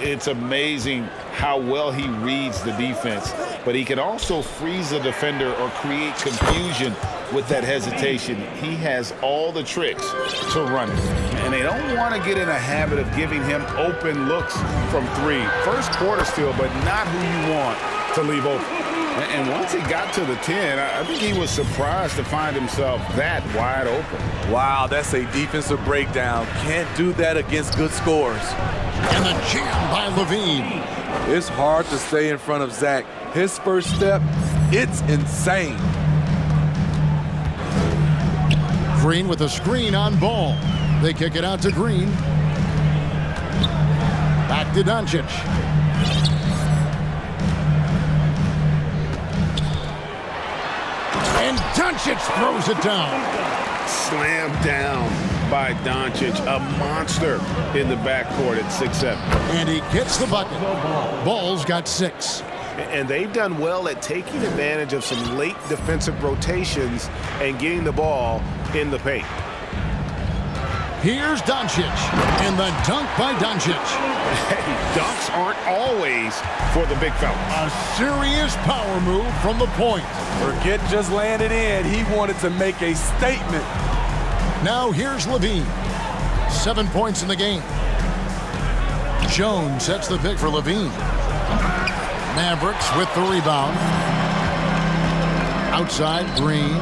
It's amazing how well he reads the defense, but he can also freeze a defender or create confusion with that hesitation. He has all the tricks to run it. And they don't want to get in a habit of giving him open looks from 3. First quarter still, but not who you want to leave open. And once he got to the 10, I think he was surprised to find himself that wide open. Wow, that's a defensive breakdown. Can't do that against good scores. And the jam by Levine. It's hard to stay in front of Zach. His first step, it's insane. Green with a screen on Ball. They kick it out to Green. Back to Doncic. And Doncic throws it down. Slammed down by Doncic, a monster in the backcourt at 6'7". And he gets the bucket. Ball's got 6. And they've done well at taking advantage of some late defensive rotations and getting the ball in the paint. Here's Doncic, and the dunk by Doncic. Hey, dunks aren't always for the big fella. A serious power move from the point. Forget just laying it in. He wanted to make a statement. Now here's Levine. 7 points in the game. Jones sets the pick for Levine. Mavericks with the rebound. Outside, Green.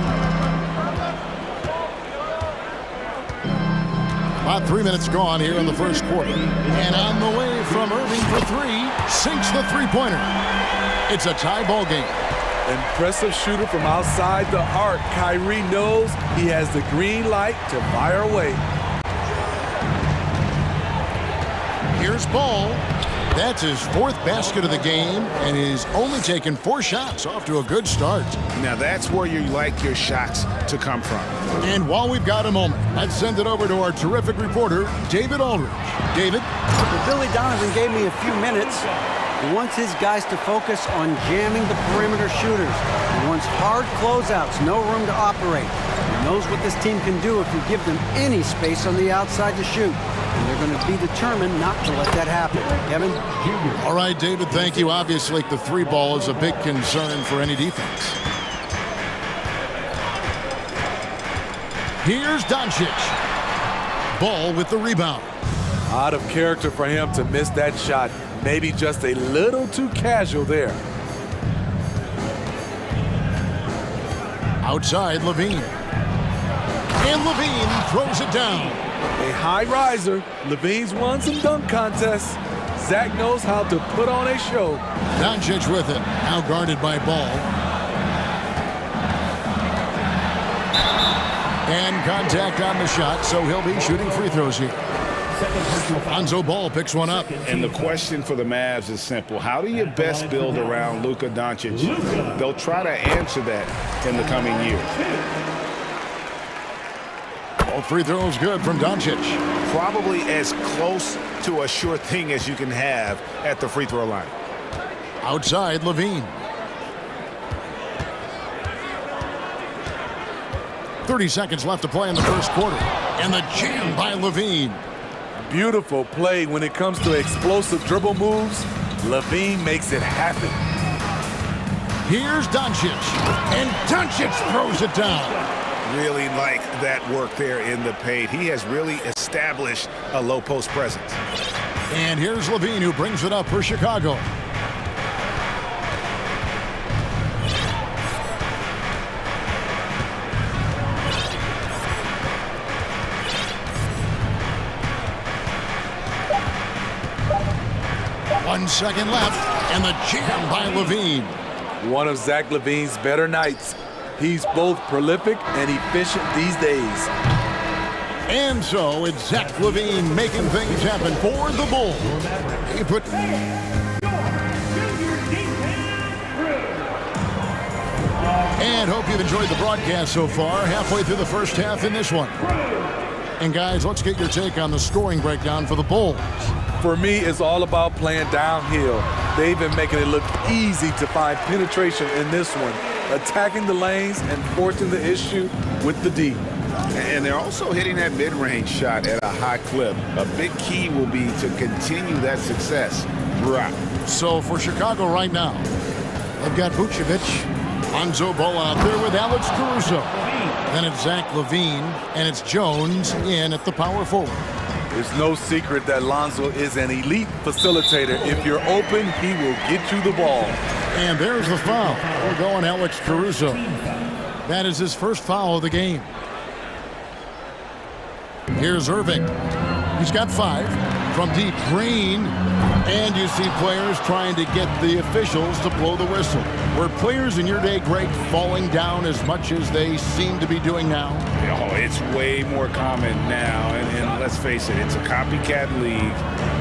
About 3 minutes gone here in the first quarter. And on the way from Irving for 3, sinks the three-pointer. It's a tie ball game. Impressive shooter from outside the arc. Kyrie knows he has the green light to fire away. Here's Ball. That's his 4th basket of the game, and he's only taken 4 shots. Off to a good start. Now that's where you like your shots to come from. And while we've got a moment, let's send it over to our terrific reporter, David Aldridge. David? Billy Donovan gave me a few minutes. He wants his guys to focus on jamming the perimeter shooters. He wants hard closeouts, no room to operate. He knows what this team can do if you give them any space on the outside to shoot. And they're going to be determined not to let that happen. Kevin? All right, David, thank you. Obviously, the 3 ball is a big concern for any defense. Here's Doncic. Ball with the rebound. Out of character for him to miss that shot. Maybe just a little too casual there. Outside, Levine. And Levine throws it down. A high riser. Levine's won some dunk contests. Zach knows how to put on a show. Doncic with it. Now guarded by Ball. And contact on the shot, so he'll be shooting free throws here. Lonzo Ball picks one up. And the question for the Mavs is simple. How do you best build around Luka Doncic? They'll try to answer that in the coming years. Both free throws good from Doncic. Probably as close to a sure thing as you can have at the free throw line. Outside, Levine. 30 seconds left to play in the first quarter. And the jam by Levine. Beautiful play when it comes to explosive dribble moves. Levine makes it happen. Here's Doncic. And Doncic throws it down. Really like that work there in the paint. He has really established a low post presence. And here's Levine, who brings it up for Chicago. One second left, and the jam by Levine. One of Zach LaVine's better nights. He's both prolific and efficient these days. And so it's Zach LaVine making things happen for the Bulls. He put... And hope you've enjoyed the broadcast so far. Halfway through the first half in this one. And guys, let's get your take on the scoring breakdown for the Bulls. For me, it's all about playing downhill. They've been making it look easy to find penetration in this one, attacking the lanes and forcing the issue with the D. And they're also hitting that mid-range shot at a high clip. A big key will be to continue that success throughout. So for Chicago right now, they've got Vucevic, Lonzo Ball out there with Alex Caruso. Then it's Zach LaVine, and it's Jones in at the power forward. There's no secret that Lonzo is an elite facilitator. If you're open, he will get you the ball. And there's the foul. We're going Alex Caruso. That is his first foul of the game. Here's Irving. He's got 5 from deep. Green. And you see players trying to get the officials to blow the whistle. Were players in your day, Greg, falling down as much as they seem to be doing now? Oh, it's way more common now. And let's face it, it's a copycat league.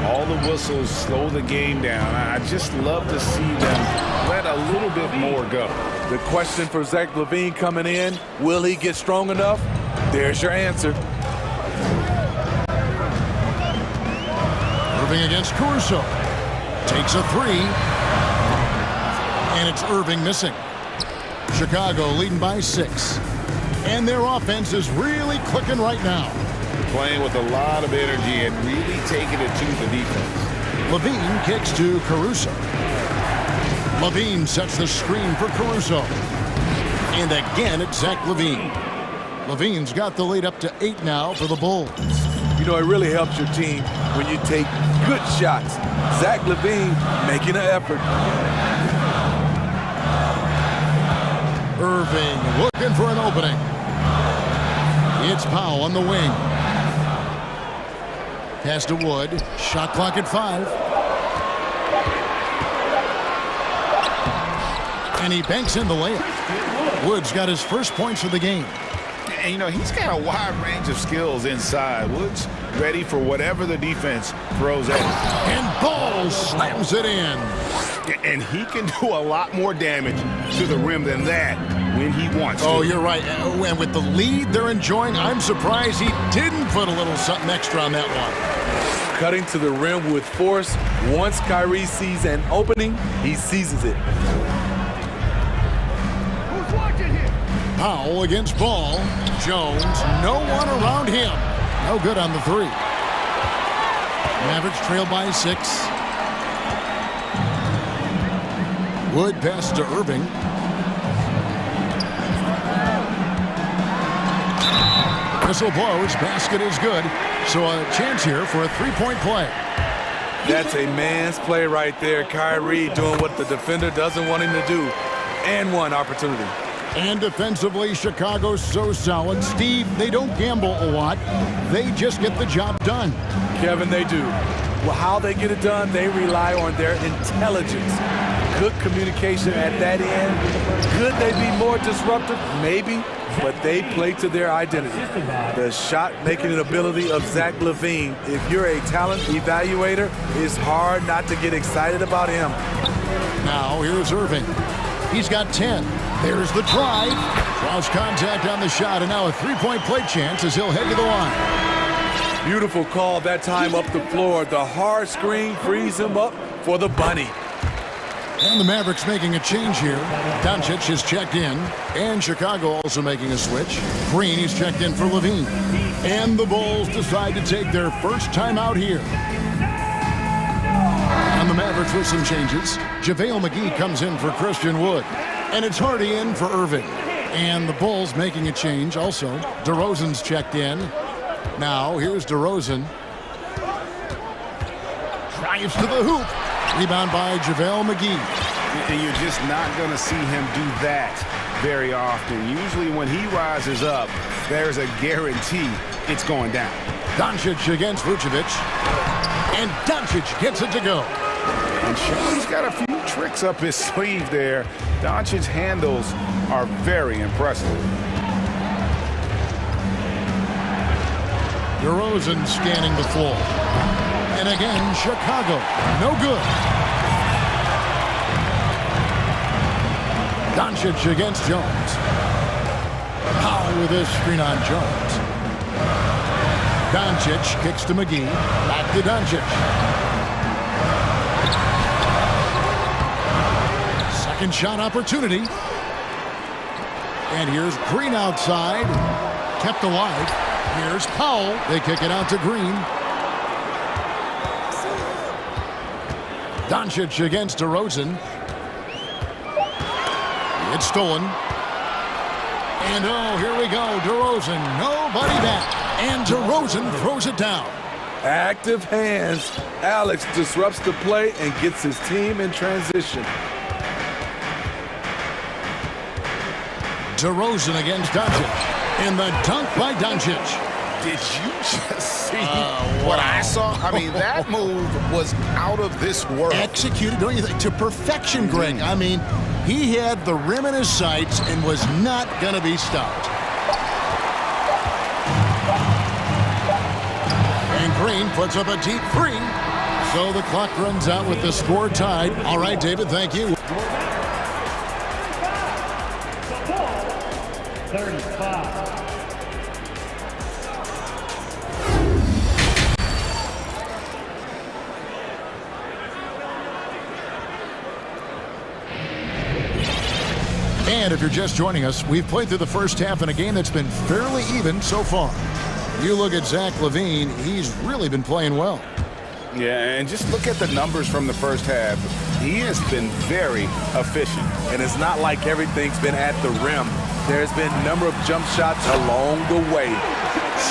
All the whistles slow the game down. I just love to see them let a little bit more go. The question for Zach LaVine coming in, will he get strong enough? There's your answer. Irving against Caruso. Takes a 3. And it's Irving missing. Chicago leading by 6. And their offense is really clicking right now. Playing with a lot of energy and really taking it to the defense. Levine kicks to Caruso. Levine sets the screen for Caruso. And again, it's Zach LaVine. Levine's got the lead up to 8 now for the Bulls. You know, it really helps your team when you take good shots. Zach LaVine making an effort. Irving looking for an opening. It's Powell on the wing. Pass to Wood. Shot clock at 5. And he banks in the layup. Wood's got his first points of the game. And, you know, he's got a wide range of skills inside. Woods ready for whatever the defense throws at him. And Ball slams it in. And he can do a lot more damage to the rim than that when he wants to. Oh, you're right. And with the lead they're enjoying, I'm surprised he didn't put a little something extra on that one. Cutting to the rim with force. Once Kyrie sees an opening, he seizes it. Powell against Ball. Jones, no one around him. No good on the 3. Mavericks trail by 6. Wood pass to Irving. Whistle blows. Basket is good. So a chance here for a 3-point play. That's a man's play right there. Kyrie doing what the defender doesn't want him to do. And one opportunity. And defensively, Chicago's so solid. Steve, they don't gamble a lot. They just get the job done. Kevin, they do. Well, how they get it done, they rely on their intelligence. Good communication at that end. Could they be more disruptive? Maybe. But they play to their identity. The shot-making ability of Zach LaVine. If you're a talent evaluator, it's hard not to get excited about him. Now, here's Irving. He's got 10. There's the drive. Draws contact on the shot, and now a three-point play chance as he'll head to the line. Beautiful call that time up the floor. The hard screen frees him up for the bunny. And the Mavericks making a change here. Doncic is checked in, and Chicago also making a switch. Green is checked in for Levine. And the Bulls decide to take their first time out here. And the Mavericks with some changes. JaVale McGee comes in for Christian Wood. And it's Hardy in for Irving. And the Bulls making a change also. DeRozan's checked in. Now, here's DeRozan. Drives to the hoop. Rebound by JaVale McGee. And you're just not going to see him do that very often. Usually when he rises up, there's a guarantee it's going down. Doncic against Vucevic. And Doncic gets it to go. And Sean's got a few tricks up his sleeve there. Doncic's handles are very impressive. DeRozan scanning the floor. And again, Chicago. No good. Doncic against Jones. Powell with this screen on Jones. Doncic kicks to McGee. Back to Doncic. Second shot opportunity. And here's Green outside. Kept alive. Here's Powell. They kick it out to Green. Doncic against DeRozan. It's stolen. And oh, here we go. DeRozan, nobody back. And DeRozan throws it down. Active hands. Alex disrupts the play and gets his team in transition. DeRozan against Doncic. And the dunk by Doncic. Did you just see what I saw? I mean, that move was out of this world. Executed, don't you think, to perfection, Greg. I mean, he had the rim in his sights and was not going to be stopped. And Green puts up a deep three. So the clock runs out with the score tied. All right, David, thank you. 35. And if you're just joining us, we've played through the first half in a game that's been fairly even so far. You look at Zach LaVine, he's really been playing well. Yeah, and just look at the numbers from the first half. He has been very efficient. And it's not like everything's been at the rim. There's been a number of jump shots along the way.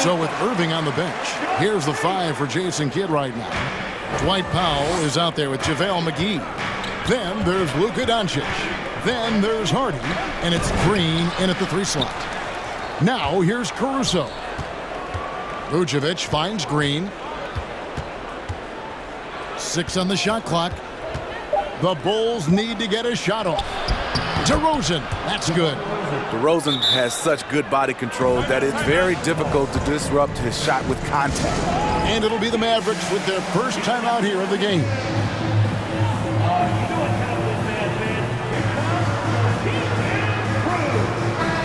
So with Irving on the bench, here's the 5 for Jason Kidd right now. Dwight Powell is out there with JaVale McGee. Then there's Luka Doncic. Then there's Hardy, and it's Green in at the 3 slot. Now here's Caruso. Vucevic finds Green. 6 on the shot clock. The Bulls need to get a shot off. DeRozan, that's good. DeRozan has such good body control that it's very difficult to disrupt his shot with contact. And it'll be the Mavericks with their first time out here of the game.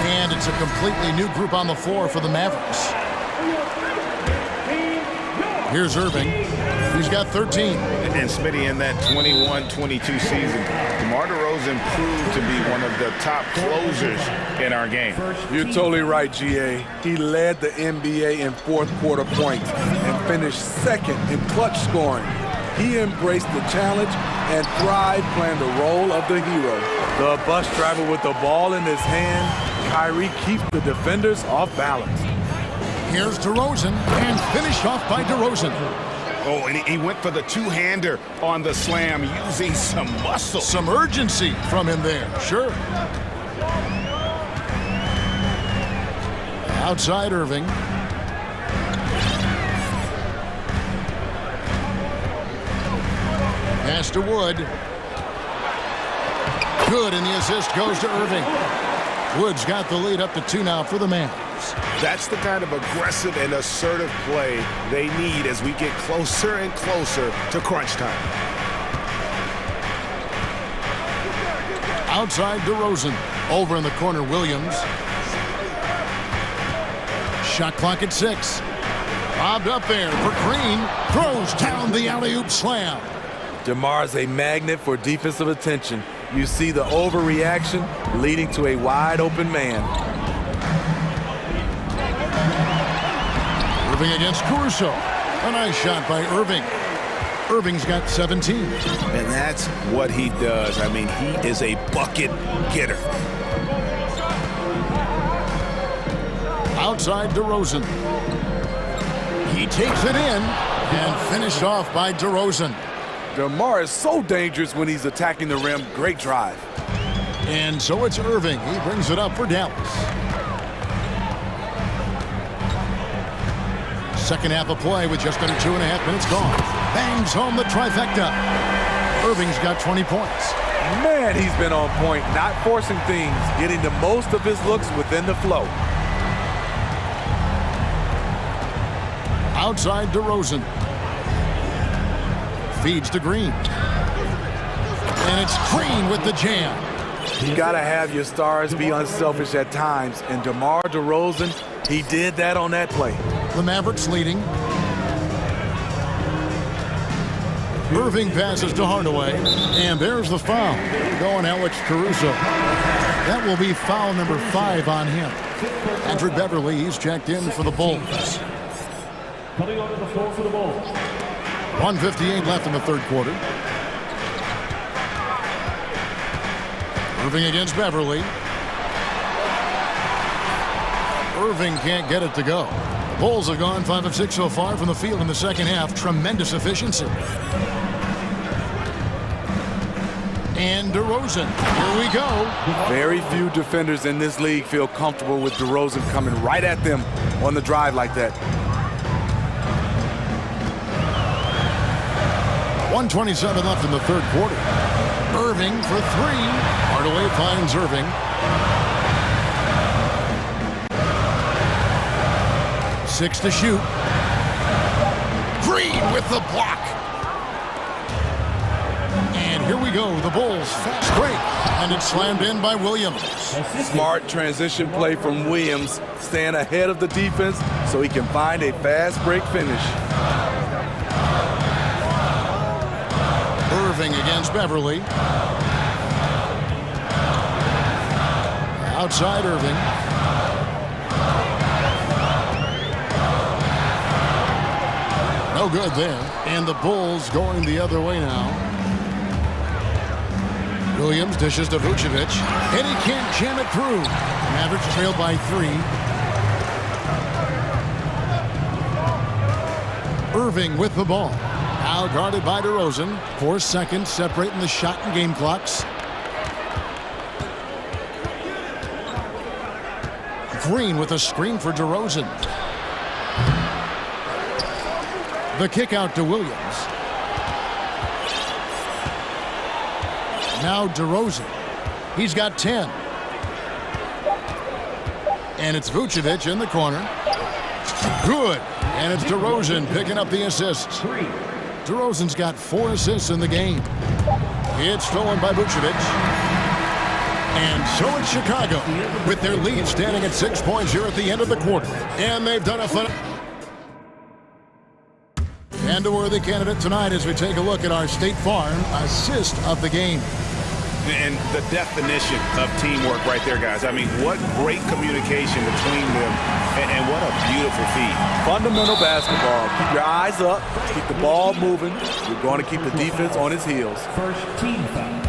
And it's a completely new group on the floor for the Mavericks. Here's Irving. He's got 13. And Smitty, in that 21-22 season, DeMar DeRozan proved to be one of the top closers in our game. You're totally right, GA. He led the NBA in fourth quarter points and finished second in clutch scoring. He embraced the challenge and thrived playing the role of the hero. The bus driver with the ball in his hand, Kyrie keeps the defenders off balance. Here's DeRozan, and finished off by DeRozan. Oh, and he went for the two-hander on the slam, using some muscle. Some urgency from him there, sure. Outside Irving. Pass to Wood. Good, and the assist goes to Irving. Wood's got the lead up to 2 now for the Mavs. That's the kind of aggressive and assertive play they need as we get closer and closer to crunch time. Outside DeRozan. Over in the corner, Williams. Shot clock at 6. Bobbed up there for Green. Throws down the alley-oop slam. DeMar's a magnet for defensive attention. You see the overreaction leading to a wide-open man. Irving against Caruso. A nice shot by Irving. Irving's got 17. And that's what he does. I mean, he is a bucket getter. Outside DeRozan. He takes it in and finished off by DeRozan. DeMar is so dangerous when he's attacking the rim. Great drive. And so it's Irving. He brings it up for Dallas. Second half of play with just under 2.5 minutes gone. Bangs home the trifecta. Irving's got 20 points. Man, he's been on point, not forcing things, getting the most of his looks within the flow. Outside DeRozan. Feeds to Green. And it's Green with the jam. You gotta have your stars be unselfish at times, and DeMar DeRozan, he did that on that play. The Mavericks leading. Irving passes to Hardaway, and there's the foul. Going Alex Caruso. That will be foul number 5 on him. Patrick Beverly, he's checked in for the Bulls. Coming onto the floor for the Bulls. 1:58 left in the third quarter. Irving against Beverly. Irving can't get it to go. The Bulls have gone 5 of 6 so far from the field in the second half. Tremendous efficiency. And DeRozan. Here we go. Very few defenders in this league feel comfortable with DeRozan coming right at them on the drive like that. 1:27 left in the third quarter. Irving for 3. Hardaway finds Irving. 6 to shoot. Green with the block. And here we go. The Bulls fast break. And it's slammed in by Williams. Smart transition play from Williams, staying ahead of the defense so he can find a fast break finish. Irving against Beverly. Outside Irving. No good there. And the Bulls going the other way now. Williams dishes to Vucevic. And he can't jam it through. Mavericks trail by 3. Irving with the ball. Now guarded by DeRozan. 4 seconds separating the shot and game clocks. Green with a screen for DeRozan. The kick out to Williams. Now DeRozan. He's got 10. And it's Vucevic in the corner. Good. And it's DeRozan picking up the assists. DeRozan's got 4 assists in the game. It's stolen by Vucevic. And so it's Chicago with their lead standing at 6 points here at the end of the quarter. And they've done a fun. And a worthy candidate tonight as we take a look at our State Farm assist of the game. And the definition of teamwork right there, guys. I mean, what great communication between them, and what a beautiful feed. Fundamental basketball. Keep your eyes up, keep the ball moving. You're going to keep the defense on its heels. First team foul.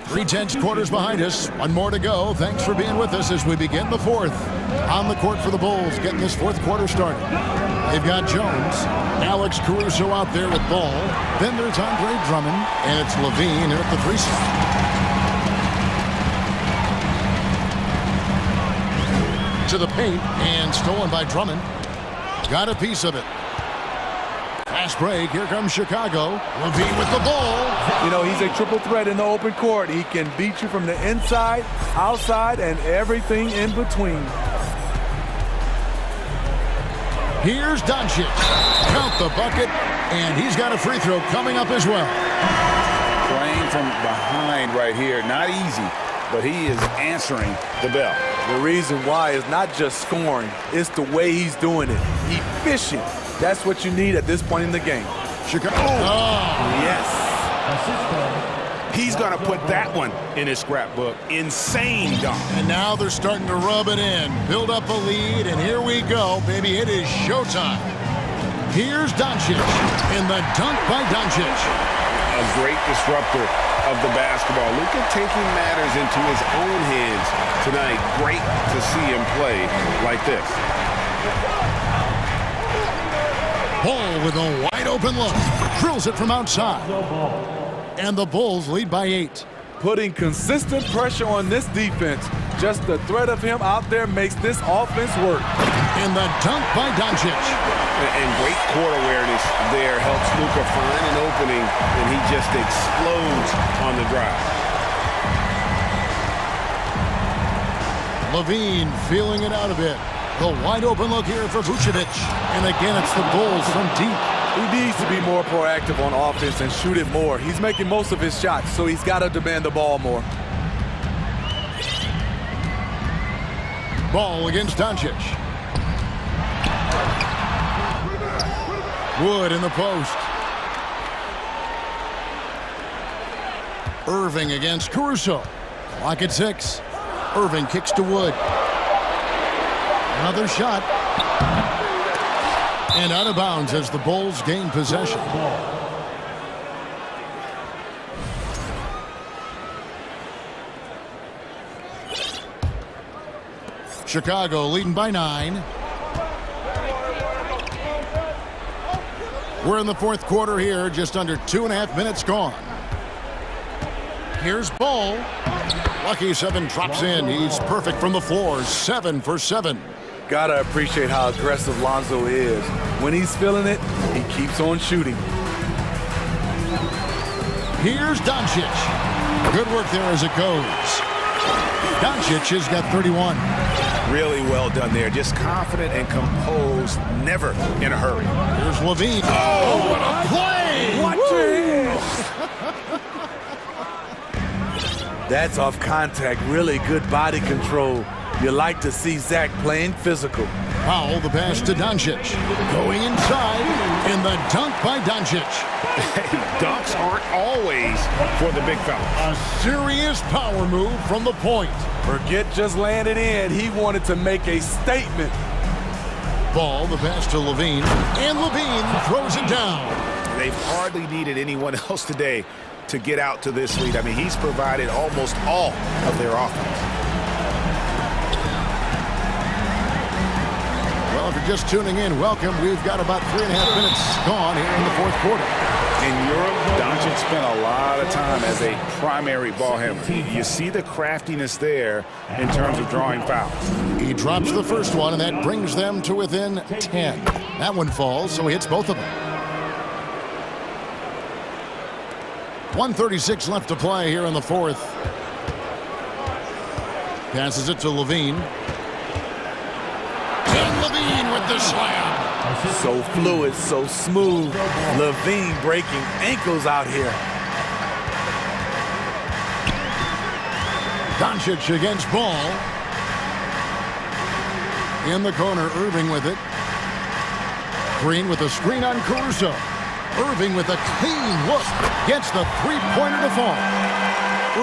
3 quarters behind us. 1 more to go. Thanks for being with us as we begin the fourth. On the court for the Bulls, getting this fourth quarter started. They've got Jones, Alex Caruso out there with ball. Then there's Andre Drummond, and it's Levine here at the 3 spot. To the paint, and stolen by Drummond. Got a piece of it. Fast break. Here comes Chicago. Levine with the ball. You know, he's a triple threat in the open court. He can beat you from the inside, outside, and everything in between. Here's Doncic. Count the bucket, and he's got a free throw coming up as well. Playing from behind right here. Not easy, but he is answering the bell. The reason why is not just scoring, it's the way he's doing it. Efficient. That's what you need at this point in the game. Chicago. Yes. He's going to put that one in his scrapbook. Insane dunk. And now they're starting to rub it in. Build up a lead, and here we go, baby. It is showtime. Here's Doncic in the dunk by Doncic. A great disruptor of the basketball. Luka taking matters into his own hands tonight. Great to see him play like this. Ball with a wide open look. Drills it from outside. And the Bulls lead by 8. Putting consistent pressure on this defense. Just the threat of him out there makes this offense work. In the dunk by Doncic. And great court awareness there helps Luka find an opening, and he just explodes on the drive. Levine feeling it out a bit. The wide open look here for Vucevic. And again, it's the Bulls from deep. He needs to be more proactive on offense and shoot it more. He's making most of his shots, so he's got to demand the ball more. Ball against Doncic. Wood in the post. Irving against Caruso. Clock at 6. Irving kicks to Wood. Another shot. And out of bounds as the Bulls gain possession. Chicago leading by 9. We're in the fourth quarter here, just under 2.5 minutes gone. Here's Ball. Lucky 7 drops in. He's perfect from the floor. 7 for 7. Gotta appreciate how aggressive Lonzo is. When he's feeling it, he keeps on shooting. Here's Doncic. Good work there as it goes. Doncic has got 31. Really well done there. Just confident and composed, never in a hurry. Here's Levine. Oh, what a play! Watch your hands! That's off contact. Really good body control. You like to see Zach playing physical. Powell, the pass to Doncic. Going inside in the dunk by Doncic. Hey, dunks aren't always for the big fella. A serious power move from the point. Forget just laying it in. He wanted to make a statement. Ball, the pass to Levine. And Levine throws it down. They've hardly needed anyone else today to get out to this lead. I mean, he's provided almost all of their offense. Well, if you're just tuning in, welcome. We've got about 3.5 minutes gone here in the fourth quarter. In Europe, Doncic spent a lot of time as a primary ball handler. You see the craftiness there in terms of drawing fouls. He drops the first one, and that brings them to within 10. That one falls, so he hits both of them. 1:36 left to play here in the fourth. Passes it to Levine. And Levine with the slam. So fluid, so smooth. Levine breaking ankles out here. Doncic against Ball. In the corner, Irving with it. Green with a screen on Caruso. Irving with a clean look. Gets the three-pointer to fall.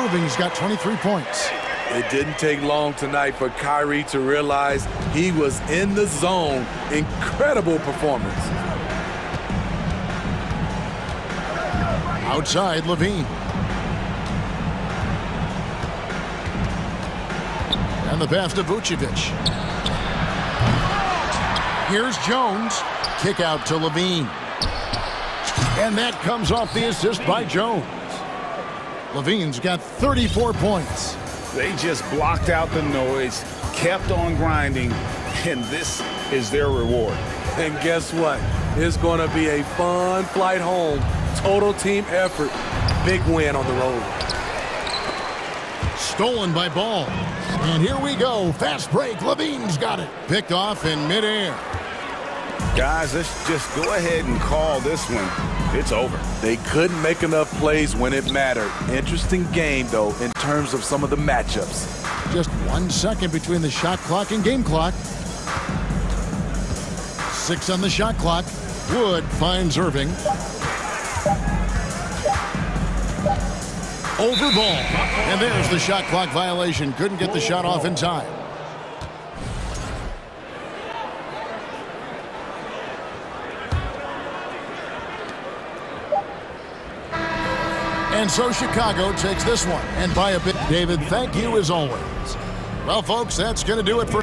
Irving's got 23 points. It didn't take long tonight for Kyrie to realize he was in the zone. Incredible performance. Outside, Levine. And the pass to Vucevic. Here's Jones. Kick out to Levine. And that comes off the assist by Jones. Levine's got 34 points. They just blocked out the noise, kept on grinding, and this is their reward. And guess what? It's going to be a fun flight home. Total team effort. Big win on the road. Stolen by Ball. And here we go. Fast break. Levine's got it. Picked off in midair. Guys, let's just go ahead and call this one. It's over. They couldn't make enough plays when it mattered. Interesting game, though, in terms of some of the matchups. Just 1 second between the shot clock and game clock. 6 on the shot clock. Wood finds Irving. Over ball. And there's the shot clock violation. Couldn't get the shot off in time. And so Chicago takes this one. And by a bit, David, thank you as always. Well, folks, that's going to do it for...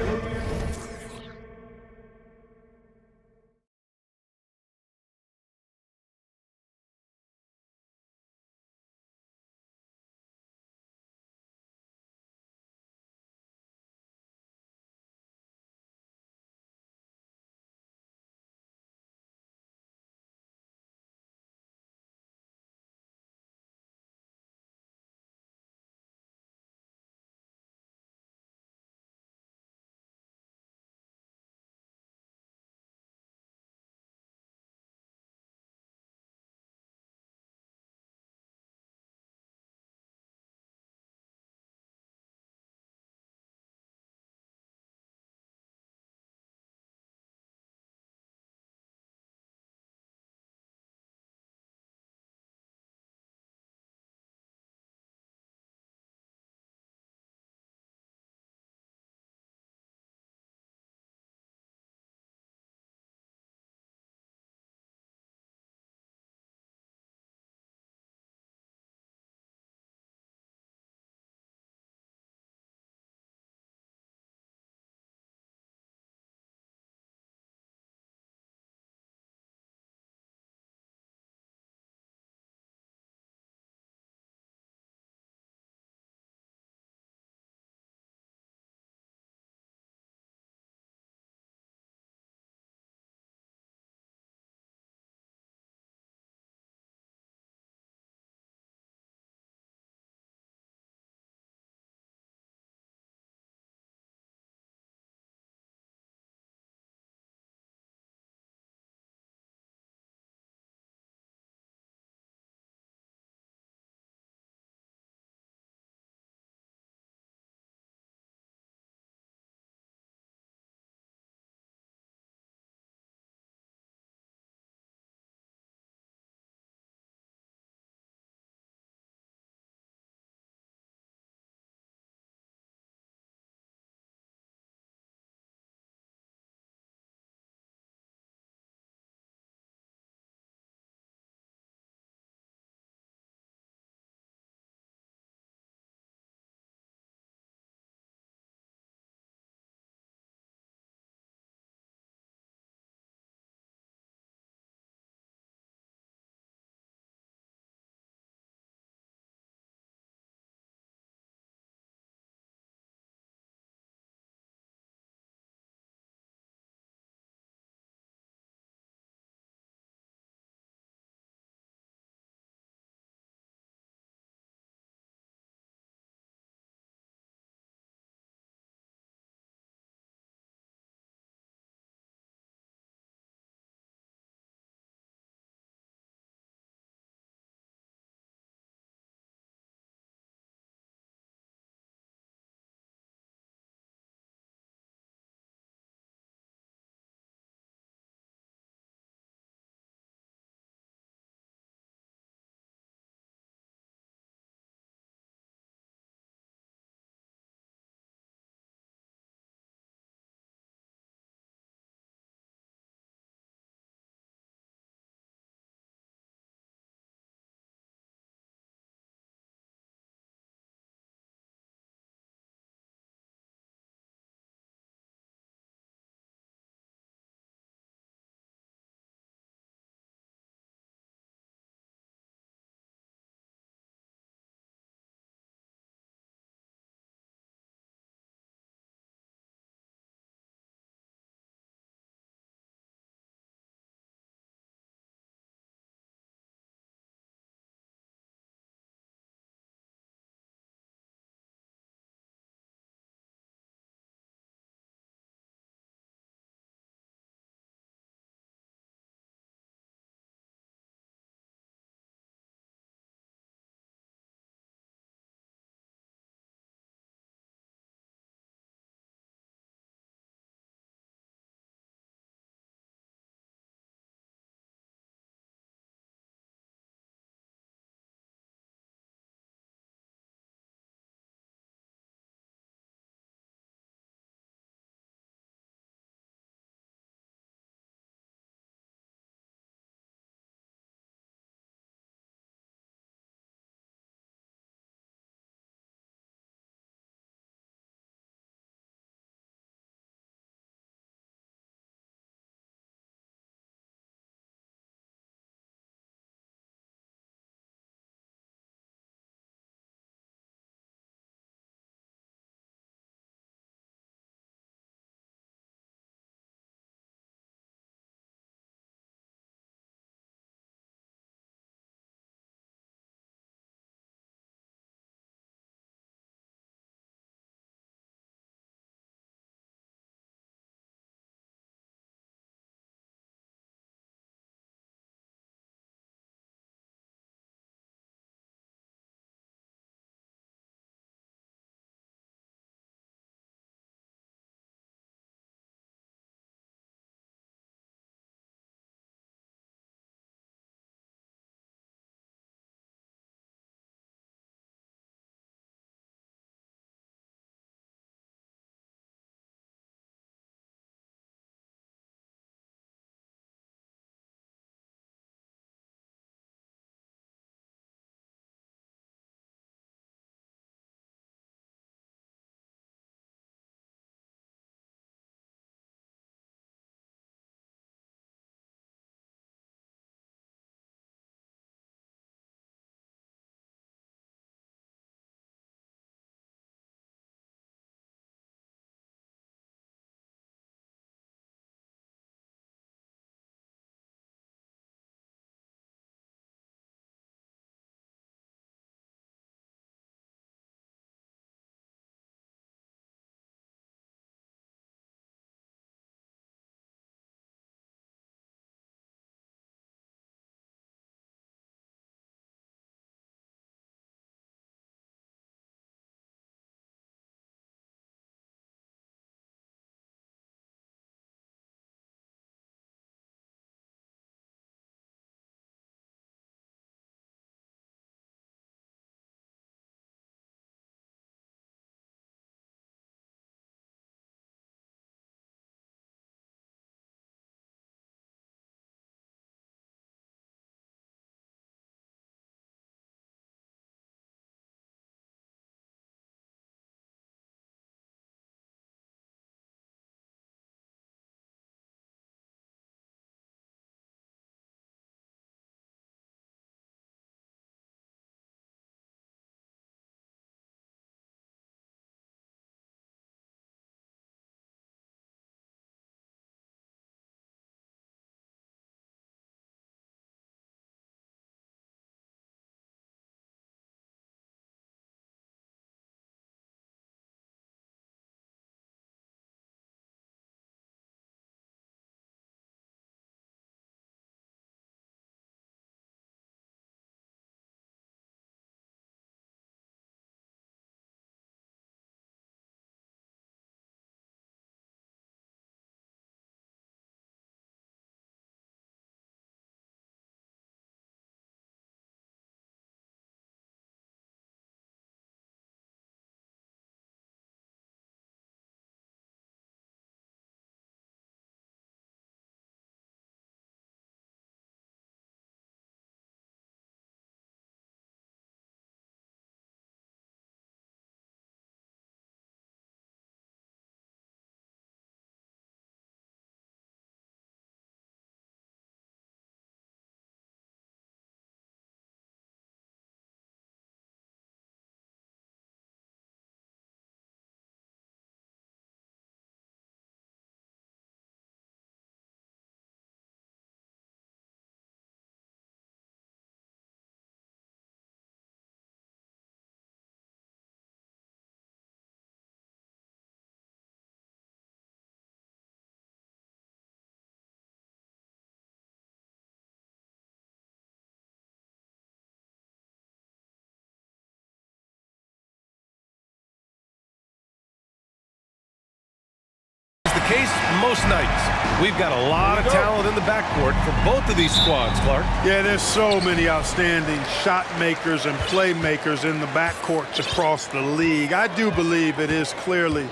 case most nights. We've got a lot of talent in the backcourt for both of these squads, Clark. Yeah, there's so many outstanding shot makers and playmakers in the backcourts across the league. I do believe it is clearly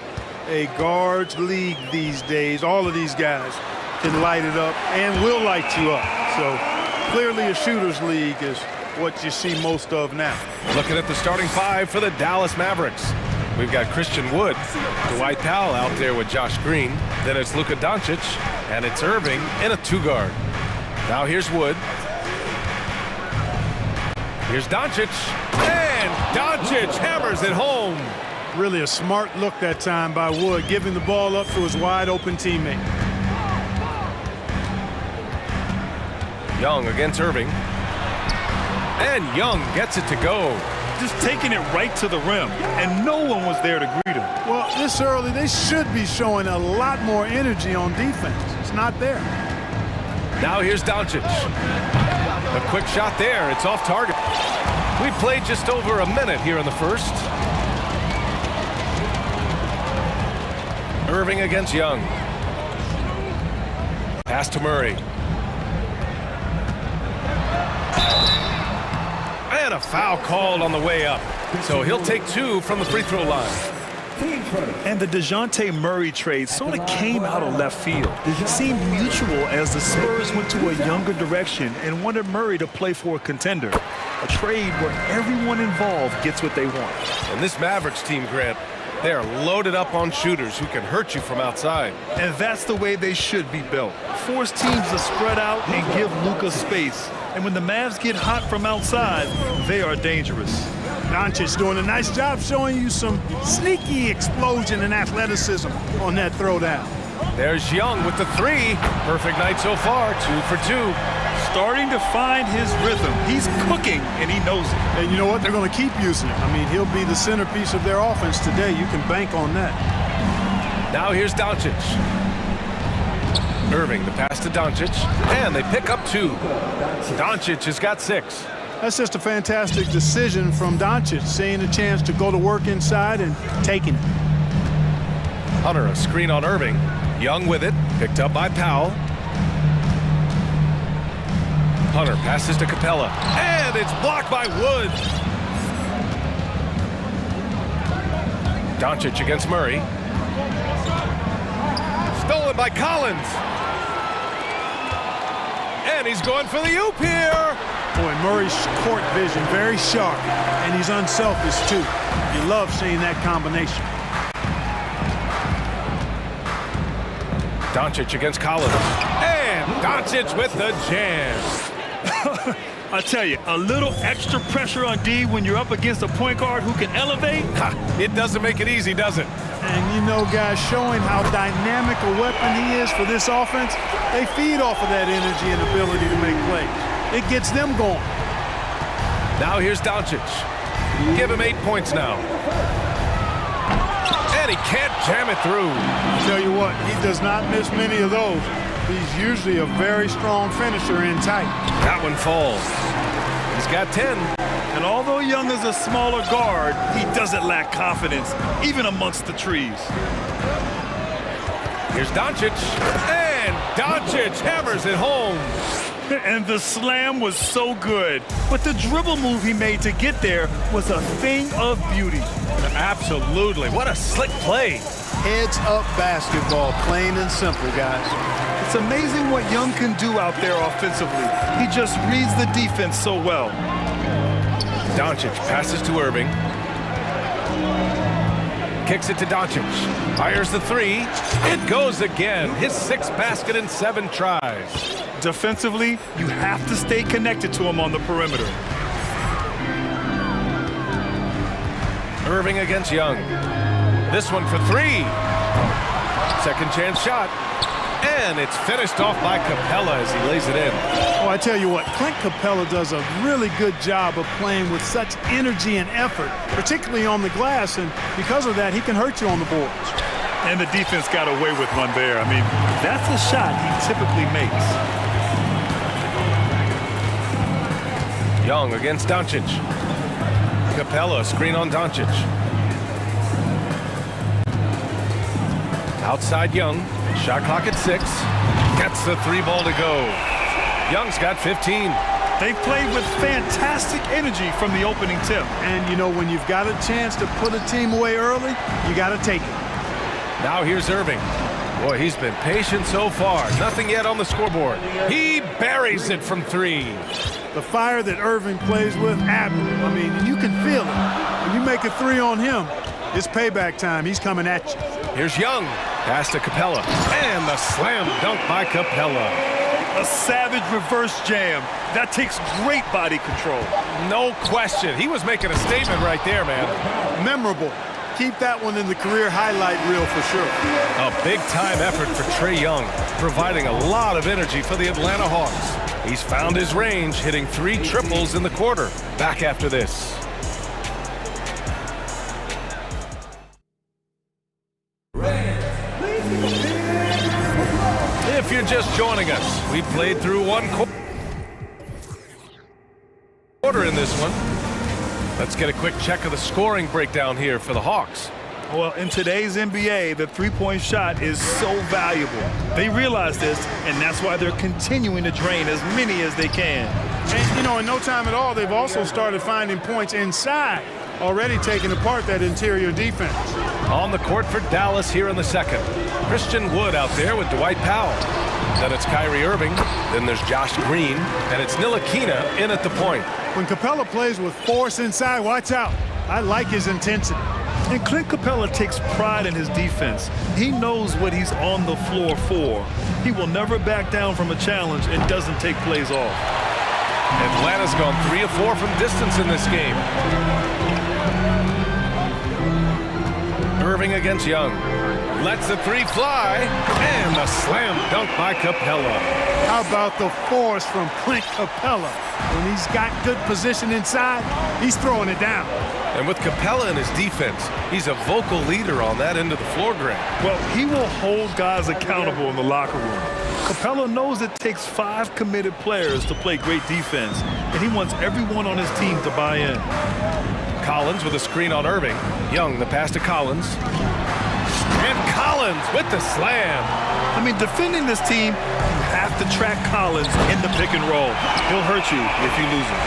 a guards league these days. All of these guys can light it up and will light you up. So clearly a shooter's league is what you see most of now. Looking at the starting five for the Dallas Mavericks. We've got Christian Wood, Dwight Powell out there with Josh Green. Then it's Luka Doncic, and it's Irving in a two-guard. Now here's Wood. Here's Doncic, and Doncic hammers it home. Really a smart look that time by Wood, giving the ball up to his wide-open teammate. Young against Irving. And Young gets it to go. Just taking it right to the rim, and no one was there to greet him. Well, this early, they should be showing a lot more energy on defense. It's not there. Now here's Doncic. A quick shot there. It's off target. We played just over a minute here in the first. Irving against Young. Pass to Murray. And a foul called on the way up. So he'll take two from the free throw line. And the DeJounte Murray trade sort of came out of left field. It seemed mutual as the Spurs went to a younger direction and wanted Murray to play for a contender. A trade where everyone involved gets what they want. And this Mavericks team, Grant, they are loaded up on shooters who can hurt you from outside. And that's the way they should be built. Force teams to spread out and give Luka space. And when the Mavs get hot from outside, they are dangerous. Doncic doing a nice job showing you some sneaky explosion and athleticism on that throwdown. There's Young with the three. Perfect night so far, 2 for 2. Starting to find his rhythm. He's cooking, and he knows it. And you know what? They're going to keep using him. I mean, he'll be the centerpiece of their offense today. You can bank on that. Now here's Doncic. Irving, the pass to Doncic, and they pick up 2. Doncic has got 6. That's just a fantastic decision from Doncic, seeing a chance to go to work inside and taking it. Hunter, a screen on Irving. Young with it, picked up by Powell. Hunter passes to Capella, and it's blocked by Wood. Doncic against Murray. Stolen by Collins. And he's going for the oop here. Boy, Murray's court vision very sharp, and he's unselfish too. You love seeing that combination. Doncic against Collins. And Doncic with the jam. I tell you, a little extra pressure on D when you're up against a point guard who can elevate. It doesn't make it easy, does it? And you know, guys, showing how dynamic a weapon he is for this offense, they feed off of that energy and ability to make plays. It gets them going. Now here's Doncic. Give him 8 points now. And he can't jam it through. I'll tell you what, he does not miss many of those. He's usually a very strong finisher in tight. That one falls. He's got 10. And although Young is a smaller guard, he doesn't lack confidence, even amongst the trees. Here's Doncic. And Doncic hammers it home. And the slam was so good. But the dribble move he made to get there was a thing of beauty. Absolutely. What a slick play. Heads up basketball, plain and simple, guys. It's amazing what Young can do out there offensively. He just reads the defense so well. Doncic passes to Irving. Kicks it to Doncic. Fires the three. It goes again. His 6th basket in 7 tries. Defensively, you have to stay connected to him on the perimeter. Irving against Young. This one for 3. Second chance shot. And it's finished off by Capella as he lays it in. Oh, I tell you what, Clint Capella does a really good job of playing with such energy and effort, particularly on the glass, and because of that, he can hurt you on the boards. And the defense got away with one there. I mean, that's a shot he typically makes. Young against Doncic. Capella, screen on Doncic. Outside Young. Shot clock at 6. Gets the 3 ball to go. Young's got 15. They've played with fantastic energy from the opening tip. And, you know, when you've got a chance to put a team away early, you got to take it. Now here's Irving. Boy, he's been patient so far. Nothing yet on the scoreboard. He buries it from 3. The fire that Irving plays with, admirable. I mean, you can feel it. When you make a 3 on him, it's payback time. He's coming at you. Here's Young. Pass to Capella. And the slam dunk by Capella. A savage reverse jam. That takes great body control. No question. He was making a statement right there, man. Memorable. Keep that one in the career highlight reel for sure. A big-time effort for Trae Young, providing a lot of energy for the Atlanta Hawks. He's found his range, hitting 3 triples in the quarter. Back after this. If you're just joining us, we played through 1 quarter in this one. Let's get a quick check of the scoring breakdown here for the Hawks. Well, in today's NBA, the three-point shot is so valuable. They realize this, and that's why they're continuing to drain as many as they can. And, you know, in no time at all, they've also started finding points inside, already taking apart that interior defense. On the court for Dallas here in the second. Christian Wood out there with Dwight Powell. Then it's Kyrie Irving. Then there's Josh Green. And it's Ntilikina in at the point. When Capella plays with force inside, watch out. I like his intensity. And Clint Capella takes pride in his defense. He knows what he's on the floor for. He will never back down from a challenge and doesn't take plays off. Atlanta's gone 3 of 4 from distance in this game. Irving against Young. Lets the 3 fly. And the slam dunk by Capella. How about the force from Clint Capella? When he's got good position inside, he's throwing it down. And with Capella in his defense, he's a vocal leader on that end of the floor, Grant. Well, he will hold guys accountable in the locker room. Capella knows it takes 5 committed players to play great defense, and he wants everyone on his team to buy in. Collins with a screen on Irving. Young, the pass to Collins. And Collins with the slam. I mean, defending this team, you have to track Collins in the pick and roll. He'll hurt you if you lose him.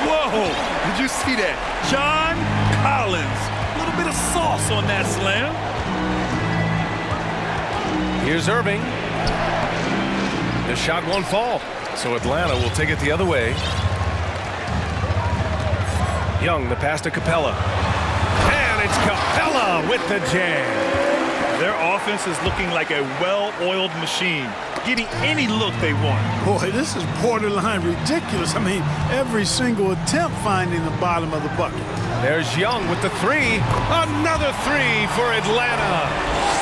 Whoa! Did you see that? John Collins. A little bit of sauce on that slam. Here's Irving. The shot won't fall, so Atlanta will take it the other way. Young, the pass to Capella. And it's Capella with the jam. Their offense is looking like a well-oiled machine, getting any look they want. Boy, this is borderline ridiculous. I mean, every single attempt finding the bottom of the bucket. There's Young with the 3. Another 3 for Atlanta.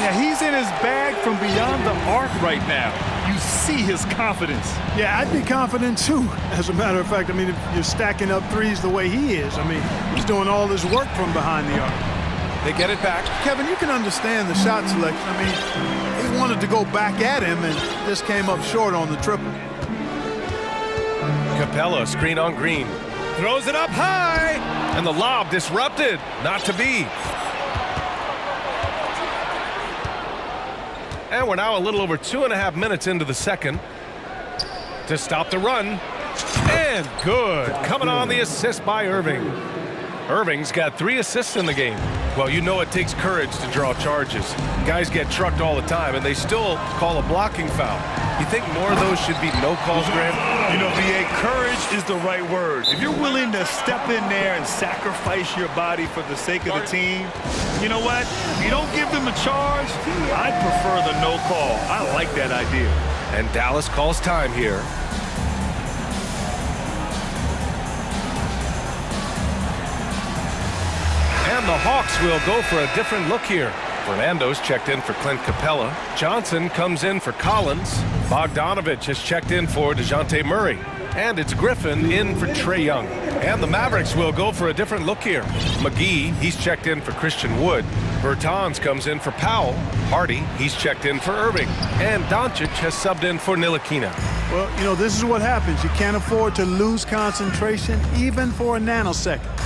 Yeah, he's in his bag from beyond the arc right now. You see his confidence. Yeah, I'd be confident too. As a matter of fact, I mean, if you're stacking up 3s the way he is, I mean, he's doing all this work from behind the arc. They get it back. Kevin, you can understand the shot selection. I mean, he wanted to go back at him and just came up short on the triple. Capella, screen on Green. Throws it up high. And the lob disrupted. Not to be. And we're now a little over 2.5 minutes into the second. To stop the run. And good. Coming on the assist by Irving. Irving's got 3 assists in the game. Well, you know it takes courage to draw charges. Guys get trucked all the time, and they still call a blocking foul. You think more of those should be no calls, Grant? You know, BA, courage is the right word. If you're willing to step in there and sacrifice your body for the sake of the team, you know what? If you don't give them a charge, I prefer the no call. I like that idea. And Dallas calls time here. And the Hawks will go for a different look here. Fernando's checked in for Clint Capella. Johnson comes in for Collins. Bogdanovich has checked in for DeJounte Murray. And it's Griffin in for Trae Young. And the Mavericks will go for a different look here. McGee, he's checked in for Christian Wood. Bertans comes in for Powell. Hardy, he's checked in for Irving. And Doncic has subbed in for Ntilikina. Well, you know, this is what happens. You can't afford to lose concentration even for a nanosecond.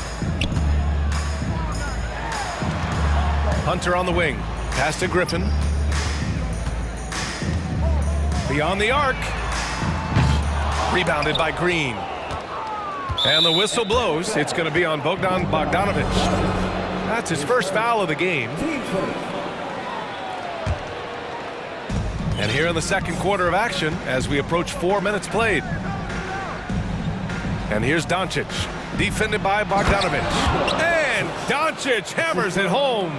Hunter on the wing. Pass to Griffin. Beyond the arc. Rebounded by Green. And the whistle blows. It's going to be on Bogdan Bogdanovic. That's his first foul of the game. And here in the second quarter of action as we approach 4 minutes played. And here's Doncic, defended by Bogdanovic. And Doncic hammers it home.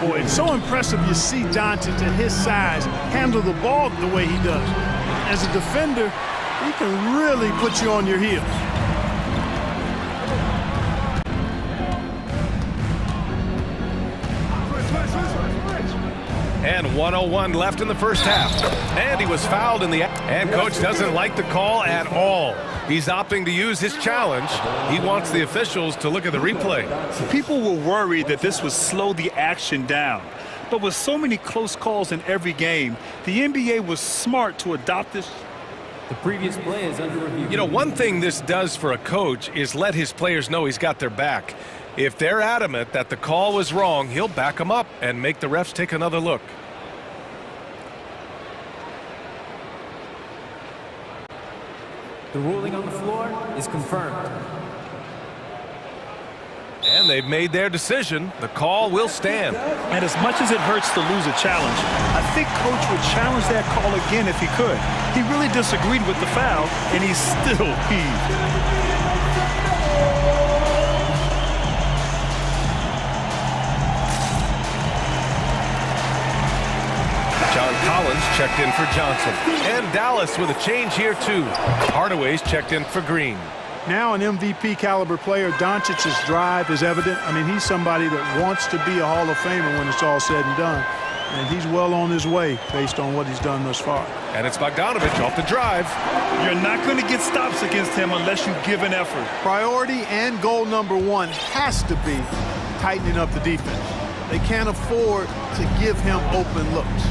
Boy, it's so impressive you see Doncic at his size handle the ball the way he does. As a defender, he can really put you on your heels. And 1:01 left in the first half. And he was fouled in the... And coach doesn't like the call at all. He's opting to use his challenge. He wants the officials to look at the replay. People were worried that this would slow the action down. But with so many close calls in every game, the NBA was smart to adopt this. The previous play is under review. You know, one thing this does for a coach is let his players know he's got their back. If they're adamant that the call was wrong, he'll back them up and make the refs take another look. The ruling on the floor is confirmed. And they've made their decision. The call will stand. And as much as it hurts to lose a challenge, I think coach would challenge that call again if he could. He really disagreed with the foul, and he's still peeved. Collins checked in for Johnson. And Dallas with a change here, too. Hardaway's checked in for Green. Now an MVP caliber player, Doncic's drive is evident. I mean, he's somebody that wants to be a Hall of Famer when it's all said and done. And he's well on his way based on what he's done thus far. And it's Bogdanovic off the drive. You're not going to get stops against him unless you give an effort. Priority and goal number one has to be tightening up the defense. They can't afford to give him open looks.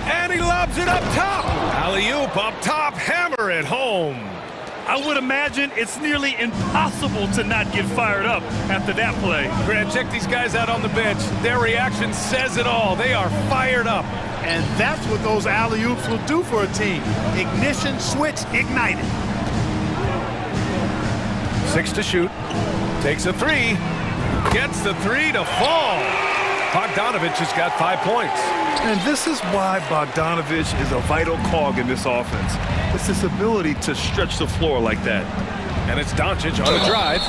And he lobs it up top. Alley-oop up top, hammer it home. I would imagine it's nearly impossible to not get fired up after that play. Grant, check these guys out on the bench. Their reaction says it all. They are fired up. And that's what those alley-oops will do for a team. Ignition, switch, ignited. 6 to shoot. Takes a 3. Gets the 3 to fall. Bogdanovic has got 5 points. And this is why Bogdanovic is a vital cog in this offense. It's his ability to stretch the floor like that. And it's Doncic on the drive.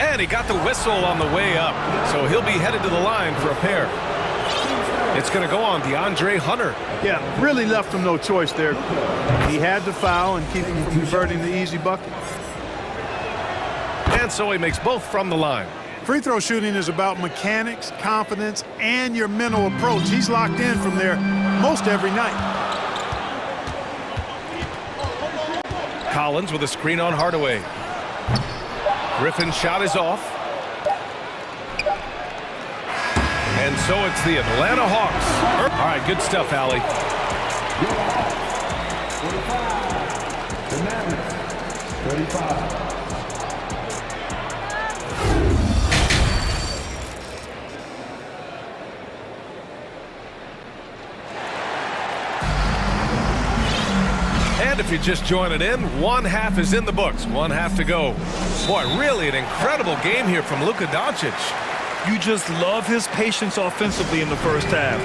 And he got the whistle on the way up. So he'll be headed to the line for a pair. It's going to go on DeAndre Hunter. Yeah, really left him no choice there. He had to foul and keep him from converting the easy bucket. And so he makes both from the line. Free throw shooting is about mechanics, confidence, and your mental approach. He's locked in from there most every night. Collins with a screen on Hardaway. Griffin's shot is off. And so it's the Atlanta Hawks. All right, good stuff, Allie. The Mavericks, 35. And if you're just joining in, one half is in the books. One half to go. Boy, really an incredible game here from Luka Doncic. You just love his patience offensively in the first half.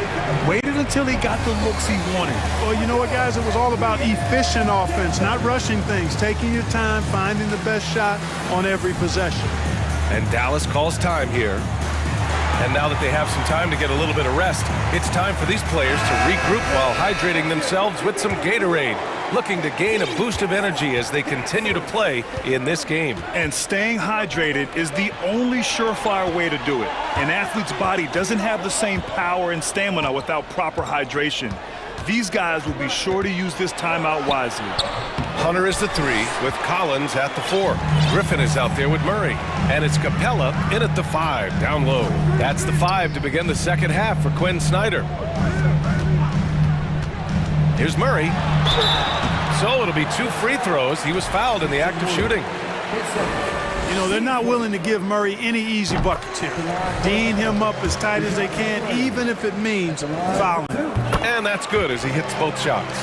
Waited until he got the looks he wanted. Well, you know what, guys? It was all about efficient offense, not rushing things, taking your time, finding the best shot on every possession. And Dallas calls time here. And now that they have some time to get a little bit of rest, it's time for these players to regroup while hydrating themselves with some Gatorade, looking to gain a boost of energy as they continue to play in this game. And staying hydrated is the only surefire way to do it. An athlete's body doesn't have the same power and stamina without proper hydration. These guys will be sure to use this timeout wisely. Hunter is the 3 with Collins at the 4. Griffin is out there with Murray. And it's Capella in at the 5, down low. That's the 5 to begin the second half for Quinn Snyder. Here's Murray. So it'll be 2 free throws. He was fouled in the act of shooting. You know, they're not willing to give Murray any easy buckets here. D'ing him up as tight as they can, even if it means fouling him. And that's good as he hits both shots.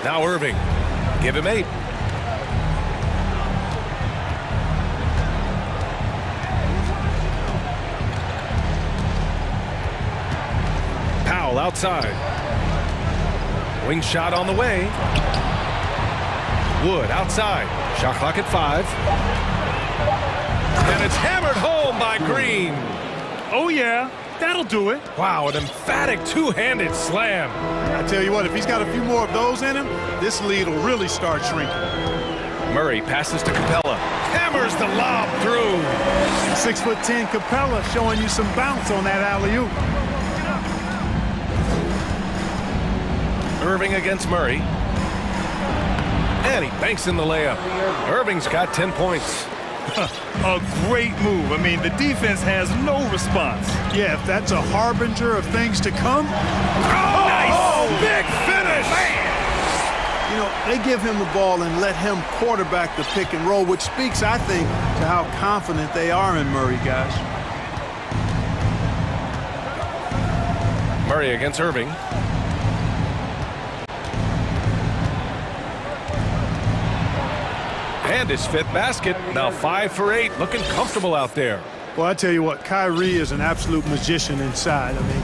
Now Irving. Give him 8. Powell outside. Wing shot on the way. Wood outside. Shot clock at 5. And it's hammered home by Green. Oh, yeah. That'll do it. Wow, an emphatic two-handed slam. I tell you what, if he's got a few more of those in him, this lead will really start shrinking. Murray passes to Capella. Hammers the lob through. 6'10" Capella showing you some bounce on that alley-oop. Irving against Murray. And he banks in the layup. Irving's got 10 points. A great move. I mean, the defense has no response. Yeah, if that's a harbinger of things to come. Oh, nice! Big finish! Man. You know, they give him the ball and let him quarterback the pick and roll, which speaks, I think, to how confident they are in Murray, guys. Murray against Irving. And his 5th basket. Now 5 for 8. Looking comfortable out there. Well, I tell you what, Kyrie is an absolute magician inside. I mean,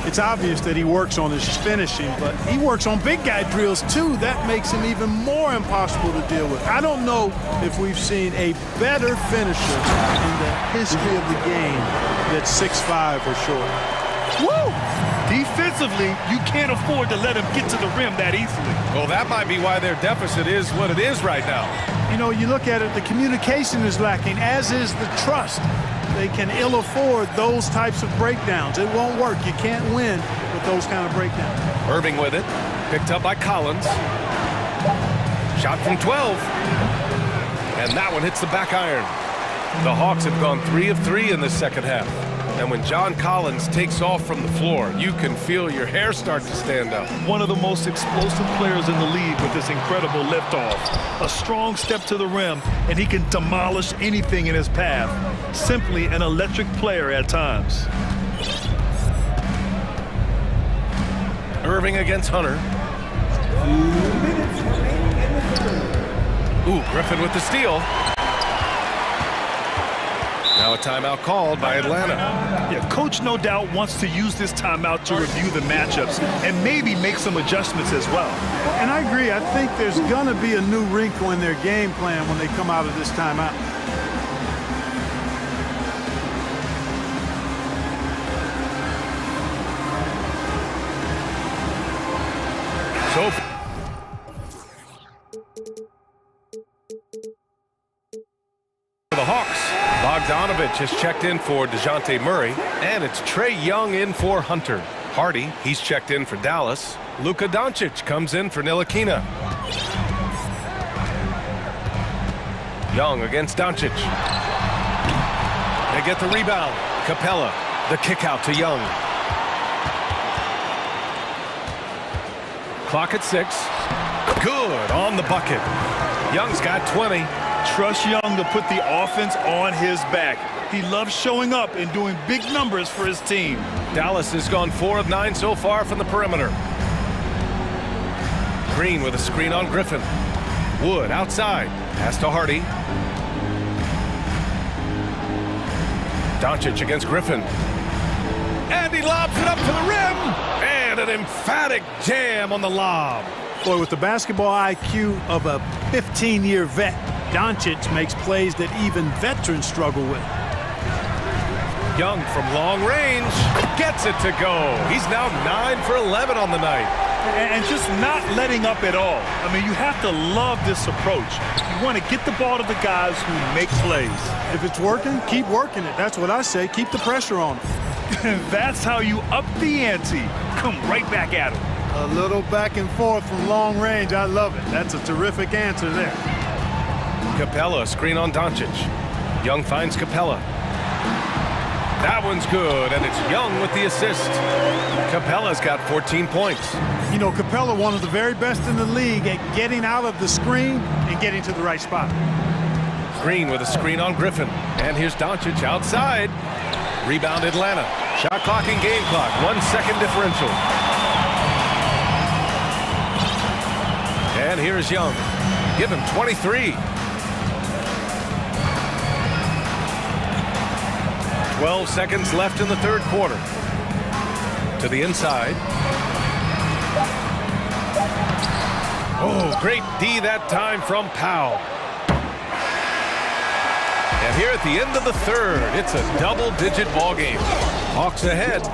it's obvious that he works on his finishing, but he works on big guy drills too. That makes him even more impossible to deal with. I don't know if we've seen a better finisher in the history of the game that's 6'5" or short. Woo! Defensively, you can't afford to let him get to the rim that easily. Well, that might be why their deficit is what it is right now. You know, you look at it, the communication is lacking, as is the trust. They can ill afford those types of breakdowns. It won't work. You can't win with those kind of breakdowns. Irving with it. Picked up by Collins. Shot from 12. And that one hits the back iron. The Hawks have gone 3 of 3 in the second half. And when John Collins takes off from the floor, you can feel your hair start to stand up. One of the most explosive players in the league with this incredible liftoff. A strong step to the rim, and he can demolish anything in his path. Simply an electric player at times. Irving against Hunter. Ooh, Griffin with the steal. Now a timeout called by Atlanta. Yeah, coach no doubt wants to use this timeout to review the matchups and maybe make some adjustments as well. And I agree. I think there's going to be a new wrinkle in their game plan when they come out of this timeout. So the Hawks. Bogdanovich has checked in for DeJounte Murray, and it's Trae Young in for Hunter. Hardy, he's checked in for Dallas. Luka Doncic comes in for Ntilikina. Young against Doncic. They get the rebound. Capella, the kick out to Young. Clock at 6. Good on the bucket. Young's got 20. Trust Young to put the offense on his back. He loves showing up and doing big numbers for his team. Dallas has gone 4 of 9 so far from the perimeter. Green with a screen on Griffin. Wood outside. Pass to Hardy. Doncic against Griffin. And he lobs it up to the rim. And an emphatic jam on the lob. Boy, with the basketball IQ of a 15-year vet, Doncic makes plays that even veterans struggle with. Young from long range gets it to go. He's now 9 for 11 on the night. And just not letting up at all. I mean, you have to love this approach. You want to get the ball to the guys who make plays. If it's working, keep working it. That's what I say. Keep the pressure on them. That's how you up the ante. Come right back at him. A little back and forth from long range. I love it. That's a terrific answer there. Capella, screen on Doncic. Young finds Capella. That one's good, and it's Young with the assist. Capella's got 14 points. You know, Capella, one of the very best in the league at getting out of the screen and getting to the right spot. Green with a screen on Griffin. And here's Doncic outside. Rebound Atlanta. Shot clock and game clock. 1 second differential. And here's Young. Give him 23. 12 seconds left in the third quarter. To the inside. Oh, great D that time from Powell. And here at the end of the third, it's a double-digit ball game. Hawks ahead.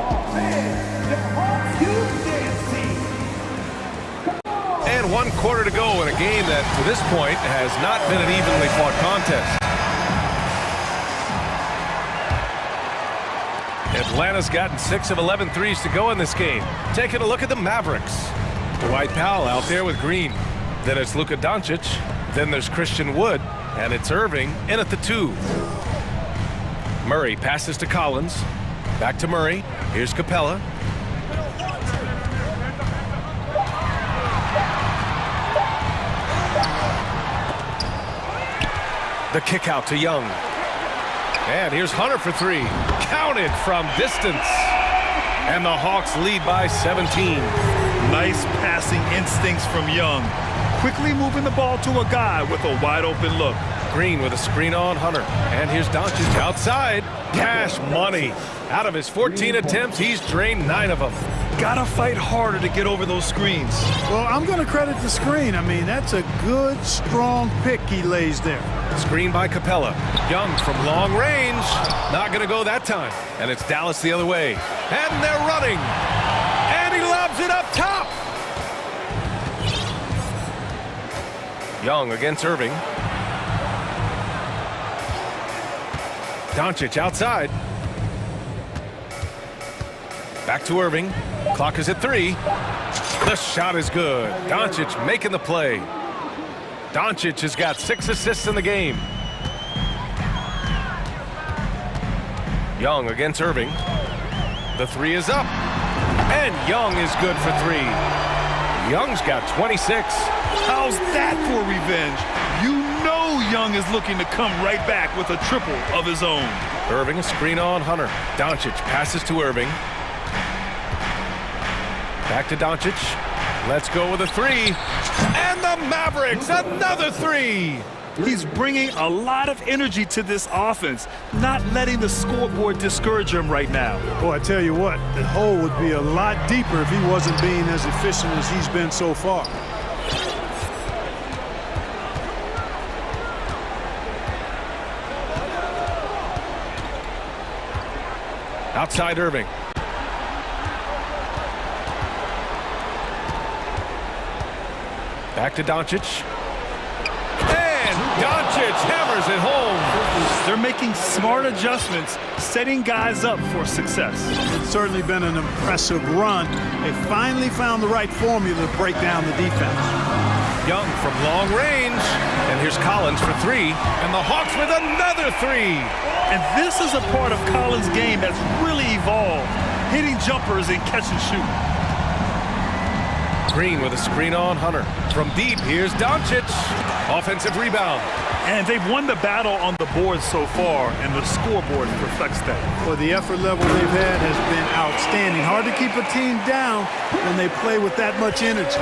And 1 quarter to go in a game that, to this point, has not been an evenly fought contest. Atlanta's gotten 6 of 11 threes to go in this game. Taking a look at the Mavericks. Dwight Powell out there with Green. Then it's Luka Doncic. Then there's Christian Wood. And it's Irving in at the 2. Murray passes to Collins. Back to Murray. Here's Capella. The kick out to Young. And here's Hunter for 3. Counted from distance. And the Hawks lead by 17. Nice passing instincts from Young. Quickly moving the ball to a guy with a wide open look. Green with a screen on Hunter. And here's Doncic outside. Cash money. Out of his 14 attempts, he's drained 9 of them. Gotta fight harder to get over those screens. Well, I'm going to credit the screen. I mean, that's a good, strong pick he lays there. Screen by Capella. Young from long range. Not going to go that time. And it's Dallas the other way. And they're running. And he lobs it up top. Young against Irving. Doncic outside. Back to Irving. Clock is at 3. The shot is good. Doncic making the play. Doncic has got 6 assists in the game. Young against Irving. The 3 is up. And Young is good for 3. Young's got 26. How's that for revenge? You know Young is looking to come right back with a triple of his own. Irving, a screen on Hunter. Doncic passes to Irving. Back to Doncic. Let's go with a 3. And the Mavericks, another 3. He's bringing a lot of energy to this offense, not letting the scoreboard discourage him right now. Boy, I tell you what, the hole would be a lot deeper if he wasn't being as efficient as he's been so far. Outside Irving. Back to Doncic. And Doncic hammers it home. They're making smart adjustments, setting guys up for success. It's certainly been an impressive run. They finally found the right formula to break down the defense. Young from long range. And here's Collins for 3. And the Hawks with another 3. And this is a part of Collins' game that's really evolved, hitting jumpers and catch and shoot. Green with a screen on Hunter. From deep, here's Doncic. Offensive rebound. And they've won the battle on the board so far, and the scoreboard reflects that. Well, the effort level they've had has been outstanding. Hard to keep a team down when they play with that much energy.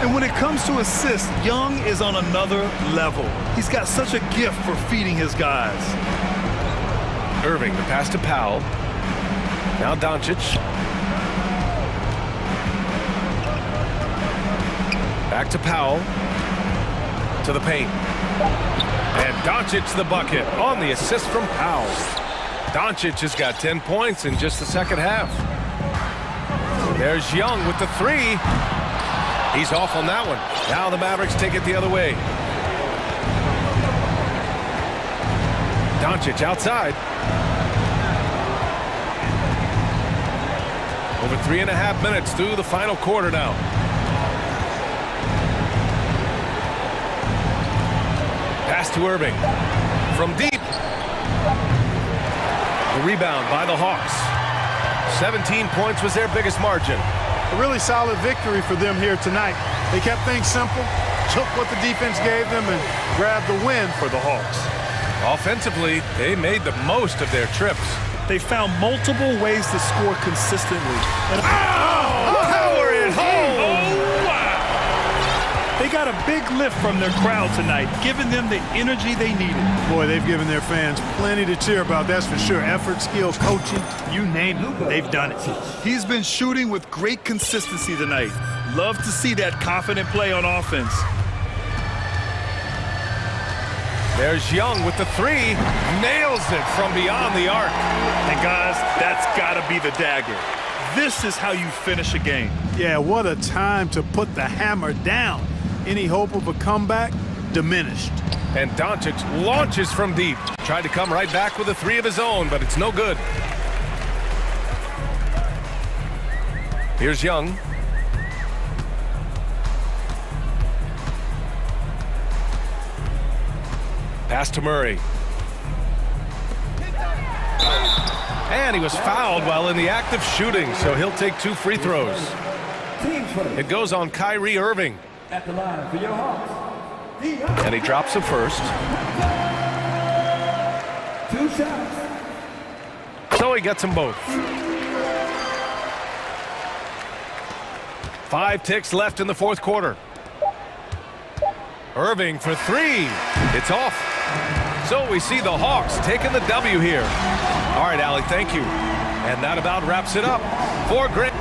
And when it comes to assists, Young is on another level. He's got such a gift for feeding his guys. Irving, the pass to Powell. Now Doncic. Back to Powell. To the paint. And Doncic the bucket on the assist from Powell. Doncic has got 10 points in just the second half. There's Young with the 3. He's off on that one. Now the Mavericks take it the other way. Doncic outside. Over 3.5 minutes through the final quarter now. Pass to Irving. From deep. The rebound by the Hawks. 17 points was their biggest margin. A really solid victory for them here tonight. They kept things simple, took what the defense gave them, and grabbed the win for the Hawks. Offensively, they made the most of their trips. They found multiple ways to score consistently. And power it home! Oh, wow! They got a big lift from their crowd tonight, giving them the energy they needed. Boy, they've given their fans plenty to cheer about, that's for sure. Effort, skill, coaching, you name it, they've done it. He's been shooting with great consistency tonight. Love to see that confident play on offense. There's Young with the three. Nails it from beyond the arc. And guys, that's got to be the dagger. This is how you finish a game. Yeah, what a time to put the hammer down. Any hope of a comeback? Diminished. And Doncic launches from deep. Tried to come right back with a three of his own, but it's no good. Here's Young. Pass to Murray. And he was fouled while in the act of shooting, so he'll take 2 free throws. It goes on Kyrie Irving. At the line for your Hawks. And he drops the first. 2 shots. So he gets them both. 5 ticks left in the fourth quarter. Irving for 3. It's off. So we see the Hawks taking the W here. All right, Allie, thank you. And that about wraps it up for Great.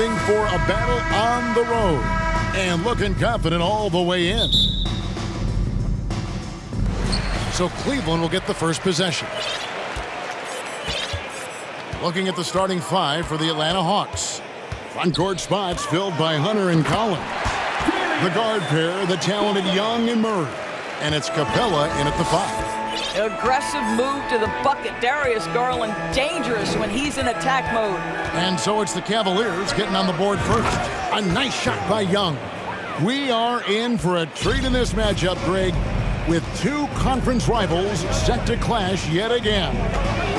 for a battle on the road and looking confident all the way in. So Cleveland will get the first possession. Looking at the starting five for the Atlanta Hawks. Front court spots filled by Hunter and Collins. The guard pair, the talented Young and Murray. And it's Capella in at the 5. Aggressive move to the bucket. Darius Garland dangerous when he's in attack mode. And so it's the Cavaliers getting on the board first. A nice shot by Young. We are in for a treat in this matchup, Greg, with two conference rivals set to clash yet again.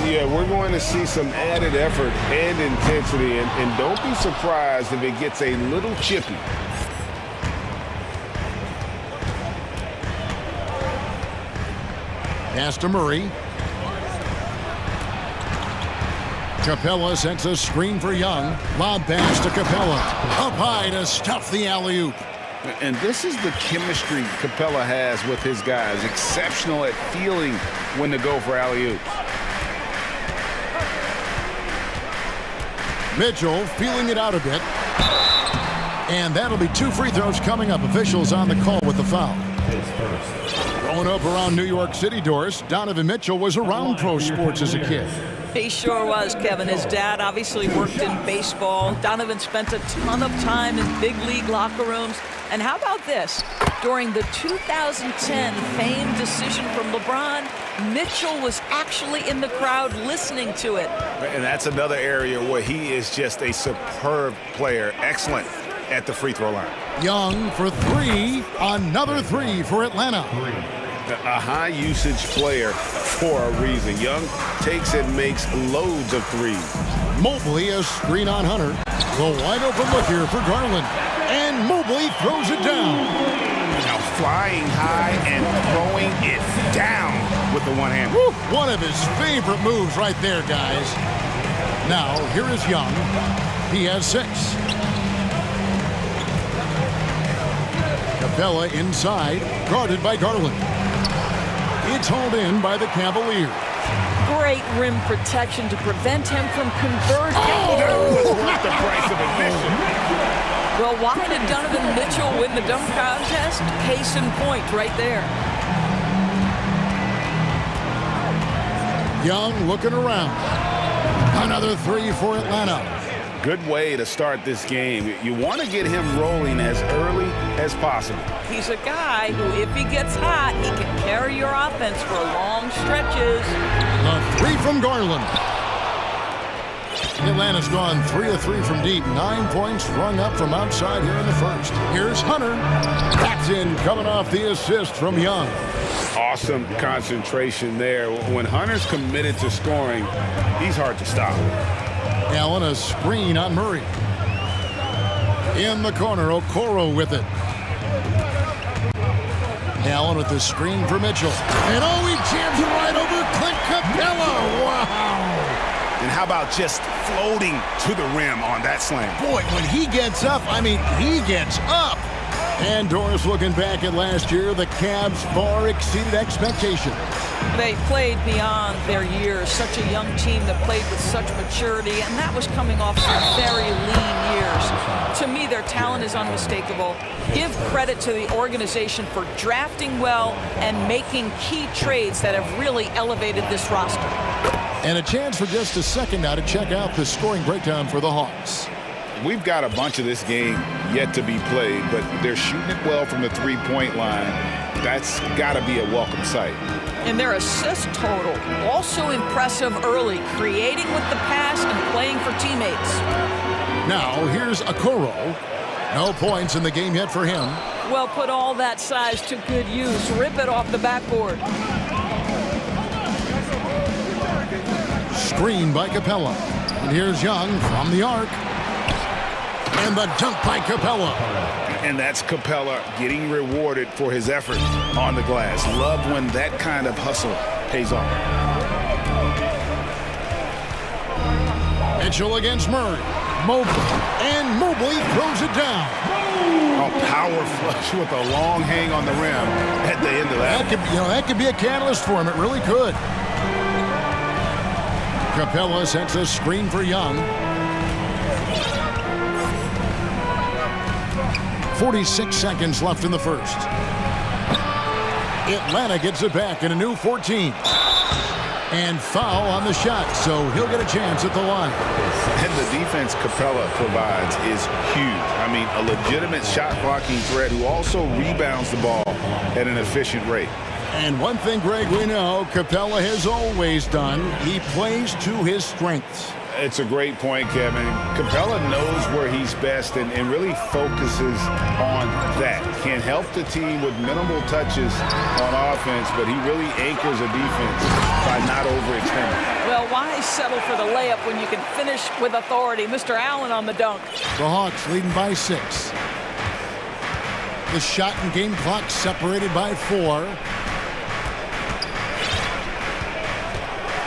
Yeah, we're going to see some added effort and intensity, and don't be surprised if it gets a little chippy. Pass to Murray. Capella sends a screen for Young. Lob pass to Capella. Up high to stuff the alley-oop. And this is the chemistry Capella has with his guys. Exceptional at feeling when to go for alley-oop. Mitchell feeling it out a bit. And that'll be 2 free throws coming up. Officials on the call with the foul. Growing up around New York City, Doris, Donovan Mitchell was around pro sports as a kid. He sure was, Kevin. His dad obviously worked in baseball. Donovan spent a ton of time in big league locker rooms. And how about this? During the 2010 famed decision from LeBron, Mitchell was actually in the crowd listening to it. And that's another area where he is just a superb player. Excellent at the free throw line. Young for 3. Another 3 for Atlanta. A high usage player for a reason. Young takes and makes loads of threes. Mobley a screen on Hunter. The wide open look here for Garland. And Mobley throws it down. Now flying high and throwing it down with the one hand. One of his favorite moves right there, guys. Now here is Young. He has 6. Capella inside, guarded by Garland. It's hauled in by the Cavaliers. Great rim protection to prevent him from converting. That was worth the price of admission. Well, why did Donovan Mitchell win the dunk contest? Case in point right there. Young looking around. Another 3 for Atlanta. Good way to start this game. You want to get him rolling as early as possible. He's a guy who, if he gets hot, he can carry your offense for long stretches. A 3 from Garland. Atlanta's gone 3 of 3 from deep. 9 points rung up from outside here in the first. Here's Hunter. That's in, coming off the assist from Young. Awesome concentration there. When Hunter's committed to scoring, he's hard to stop. Allen a screen on Murray. In the corner, Okoro with it. Allen with the screen for Mitchell. And he jams it right over Clint Capella. Wow. And how about just floating to the rim on that slam? Boy, when he gets up, I mean, he gets up. And Doris looking back at last year, the Cavs far exceeded expectations. They played beyond their years. Such a young team that played with such maturity, and that was coming off some very lean years. To me, their talent is unmistakable. Give credit to the organization for drafting well and making key trades that have really elevated this roster. And a chance for just a second now to check out the scoring breakdown for the Hawks. We've got a bunch of this game yet to be played, but they're shooting it well from the three-point line. That's got to be a welcome sight. And their assist total, also impressive early, creating with the pass and playing for teammates. Now, here's Okoro. No points in the game yet for him. Well, put all that size to good use. Rip it off the backboard. Screen by Capella. And here's Young from the arc. And the dunk by Capella. And that's Capella getting rewarded for his effort on the glass. Love when that kind of hustle pays off. Mitchell against Murray. Mobley. And Mobley throws it down. A power flush with a long hang on the rim at the end of that. That could be a catalyst for him. It really could. Capella sets a screen for Young. 46 seconds left in the first. Atlanta gets it back in a new 14. And foul on the shot, so he'll get a chance at the line. And the defense Capella provides is huge. I mean, a legitimate shot-blocking threat who also rebounds the ball at an efficient rate. And one thing, Greg, we know Capella has always done, he plays to his strengths. It's a great point, Kevin. Capella knows where he's best and really focuses on that. Can help the team with minimal touches on offense, but he really anchors a defense by not overextending. Well, why settle for the layup when you can finish with authority? Mr. Allen on the dunk. The Hawks leading by 6. The shot and game clock separated by 4.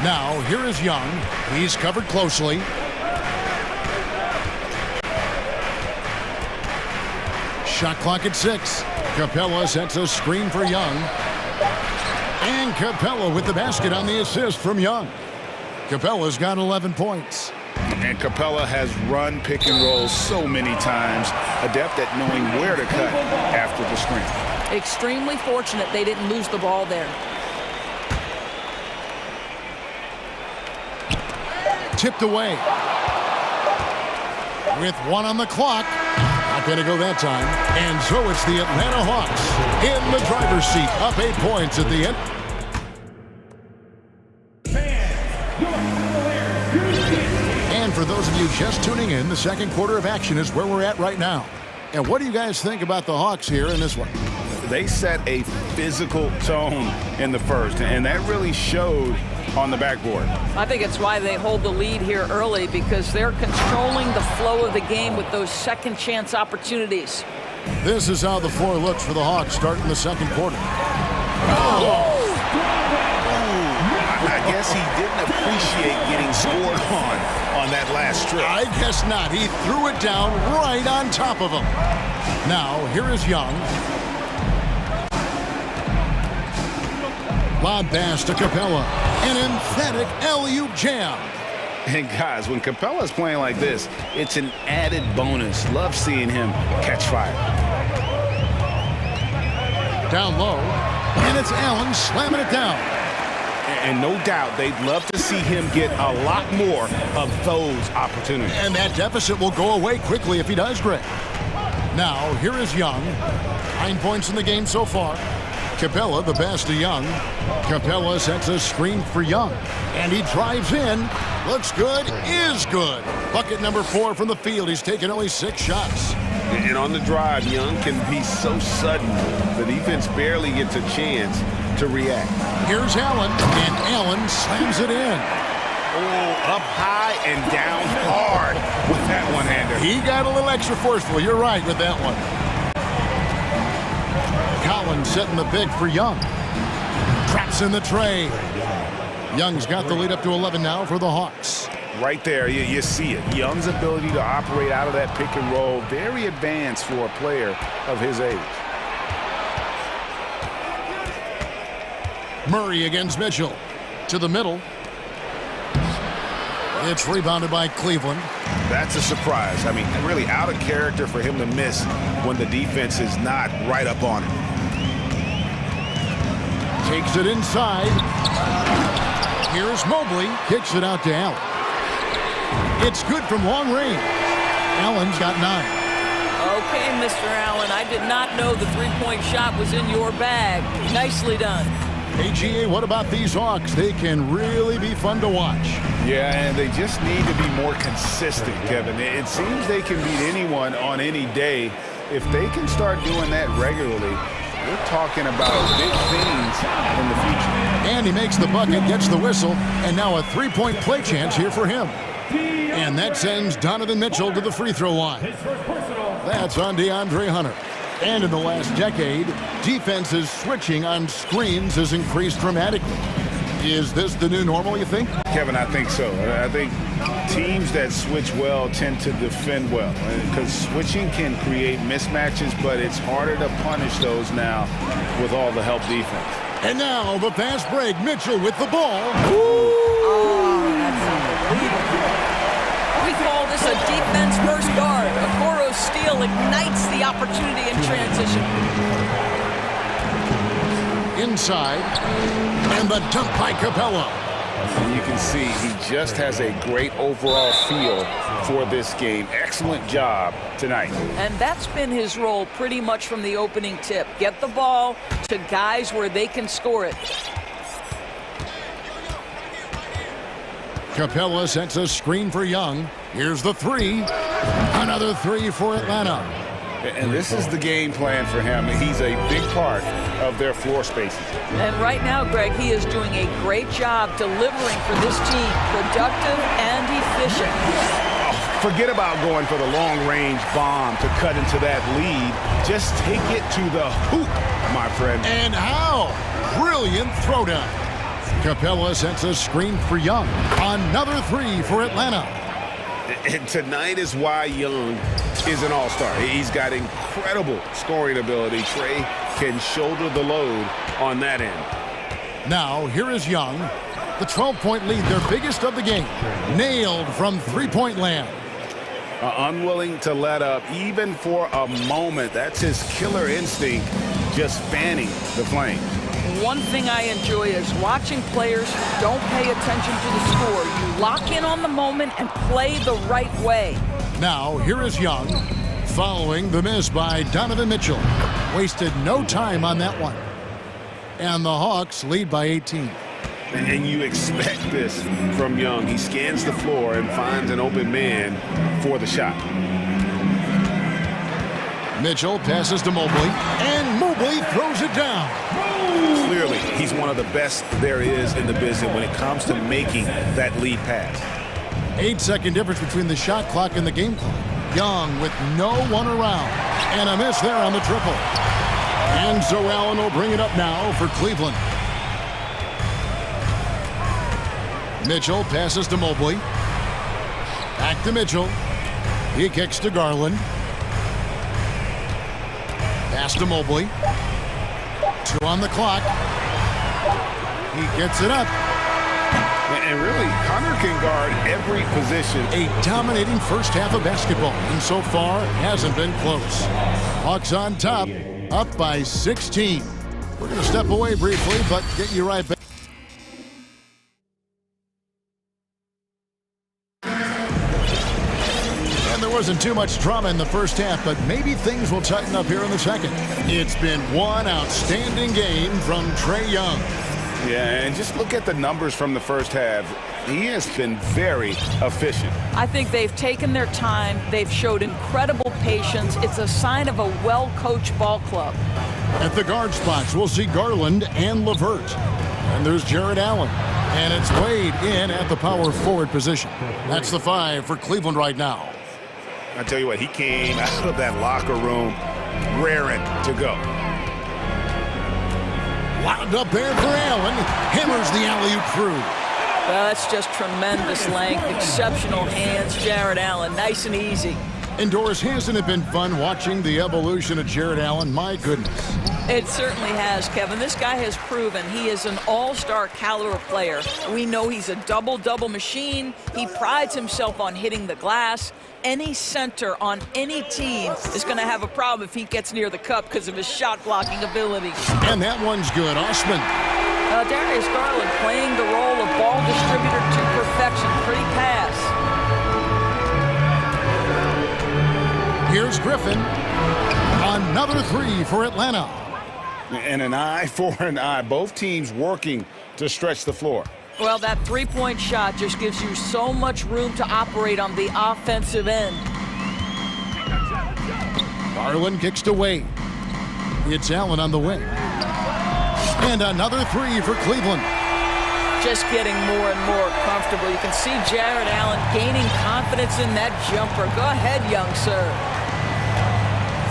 Now, here is Young. He's covered closely. Shot clock at 6. Capella sets a screen for Young. And Capella with the basket on the assist from Young. Capella's got 11 points. And Capella has run pick and rolls so many times, adept at knowing where to cut after the screen. Extremely fortunate they didn't lose the ball there. Tipped away. With 1 on the clock. Not going to go that time. And so it's the Atlanta Hawks in the driver's seat, up 8 points at the end. And for those of you just tuning in, the second quarter of action is where we're at right now. And what do you guys think about the Hawks here in this one? They set a physical tone in the first, and that really showed on the backboard. I think it's why they hold the lead here early, because they're controlling the flow of the game with those second chance opportunities. This is how the floor looks for the Hawks starting the second quarter. I guess he didn't appreciate getting scored on that last strip. I guess not. He threw it down right on top of him. Now, here is Young. Lob pass to Capella. An emphatic alley-oop jam. And guys, when Capella's playing like this, it's an added bonus. Love seeing him catch fire. Down low. And it's Allen slamming it down. And no doubt they'd love to see him get a lot more of those opportunities. And that deficit will go away quickly if he does, Greg. Now, here is Young. 9 points in the game so far. Capella, the pass to Young. Capella sets a screen for Young. And he drives in. Looks good, is good. Bucket number 4 from the field. He's taken only 6 shots. And on the drive, Young can be so sudden. The defense barely gets a chance to react. Here's Allen, and Allen slams it in. Oh, up high and down hard with that one-hander. He got a little extra forceful. You're right with that one. Collins setting the big for Young. Traps in the tray. Young's got the lead up to 11 now for the Hawks. Right there, you see it. Young's ability to operate out of that pick and roll, very advanced for a player of his age. Murray against Mitchell. To the middle. It's rebounded by Cleveland. That's a surprise. I mean, really out of character for him to miss when the defense is not right up on him. Takes it inside. Here's Mobley. Kicks it out to Allen. It's good from long range. Allen's got 9. Okay, Mr. Allen, I did not know the three-point shot was in your bag. Nicely done. AGA, what about these Hawks? They can really be fun to watch. Yeah, and they just need to be more consistent, Kevin. It seems they can beat anyone on any day. If they can start doing that regularly, we're talking about big things in the future. And he makes the bucket, gets the whistle, and now a three-point play chance here for him. And that sends Donovan Mitchell to the free throw line. That's on DeAndre Hunter. And in the last decade, defenses switching on screens has increased dramatically. Is this the new normal, you think? Kevin, I think so. I think teams that switch well tend to defend well, because switching can create mismatches, but it's harder to punish those now with all the help defense. And now the fast break. Mitchell with the ball. Oh, that's unbelievable. We call this a defense first guard. Okoro's steal ignites the opportunity in transition. Inside, and the dunk by Capella. And you can see he just has a great overall feel for this game. Excellent job tonight. And that's been his role pretty much from the opening tip. Get the ball to guys where they can score it. Capella sets a screen for Young. Here's the three. Another three for Atlanta. And this is the game plan for him. He's a big part of their floor spaces. And right now, Greg, he is doing a great job delivering for this team. Productive and efficient. Forget about going for the long-range bomb to cut into that lead. Just take it to the hoop, my friend. And how? Brilliant throwdown. Capella sets a screen for Young. Another three for Atlanta. And tonight is why Young is an all-star. He's got incredible scoring ability. Trey can shoulder the load on that end. Now, here is Young. The 12-point lead, their biggest of the game. Nailed from three-point land. Unwilling to let up even for a moment. That's his killer instinct, just fanning the flames. One thing I enjoy is watching players who don't pay attention to the score. You lock in on the moment and play the right way. Now, here is Young, following the miss by Donovan Mitchell. Wasted no time on that one. And the Hawks lead by 18. And you expect this from Young. He scans the floor and finds an open man for the shot. Mitchell passes to Mobley, and Mobley throws it down. Clearly, he's one of the best there is in the business when it comes to making that lead pass. 8-second difference between the shot clock and the game clock. Young with no one around, and a miss there on the triple. And so Allen will bring it up now for Cleveland. Mitchell passes to Mobley. Back to Mitchell. He kicks to Garland. Pass to Mobley. 2 on the clock. He gets it up. And really, Connor can guard every position. A dominating first half of basketball, and so far hasn't been close. Hawks on top, up by 16. We're going to step away briefly, but get you right back. There wasn't too much drama in the first half, but maybe things will tighten up here in the second. It's been one outstanding game from Trae Young. Yeah, and just look at the numbers from the first half. He has been very efficient. I think they've taken their time. They've showed incredible patience. It's a sign of a well-coached ball club. At the guard spots, we'll see Garland and LeVert. And there's Jared Allen. And it's Wade in at the power forward position. That's the 5 for Cleveland right now. I tell you what, he came out of that locker room raring to go. Wound up there for Allen. Hammers the alley-oop through. Well, that's just tremendous length, exceptional hands, Jared Allen, nice and easy. Indoors, hasn't it been fun watching the evolution of Jared Allen? My goodness. It certainly has, Kevin. This guy has proven he is an all-star caliber player. We know he's a double-double machine. He prides himself on hitting the glass. Any center on any team is going to have a problem if he gets near the cup because of his shot-blocking ability. And that one's good. Osman. Darius Garland playing the role of ball distributor to perfection. Pretty pass. Here's Griffin. Another 3 for Atlanta. And an eye for an eye. Both teams working to stretch the floor. Well, that three-point shot just gives you so much room to operate on the offensive end. Garland kicks to Wade. It's Allen on the wing. And another 3 for Cleveland. Just getting more and more comfortable. You can see Jared Allen gaining confidence in that jumper. Go ahead, young sir.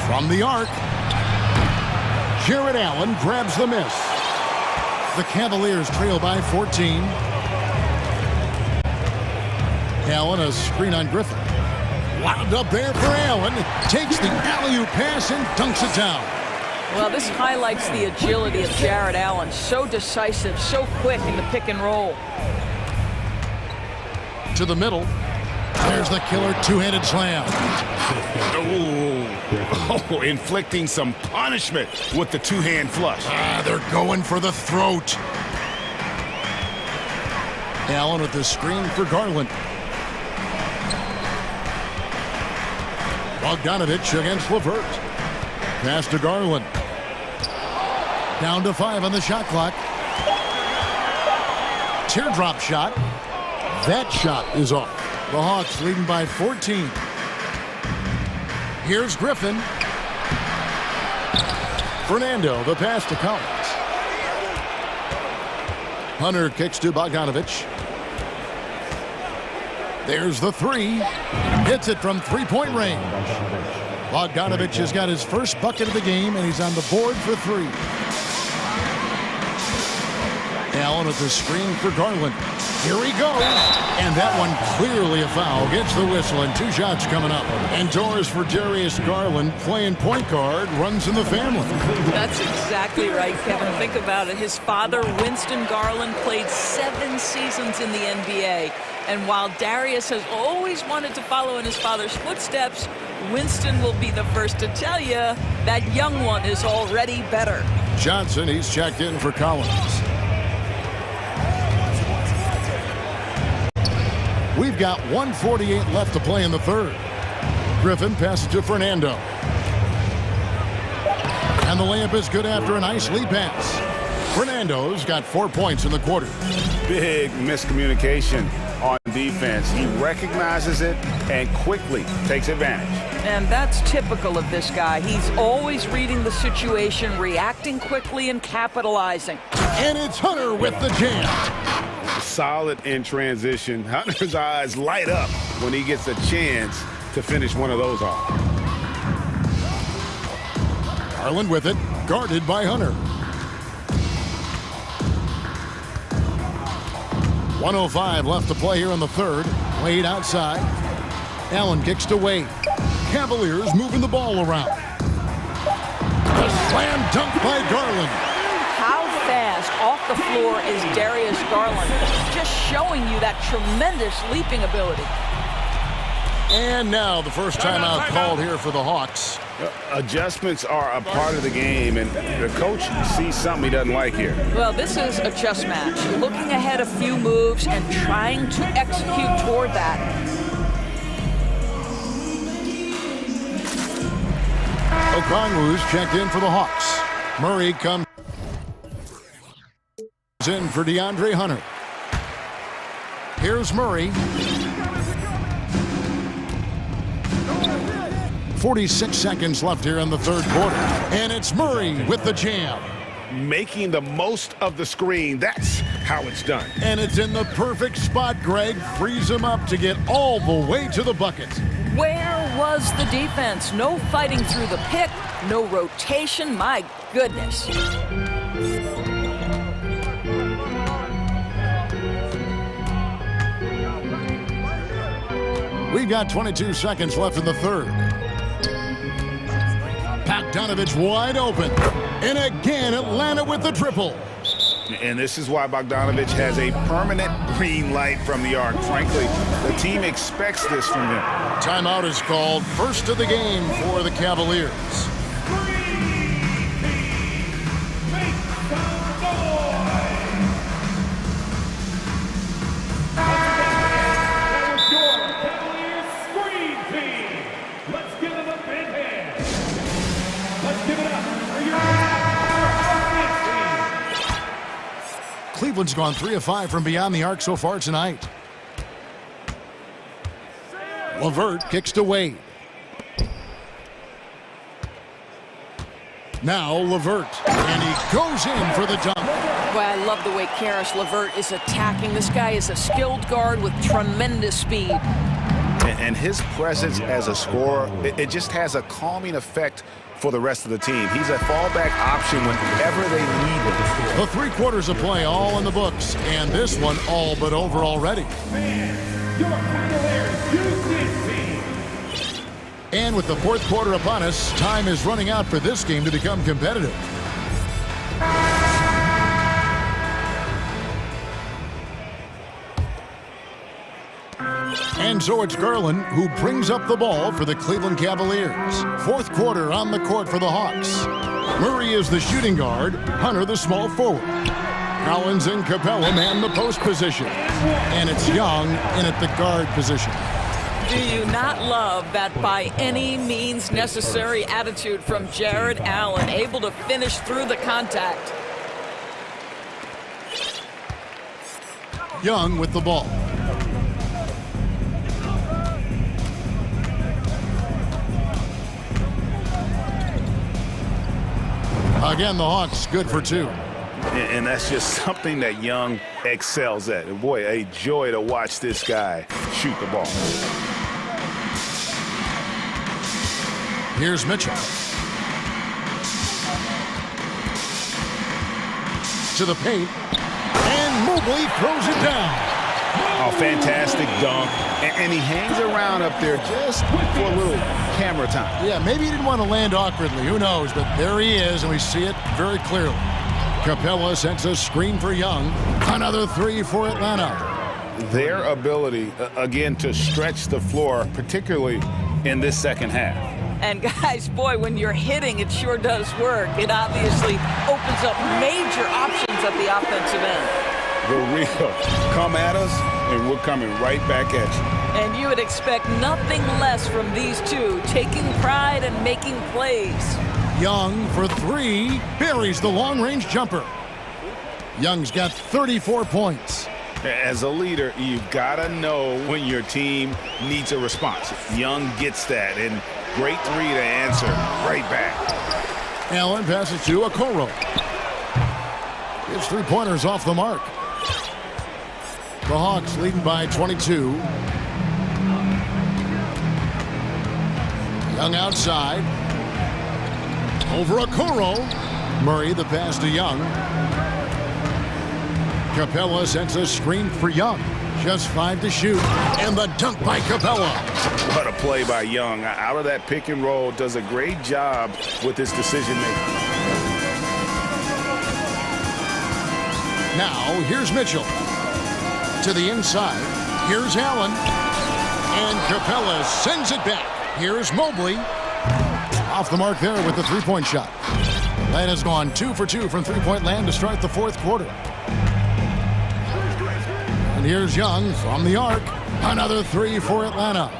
From the arc, Jared Allen grabs the miss. The Cavaliers trail by 14. Allen, a screen on Griffin. Wound up there for Allen. Takes the alley-oop pass and dunks it down. Well, this highlights the agility of Jared Allen. So decisive, so quick in the pick and roll. To the middle. There's the killer two-handed slam. Ooh. Oh, inflicting some punishment with the two-hand flush. They're going for the throat. Allen with the screen for Garland. Bogdanovich against LeVert. Pass to Garland. Down to 5 on the shot clock. Teardrop shot. That shot is off. The Hawks leading by 14. Here's Griffin. Fernando, the pass to Collins. Hunter kicks to Bogdanovich. There's the three. Hits it from three-point range. Bogdanovich has got his first bucket of the game, and he's on the board for 3. Allen with the screen for Garland. Here he goes. And that one clearly a foul. Gets the whistle, and 2 shots coming up. And doors for Darius Garland, playing point guard, runs in the family. That's exactly right, Kevin. Think about it. His father, Winston Garland, played 7 seasons in the NBA. And while Darius has always wanted to follow in his father's footsteps, Winston will be the first to tell you that young one is already better. Johnson, he's checked in for Collins. We've got 1:48 left to play in the third. Griffin passes to Fernando. And the layup is good after a nice lead pass. Fernando's got 4 points in the quarter. Big miscommunication on defense. He recognizes it and quickly takes advantage. And that's typical of this guy. He's always reading the situation, reacting quickly, and capitalizing. And it's Hunter with the jam. Solid in transition. Hunter's eyes light up when he gets a chance to finish one of those off. Garland with it, guarded by Hunter. 1:05 left to play here in the third. Wade outside. Allen kicks to Wade. Cavaliers moving the ball around. A slam dunk by Garland. How fast off the floor is Darius Garland? Just showing you that tremendous leaping ability. And now the first timeout called here for the Hawks. Adjustments are a part of the game, and the coach sees something he doesn't like here. Well, this is a chess match. Looking ahead a few moves and trying to execute toward that. Okongwu's checked in for the Hawks. Murray comes in for DeAndre Hunter. Here's Murray. 46 seconds left here in the third quarter. And it's Murray with the jam. Making the most of the screen. That's how it's done. And it's in the perfect spot, Greg. Frees him up to get all the way to the bucket. Where was the defense? No fighting through the pick, no rotation. My goodness. We've got 22 seconds left in the third. Bogdanovich wide open. And again, Atlanta with the triple. And this is why Bogdanovich has a permanent green light from the arc. Frankly, the team expects this from him. Timeout is called. First of the game for the Cavaliers. Cleveland's gone 3 of 5 from beyond the arc so far tonight. LeVert kicks to Wade. Now LeVert, and he goes in for the dunk. Boy, I love the way Karis LeVert is attacking. This guy is a skilled guard with tremendous speed. And his presence as a scorer, it just has a calming effect for the rest of the team. He's a fallback option whenever they need him. The 3 quarters of play all in the books, and this one all but over already. And with the fourth quarter upon us, time is running out for this game to become competitive. And so it's Garland who brings up the ball for the Cleveland Cavaliers. Fourth quarter on the court for the Hawks. Murray is the shooting guard, Hunter the small forward. Collins and Capella man the post position. And it's Young in at the guard position. Do you not love that by any means necessary attitude from Jared Allen, able to finish through the contact? Young with the ball. Again, the Hawks good for two. And that's just something that Young excels at. And boy, a joy to watch this guy shoot the ball. Here's Mitchell. To the paint. And Mobley throws it down. Oh, fantastic dunk. And he hangs around up there just for a little camera time. Yeah, maybe he didn't want to land awkwardly. Who knows? But there he is, and we see it very clearly. Capella sends a screen for Young. Another three for Atlanta. Their ability, again, to stretch the floor, particularly in this second half. And guys, boy, when you're hitting, it sure does work. It obviously opens up major options at the offensive end. The real come at us, and we're coming right back at you. And you would expect nothing less from these two, taking pride and making plays. Young for three, buries the long-range jumper. Young's got 34 points. As a leader, you've got to know when your team needs a response. Young gets that, and great three to answer right back. Allen passes to Okoro. His three-pointers off the mark. The Hawks leading by 22. Young outside. Over Okoro. Murray the pass to Young. Capella sends a screen for Young. Just 5 to shoot. And the dunk by Capella. What a play by Young. Out of that pick and roll, does a great job with his decision making. Now, here's Mitchell. To the inside. Here's Allen. And Capella sends it back. Here's Mobley. Off the mark there with the three-point shot. Atlanta's gone 2 for 2 from three-point land to start the fourth quarter. And here's Young from the arc. Another three for Atlanta.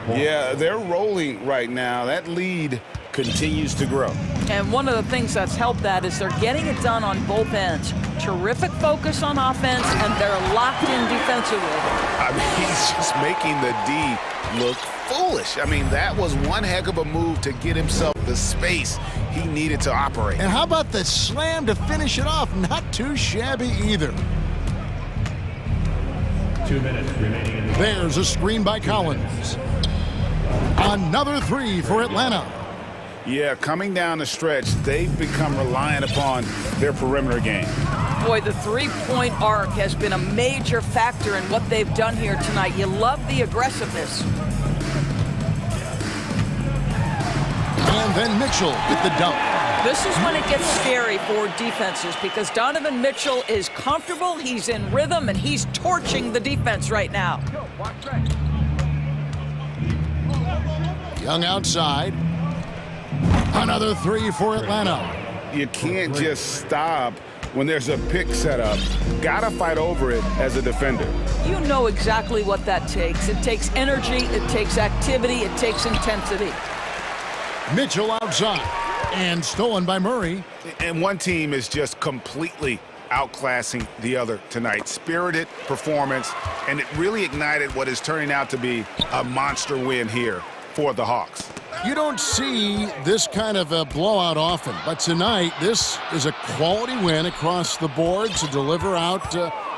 Yeah, they're rolling right now. That lead continues to grow. And one of the things that's helped that is they're getting it done on both ends. Terrific focus on offense, and they're locked in defensively. I mean, he's just making the D look foolish. I mean, that was one heck of a move to get himself the space he needed to operate. And how about the slam to finish it off? Not too shabby either. 2 minutes remaining in the There's a screen by Collins. Another three for Atlanta. Yeah, coming down the stretch, they've become reliant upon their perimeter game. Boy, the three-point arc has been a major factor in what they've done here tonight. You love the aggressiveness. And then Mitchell with the dunk. This is when it gets scary for defenses because Donovan Mitchell is comfortable, he's in rhythm, and he's torching the defense right now. Young outside. Another three for Atlanta. You can't just stop when there's a pick set up. Gotta fight over it as a defender. You know exactly what that takes. It takes energy, it takes activity, it takes intensity. Mitchell outside. And stolen by Murray. And one team is just completely outclassing the other tonight. Spirited performance, and it really ignited what is turning out to be a monster win here for the Hawks. You don't see this kind of a blowout often, but tonight this is a quality win across the board to deliver out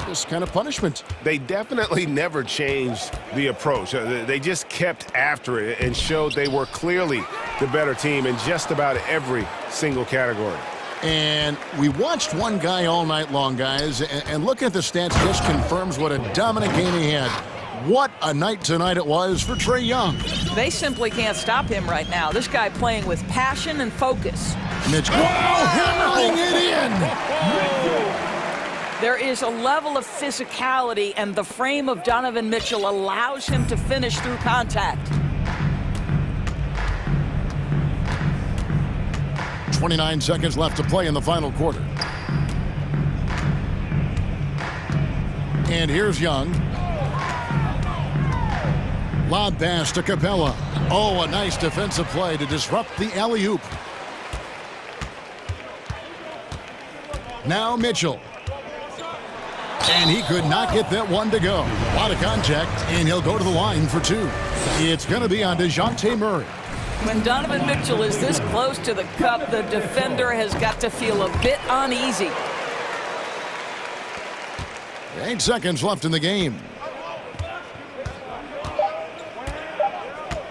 this kind of punishment. They definitely never changed the approach. They just kept after it and showed they were clearly the better team in just about every single category. And we watched one guy all night long, guys, and looking at the stats just confirms what a dominant game he had. What a night tonight it was for Trae Young. They simply can't stop him right now. This guy playing with passion and focus. Mitch hammering it in. There is a level of physicality, and the frame of Donovan Mitchell allows him to finish through contact. 29 seconds left to play in the final quarter. And here's Young. Lob pass to Capella. Oh, a nice defensive play to disrupt the alley-oop. Now Mitchell. And he could not get that one to go. A lot of contact, and he'll go to the line for two. It's going to be on DeJounte Murray. When Donovan Mitchell is this close to the cup, the defender has got to feel a bit uneasy. 8 seconds left in the game.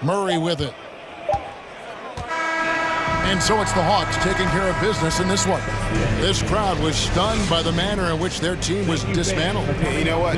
Murray with it. And so it's the Hawks taking care of business in this one. This crowd was stunned by the manner in which their team was dismantled. You know what?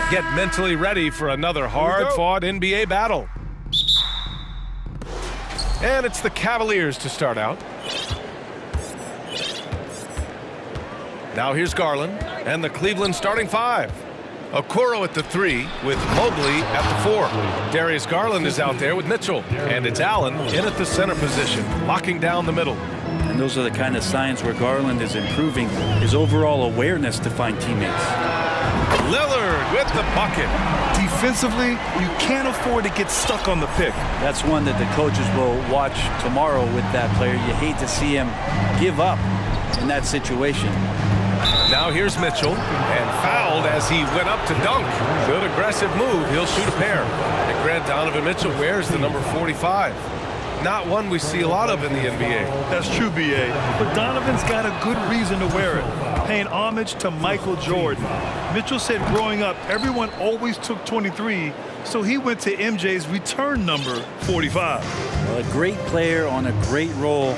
Get mentally ready for another hard-fought NBA battle. And it's the Cavaliers to start out. Now here's Garland and the Cleveland starting five. Okoro at the 3 with Mobley at the 4. Darius Garland is out there with Mitchell. And it's Allen in at the center position, locking down the middle. And those are the kind of signs where Garland is improving his overall awareness to find teammates. Lillard with the bucket. Defensively, you can't afford to get stuck on the pick. That's one that the coaches will watch tomorrow with that player. You hate to see him give up in that situation. Now here's Mitchell, and fouled as he went up to dunk. Good aggressive move. He'll shoot a pair. And Grant Donovan Mitchell wears the number 45. Not one we see a lot of in the NBA. That's true, B.A. But Donovan's got a good reason to wear it, paying homage to Michael Jordan. Mitchell said growing up, everyone always took 23, so he went to MJ's return number 45. Well, a great player on a great role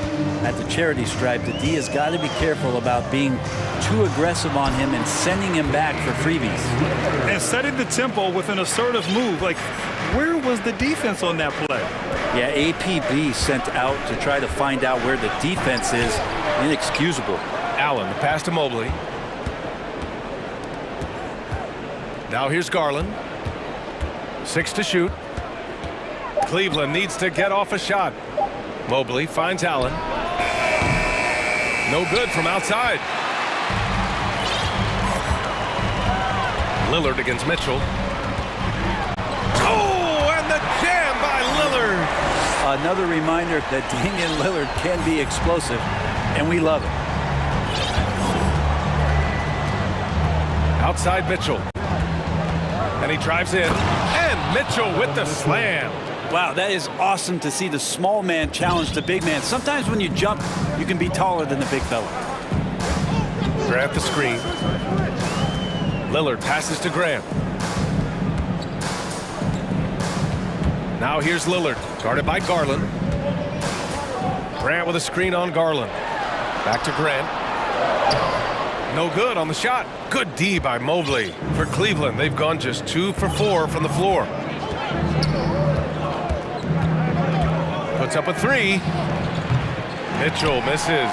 at the charity stripe. The D has got to be careful about being too aggressive on him and sending him back for freebies. And setting the tempo with an assertive move. Like, where was the defense on that play? Yeah, APB sent out to try to find out where the defense is. Inexcusable. Allen, the pass to Mobley. Now here's Garland. 6 to shoot. Cleveland needs to get off a shot. Mobley finds Allen. No good from outside. Lillard against Mitchell. Oh, and the jam by Lillard. Another reminder that Damian Lillard can be explosive, and we love it. Outside Mitchell. And he drives in. And Mitchell with the slam. Wow, that is awesome to see the small man challenge the big man. Sometimes when you jump, you can be taller than the big fella. Grant the screen. Lillard passes to Grant. Now here's Lillard, guarded by Garland. Grant with a screen on Garland. Back to Grant. No good on the shot. Good D by Mobley. For Cleveland, they've gone just 2 for 4 from the floor. Puts up a 3. Mitchell misses.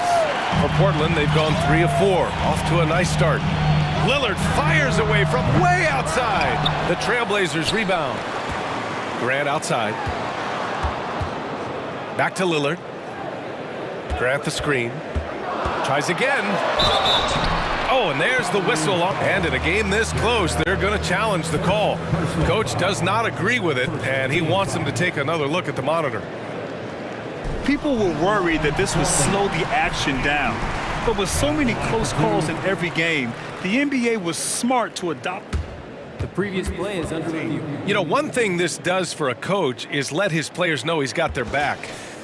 For Portland, they've gone 3 of 4. Off to a nice start. Lillard fires away from way outside. The Trailblazers rebound. Grant outside. Back to Lillard. Grant the screen. Tries again. Oh, and there's the whistle. And in a game this close, they're going to challenge the call. Coach does not agree with it, and he wants them to take another look at the monitor. People were worried that this would slow the action down. But with so many close calls in every game, the NBA was smart to adopt. The previous play is under review. You know, one thing this does for a coach is let his players know he's got their back.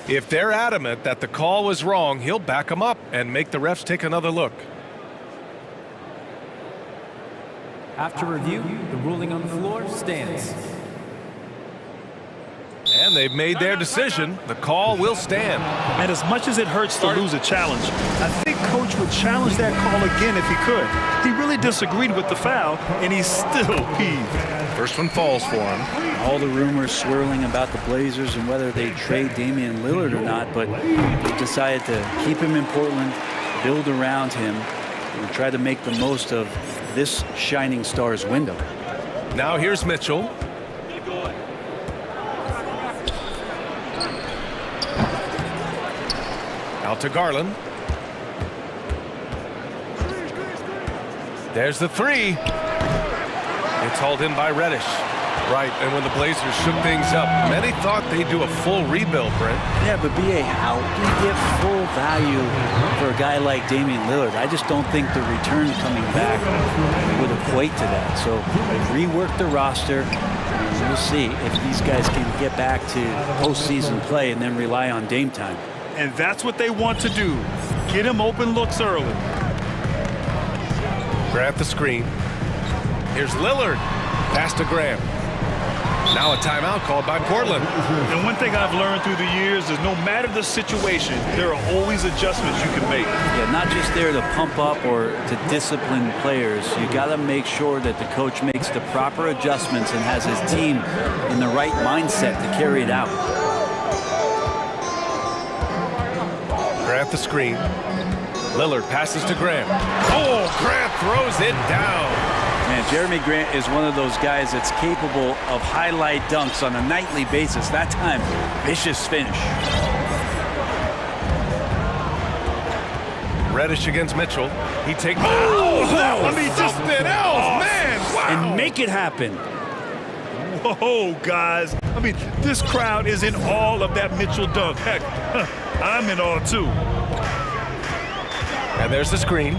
If they're adamant that the call was wrong, he'll back them up and make the refs take another look. After review, the ruling on the floor stands. And they've made their decision. The call will stand. And as much as it hurts to lose a challenge, I think Coach would challenge that call again if he could. He really disagreed with the foul, and he's still peeved. First one falls for him. All the rumors swirling about the Blazers and whether they trade Damian Lillard or not, but they decided to keep him in Portland, build around him, and try to make the most of this shining star's window. Now here's Mitchell. Out to Garland. There's the 3. It's hauled in by Reddish. Right, and when the Blazers shook things up, many thought they'd do a full rebuild, Brent. Yeah, but B.A., how do you get full value for a guy like Damian Lillard? I just don't think the return coming back would equate to that. So they reworked the roster. We'll see if these guys can get back to postseason play and then rely on Dame time. And that's what they want to do. Get him open looks early. Grant the screen. Here's Lillard. Pass to Grant. Now a timeout called by Portland. And one thing I've learned through the years is no matter the situation, there are always adjustments you can make. Yeah, not just there to pump up or to discipline players. You got to make sure that the coach makes the proper adjustments and has his team in the right mindset to carry it out. Grant the screen. Lillard passes to Grant. Oh, Grant throws it down. And Jeremy Grant is one of those guys that's capable of highlight dunks on a nightly basis. That time, vicious finish. Reddish against Mitchell. He takes. Oh, that was something else, man! Wow. And make it happen. Whoa, guys. I mean, this crowd is in awe of that Mitchell dunk. Heck, I'm in awe, too. And there's the screen.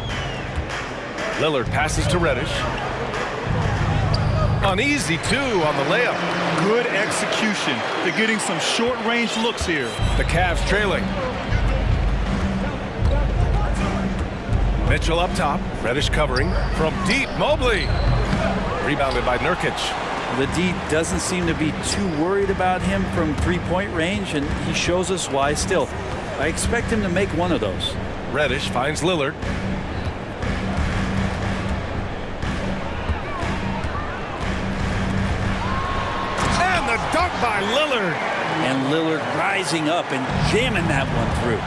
Lillard passes to Reddish. Uneasy, too, on the layup. Good execution. They're getting some short-range looks here. The Cavs trailing. Mitchell up top. Reddish covering from deep. Mobley. Rebounded by Nurkic. The D doesn't seem to be too worried about him from three-point range, and he shows us why still. I expect him to make one of those. Reddish finds Lillard. And the dunk by Lillard. And Lillard rising up and jamming that one through.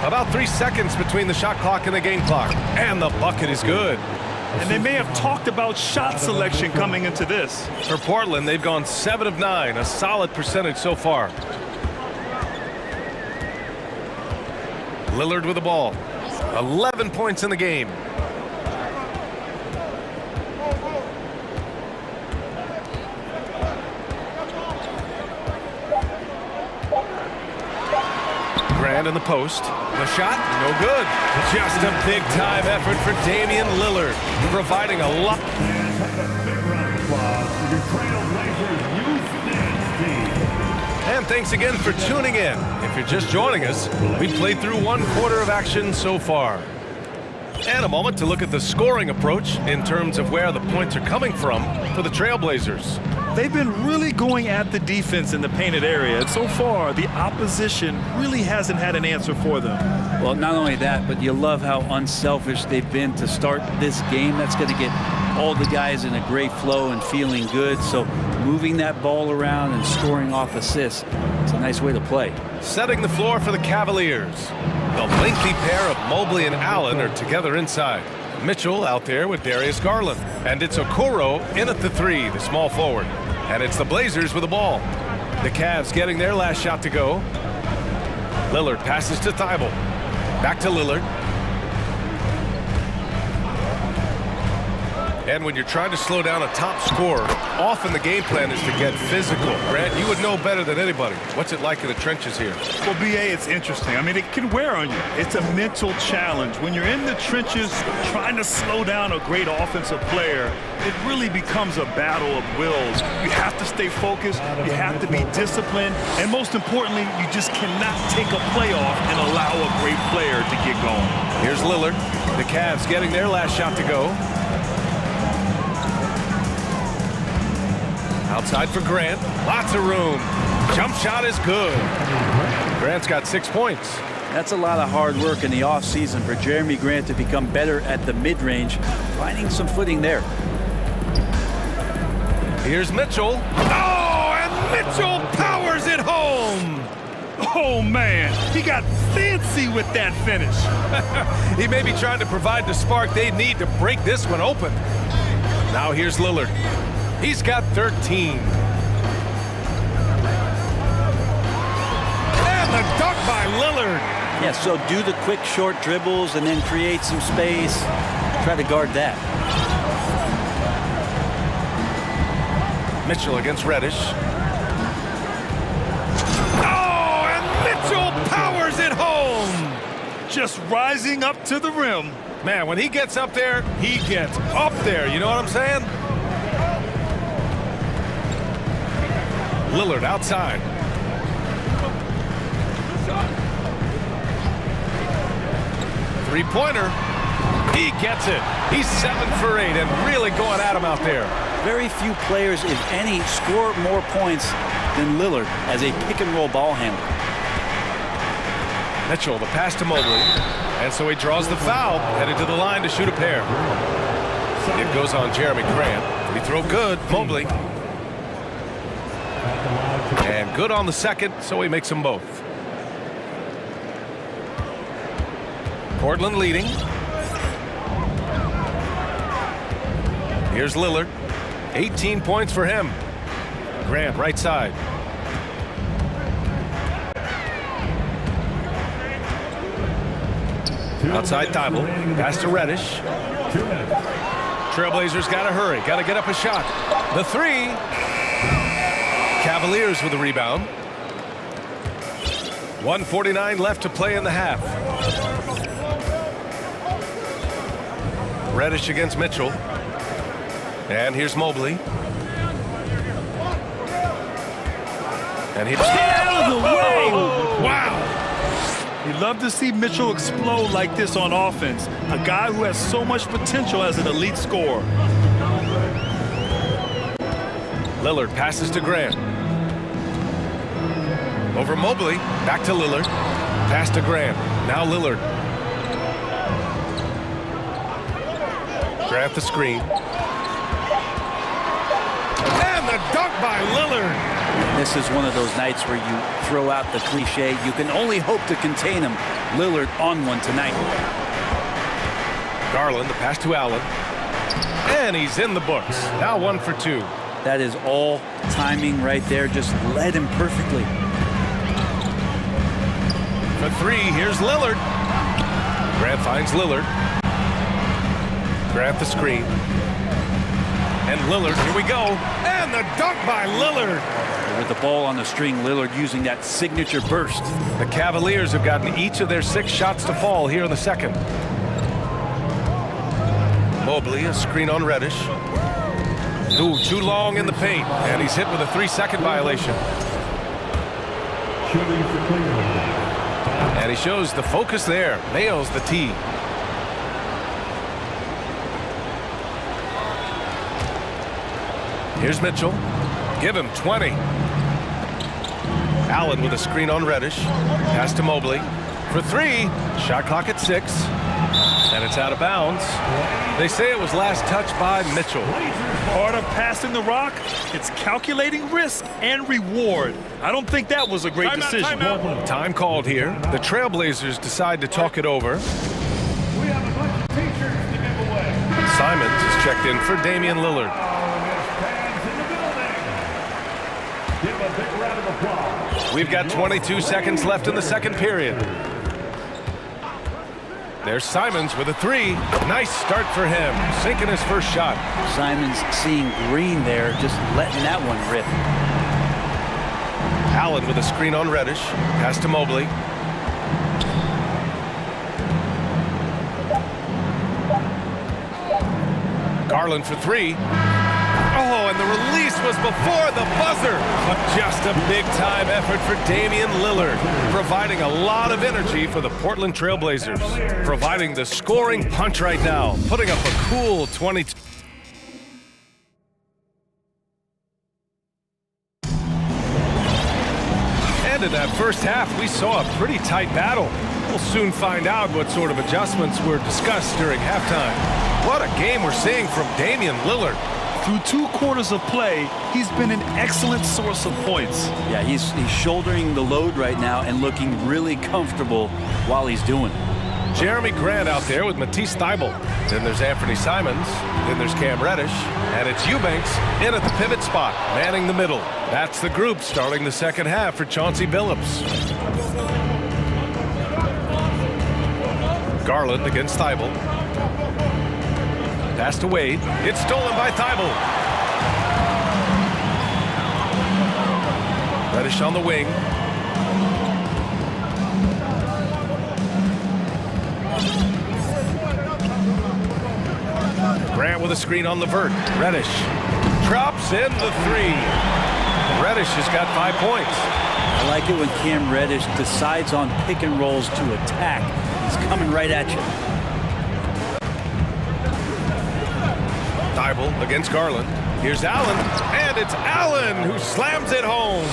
About 3 seconds between the shot clock and the game clock. And the bucket is good. And they may have talked about shot selection coming into this. For Portland, they've gone 7 of 9, a solid percentage so far. Lillard with the ball. 11 points in the game. Grant in the post. The shot, no good. Just a big-time effort for Damian Lillard, providing a lot. And thanks again for tuning in. If you're just joining us, we've played through 1 quarter of action so far. And a moment to look at the scoring approach in terms of where the points are coming from for the Trailblazers. They've been really going at the defense in the painted area, and so far, the opposition really hasn't had an answer for them. Well, not only that, but you love how unselfish they've been to start this game. That's going to get all the guys in a great flow and feeling good. So moving that ball around and scoring off assists, it's a nice way to play. Setting the floor for the Cavaliers. The lengthy pair of Mobley and Allen are together inside. Mitchell out there with Darius Garland. And it's Okoro in at the 3, the small forward. And it's the Blazers with the ball. The Cavs getting their last shot to go. Lillard passes to Thibault. Back to Lillard. And when you're trying to slow down a top scorer, often the game plan is to get physical. Grant, you would know better than anybody. What's it like in the trenches here? Well, BA, it's interesting. I mean, it can wear on you. It's a mental challenge. When you're in the trenches trying to slow down a great offensive player, it really becomes a battle of wills. You have to stay focused. You have to be disciplined. And most importantly, you just cannot take a play off and allow a great player to get going. Here's Lillard. The Cavs getting their last shot to go. Outside for Grant. Lots of room. Jump shot is good. Grant's got 6 points. That's a lot of hard work in the offseason for Jeremy Grant to become better at the mid-range, finding some footing there. Here's Mitchell. Oh, and Mitchell powers it home. Oh, man, he got fancy with that finish. He may be trying to provide the spark they need to break this one open. Now here's Lillard. He's got 13. And the dunk by Lillard. Yeah, so do the quick short dribbles and then create some space. Try to guard that. Mitchell against Reddish. Oh, and Mitchell powers it home. Just rising up to the rim. Man, when he gets up there, he gets up there. You know what I'm saying? Lillard outside. Three-pointer. He gets it. He's 7 for 8 and really going at him out there. Very few players, if any, score more points than Lillard as a pick-and-roll ball handler. Mitchell, the pass to Mobley. And so he draws the foul, headed to the line to shoot a pair. It goes on Jeremy Grant. Free throw good, Mobley. And good on the second, so he makes them both. Portland leading. Here's Lillard. 18 points for him. Grant, right side. Outside Thibault. Pass to Reddish. Trailblazers got to hurry. Got to get up a shot. The three. Cavaliers with the rebound. 1:49 left to play in the half. Reddish against Mitchell. And here's Mobley. And he's out of the way. Wow. You love to see Mitchell explode like this on offense. A guy who has so much potential as an elite scorer. Lillard passes to Grant. Over Mobley. Back to Lillard. Pass to Grant. Now Lillard. Grant the screen. And the dunk by Lillard. This is one of those nights where you throw out the cliche. You can only hope to contain him. Lillard on one tonight. Garland, the pass to Allen. And he's in the books. Now 1 for 2. That is all timing right there. Just led him perfectly. For 3, here's Lillard. Grant finds Lillard. Grant the screen. And Lillard, here we go. And the dunk by Lillard. With the ball on the string, Lillard using that signature burst. The Cavaliers have gotten each of their 6 shots to fall here in the second. Mobley, a screen on Reddish. Ooh, too long in the paint. And he's hit with a 3-second violation. And he shows the focus there. Nails the tee. Here's Mitchell. Give him 20. Allen with a screen on Reddish. Pass to Mobley. For 3. Shot clock at 6. And it's out of bounds. They say it was last touched by Mitchell. Part of passing the rock, it's calculating risk and reward. I don't think that was a great decision. Time called here. The Trailblazers decide to talk it over. Simons is checked in for Damian Lillard. We've got 22 seconds left in the second period. There's Simons with a 3. Nice start for him. Sinking his first shot. Simons seeing green there, just letting that one rip. Allen with a screen on Reddish. Pass to Mobley. Garland for 3. Oh, and the release was before the buzzer. But just a big-time effort for Damian Lillard, providing a lot of energy for the Portland Trailblazers, providing the scoring punch right now, putting up a cool 22. And in that first half, we saw a pretty tight battle. We'll soon find out what sort of adjustments were discussed during halftime. What a game we're seeing from Damian Lillard. Through 2 quarters of play, he's been an excellent source of points. Yeah, he's shouldering the load right now and looking really comfortable while he's doing it. Jeremy Grant out there with Matisse Thybulle. Then there's Anthony Simons. Then there's Cam Reddish. And it's Eubanks in at the pivot spot, manning the middle. That's the group starting the second half for Chauncey Billups. Garland against Thybulle. Pass to Wade. It's stolen by Thybulle. Reddish on the wing. Grant with a screen on Levert. Reddish drops in the 3. Reddish has got 5 points. I like it when Cam Reddish decides on pick and rolls to attack. He's coming right at you. Thybulle against Garland. Here's Allen, and it's Allen who slams it home.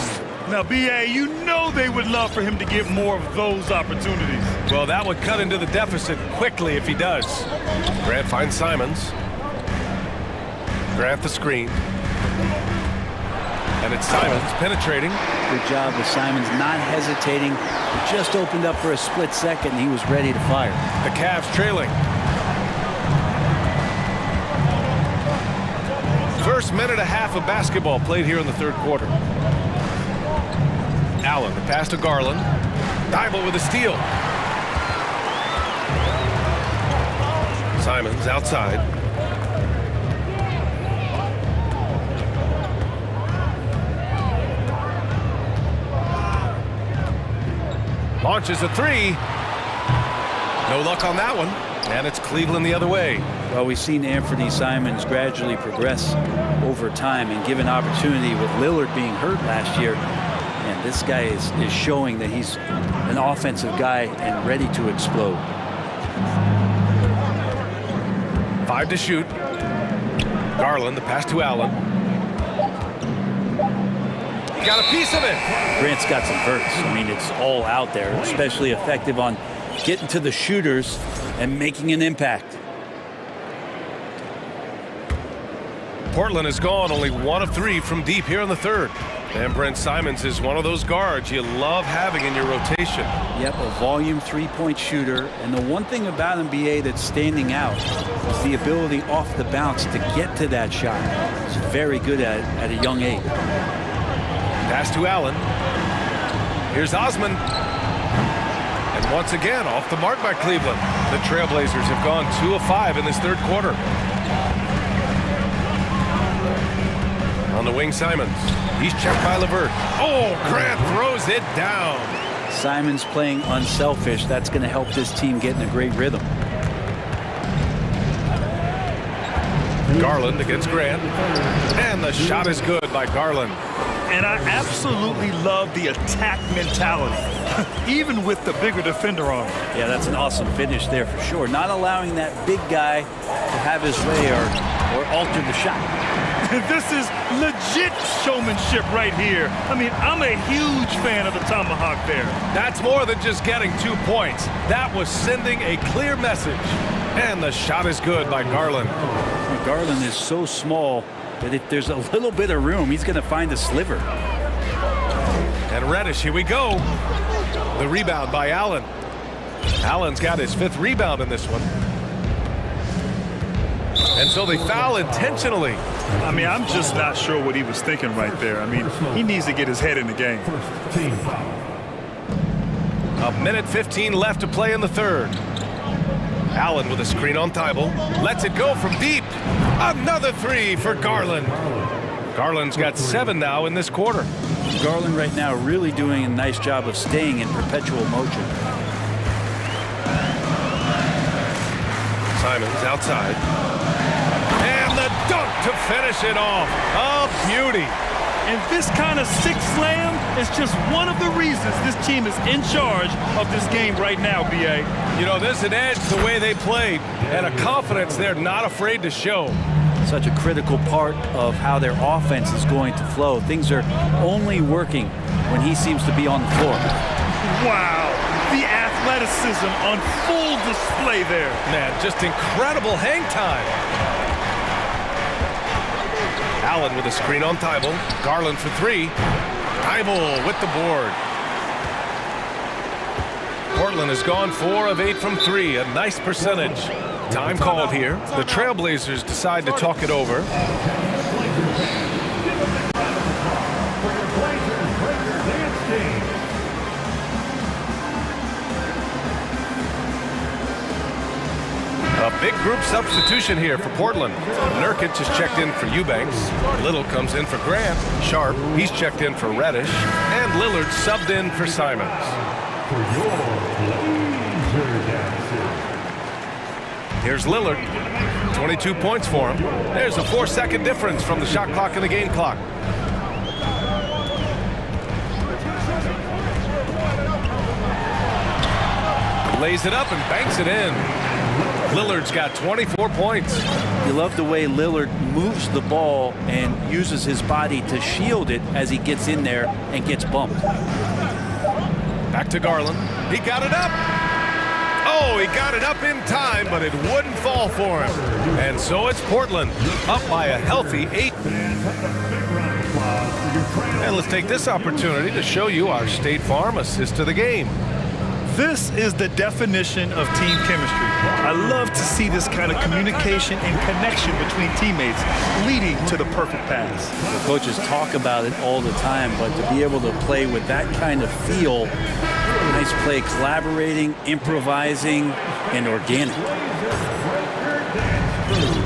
Now, B.A., you know they would love for him to get more of those opportunities. Well, that would cut into the deficit quickly if he does. Grant finds Simons. Grant the screen. And it's Simons penetrating. Good job with Simons not hesitating. He just opened up for a split second, and he was ready to fire. The Cavs trailing. First minute and a half of basketball played here in the third quarter. Allen, the pass to Garland. Thybulle with a steal. Simons outside. Launches a three. No luck on that one. And it's Cleveland the other way. Well, we've seen Anthony Simons gradually progress over time and given opportunity with Lillard being hurt last year. And this guy is showing that he's an offensive guy and ready to explode. 5 to shoot. Garland, the pass to Allen. He got a piece of it. Grant's got some verts. I mean, it's all out there, especially effective on getting to the shooters and making an impact. Portland has gone only 1 of 3 from deep here in the third. And Brent Simons is one of those guards you love having in your rotation. Yep, a volume three-point shooter. And the one thing about him, BA, that's standing out is the ability off the bounce to get to that shot. He's very good at a young age. Pass to Allen. Here's Osman. And once again, off the mark by Cleveland. The Trailblazers have gone 2 of 5 in this third quarter. On the wing, Simons. He's checked by LeVert. Oh, Grant throws it down. Simons playing unselfish. That's going to help this team get in a great rhythm. Garland against Grant. And the shot is good by Garland. And I absolutely love the attack mentality, even with the bigger defender on him. Yeah, that's an awesome finish there for sure. Not allowing that big guy to have his way or alter the shot. This is legit showmanship right here. I mean, I'm a huge fan of the tomahawk there. That's more than just getting 2 points. That was sending a clear message. And the shot is good by Garland. Garland is so small that if there's a little bit of room, he's going to find a sliver. And Reddish, here we go. The rebound by Allen. Allen's got his 5th rebound in this one. And so they foul intentionally. I mean, I'm just not sure what he was thinking right there. I mean, he needs to get his head in the game. A minute 15 left to play in the third. Allen with a screen on Thybulle. Lets it go from deep. Another 3 for Garland. Garland's got 7 now in this quarter. Garland right now really doing a nice job of staying in perpetual motion. Simons outside. And the dunk to finish it off. A beauty. And this kind of six slam is just one of the reasons this team is in charge of this game right now, B.A. You know, there's an edge the way they played and a confidence they're not afraid to show. Such a critical part of how their offense is going to flow. Things are only working when he seems to be on the floor. Wow. The athleticism on full display there. Man, just incredible hang time. Allen with a screen on Thybulle. Garland for 3. Thybulle with the board. Portland has gone 4 of 8 from 3. A nice percentage. Time called here. The Trailblazers decide to talk it over. A big group substitution here for Portland. Nurkic has checked in for Eubanks. Little comes in for Grant. Sharp, he's checked in for Reddish. And Lillard subbed in for Simons. Here's Lillard. 22 points for him. There's a 4-second difference from the shot clock and the game clock. Lays it up and banks it in. Lillard's got 24 points. You love the way Lillard moves the ball and uses his body to shield it as he gets in there and gets bumped. Back to Garland. He got it up. Oh, he got it up in time, but it wouldn't fall for him. And so it's Portland, up by a healthy 8. And let's take this opportunity to show you our State Farm assist of the game. This is the definition of team chemistry. I love to see this kind of communication and connection between teammates leading to the perfect pass. The coaches talk about it all the time, but to be able to play with that kind of feel, nice play, collaborating, improvising, and organic.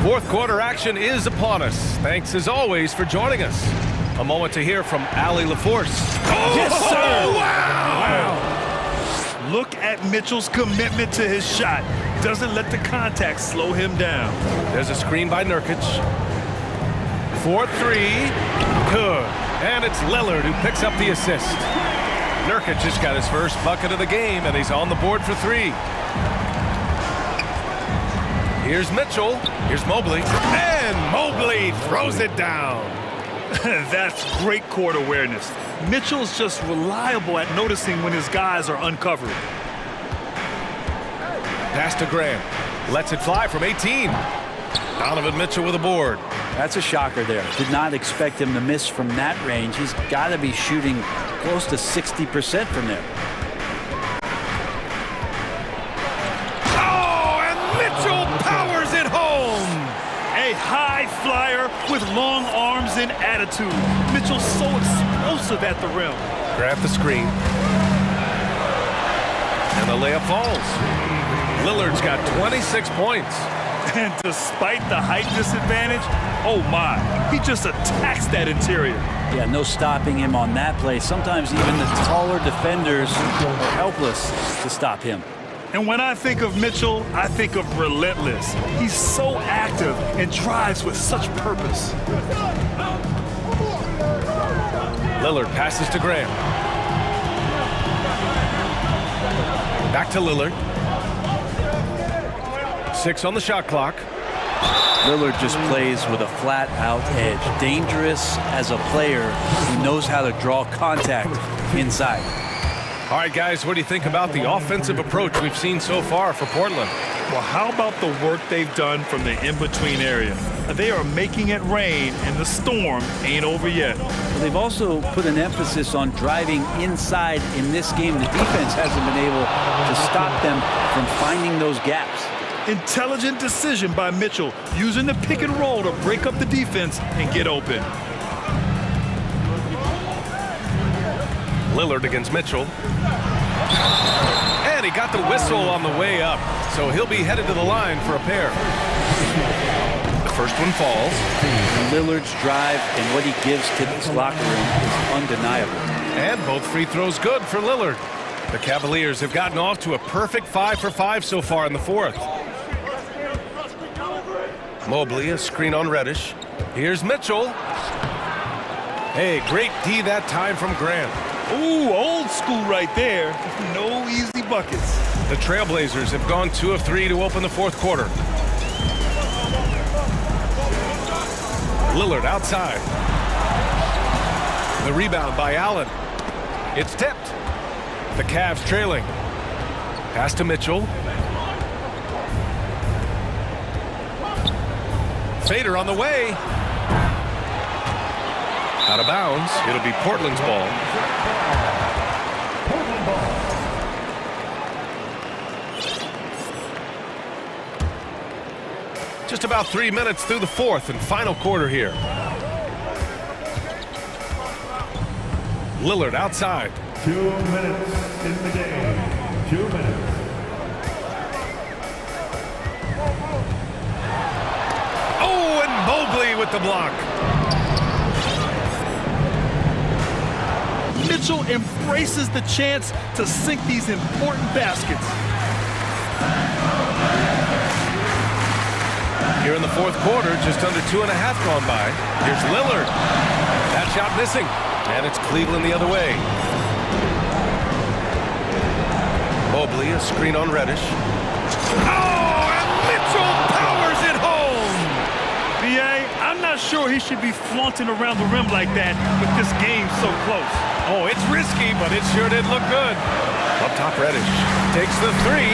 Fourth quarter action is upon us. Thanks as always for joining us. A moment to hear from Allie LaForce. Oh, yes, sir! Oh, wow! Look at Mitchell's commitment to his shot. Doesn't let the contact slow him down. There's a screen by Nurkic. 4-3. Good. And it's Lillard who picks up the assist. Nurkic just got his first bucket of the game, and he's on the board for 3. Here's Mitchell. Here's Mobley. And Mobley throws it down. That's great court awareness. Mitchell's just reliable at noticing when his guys are uncovered. Pass to Grant. Lets it fly from 18. Donovan Mitchell with a board. That's a shocker there. Did not expect him to miss from that range. He's got to be shooting close to 60% from there. Oh, and Mitchell powers it home. A high flyer with long arms and attitude. Mitchell's so explosive at the rim. Grab the screen. And the layup falls. Lillard's got 26 points. And despite the height disadvantage, oh my, he just attacks that interior. Yeah, no stopping him on that play. Sometimes even the taller defenders are helpless to stop him. And when I think of Mitchell, I think of relentless. He's so active and drives with such purpose. Lillard passes to Graham. Back to Lillard. 6 on the shot clock. Lillard just plays with a flat-out edge. Dangerous as a player who knows how to draw contact inside. All right, guys, what do you think about the offensive approach we've seen so far for Portland? Well, how about the work they've done from the in-between area? They are making it rain, and the storm ain't over yet. They've also put an emphasis on driving inside in this game. The defense hasn't been able to stop them from finding those gaps. Intelligent decision by Mitchell, using the pick and roll to break up the defense and get open. Lillard against Mitchell. And he got the whistle on the way up, so he'll be headed to the line for a pair. The first one falls. Lillard's drive and what he gives to this locker room is undeniable. And both free throws good for Lillard. The Cavaliers have gotten off to a perfect 5 for 5 so far in the fourth. Mobley, a screen on Reddish. Here's Mitchell. Hey, great D that time from Grant. Ooh, old school right there. No easy buckets. The Trailblazers have gone 2 of 3 to open the fourth quarter. Lillard outside. The rebound by Allen. It's tipped. The Cavs trailing. Pass to Mitchell. Fader on the way. Out of bounds. It'll be Portland's ball. Just about 3 minutes through the fourth and final quarter here. Lillard outside. 2 minutes in the game. 2 minutes. Oh, and Mobley with the block. Mitchell embraces the chance to sink these important baskets. Here in the fourth quarter, just under 2.5 gone by. Here's Lillard. That shot missing. And it's Cleveland the other way. Mobley, a screen on Reddish. Oh, and Mitchell powers it home! I'm not sure he should be flaunting around the rim like that with this game so close. Oh, it's risky, but it sure did look good. Up top, Reddish takes the three.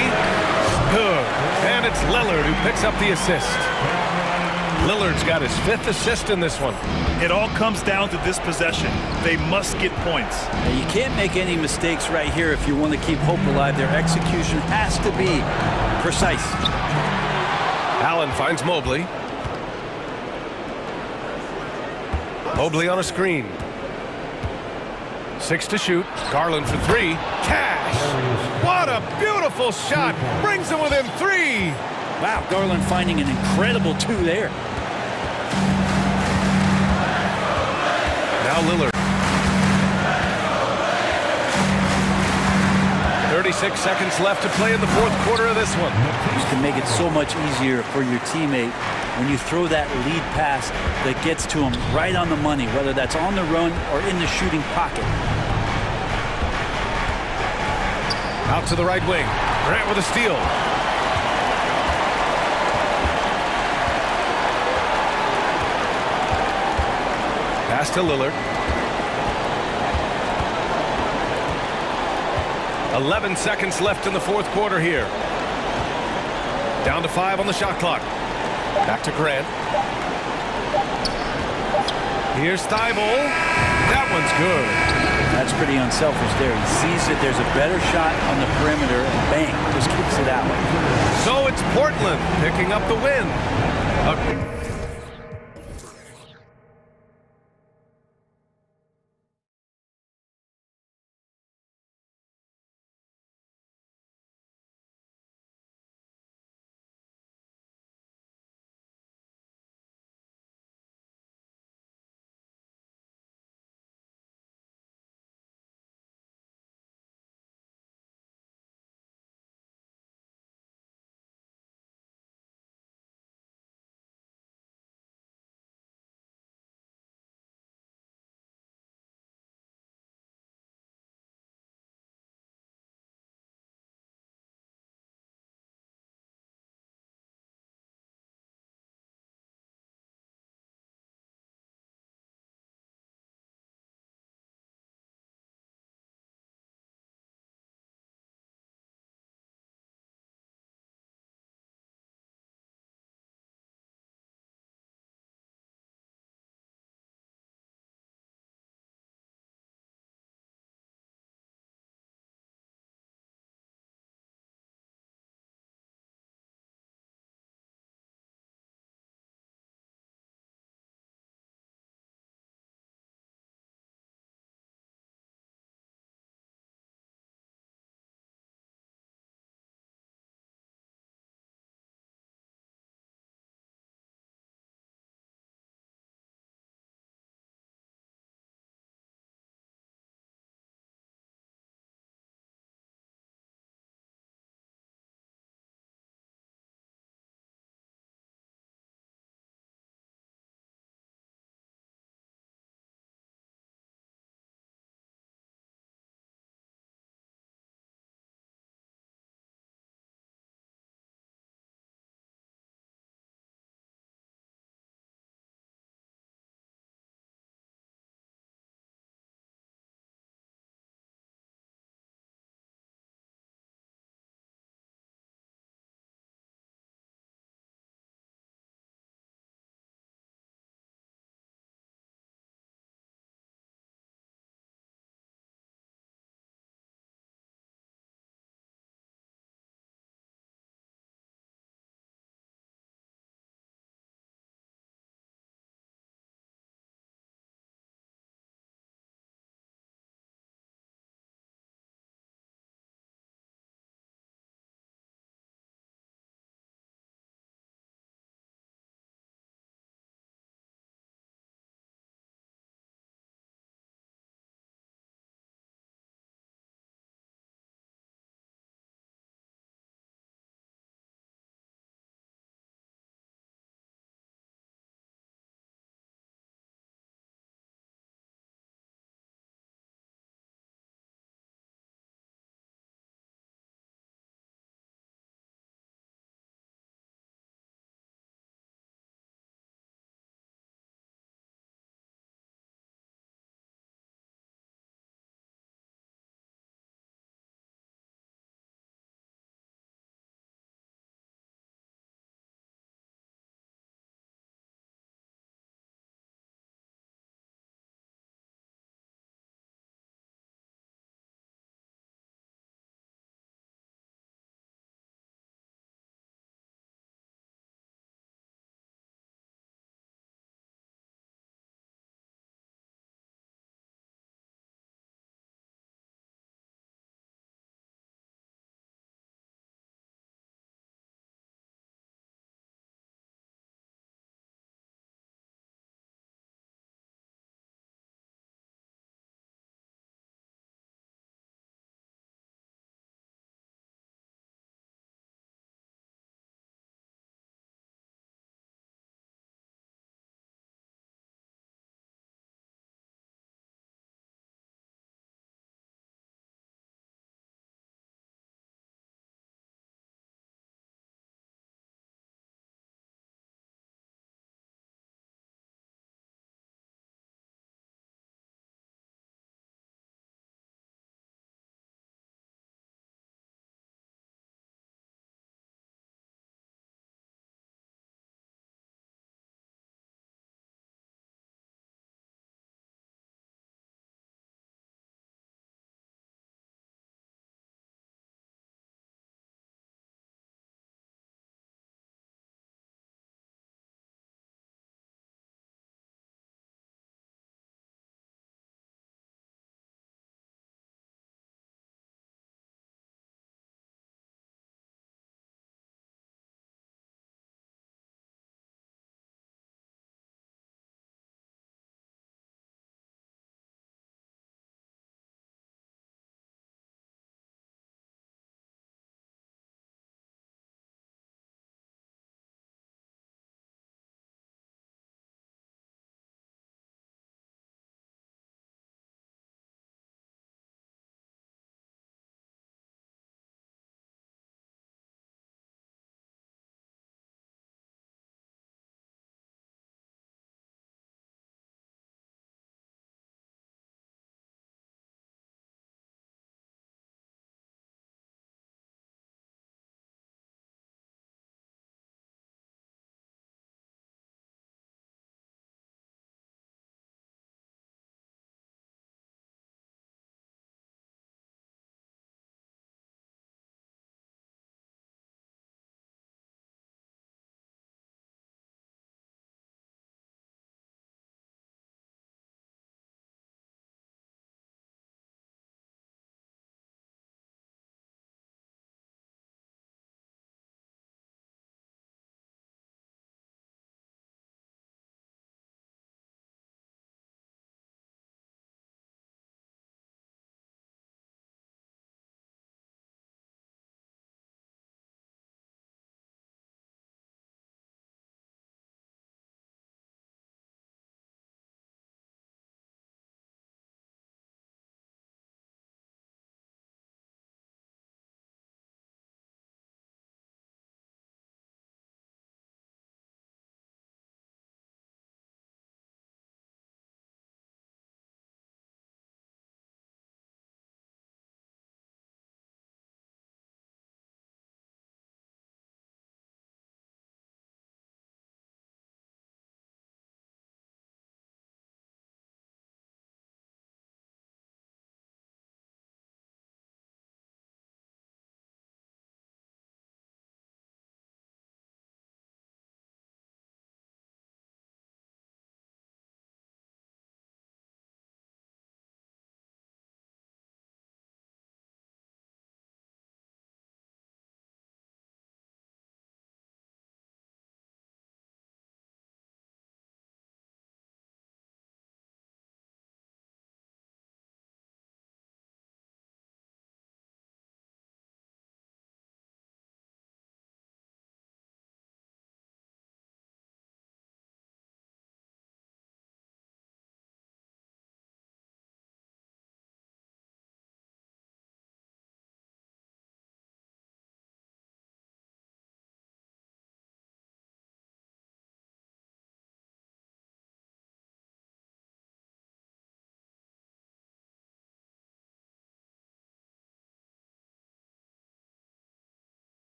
Good. And it's Lillard who picks up the assist. Lillard's got his 5th assist in this one. It all comes down to this possession. They must get points. Now, you can't make any mistakes right here if you want to keep hope alive. Their execution has to be precise. Allen finds Mobley. Mobley on a screen. 6 to shoot. Garland for 3. Cash! What a beautiful shot! Brings him within 3! Wow, Garland finding an incredible 2 there. Now Lillard. 36 seconds left to play in the 4th quarter of this one. You can make it so much easier for your teammate when you throw that lead pass that gets to him right on the money, whether that's on the run or in the shooting pocket. Out to the right wing. Grant with a steal. Pass to Lillard. 11 seconds left in the 4th quarter here. Down to 5 on the shot clock. Back to Grant. Here's Thibault. That one's good. That's pretty unselfish there. He sees that there's a better shot on the perimeter and bang, just kicks it out. So it's Portland picking up the win.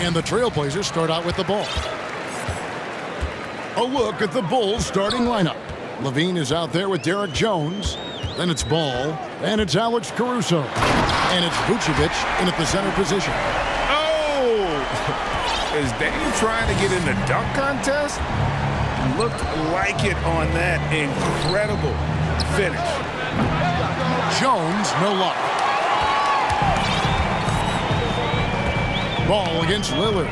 And the Trailblazers start out with the ball. A look at the Bulls starting lineup. Levine is out there with Derek Jones. Then it's Ball. And it's Alex Caruso. And it's Vucevic in at the center position. Oh! Is Dame trying to get in the dunk contest? Looked like it on that incredible finish. Jones, no luck. Ball against Lillard.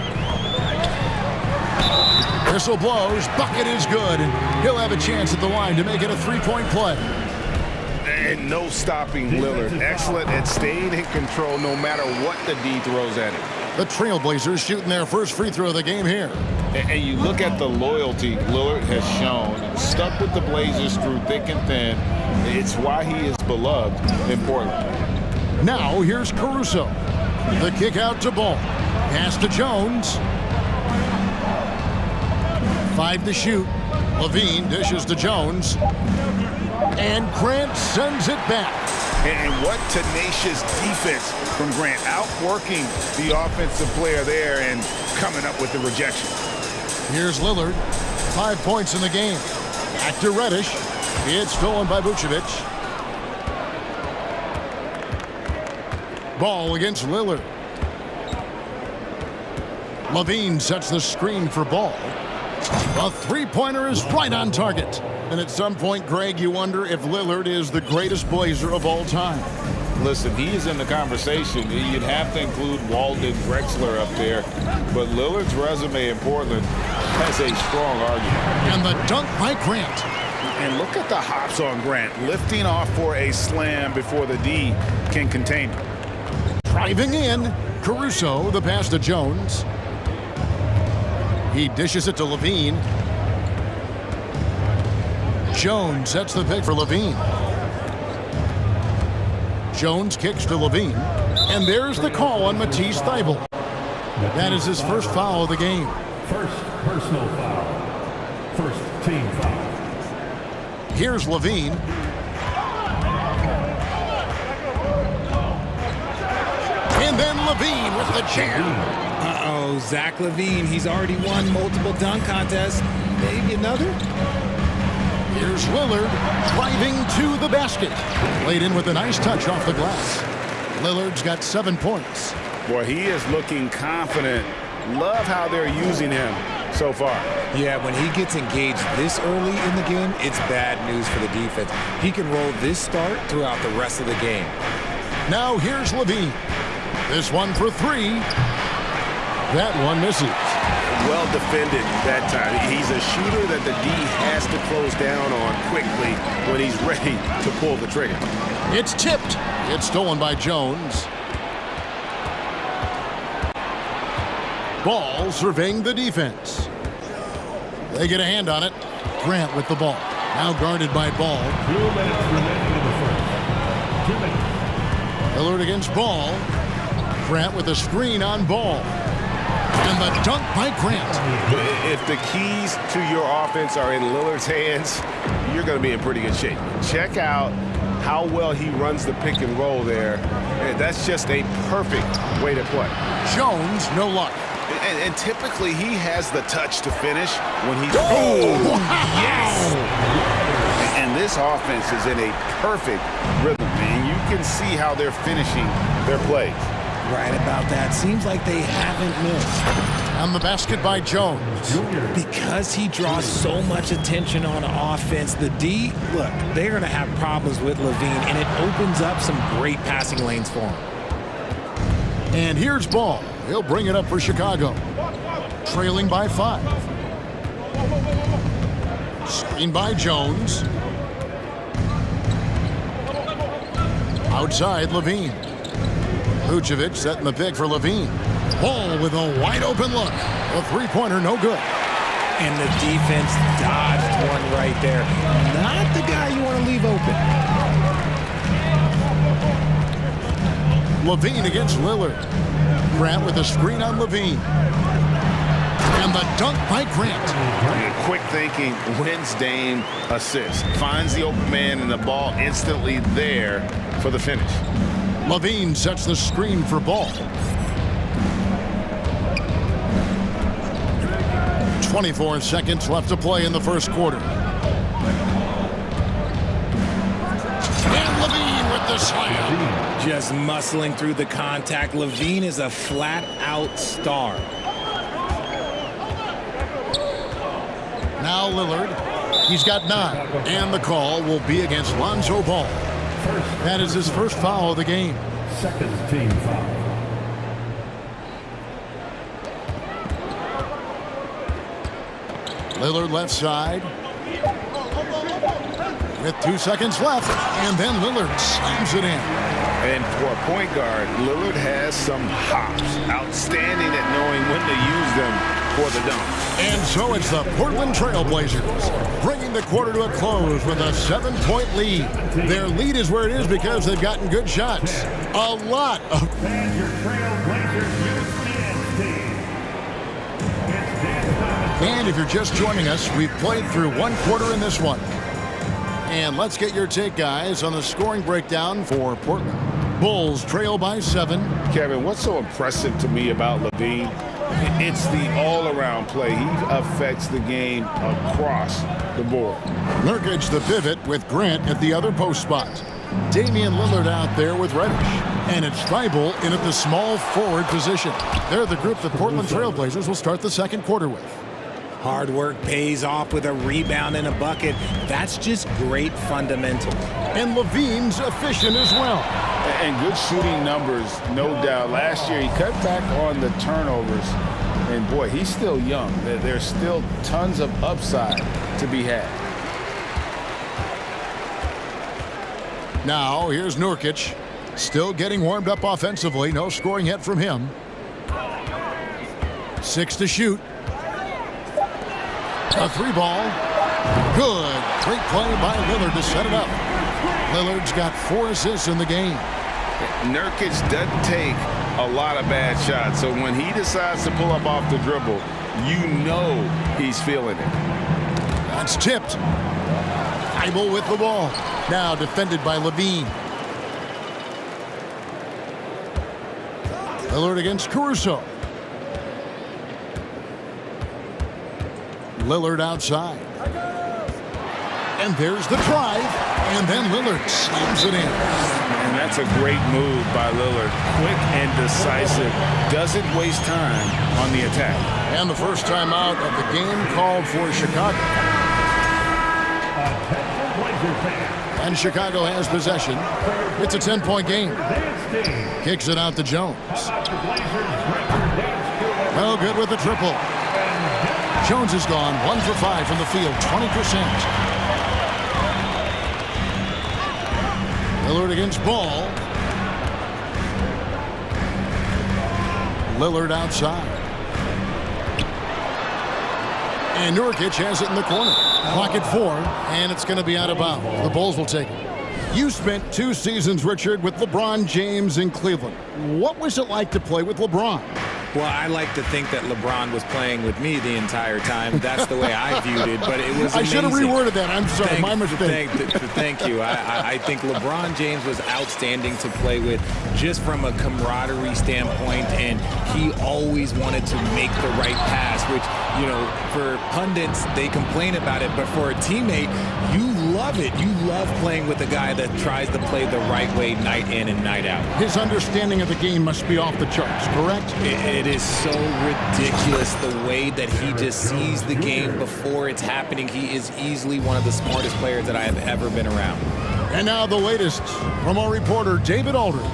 Whistle blows, bucket is good, and he'll have a chance at the line to make it a three-point play. And no stopping Lillard. Excellent at staying in control no matter what the D throws at him. The Trailblazers shooting their first free throw of the game here. And you look at the loyalty Lillard has shown. Stuck with the Blazers through thick and thin. It's why he is beloved in Portland. Now here's Caruso. The kick out to Ball. Pass to Jones. 5 to shoot. Levine dishes to Jones. And Grant sends it back. And what tenacious defense from Grant, outworking the offensive player there and coming up with the rejection. Here's Lillard, 5 points in the game. Back to Reddish. It's stolen by Vucevic. Ball against Lillard. Levine sets the screen for Ball. A three-pointer is right on target. And at some point, Greg, you wonder if Lillard is the greatest Blazer of all time. Listen, he is in the conversation. You'd have to include Walden Drexler up there. But Lillard's resume in Portland has a strong argument. And the dunk by Grant. And look at the hops on Grant, lifting off for a slam before the D can contain him. Driving in, Caruso, the pass to Jones. He dishes it to Levine. Jones sets the pick for Levine. Jones kicks to Levine. And there's the call on Matisse Thybulle. That is his first foul of the game. First personal foul. First team foul. Here's Levine. And then Levine with the jam. Uh-oh, Zach Levine. He's already won multiple dunk contests. Maybe another? Here's Lillard driving to the basket. Laid in with a nice touch off the glass. Lillard's got 7 points. Boy, he is looking confident. Love how they're using him so far. Yeah, when he gets engaged this early in the game, it's bad news for the defense. He can roll this start throughout the rest of the game. Now here's Levine. This one for 3. That one misses. Well defended that time. He's a shooter that the D has to close down on quickly when he's ready to pull the trigger. It's tipped. It's stolen by Jones. Ball surveying the defense. They get a hand on it. Grant with the ball. Now guarded by Ball. 2 minutes remaining in the first. 2 minutes. Lillard against Ball. Grant with a screen on Ball. And the dunk by Grant. If the keys to your offense are in Lillard's hands, you're going to be in pretty good shape. Check out how well he runs the pick and roll there. That's just a perfect way to play. Jones, no luck. And typically he has the touch to finish when he's... Oh, wow. Yes! And this offense is in a perfect rhythm, man. You can see how they're finishing their plays. Right about that. Seems like they haven't missed. On the basket by Jones. Because he draws so much attention on offense, the D, look, they're going to have problems with Levine, and it opens up some great passing lanes for him. And here's Ball. He'll bring it up for Chicago. Trailing by 5. Screen by Jones. Outside, Levine. Vucevic setting the pick for Levine. Ball with a wide open look. A three-pointer, no good. And the defense dodged one right there. Not the guy you want to leave open. Levine against Lillard. Grant with a screen on Levine. And the dunk by Grant. Quick thinking wins Dame assist. Finds the open man and the ball instantly there for the finish. Levine sets the screen for Ball. 24 seconds left to play in the first quarter. And Levine with the slam. Just muscling through the contact. Levine is a flat-out star. Now Lillard. He's got 9. And the call will be against Lonzo Ball. That is his first foul of the game. Second team foul. Lillard left side. With 2 seconds left. And then Lillard slams it in. And for a point guard, Lillard has some hops. Outstanding at knowing when to use them for the dunk. And so it's the Portland Trail Blazers bringing the quarter to a close with a 7-point lead. Their lead is where it is because they've gotten good shots. A lot of... And your Trail Blazers USPN team. And if you're just joining us, we've played through one quarter in this one. And let's get your take, guys, on the scoring breakdown for Portland. Bulls trail by 7. Kevin, what's so impressive to me about Levine? It's the all-around play. He affects the game across the board. Nurkic the pivot with Grant at the other post spot. Damian Lillard out there with Reddish. And it's Thibault in at the small forward position. They're the group the Portland Trail Blazers will start the second quarter with. Hard work pays off with a rebound and a bucket. That's just great fundamentals. And Levine's efficient as well. And good shooting numbers, no doubt. Last year, he cut back on the turnovers. And, boy, he's still young. There's still tons of upside to be had. Now, here's Nurkic. Still getting warmed up offensively. No scoring yet from him. 6 to shoot. A 3-ball. Good. Great play by Lillard to set it up. Lillard's got 4 assists in the game. Nurkic doesn't take a lot of bad shots, so when he decides to pull up off the dribble, you know he's feeling it. That's tipped. Thibault with the ball. Now defended by Levine. Lillard against Caruso. Lillard outside. And there's the drive. And then Lillard slams it in. And that's a great move by Lillard. Quick and decisive. Doesn't waste time on the attack. And the first time out of the game called for Chicago. And Chicago has possession. It's a 10-point game. Kicks it out to Jones. No good with the triple. Jones is gone 1 for 5 from the field, 20%. Lillard against Ball. Lillard outside. And Nurkic has it in the corner. Clock at 4, and it's going to be out of bounds. The Bulls will take it. You spent 2 seasons, Richard, with LeBron James in Cleveland. What was it like to play with LeBron? Well, I like to think that LeBron was playing with me the entire time. That's the way I viewed it, but it was amazing. I should have reworded that. I'm sorry, my mistake. Thank you. I think LeBron James was outstanding to play with just from a camaraderie standpoint, and he always wanted to make the right pass, which, you know, for pundits, they complain about it, but for a teammate, you love it. You love playing with a guy that tries to play the right way night in and night out. His understanding of the game must be off the charts, correct? It is so ridiculous the way that he just sees the game before it's happening. He is easily one of the smartest players that I have ever been around. And now the latest from our reporter, David Aldridge.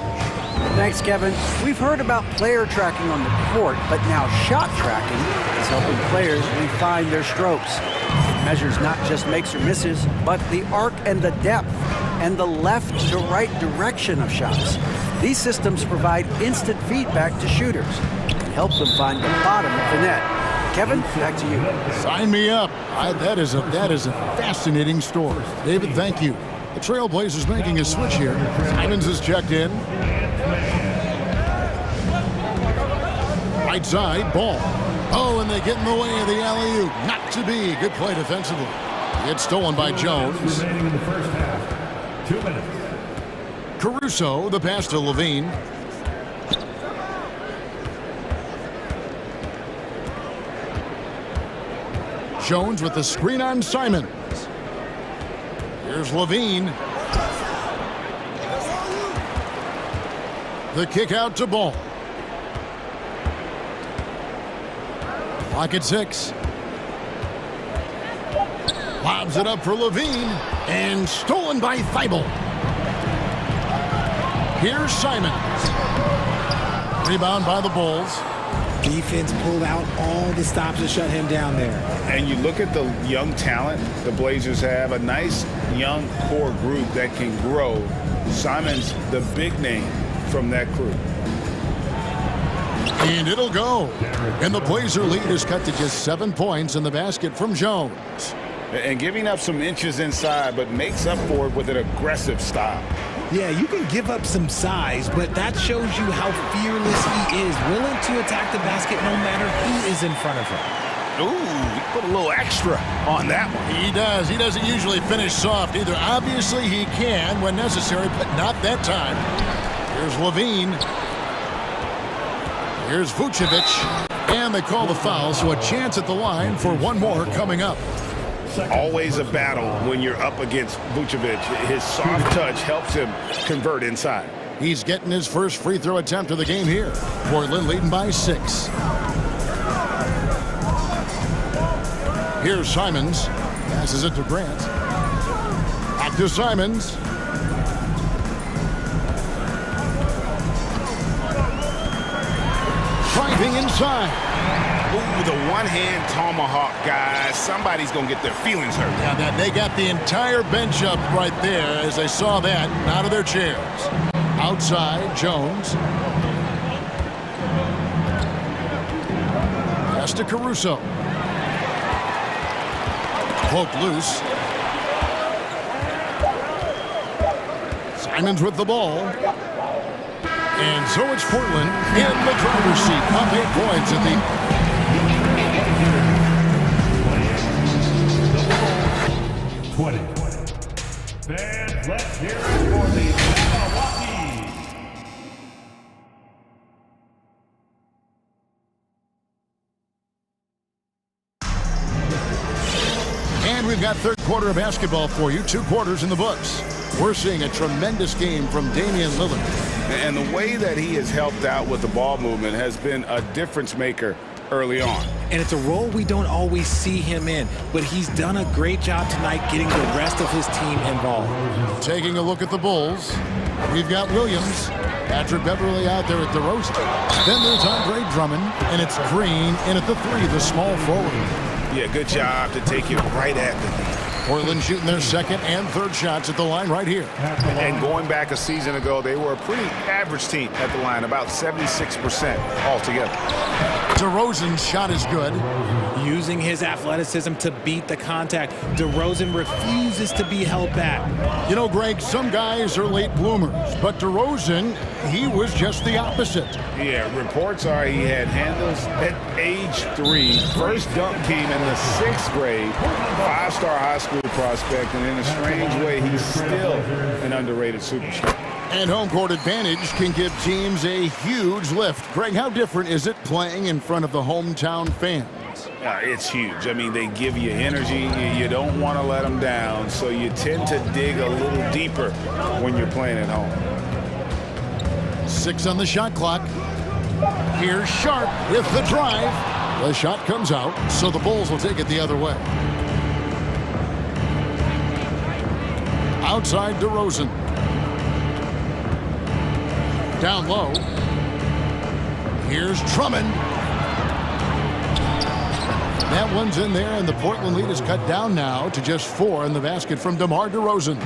Thanks, Kevin. We've heard about player tracking on the court, but now shot tracking is helping players refine their strokes. It measures not just makes or misses, but the arc and the depth and the left to right direction of shots. These systems provide instant feedback to shooters and help them find the bottom of the net. Kevin, back to you. Sign me up. That is a fascinating story. David, thank you. The Trailblazers making a switch here. Simons is checked in. Right side, Ball. Oh, and they get in the way of the alley-oop. Not to be. Good play defensively. It's stolen by Jones. In the first half. 2 minutes. Caruso, the pass to Levine. Jones with the screen on Simons. Here's Levine. The kick out to Ball. Clock at 6. Lobs it up for Levine. And stolen by Thibault. Here's Simons. Rebound by the Bulls. Defense pulled out all the stops to shut him down there. And you look at the young talent the Blazers have, a nice young core group that can grow. Simons, the big name from that group. And it'll go. And the Blazer lead is cut to just 7 points in the basket from Jones. And giving up some inches inside, but makes up for it with an aggressive style. Yeah, you can give up some size, but that shows you how fearless he is, willing to attack the basket no matter who is in front of him. Ooh, he put a little extra on that one. He does. He doesn't usually finish soft either. Obviously, he can when necessary, but not that time. Here's Levine. Here's Vucevic. And they call the foul, so a chance at the line for one more coming up. Always a battle when you're up against Vucevic. His soft touch helps him convert inside. He's getting his first free throw attempt of the game here. Portland leading by 6. Here's Simons. Passes it to Grant. Back to Simons. Driving inside. Ooh, the one-hand tomahawk, guys. Somebody's going to get their feelings hurt. Yeah, they got the entire bench up right there as they saw that out of their chairs. Outside, Jones. Pass to Caruso. Poke loose. Simons with the ball. And so it's Portland in the driver's seat. Up 8 points at the... 20. Fans, let's hear it for the Milwaukee. And we've got third quarter of basketball for you. 2 quarters in the books. We're seeing a tremendous game from Damian Lillard. And the way that he has helped out with the ball movement has been a difference maker early on. And it's a role we don't always see him in, but he's done a great job tonight getting the rest of his team involved. Taking a look at the Bulls, we've got Williams, Patrick Beverly out there at DeRozan. Then there's Andre Drummond, and it's Green in at the 3, the small forward. Yeah, good job to take it right at the knee. Portland shooting their second and third shots at the line right here. And going back a season ago, they were a pretty average team at the line, about 76% altogether. DeRozan's shot is good. Using his athleticism to beat the contact, DeRozan refuses to be held back. You know, Greg, some guys are late bloomers, but DeRozan, he was just the opposite. Yeah, reports are he had handles at age 3, first dunk team in the 6th grade, 5-star high school prospect, and in a strange way, he's still an underrated superstar. And home court advantage can give teams a huge lift. Greg, how different is it playing in front of the hometown fans? It's huge. I mean, they give you energy. You don't want to let them down, so you tend to dig a little deeper when you're playing at home. 6 on the shot clock. Here's Sharp with the drive. The shot comes out, so the Bulls will take it the other way. Outside DeRozan. Down low. Here's Drummond. That one's in there, and the Portland lead is cut down now to just 4 in the basket from DeMar DeRozan.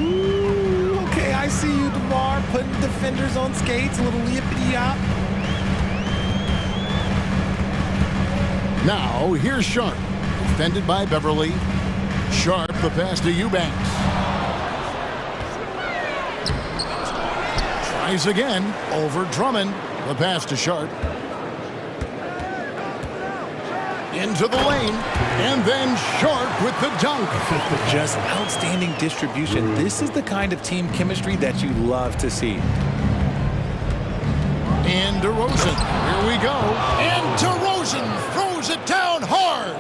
Ooh, okay, I see you, DeMar, putting defenders on skates, a little yippity-yop. Now, here's Sharp, defended by Beverly. Sharp, the pass to Eubanks. Tries again, over Drummond. The pass to Sharp. Into the lane, and then Sharp with the dunk. Just outstanding distribution. This is the kind of team chemistry that you love to see. And DeRozan, here we go. And DeRozan throws it down hard.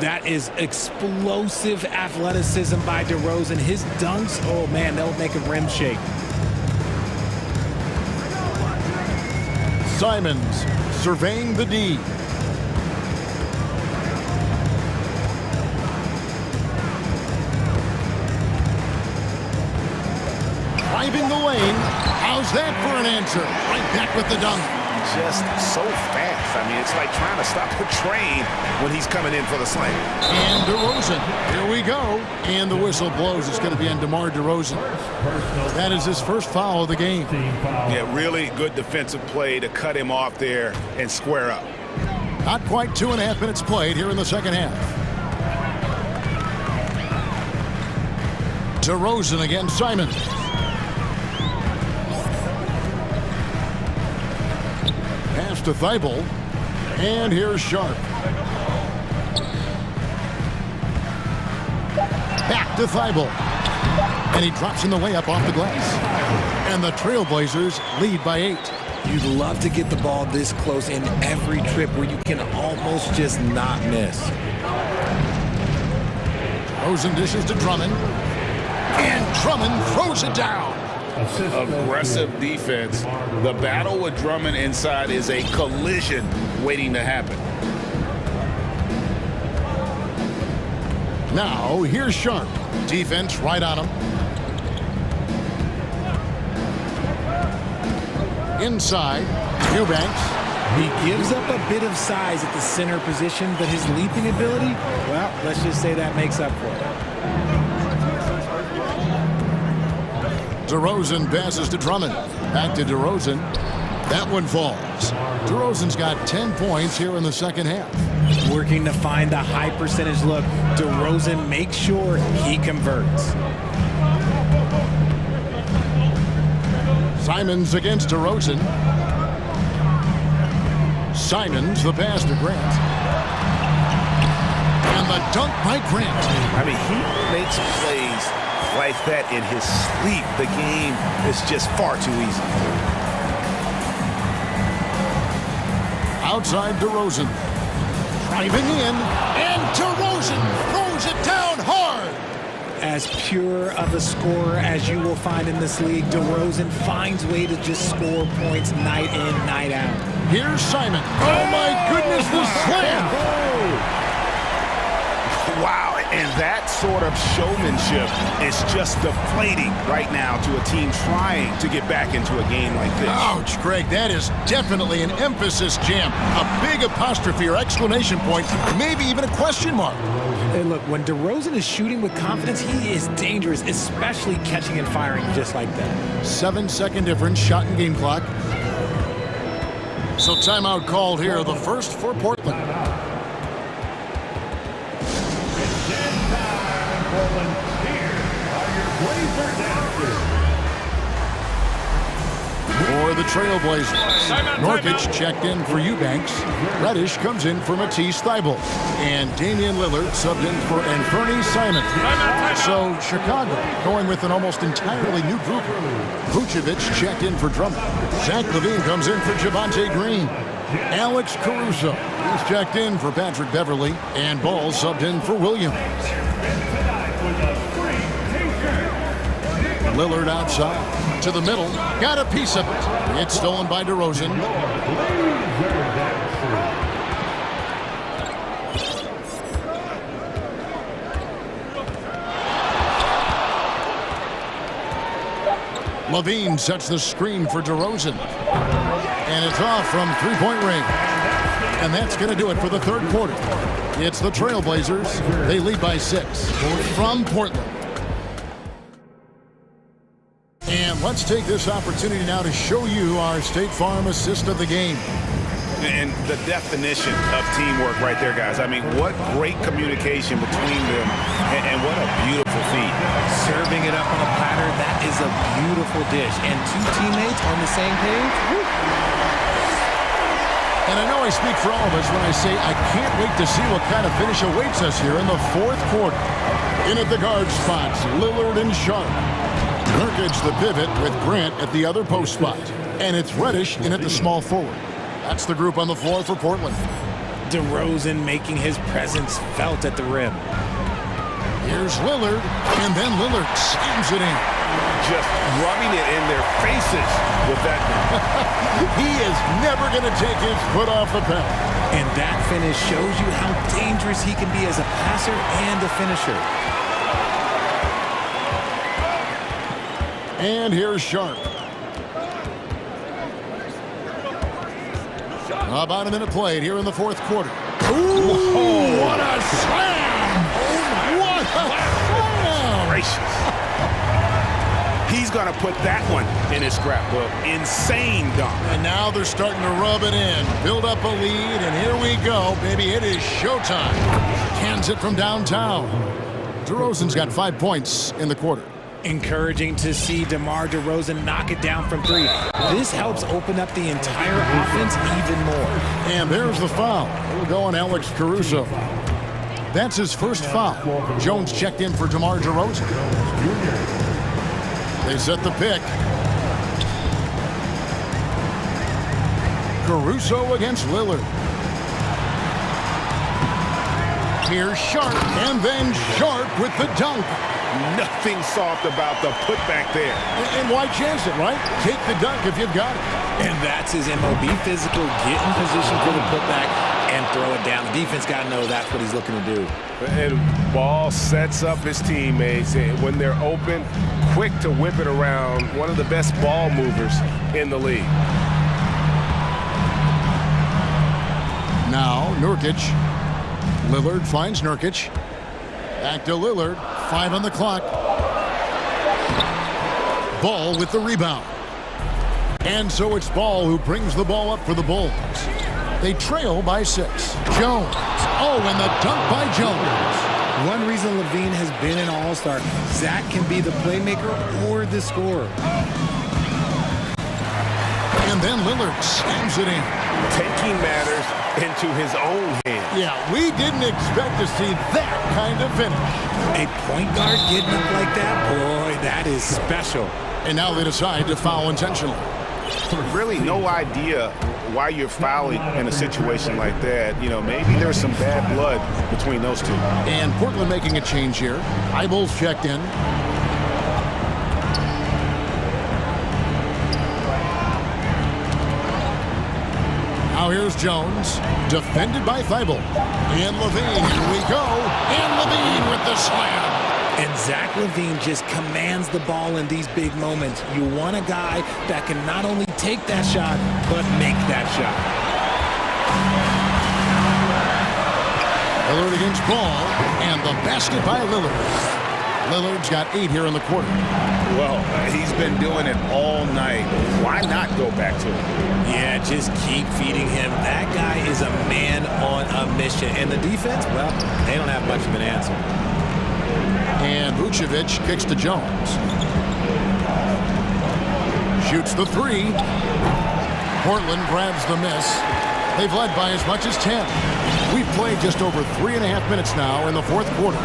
That is explosive athleticism by DeRozan. His dunks, oh man, they'll make a rim shake. Simons surveying the D. Driving the lane. How's that for an answer? Right back with the dunk. Just so fast. I mean, it's like trying to stop a train when he's coming in for the slam. And DeRozan. Here we go. And the whistle blows. It's going to be on DeMar DeRozan. That is his first foul of the game. Yeah, really good defensive play to cut him off there and square up. Not quite 2.5 minutes played here in the second half. DeRozan against Simons. Pass to Thibault. And here's Sharp. Back to Thibault. And he drops in the layup off the glass. And the Trailblazers lead by 8. You'd love to get the ball this close in every trip where you can almost just not miss. DeRozan dishes to Drummond. And Drummond throws it down. Aggressive defense. The battle with Drummond inside is a collision waiting to happen. Now, here's Sharp. Defense right on him. Inside, Eubanks. He gives up a bit of size at the center position, but his leaping ability, well, let's just say that makes up for it. DeRozan passes to Drummond. Back to DeRozan. That one falls. DeRozan's got 10 points here in the second half. Working to find the high percentage look. DeRozan makes sure he converts. Simons against DeRozan. Simons, the pass to Grant. And the dunk by Grant. I mean, he makes plays like that in his sleep. The game is just far too easy. Outside DeRozan. Driving in. And DeRozan throws it down hard. As pure of a scorer as you will find in this league, DeRozan finds a way to just score points night in, night out. Here's Simon. Oh my goodness, the slam! Wow, and that sort of showmanship is just deflating right now to a team trying to get back into a game like this. Ouch, Greg, that is definitely an emphasis jam. A big apostrophe or exclamation point, maybe even a question mark. And look, when DeRozan is shooting with confidence, he is dangerous, especially catching and firing just like that. 7-second difference, shot and game clock. So timeout called here, the first for Portland. For the Trailblazers, Nurkic checked in for Eubanks. Reddish comes in for Matisse Thybulle. And Damian Lillard subbed in for Anthony Simons. So Chicago going with an almost entirely new group. Vucevic checked in for Drummond. Zach LaVine comes in for Javonte Green. Alex Caruso is checked in for Patrick Beverly. And Ball subbed in for Williams. Lillard outside. To the middle, got a piece of it. It's stolen by DeRozan. LaVine sets the screen for DeRozan. And it's off from three-point range. And that's going to do it for the third quarter. It's the Trailblazers. They lead by 6 from Portland. And let's take this opportunity now to show you our State Farm assist of the game. And the definition of teamwork right there, guys. I mean, what great communication between them, and what a beautiful feat. Serving it up on a platter, that is a beautiful dish. And two teammates on the same page. Woo. And I know I speak for all of us when I say I can't wait to see what kind of finish awaits us here in the fourth quarter. In at the guard spots, Lillard and Sharp. Nurkic the pivot with Grant at the other post spot. And it's Reddish in at the small forward. That's the group on the floor for Portland. DeRozan making his presence felt at the rim. Here's Lillard, and then Lillard slams it in. Just rubbing it in their faces with that. He is never going to take his foot off the pedal. And that finish shows you how dangerous he can be as a passer and a finisher. And here's Sharp. About a minute played here in the fourth quarter. Ooh, what a slam! What a slam! Gracious. He's going to put that one in his scrapbook. Insane dunk. And now they're starting to rub it in. Build up a lead, and here we go, baby. It is showtime. Cans it from downtown. DeRozan's got 5 points in the quarter. Encouraging to see DeMar DeRozan knock it down from three. This helps open up the entire offense even more. And there's the foul. It'll go on Alex Caruso. That's his first foul. Jones checked in for DeMar DeRozan. They set the pick. Caruso against Lillard. Here's Sharp, and then Sharp with the dunk. Nothing soft about the putback there. And why chance it, right? Take the dunk if you've got it. And that's his MO. Be physical, get in position for the putback, and throw it down. The defense got to know that's what he's looking to do. And Ball sets up his teammates. And when they're open, quick to whip it around. One of the best ball movers in the league. Now, Nurkic. Lillard finds Nurkic. Back to Lillard. 5 on the clock. Ball with the rebound. And so it's Ball who brings the ball up for the Bulls. They trail by 6. Jones. Oh, and the dunk by Jones. One reason Levine has been an all-star, Zach can be the playmaker or the scorer. And then Lillard slams it in. Taking matters into his own hands. Yeah, we didn't expect to see that kind of finish. A point guard getting up like that, boy, that is special. And now they decide to foul intentionally. Really no idea why you're fouling in a situation like that. You know, maybe there's some bad blood between those two. And Portland making a change here. Eyeballs checked in. Now here's Jones, defended by Thibault. And Levine, here we go. And Levine with the slam. And Zach Levine just commands the ball in these big moments. You want a guy that can not only take that shot, but make that shot. Lillard against Ball, and the basket by Lillard. Lillard's got 8 here in the quarter. Well, he's been doing it all night. Why not go back to him? Yeah, just keep feeding him. That guy is a man on a mission. And the defense, well, they don't have much of an answer. And Vucevic kicks to Jones. Shoots the 3. Portland grabs the miss. They've led by as much as 10. We've played just over 3.5 minutes now in the fourth quarter.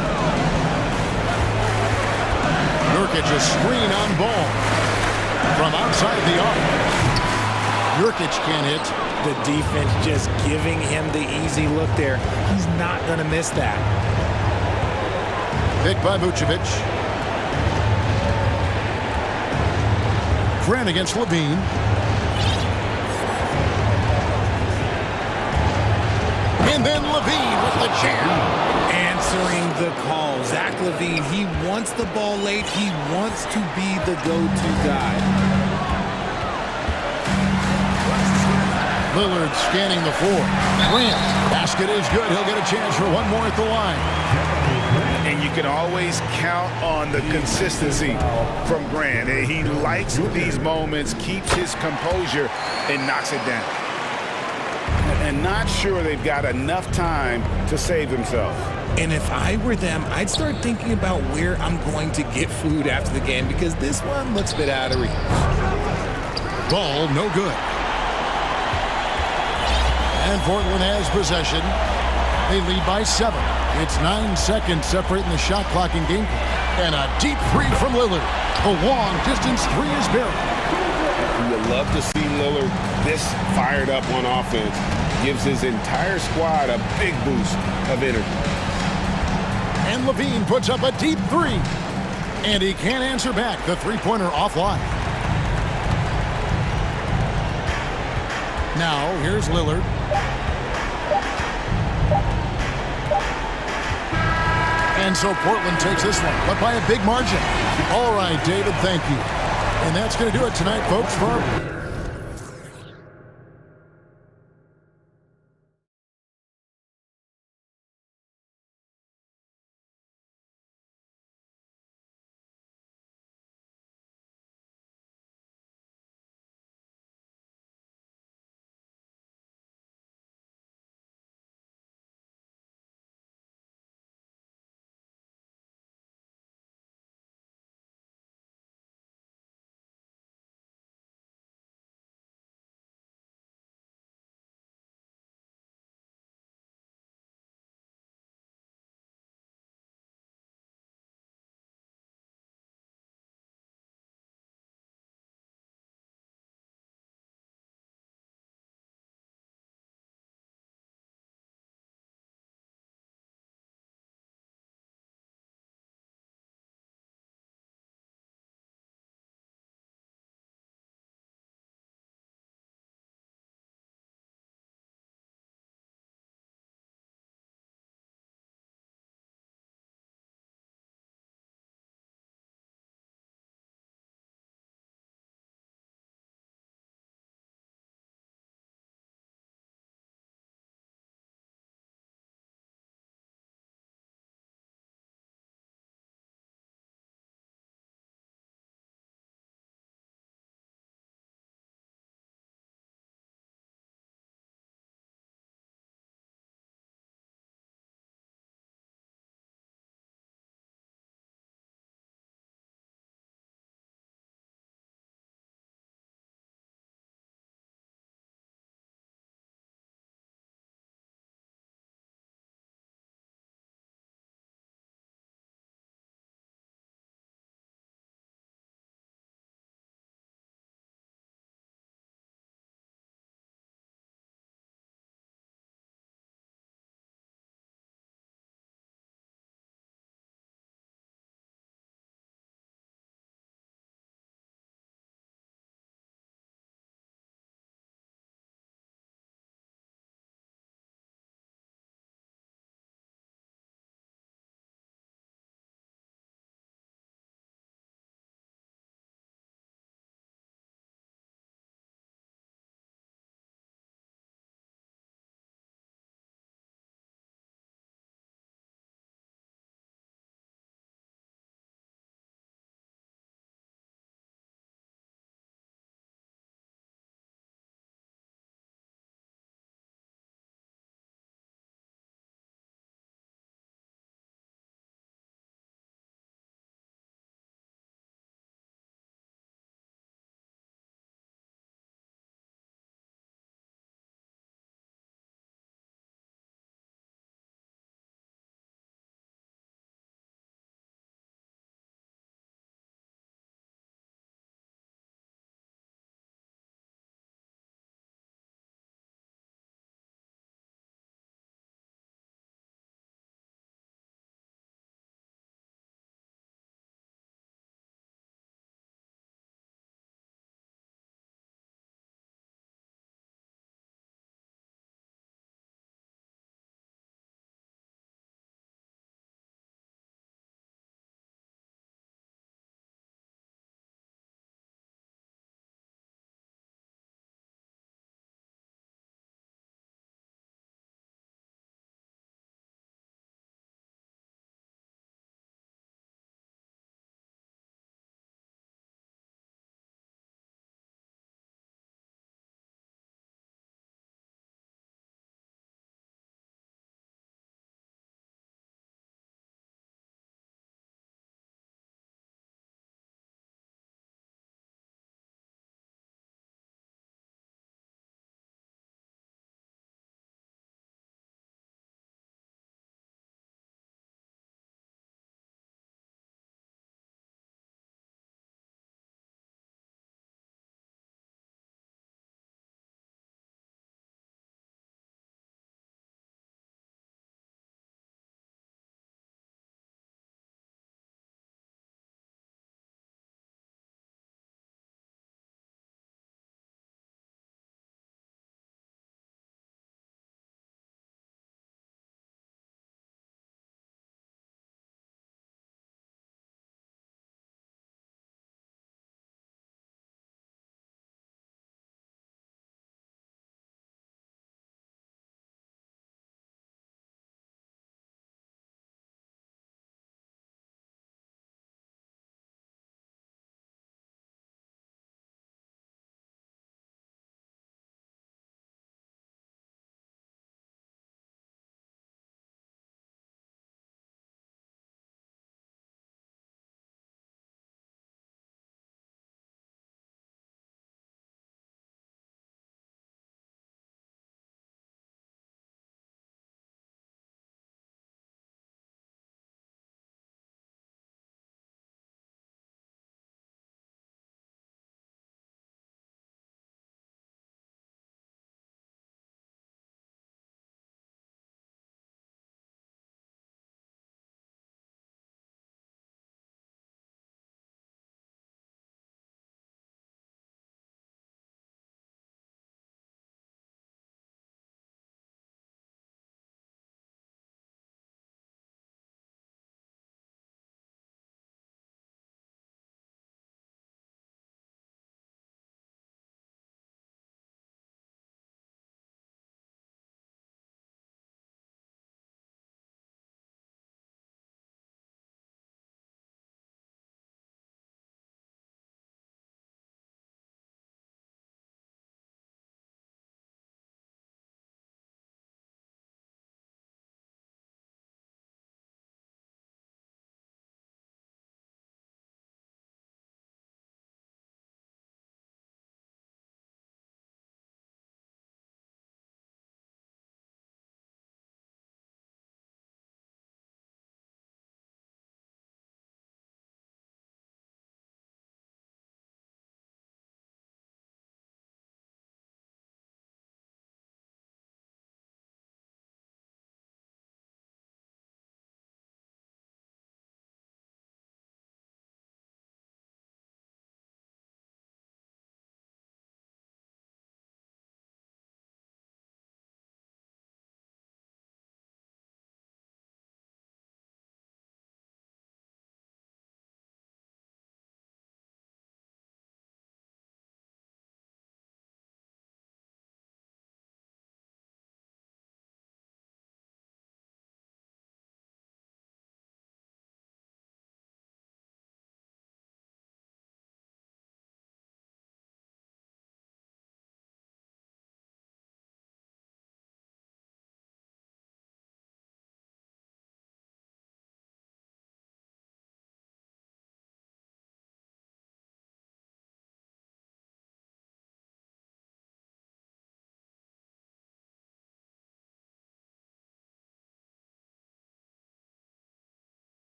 Nurkic a screen on Ball. From outside the arc. Nurkic can't hit. The defense just giving him the easy look there. He's not going to miss that. Picked by Vucevic. Grant against Levine. And then Levine with the jam. Answering the call. Zach Levine, he wants the ball late. He wants to be the go-to guy. Lillard scanning the floor. Grant, basket is good. He'll get a chance for one more at the line. And you can always count on the consistency from Grant. He likes these moments, keeps his composure, and knocks it down. And not sure they've got enough time to save themselves. And if I were them, I'd start thinking about where I'm going to get food after the game because this one looks a bit out of reach. Ball no good. And Portland has possession. They lead by 7. It's 9 seconds separating the shot clock and game clock. And a deep 3 from Lillard. A long distance 3 is buried. You would love to see Lillard this fired up on offense. gives his entire squad a big boost of energy. And Levine puts up a deep three. And he can't answer back. The three-pointer offline. Now, here's Lillard. And so Portland takes this one, but by a big margin. All right, David, thank you. And that's going to do it tonight, folks, for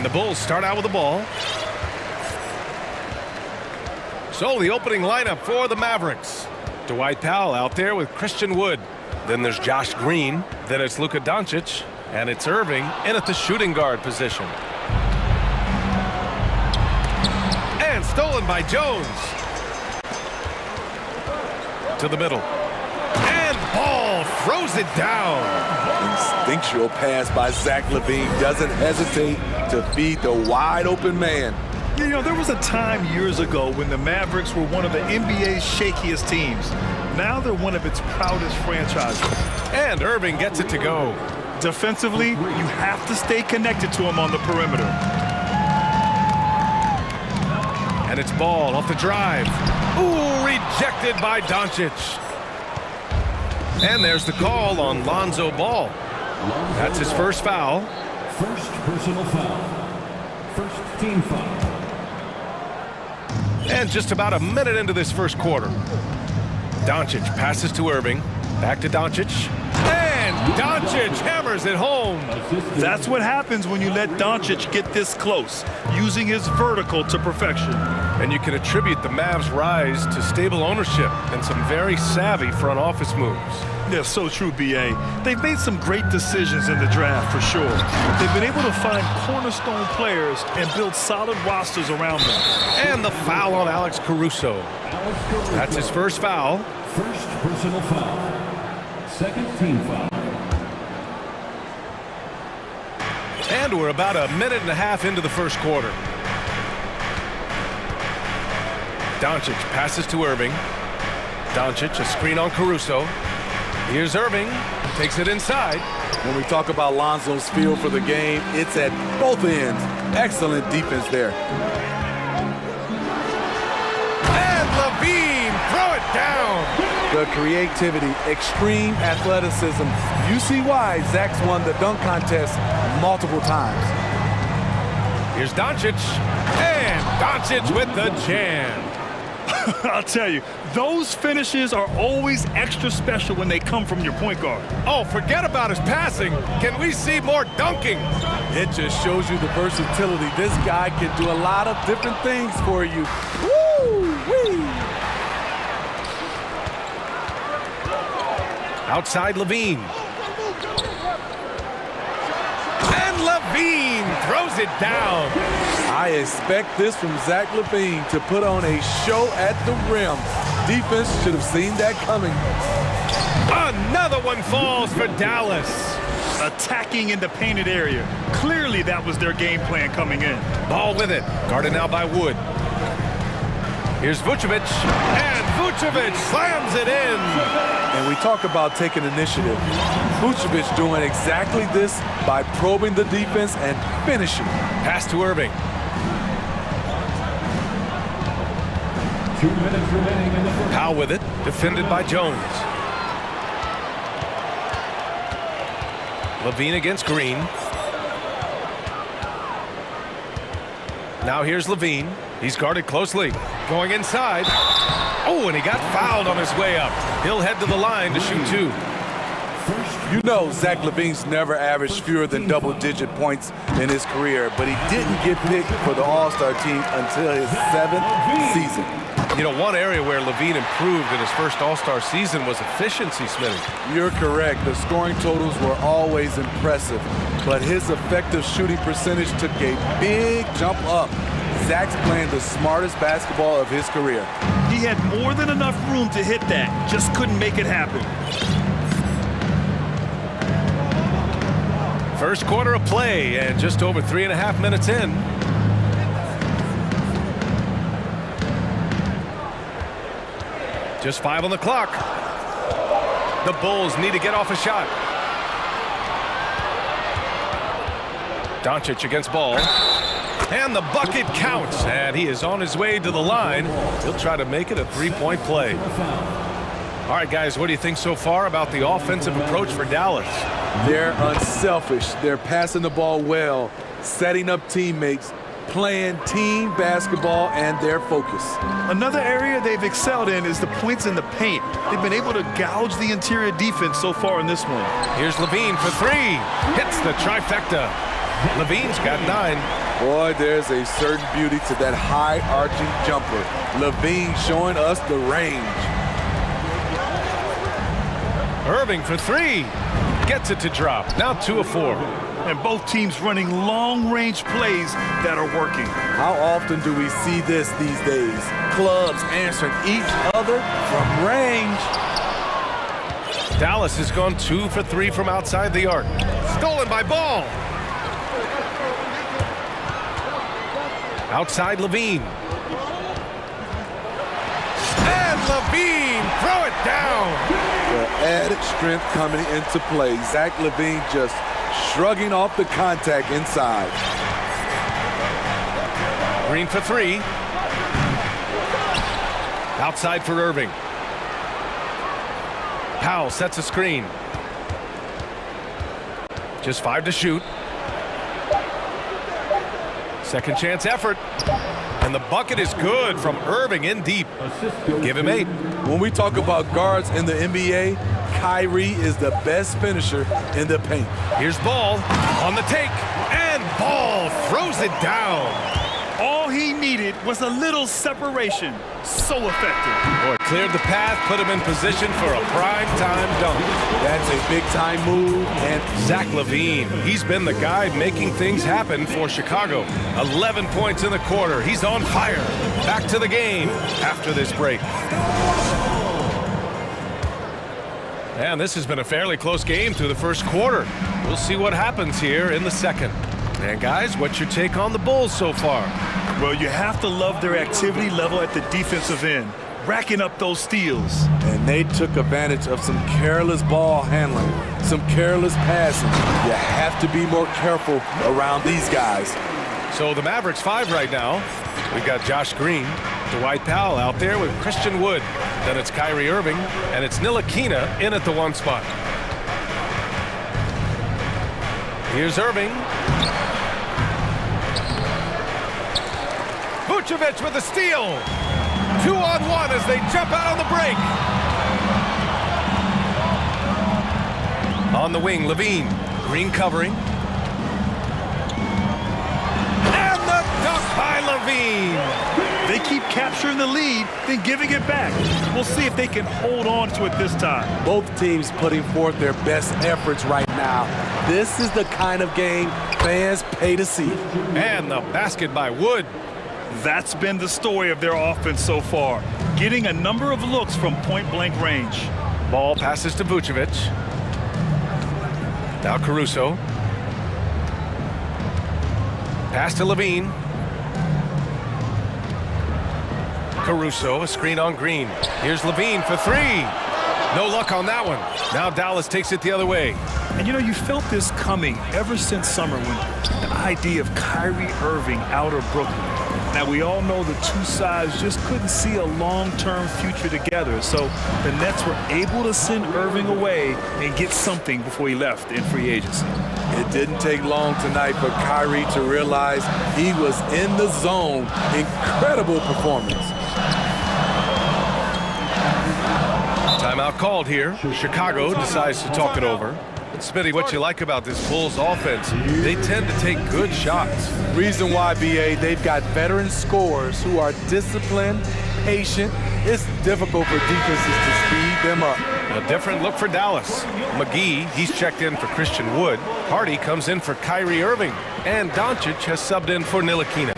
the Bulls start out with the ball. So the opening lineup for the Mavericks. Dwight Powell out there with Christian Wood. Then there's Josh Green. Then it's Luka Doncic. And it's Irving in at the shooting guard position. And stolen by Jones. To the middle. And Ball throws it down. Instinctual pass by Zach LaVine. Doesn't hesitate to feed the wide open man. You know, there was a time years ago when the Mavericks were one of the NBA's shakiest teams. Now they're one of its proudest franchises. And Irving gets it to go. Defensively, you have to stay connected to him on the perimeter. And it's Ball off the drive. Ooh, rejected by Doncic. And there's the call on Lonzo Ball. That's his first foul. First personal foul. First team foul. And just about a minute into this first quarter. Doncic passes to Irving. Back to Doncic. And Doncic hammers it home. That's what happens when you let Doncic get this close, using his vertical to perfection. And you can attribute the Mavs' rise to stable ownership and some very savvy front office moves. Yeah, so true, B.A. They've made some great decisions in the draft, for sure. They've been able to find cornerstone players and build solid rosters around them. And the foul on Alex Caruso. That's his first foul. First personal foul. Second team foul. And we're about a minute and a half into the first quarter. Doncic passes to Irving. Doncic, a screen on Caruso. Here's Irving, takes it inside. When we talk about Lonzo's feel for the game, it's at both ends. Excellent defense there. And LaVine, throw it down. The creativity, extreme athleticism. You see why Zach's won the dunk contest multiple times. Here's Doncic, and Doncic with the jam. I'll tell you, those finishes are always extra special when they come from your point guard. Oh, forget about his passing. Can we see more dunking? It just shows you the versatility. This guy can do a lot of different things for you. Woo-wee! Outside LaVine. And LaVine throws it down. I expect this from Zach LaVine to put on a show at the rim. Defense should have seen that coming. Another one falls for Dallas. Attacking in the painted area. Clearly that was their game plan coming in. Ball with it. Guarded now by Wood. Here's Vucevic. And Vucevic slams it in. And we talk about taking initiative. Vucevic doing exactly this by probing the defense and finishing. Pass to Irving. 2 minutes remaining in the first. Powell with it. Defended by Jones. LaVine against Green. Now here's LaVine. He's guarded closely. Going inside. Oh, and he got fouled on his way up. He'll head to the line to shoot two. You know Zach LaVine's never averaged fewer than double-digit points in his career, but he didn't get picked for the All-Star team until his 7th season. You know, one area where LaVine improved in his first All-Star season was efficiency, Smitty. You're correct. The scoring totals were always impressive, but his effective shooting percentage took a big jump up. Zach's playing the smartest basketball of his career. He had more than enough room to hit that, just couldn't make it happen. First quarter of play, and just over 3.5 minutes in. Just 5 on the clock. The Bulls need to get off a shot. Doncic against Ball. And the bucket counts, and he is on his way to the line. He'll try to make it a three-point play. All right, guys, what do you think so far about the offensive approach for Dallas? They're unselfish. They're passing the ball well, setting up teammates, playing team basketball, and their focus. Another area they've excelled in is the points in the paint. They've been able to gouge the interior defense so far in this one. Here's LaVine for three. Hits the trifecta. Levine's got 9. Boy, there's a certain beauty to that high-arching jumper. Levine showing us the range. Irving for 3. Gets it to drop. Now 2 of 4. And both teams running long-range plays that are working. How often do we see this these days? Clubs answering each other from range. Dallas has gone 2 for 3 from outside the arc. Stolen by Ball. Outside Levine. And Levine, throw it down. The added strength coming into play. Zach Levine just shrugging off the contact inside. Green for 3. Outside for Irving. Powell sets a screen. Just 5 to shoot. Second chance effort. And the bucket is good from Irving in deep. Give him 8. When we talk about guards in the NBA, Kyrie is the best finisher in the paint. Here's Ball on the take. And Ball throws it down. All he needed was a little separation. So effective. Boy, cleared the path, put him in position for a prime-time dunk. That's a big-time move. And Zach Levine, he's been the guy making things happen for Chicago. 11 points in the quarter. He's on fire. Back to the game after this break. And this has been a fairly close game through the first quarter. We'll see what happens here in the second. And guys, what's your take on the Bulls so far? Well, you have to love their activity level at the defensive end, racking up those steals. And they took advantage of some careless ball handling, some careless passing. You have to be more careful around these guys. So the Mavericks 5 right now. We've got Josh Green, Dwight Powell out there with Christian Wood. Then it's Kyrie Irving, and it's Ntilikina in at the 1 spot. Here's Irving. Vucevic with a steal. 2-on-1 as they jump out on the break. On the wing, Levine. Green covering. And the dunk by Levine. They keep capturing the lead, then giving it back. We'll see if they can hold on to it this time. Both teams putting forth their best efforts right now. This is the kind of game fans pay to see. And the basket by Wood. That's been the story of their offense so far, getting a number of looks from point-blank range. Ball passes to Vucevic. Now Caruso. Pass to Levine. Caruso, a screen on Green. Here's Levine for 3. No luck on that one. Now Dallas takes it the other way. And you know, you felt this coming ever since summer when the idea of Kyrie Irving out of Brooklyn. Now, we all know the two sides just couldn't see a long-term future together. So the Nets were able to send Irving away and get something before he left in free agency. It didn't take long tonight for Kyrie to realize he was in the zone. Incredible performance. Timeout called here. Chicago decides to talk it over. Smitty, what you like about this Bulls offense, they tend to take good shots. Reason why, BA, they've got veteran scorers who are disciplined, patient. It's difficult for defenses to speed them up. A different look for Dallas. McGee, he's checked in for Christian Wood. Hardy comes in for Kyrie Irving. And Doncic has subbed in for Ntilikina.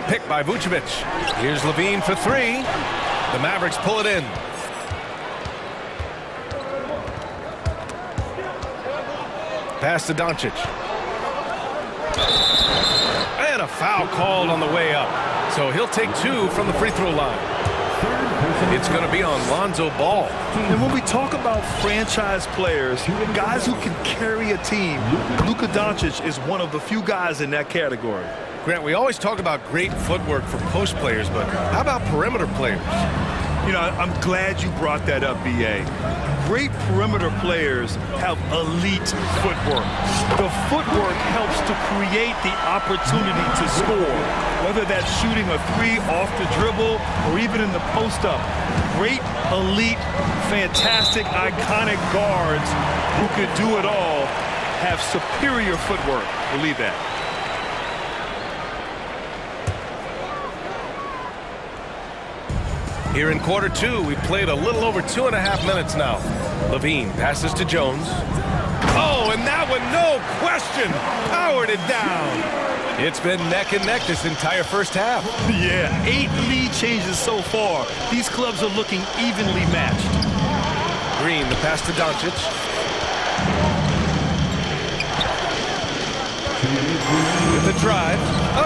Picked by Vucevic. Here's Levine for 3. The Mavericks pull it in. Pass to Doncic. And a foul called on the way up. So he'll take 2 from the free throw line. It's going to be on Lonzo Ball. And when we talk about franchise players, guys who can carry a team, Luka Doncic is one of the few guys in that category. Grant, we always talk about great footwork for post players, but how about perimeter players? You know, I'm glad you brought that up, B.A. Great perimeter players have elite footwork. The footwork helps to create the opportunity to score, whether that's shooting a 3 off the dribble or even in the post-up. Great, elite, fantastic, iconic guards who could do it all have superior footwork. Believe that. Here in quarter two, we've played a little over 2.5 minutes now. Levine passes to Jones. Oh, and that one, no question, powered it down. It's been neck and neck this entire first half. Yeah, 8 lead changes so far. These clubs are looking evenly matched. Green, the pass to Doncic. With the drive,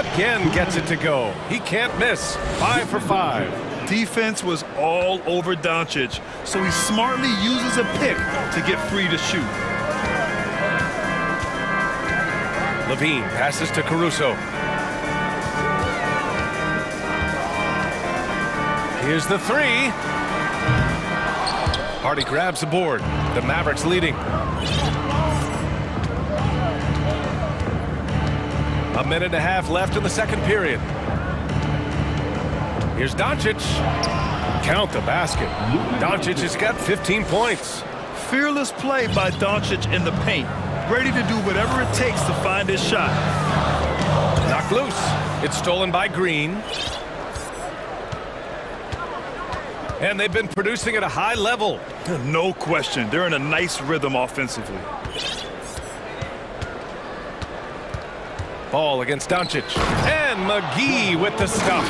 again gets it to go. He can't miss. 5 for 5. Defense was all over Doncic, so he smartly uses a pick to get free to shoot. Levine passes to Caruso. Here's the three. Hardy grabs the board. The Mavericks leading. A minute and a half left in the second period. Here's Doncic. Count the basket. Doncic has got 15 points. Fearless play by Doncic in the paint. Ready to do whatever it takes to find his shot. Knocked loose. It's stolen by Green. And they've been producing at a high level. No question. They're in a nice rhythm offensively. Ball against Doncic. And McGee with the stuff.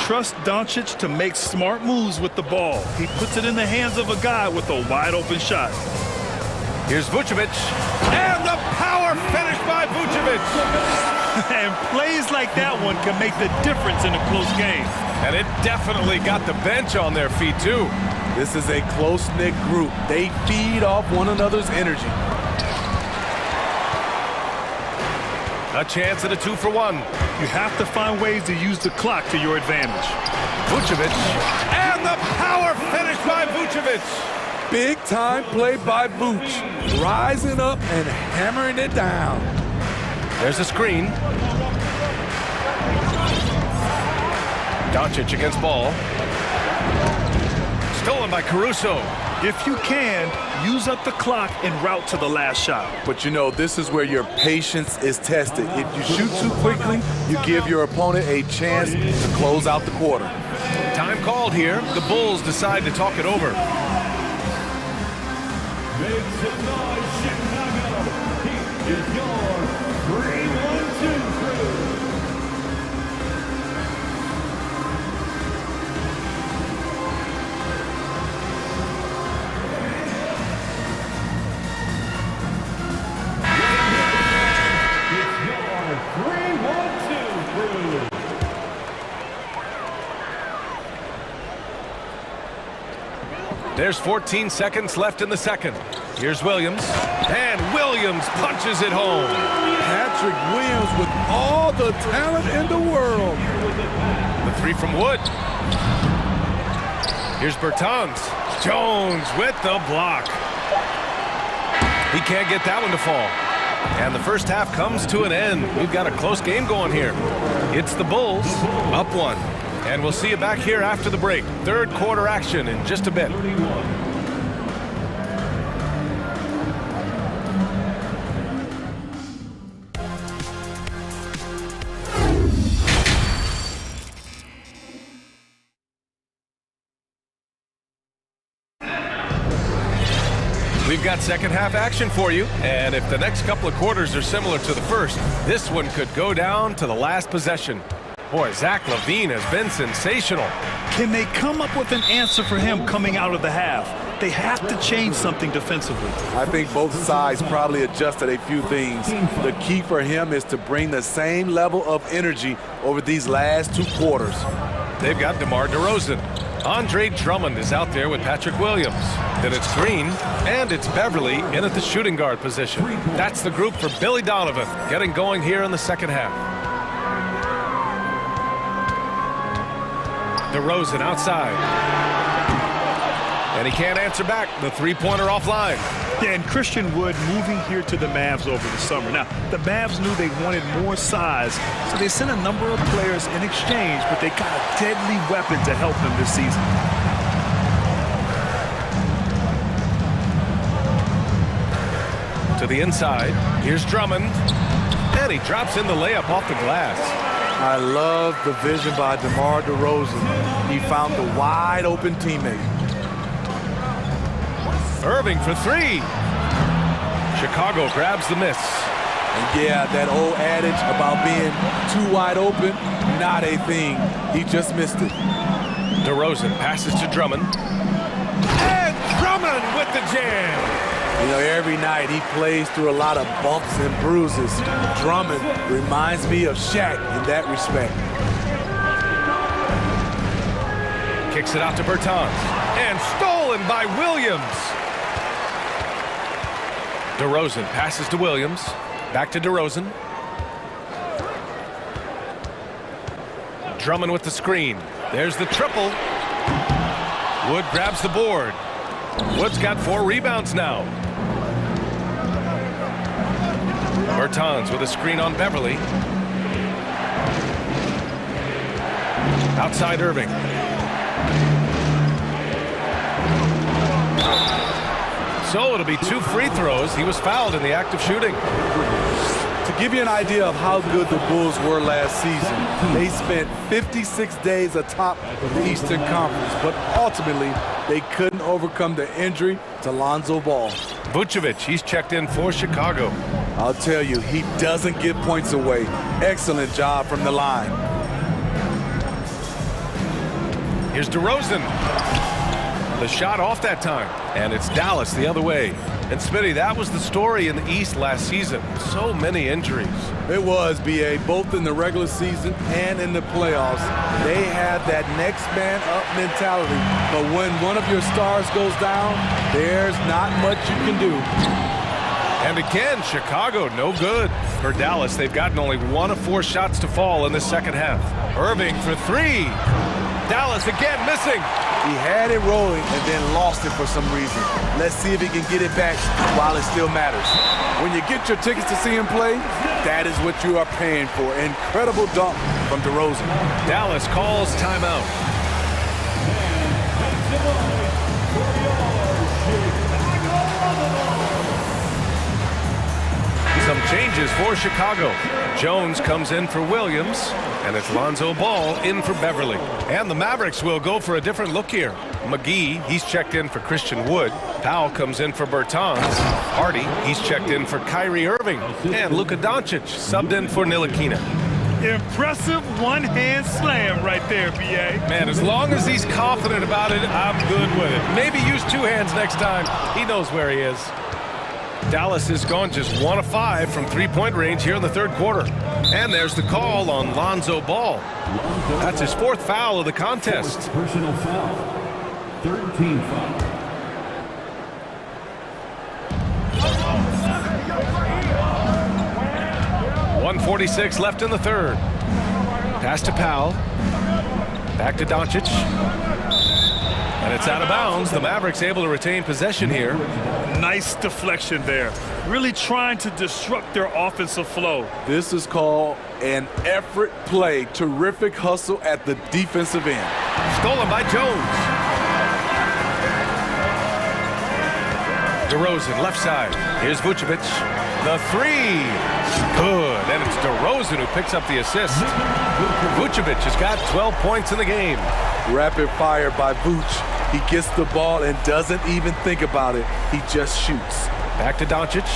Trust Doncic to make smart moves with the ball. He puts it in the hands of a guy with a wide-open shot. Here's Vucevic. And the power finish by Vucevic. And plays like that one can make the difference in a close game. And it definitely got the bench on their feet, too. This is a close-knit group. They feed off one another's energy. A chance at a 2-for-1. You have to find ways to use the clock to your advantage. Vucevic. And the power finish by Vucevic. Big-time play by Vooch. Rising up and hammering it down. There's a screen. Doncic against ball. Stolen by Caruso. If you can, use up the clock en route to the last shot. But you know, this is where your patience is tested. If you shoot too quickly, you give your opponent a chance to close out the quarter. Time called here. The Bulls decide to talk it over. Is your 3-1-2 crew. There's 14 seconds left in the second. Here's Williams. And Williams punches it home. Patrick Williams with all the talent in the world. The three from Wood. Here's Bertans. Jones with the block. He can't get that one to fall. And the first half comes to an end. We've got a close game going here. It's the Bulls up 1. And we'll see you back here after the break. Third quarter action in just a bit. We've got second half action for you, and if the next couple of quarters are similar to the first, this one could go down to the last possession. Boy, Zach LaVine has been sensational. Can they come up with an answer for him coming out of the half? They have to change something defensively. I think both sides probably adjusted a few things. The key for him is to bring the same level of energy over these last 2 quarters. They've got DeMar DeRozan. Andre Drummond is out there with Patrick Williams. Then it's Green, and it's Beverly in at the shooting guard position. That's the group for Billy Donovan getting going here in the second half. DeRozan outside. And he can't answer back. The three-pointer offline. Yeah, and Christian Wood moving here to the Mavs over the summer. Now, the Mavs knew they wanted more size, so they sent a number of players in exchange, but they got a deadly weapon to help them this season. To the inside. Here's Drummond. And he drops in the layup off the glass. I love the vision by DeMar DeRozan. He found the wide open teammate. Irving for three. Chicago grabs the miss. And yeah, that old adage about being too wide open, not a thing. He just missed it. DeRozan passes to Drummond. And Drummond with the jam. You know, every night he plays through a lot of bumps and bruises. Drummond reminds me of Shaq in that respect. Kicks it out to Bertans. And stolen by Williams. DeRozan passes to Williams. Back to DeRozan. Drummond with the screen. There's the triple. Wood grabs the board. Wood's got 4 rebounds now. Bertans with a screen on Beverly. Outside Irving. So it'll be 2 free throws. He was fouled in the act of shooting. To give you an idea of how good the Bulls were last season, they spent 56 days atop the Eastern Conference, but ultimately they couldn't overcome the injury to Lonzo Ball. Vucevic, he's checked in for Chicago. I'll tell you, he doesn't give points away. Excellent job from the line. Here's DeRozan. The shot off that time. And it's Dallas the other way. And Smitty, that was the story in the East last season. So many injuries. It was, B.A., both in the regular season and in the playoffs. They have that next man up mentality. But when one of your stars goes down, there's not much you can do. And again, Chicago, no good. For Dallas, they've gotten only 1 of 4 shots to fall in the second half. Irving for 3. Dallas again missing. He had it rolling and then lost it for some reason. Let's see if he can get it back while it still matters. When you get your tickets to see him play, that is what you are paying for. Incredible dunk from DeRozan. Dallas calls timeout. Some changes for Chicago. Jones comes in for Williams, and it's Lonzo Ball in for Beverly. And the Mavericks will go for a different look here. McGee, he's checked in for Christian Wood. Powell comes in for Bertans. Hardy, he's checked in for Kyrie Irving. And Luka Doncic subbed in for Ntilikina. Impressive one-hand slam right there, B.A. Man, as long as he's confident about it, I'm good with it. Maybe use 2 hands next time. He knows where he is. Dallas has gone just 1 of 5 from 3-point range here in the third quarter. And there's the call on Lonzo Ball. That's his 4th foul of the contest. Personal foul. 13 foul. .146 left in the third. Pass to Powell. Back to Doncic. And it's out of bounds. The Mavericks able to retain possession here. Nice deflection there. Really trying to disrupt their offensive flow. This is called an effort play. Terrific hustle at the defensive end. Stolen by Jones. DeRozan, left side. Here's Vucevic. The 3. Good. And it's DeRozan who picks up the assist. Vucevic has got 12 points in the game. Rapid fire by Vuce. He gets the ball and doesn't even think about it. He just shoots. Back to Doncic.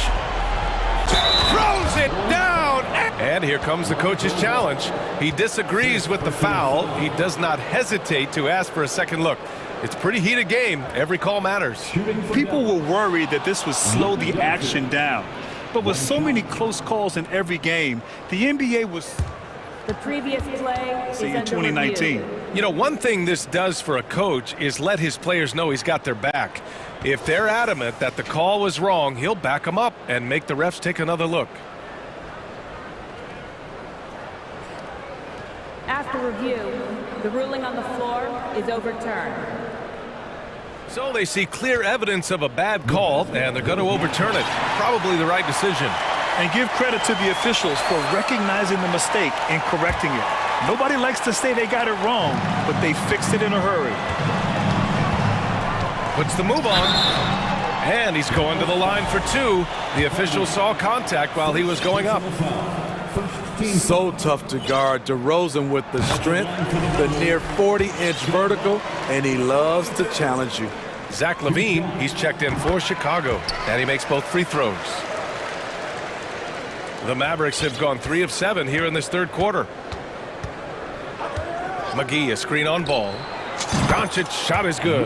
Throws it down. And here comes the coach's challenge. He disagrees with the foul. He does not hesitate to ask for a second look. It's a pretty heated game. Every call matters. People were worried that this would slow the action down. But with so many close calls in every game, the NBA was... The previous play is in 2019. Review. You know, one thing this does for a coach is let his players know he's got their back. If they're adamant that the call was wrong, he'll back them up and make the refs take another look. After review, the ruling on the floor is overturned. So they see clear evidence of a bad call, and they're going to overturn it. Probably the right decision. And give credit to the officials for recognizing the mistake and correcting it. Nobody likes to say they got it wrong, but they fixed it in a hurry. Puts the move on. And he's going to the line for two. The official saw contact while he was going up. So tough to guard. DeRozan with the strength, the near 40-inch vertical, and he loves to challenge you. Zach LaVine, he's checked in for Chicago, and he makes both free throws. The Mavericks have gone 3 of 7 here in this third quarter. McGee, a screen on ball. Doncic shot is good.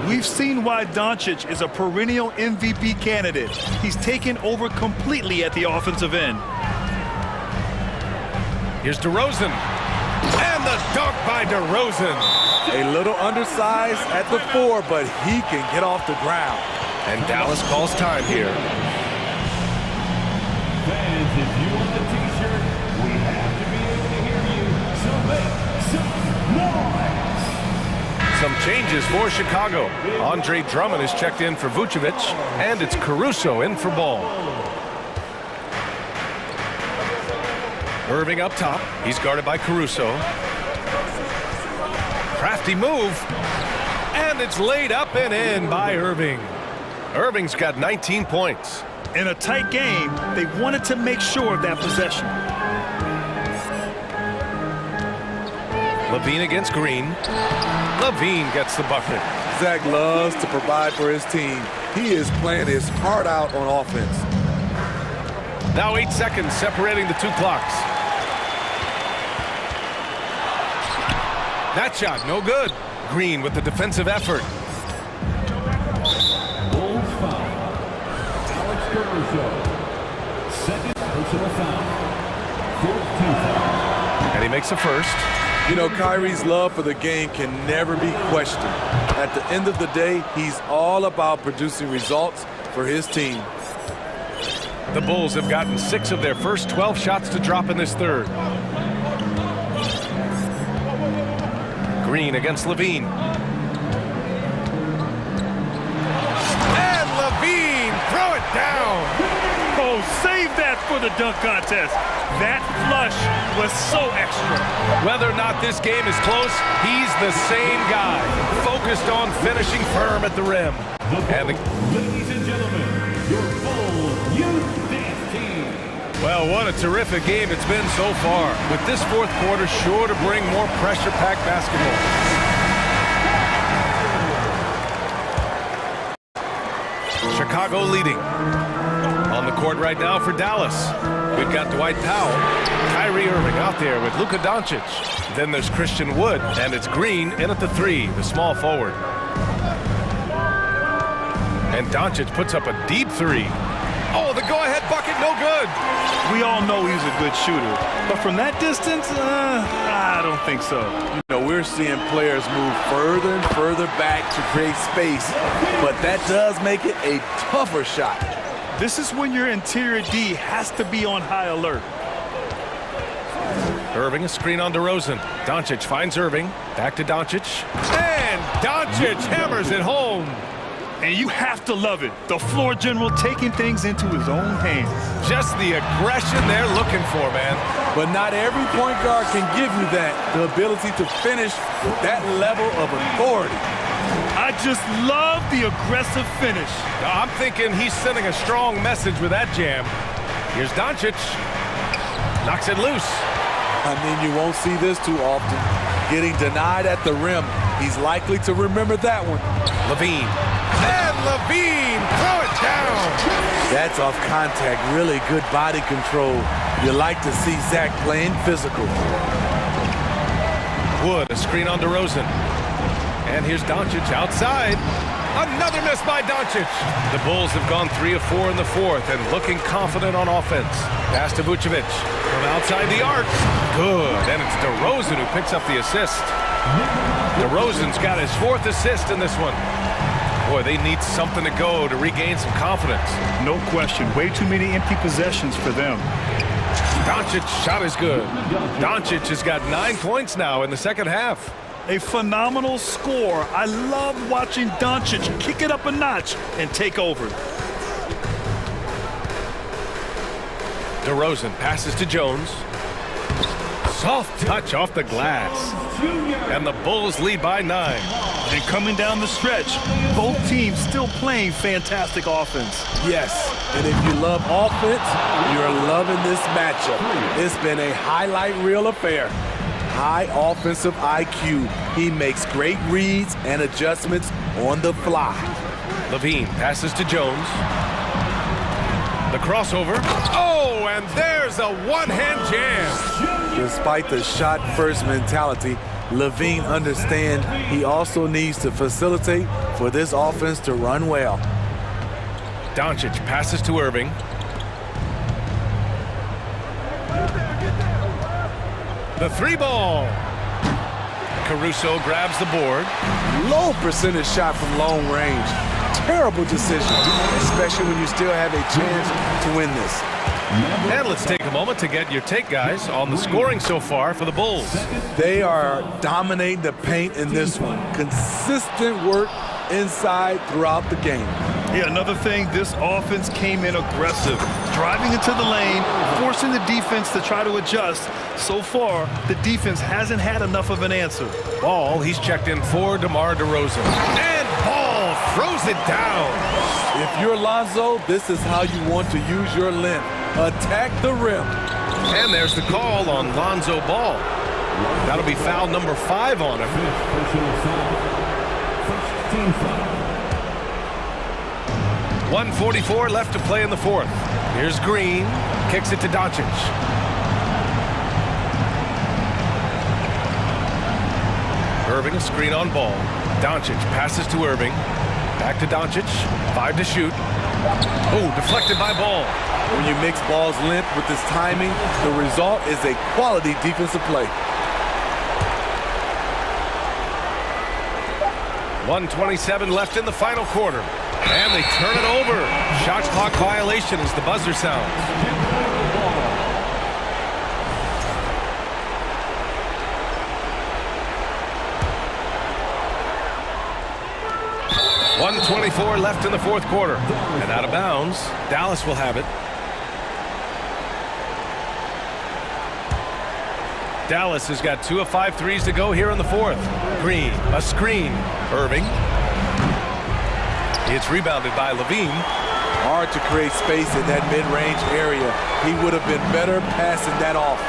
We've seen why Doncic is a perennial MVP candidate. He's taken over completely at the offensive end. Here's DeRozan. And the dunk by DeRozan. A little undersized at the 4, but he can get off the ground. And Dallas calls time here. Fans, if you want the t-shirt, we have to be able to hear you. So make some noise. Some changes for Chicago. Andre Drummond is checked in for Vucevic, and it's Caruso in for Ball. Irving up top. He's guarded by Caruso. Crafty move. And it's laid up and in by Irving. Irving's got 19 points. In a tight game, they wanted to make sure of that possession. LaVine against Green. LaVine gets the bucket. Zach loves to provide for his team. He is playing his heart out on offense. Now 8 seconds separating the two clocks. That shot, no good. Green with the defensive effort. Bulls foul. Alex Caruso. Second personal foul. Fourth team foul. And he makes a first. You know, Kyrie's love for the game can never be questioned. At the end of the day, he's all about producing results for his team. The Bulls have gotten 6 of their first 12 shots to drop in this third. Green against LaVine. And LaVine, throw it down. Oh, save that for the dunk contest. That flush was so extra. Whether or not this game is close, he's the same guy, focused on finishing firm at the rim. Ladies and gentlemen, your Bulls youth dance team. Well, what a terrific game it's been so far, with this fourth quarter sure to bring more pressure-packed basketball. Chicago leading. On the court right now for Dallas. We've got Dwight Powell, Kyrie Irving out there with Luka Doncic. Then there's Christian Wood, and it's Green in at the 3, the small forward. And Doncic puts up a deep 3. Oh, the go-ahead bucket, no good. We all know he's a good shooter, but from that distance, I don't think so. You know, we're seeing players move further and further back to create space, but that does make it a tougher shot. This is when your interior D has to be on high alert. Irving, a screen on DeRozan. Doncic finds Irving. Back to Doncic. And Doncic hammers it home. And you have to love it. The floor general taking things into his own hands. Just the aggression they're looking for, man. But not every point guard can give you that, the ability to finish with that level of authority. I just love the aggressive finish. I'm thinking he's sending a strong message with that jam. Here's Doncic. Knocks it loose. I mean, you won't see this too often. Getting denied at the rim. He's likely to remember that one. LaVine. And LaVine, throw it down. That's off contact, really good body control. You like to see Zach playing physical. Wood, a screen on DeRozan. And here's Doncic outside. Another miss by Doncic. The Bulls have gone 3 of 4 in the fourth and looking confident on offense. Pass to Vucevic from outside the arc. Good, and it's DeRozan who picks up the assist. DeRozan's got his 4th assist in this one. Boy, they need something to go to regain some confidence. No question. Way too many empty possessions for them. Doncic's shot is good. Doncic has got 9 points now in the second half. A phenomenal score. I love watching Doncic kick it up a notch and take over. DeRozan passes to Jones. Soft touch off the glass. And the Bulls lead by 9. And coming down the stretch, both teams still playing fantastic offense. Yes, and if you love offense, you're loving this matchup. It's been a highlight reel affair. High offensive IQ. He makes great reads and adjustments on the fly. Levine passes to Jones. The crossover. Oh, and there's a one-hand jam. Despite the shot-first mentality, Levine understands he also needs to facilitate for this offense to run well. Doncic passes to Irving. The 3-ball. Caruso grabs the board. Low percentage shot from long range. Terrible decision, especially when you still have a chance to win this. And let's take a moment to get your take, guys, on the scoring so far for the Bulls. They are dominating the paint in this one. Consistent work inside throughout the game. Yeah, another thing, this offense came in aggressive, driving into the lane, forcing the defense to try to adjust. So far, the defense hasn't had enough of an answer. Ball, he's checked in for DeMar DeRozan. And Ball throws it down. If you're Lonzo, this is how you want to use your length. Attack the rim. And there's the call on Lonzo Ball. That'll be foul number 5 on him. 1:44 left to play in the 4th. Here's Green. Kicks it to Doncic. Irving, a screen on Ball. Doncic passes to Irving. Back to Doncic. 5 to shoot. Oh, deflected by Ball. When you mix Ball's length with his timing, the result is a quality defensive play. 1:27 left in the final quarter. And they turn it over. Shot clock violation as the buzzer sounds. 1:24 left in the 4th quarter. And out of bounds, Dallas will have it. Dallas has got 2 of 5 threes to go here in the 4th. Green, a screen. Irving. It's rebounded by Levine. Hard to create space in that mid-range area. He would have been better passing that off.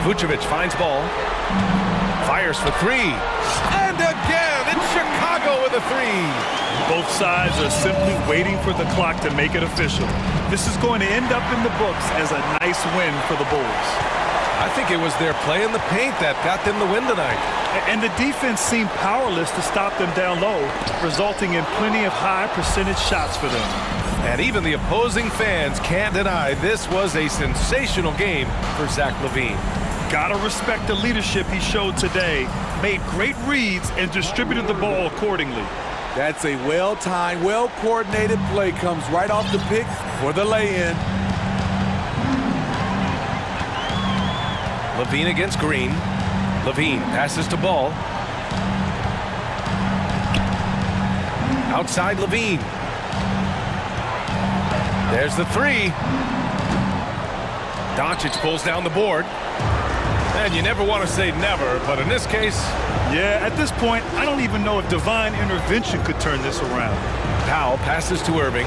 Vucevic finds Ball. Fires for 3. And again, it's Chicago with a 3. Both sides are simply waiting for the clock to make it official. This is going to end up in the books as a nice win for the Bulls. I think it was their play in the paint that got them the win tonight. And the defense seemed powerless to stop them down low, resulting in plenty of high percentage shots for them. And even the opposing fans can't deny this was a sensational game for Zach LaVine. Gotta respect the leadership he showed today. Made great reads and distributed the ball accordingly. That's a well-timed, well-coordinated play. Comes right off the pick for the lay-in. Levine against Green. Levine passes to Ball. Outside Levine. There's the 3. Doncic pulls down the board. And you never want to say never, but in this case... Yeah, at this point, I don't even know if divine intervention could turn this around. Powell passes to Irving.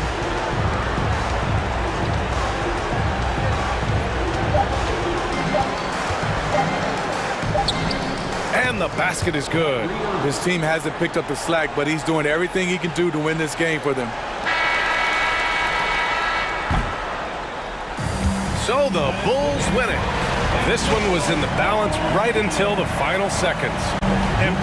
And the basket is good. His team hasn't picked up the slack, but he's doing everything he can do to win this game for them. So the Bulls win it. This one was in the balance right until the final seconds. And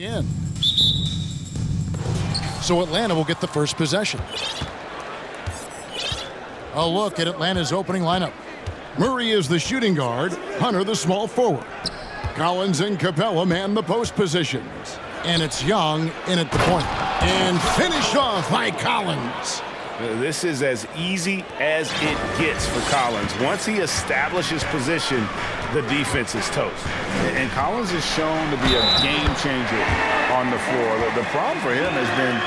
in. So Atlanta will get the first possession. A look at Atlanta's opening lineup. Murray is the shooting guard, Hunter the small forward. Collins and Capella man the post positions. And it's Young in at the point. And finished off by Collins. This is as easy as it gets for Collins. Once he establishes position, the defense is toast. And Collins is shown to be a game changer on the floor. The problem for him has been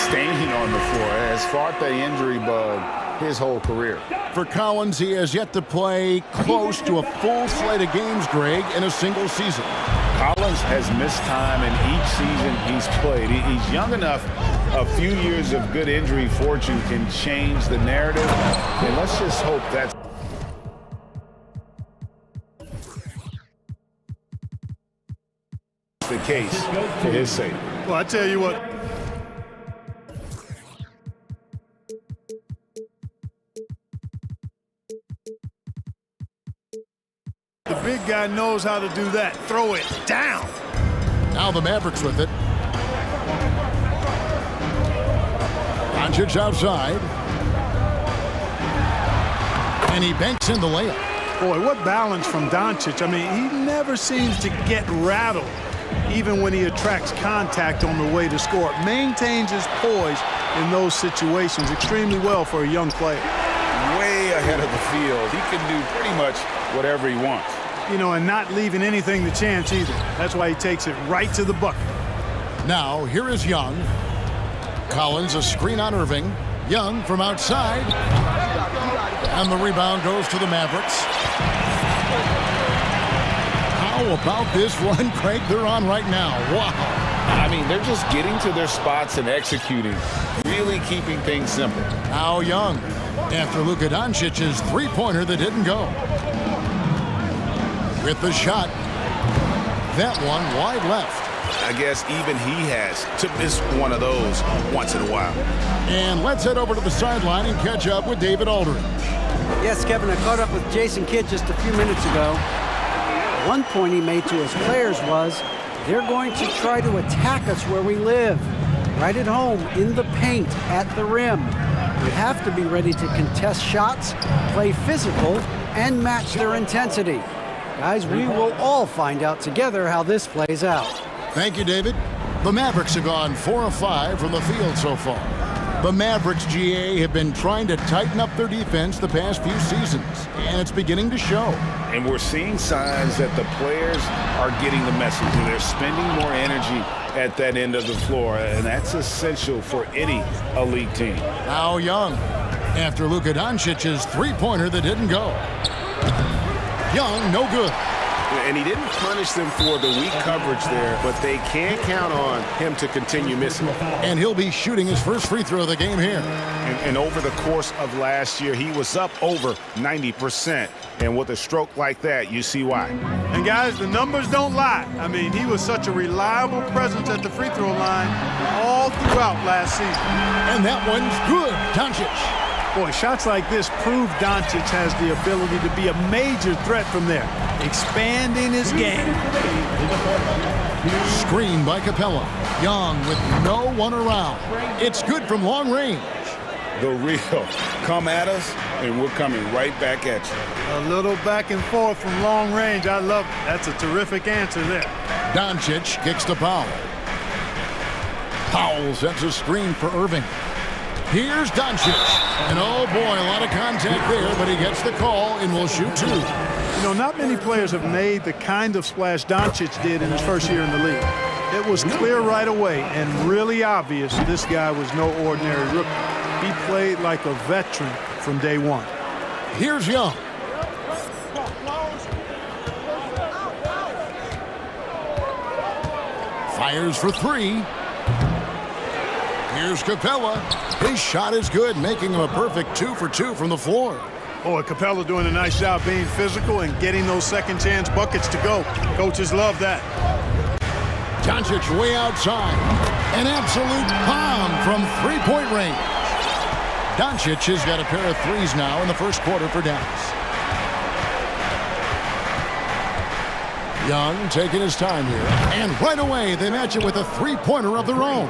staying on the floor. Has fought the injury bug his whole career. For Collins, he has yet to play close to a full slate of games, Greg, in a single season. Collins has missed time in each season he's played. He's young enough. A few years of good injury fortune can change the narrative. And let's just hope that's the case for his sake. Well, I tell you what. The big guy knows how to do that. Throw it down. Now the Mavericks with it. Doncic outside. And he banks in the layup. Boy, what balance from Doncic. I mean, he never seems to get rattled, even when he attracts contact on the way to score. Maintains his poise in those situations extremely well for a young player. Way ahead of the field. He can do pretty much whatever he wants. You know, and not leaving anything to chance either. That's why he takes it right to the bucket. Now, here is Young. Collins, a screen on Irving. Young from outside. And the rebound goes to the Mavericks. How about this run, Craig, they're on right now? Wow. I mean, they're just getting to their spots and executing. Really keeping things simple. Now Young, after Luka Doncic's three-pointer that didn't go. With the shot. That one wide left. I guess even he has to miss one of those once in a while. And let's head over to the sideline and catch up with David Aldridge. Yes, Kevin, I caught up with Jason Kidd just a few minutes ago. One point he made to his players was, they're going to try to attack us where we live. Right at home, in the paint, at the rim. We have to be ready to contest shots, play physical, and match their intensity. Guys, we will all find out together how this plays out. Thank you, David. The Mavericks have gone 4 of 5 from the field so far. The Mavericks, GA, have been trying to tighten up their defense the past few seasons, and it's beginning to show. And we're seeing signs that the players are getting the message, and they're spending more energy at that end of the floor, and that's essential for any elite team. Now Young, after Luka Doncic's three-pointer that didn't go. Young, no good. And he didn't punish them for the weak coverage there, but they can't count on him to continue missing. And he'll be shooting his first free throw of the game here. And over the course of last year, he was up over 90%. And with a stroke like that, you see why. And guys, the numbers don't lie. I mean, he was such a reliable presence at the free throw line all throughout last season. And that one's good. Doncic. Boy, shots like this prove Doncic has the ability to be a major threat from there, expanding his game. Screen by Capella. Young with no one around. It's good from long range. The real. Come at us, and we're coming right back at you. A little back and forth from long range. I love it. That's a terrific answer there. Doncic kicks to Powell. Powell sets a screen for Irving. Here's Doncic. And oh boy, a lot of contact there, but he gets the call and will shoot two. You know, not many players have made the kind of splash Doncic did in his first year in the league. It was clear right away and really obvious this guy was no ordinary rookie. He played like a veteran from day one. Here's Young. Fires for three. Here's Capella. His shot is good, making him a perfect 2 for 2 from the floor. Boy, Capella doing a nice job being physical and getting those second chance buckets to go. Coaches love that. Doncic way outside. An absolute bomb from three-point range. Doncic has got a pair of threes now in the first quarter for Dallas. Young taking his time here. And right away, they match it with a three-pointer of their own.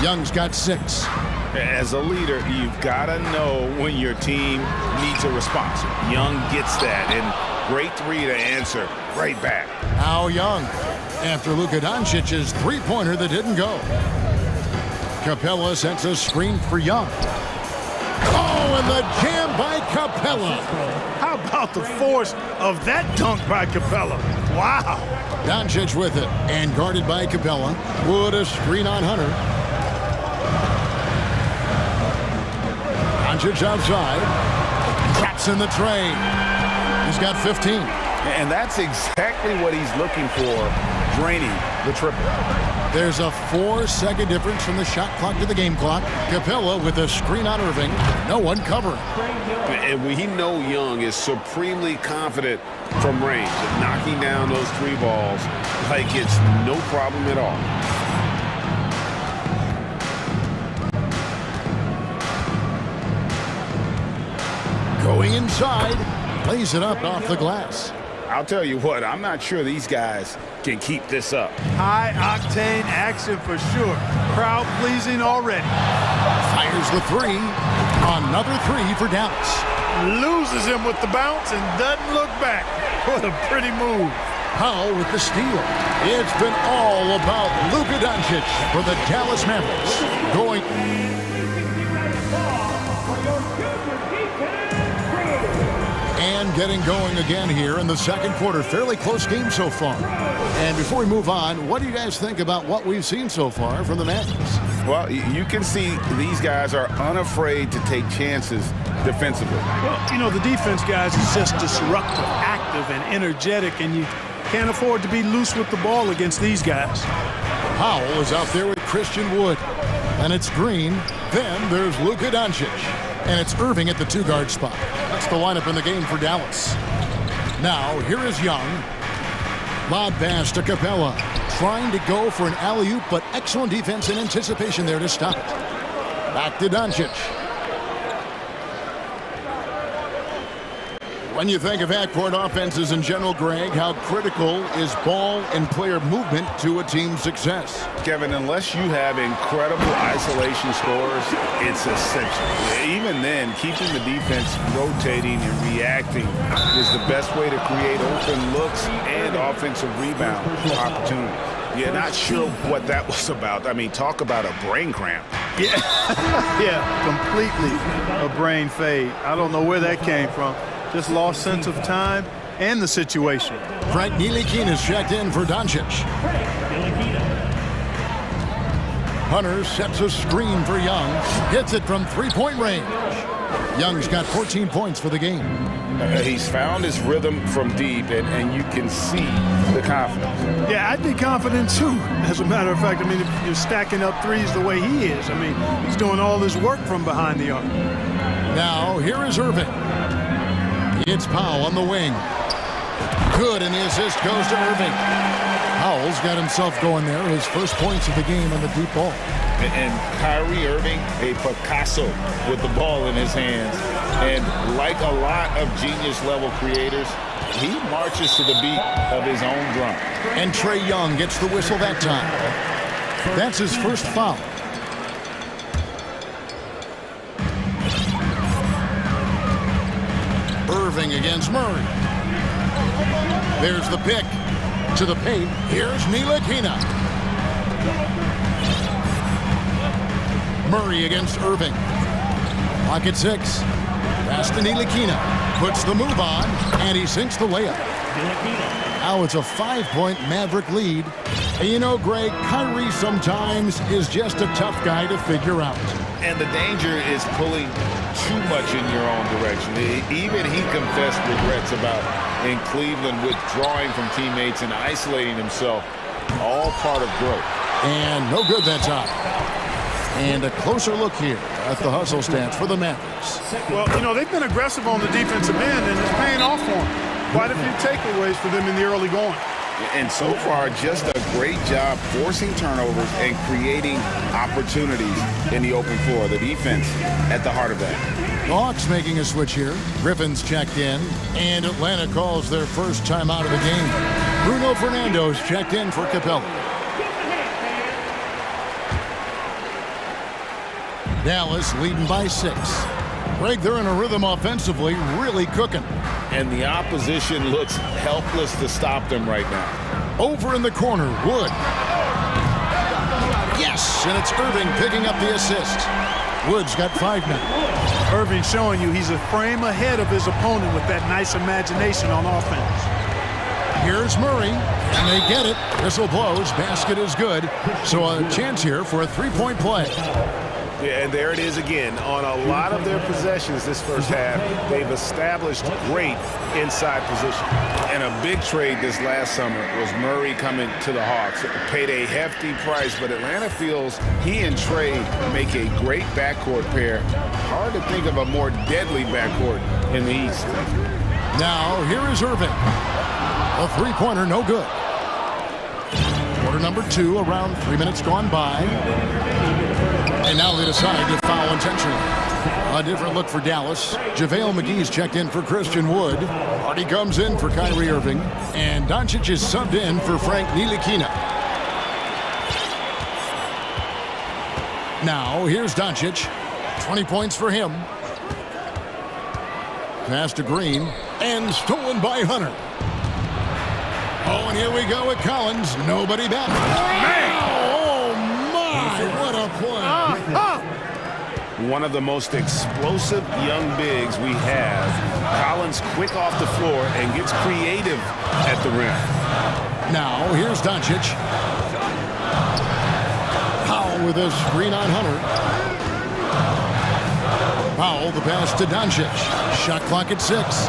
Young's got 6. As a leader, you've got to know when your team needs a response. Young gets that, and great three to answer right back. Now Young, after Luka Doncic's three-pointer that didn't go. Capella sends a screen for Young. Oh, and the jam by Capella. How about the force of that dunk by Capella? Wow. Doncic with it, and guarded by Capella. Wood a screen on Hunter. Doncic outside. Traps in the tray. He's got 15. And that's exactly what he's looking for, draining the triple. There's a 4-second difference from the shot clock to the game clock. Capella with a screen on Irving. No one covering. And we know Young is supremely confident from range, knocking down those 3 balls like it's no problem at all. Going inside, lays it up off the glass. I'll tell you what, I'm not sure these guys can keep this up. High-octane action for sure. Crowd-pleasing already. Fires the 3. Another 3 for Dallas. Loses him with the bounce and doesn't look back. What a pretty move. Powell with the steal. It's been all about Luka Doncic for the Dallas Mavericks. Going... And getting going again here in the second quarter. Fairly close game so far. And before we move on, what do you guys think about what we've seen so far from the Mavericks? Well, you can see these guys are unafraid to take chances defensively. Well, you know, the defense, guys, is just disruptive, active, and energetic, and you can't afford to be loose with the ball against these guys. Powell is out there with Christian Wood. And it's Green. Then there's Luka Doncic. And it's Irving at the 2-guard spot. That's the lineup in the game for Dallas. Now, here is Young. Lob pass to Capella. Trying to go for an alley-oop, but excellent defense and anticipation there to stop it. Back to Doncic. When you think of backcourt offenses in general, Greg, how critical is ball and player movement to a team's success? Kevin, unless you have incredible isolation scores, it's essential. Even then, keeping the defense rotating and reacting is the best way to create open looks and offensive rebound opportunities. Yeah, not sure what that was about. I mean, talk about a brain cramp. Yeah, yeah, completely a brain fade. I don't know where that came from. Just lost sense of time and the situation. Frank Ntilikina is checked in for Doncic. Hunter sets a screen for Young. Hits it from three-point range. Young's got 14 points for the game. He's found his rhythm from deep, and you can see the confidence. Yeah, I'd be confident too. As a matter of fact, I mean, if you're stacking up threes the way he is, I mean, he's doing all his work from behind the arc. Now, here is Irving. It's Powell on the wing. Good, and the assist goes to Irving. Powell's got himself going there. His first points of the game on the deep ball. And Kyrie Irving, a Picasso with the ball in his hands. And like a lot of genius-level creators, he marches to the beat of his own drum. And Trae Young gets the whistle that time. That's his first foul. Irving against Murray. There's the pick to the paint. Here's Ntilikina. Murray against Irving. Clock at 6. Pass to Ntilikina. Puts the move on, and he sinks the layup. Now it's a 5-point Maverick lead. And you know, Greg, Kyrie sometimes is just a tough guy to figure out. And the danger is pulling too much in your own direction. Even he confessed regrets about in Cleveland withdrawing from teammates and isolating himself. All part of growth. And no good that time. And a closer look here at the hustle stats for the Mavericks. Well, you know, they've been aggressive on the defensive end, and it's paying off for them. Quite a few takeaways for them in the early going. And so far, just a great job forcing turnovers and creating opportunities in the open floor. The defense at the heart of that. The Hawks making a switch here. Griffin's checked in, and Atlanta calls their first timeout of the game. Bruno Fernando's checked in for Capella. Dallas leading by 6. Greg, they're in a rhythm offensively, really cooking. And the opposition looks helpless to stop them right now. Over in the corner, Wood. Yes, and it's Irving picking up the assist. Wood's got 5 now. Irving showing you he's a frame ahead of his opponent with that nice imagination on offense. Here's Murray, and they get it. Whistle blows, basket is good. So a chance here for a 3-point play. Yeah, and there it is again. On a lot of their possessions this first half, they've established great inside position. And a big trade this last summer was Murray coming to the Hawks. It paid a hefty price, but Atlanta feels he and Trey make a great backcourt pair. Hard to think of a more deadly backcourt in the East. Now, here is Irving. A 3-pointer, no good. Quarter number 2, around 3 minutes gone by. And now they decide to foul intentionally. A different look for Dallas. JaVale McGee's checked in for Christian Wood. Hardy comes in for Kyrie Irving. And Doncic is subbed in for Frank Ntilikina. Now, here's Doncic. 20 points for him. Pass to Green. And stolen by Hunter. Oh, and here we go with Collins. Nobody back. Oh, my. What a play. One of the most explosive young bigs we have. Collins quick off the floor and gets creative at the rim. Now, here's Doncic. Powell with a screen on Hunter. Powell, the pass to Doncic. Shot clock at 6.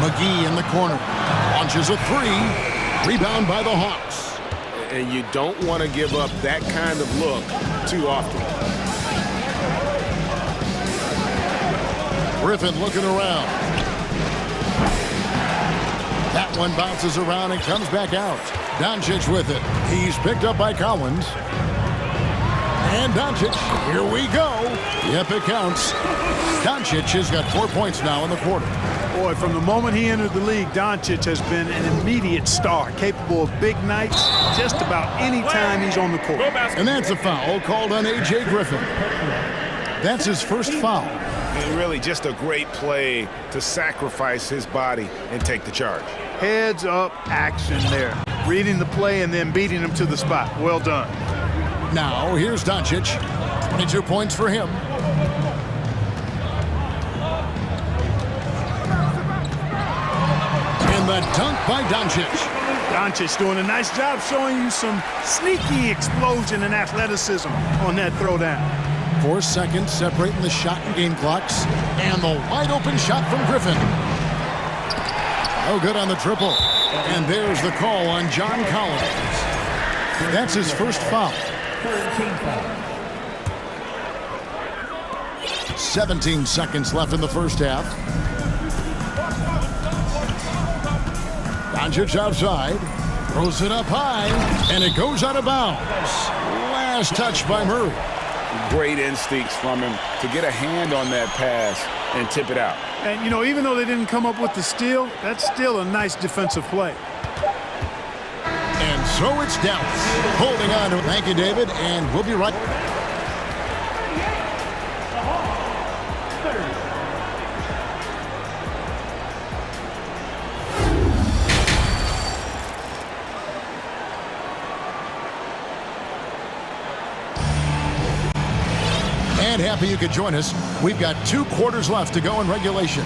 McGee in the corner. Launches a 3. Rebound by the Hawks. And you don't want to give up that kind of look too often. Griffin looking around. That one bounces around and comes back out. Doncic with it. He's picked up by Collins. And Doncic, here we go. Yep, it counts. Doncic has got 4 points now in the quarter. Boy, from the moment he entered the league, Doncic has been an immediate star, capable of big nights just about any time he's on the court. And that's a foul called on A.J. Griffin. That's his first foul. And really just a great play to sacrifice his body and take the charge. Heads up action there. Reading the play and then beating him to the spot. Well done. Now, here's Doncic. 22 points for him. And the dunk by Doncic. Doncic doing a nice job showing you some sneaky explosion and athleticism on that throwdown. 4 seconds separating the shot and game clocks. And the wide open shot from Griffin. Oh, good on the triple. And there's the call on John Collins. That's his first foul. 17 seconds left in the first half. Doncic outside. Throws it up high. And it goes out of bounds. Last touch by Murray. Great instincts from him to get a hand on that pass and tip it out. And, you know, even though they didn't come up with the steal, that's still a nice defensive play. And so it's Dallas holding on to it. Thank you, David, and we'll be right back. And happy you could join us. We've got 2 quarters left to go in regulation.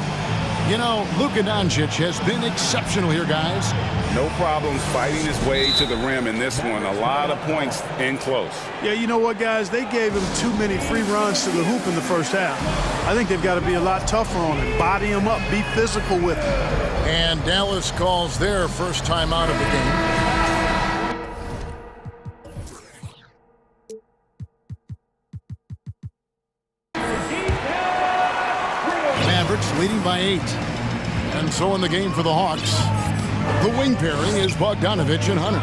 You know, Luka Doncic has been exceptional here, guys. No problems fighting his way to the rim in this one. A lot of points in close. Yeah, you know what, guys? They gave him too many free runs to the hoop in the first half. I think they've got to be a lot tougher on him. Body him up. Be physical with him. And Dallas calls their first time out of the game. Mavericks leading by 8. And so in the game for the Hawks, the wing pairing is Bogdanovich and Hunter.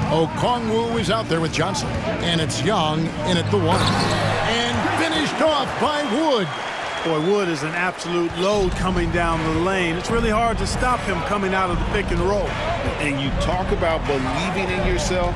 Okongwu is out there with Johnson. And it's Young in at the 1. And finished Picked off by Wood. Boy, Wood is an absolute load coming down the lane. It's really hard to stop him coming out of the pick and roll. And you talk about believing in yourself.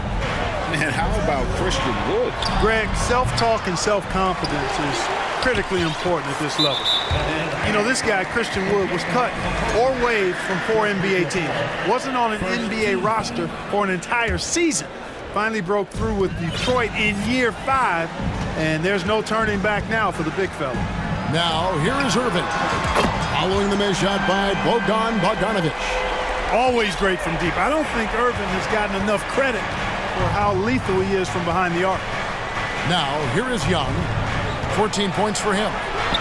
Man, how about Christian Wood? Greg, self-talk and self-confidence is critically important at this level. And, you know, this guy, Christian Wood, was cut or waived from 4 NBA teams. Wasn't on an NBA roster for an entire season. Finally broke through with Detroit in year 5, and there's no turning back now for the big fella. Now, here is Irving. Following the missed shot by Bogdanovic. Always great from deep. I don't think Irving has gotten enough credit for how lethal he is from behind the arc. Now, here is Young. 14 points for him.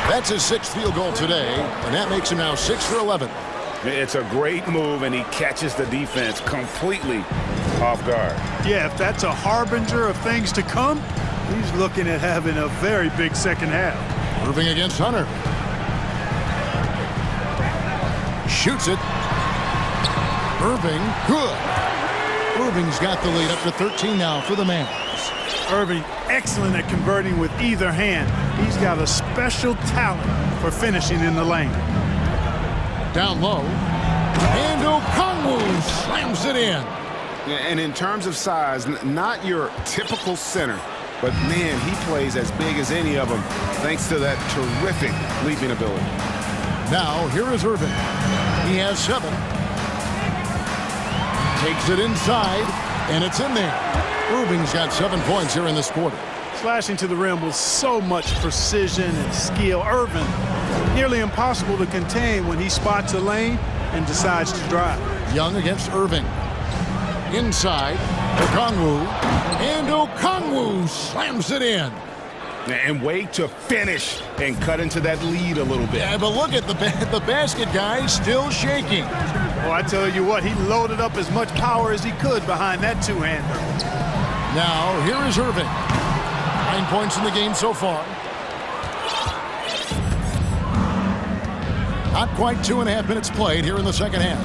That's his 6th field goal today, and that makes him now 6 for 11. It's a great move, and he catches the defense completely off guard. Yeah, if that's a harbinger of things to come, he's looking at having a very big second half. Irving against Hunter. Shoots it. Irving, good. Irving's got the lead up to 13 now for the Mavs. Irving, excellent at converting with either hand. He's got a special talent for finishing in the lane. Down low. And Okongwu slams it in. And in terms of size, not your typical center, but man, he plays as big as any of them thanks to that terrific leaping ability. Now, here is Irving. He has 7. Takes it inside, and it's in there. Irving's got 7 points here in this quarter. Slashing to the rim with so much precision and skill. Irving, nearly impossible to contain when he spots a lane and decides to drive. Young against Irving. Inside, Okongwu. And Okongwu slams it in. And wait to finish and cut into that lead a little bit. Yeah, but look at the basket guy still shaking. Well, I tell you what, he loaded up as much power as he could behind that two-hander. Now, here is Irving. 9 points in the game so far. Not quite 2.5 minutes played here in the second half.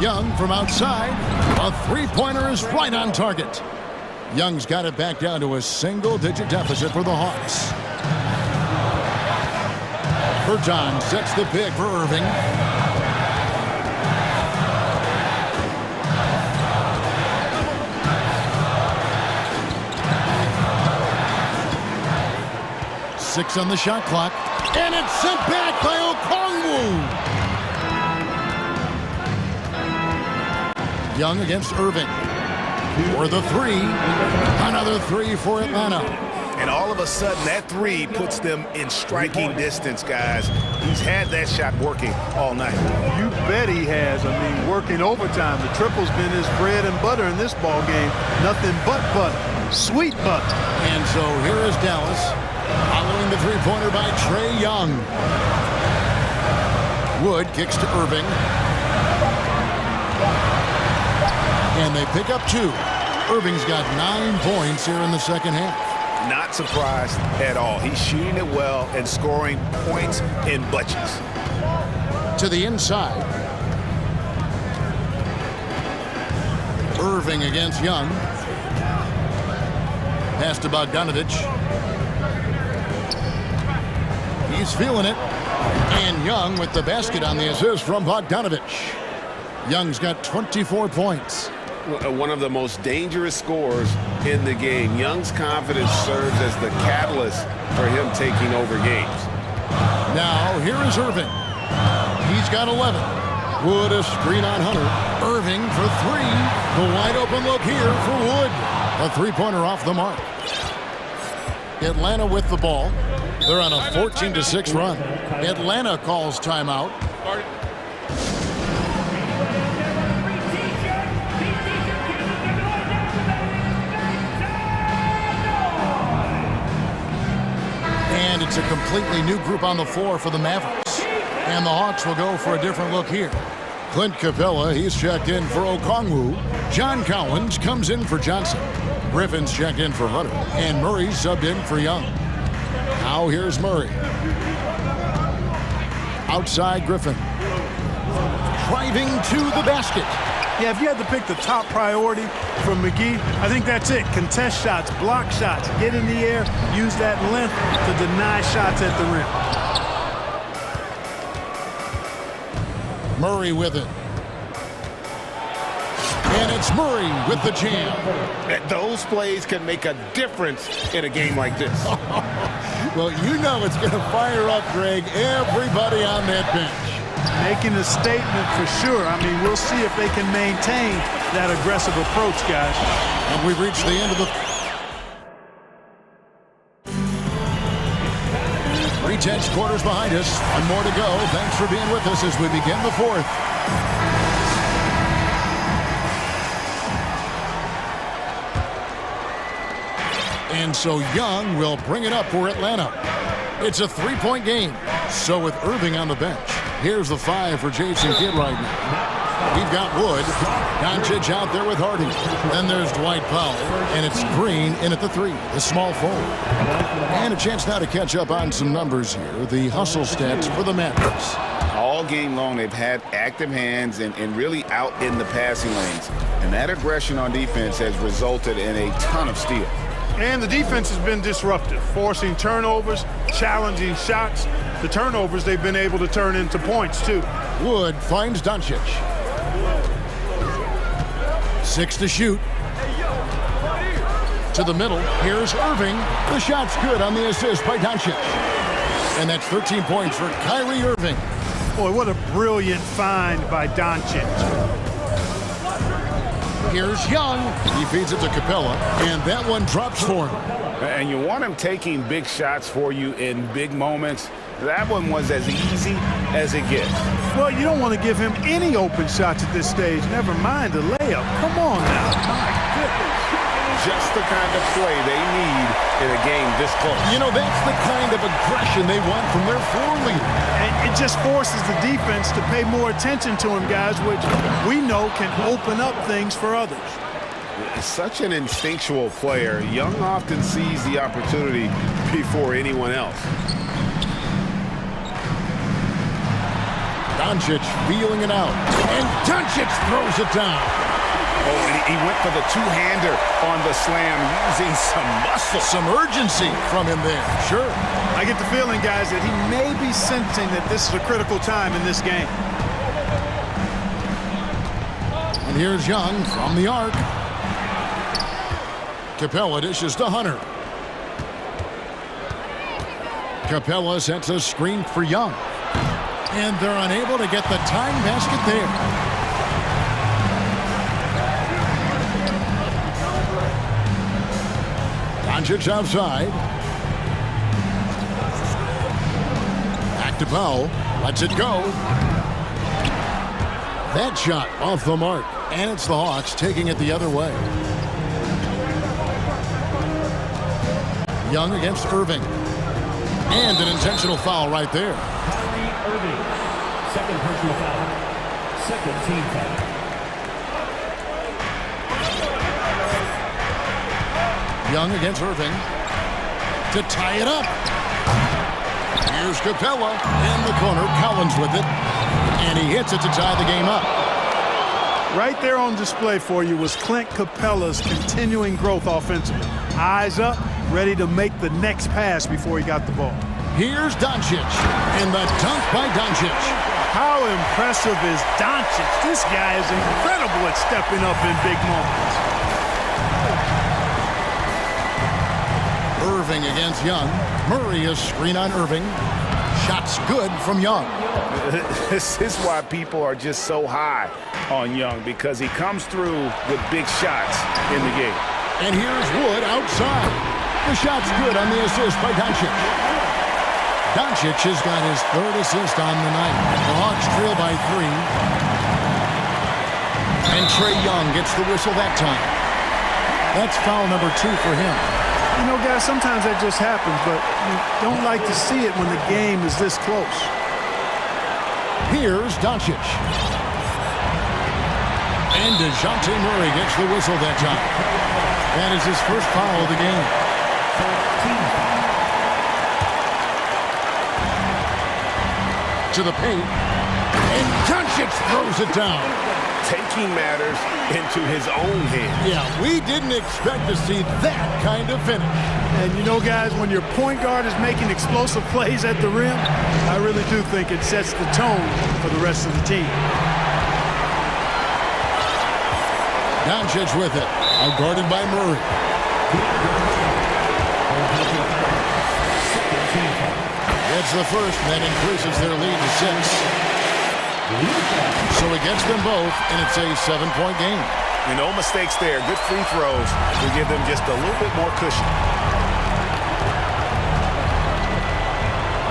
Young from outside. A three-pointer is right on target. Young's got it back down to a single-digit deficit for the Hawks. Berton sets the pick for Irving. Six on the shot clock. And it's sent back by Okongwu. Young against Irving. For the 3. Another 3 for Atlanta. And all of a sudden, that 3 puts them in striking distance, guys. He's had that shot working all night. You bet he has. I mean, working overtime. The triple's been his bread and butter in this ball game. Nothing but butter. Sweet butter. And so here is Dallas. Following the three-pointer by Trae Young. Wood kicks to Irving. And they pick up 2. Irving's got 9 points here in the second half. Not surprised at all. He's shooting it well and scoring points in bunches. To the inside. Irving against Young. Pass to Bogdanovic. He's feeling it. And Young with the basket on the assist from Bogdanovic. Young's got 24 points. One of the most dangerous scorers in the game. Young's confidence serves as the catalyst for him taking over games. Now, here is Irving. He's got 11. Wood a screen on Hunter. Irving for 3. The wide open look here for Wood. A three-pointer off the mark. Atlanta with the ball. They're on a 14-6 run. Atlanta calls timeout. And it's a completely new group on the floor for the Mavericks. And the Hawks will go for a different look here. Clint Capella, he's checked in for Okongwu. John Collins comes in for Johnson. Griffin's checked in for Hunter. And Murray subbed in for Young. Now here's Murray. Outside Griffin. Driving to the basket. Yeah, if you had to pick the top priority from McGee, I think that's it. Contest shots, block shots, get in the air, use that length to deny shots at the rim. Murray with it. And it's Murray with the jam. Those plays can make a difference in a game like this. Well, you know it's going to fire up, Greg, everybody on that bench. Making a statement for sure. I mean, we'll see if they can maintain that aggressive approach, guys. And we've reached the end of the 3/10 quarters behind us. One more to go. Thanks for being with us as we begin the fourth. And so Young will bring it up for Atlanta. It's a three-point game. So with Irving on the bench, here's the 5 for Jason Kidd right now. We've got Wood, Doncic out there with Hardy. Then there's Dwight Powell, and it's Green in at the 3, the small forward. And a chance now to catch up on some numbers here. The hustle stats for the Mavericks. All game long, they've had active hands and really out in the passing lanes. And that aggression on defense has resulted in a ton of steals. And the defense has been disruptive, forcing turnovers, challenging shots. The turnovers they've been able to turn into points, too. Wood finds Doncic. 6 to shoot. To the middle. Here's Irving. The shot's good on the assist by Doncic. And that's 13 points for Kyrie Irving. Boy, what a brilliant find by Doncic. Here's Young. He feeds it to Capella, and that one drops for him. And you want him taking big shots for you in big moments. That one was as easy as it gets. Well, you don't want to give him any open shots at this stage. Never mind a layup. Come on now. My goodness. Just the kind of play they need in a game this close. You know, that's the kind of aggression they want from their floor leader. And it just forces the defense to pay more attention to him, guys, which we know can open up things for others. Such an instinctual player. Young often sees the opportunity before anyone else. Doncic feeling it out. And Doncic throws it down. Oh, and he went for the two-hander on the slam, using some muscle. Some urgency from him there. Sure. I get the feeling, guys, that he may be sensing that this is a critical time in this game. And here's Young from the arc. Capella dishes to Hunter. Capella sets a screen for Young. And they're unable to get the tying basket there. Doncic outside. Back to Powell. Lets it go. That shot off the mark. And it's the Hawks taking it the other way. Young against Irving. And an intentional foul right there. Irving, second personal foul, second team foul. Young against Irving to tie it up. Here's Capella in the corner. Collins with it. And he hits it to tie the game up. Right there on display for you was Clint Capella's continuing growth offensively. Eyes up, ready to make the next pass before he got the ball. Here's Doncic. And the dunk by Doncic. How impressive is Doncic? This guy is incredible at stepping up in big moments. Irving against Young. Murray is screen on Irving. Shots good from Young. This is why people are just so high on Young, because he comes through with big shots in the game. And here's Wood outside. The shot's good on the assist by Doncic. Doncic has got his third assist on the night. The Hawks trail by 3. And Trae Young gets the whistle that time. That's foul number 2 for him. You know, guys, sometimes that just happens, but you don't like to see it when the game is this close. Here's Doncic. And DeJounte Murray gets the whistle that time. That is his first foul of the game. To the paint. And Doncic throws it down. taking matters into his own hands. Yeah, we didn't expect to see that kind of finish. And you know, guys, when your point guard is making explosive plays at the rim, I really do think it sets the tone for the rest of the team. Doncic with it, outguarded by Murray. Gets the first, and that increases their lead to 6. So he gets them both, and it's a 7-point game. No mistakes there. Good free throws to give them just a little bit more cushion.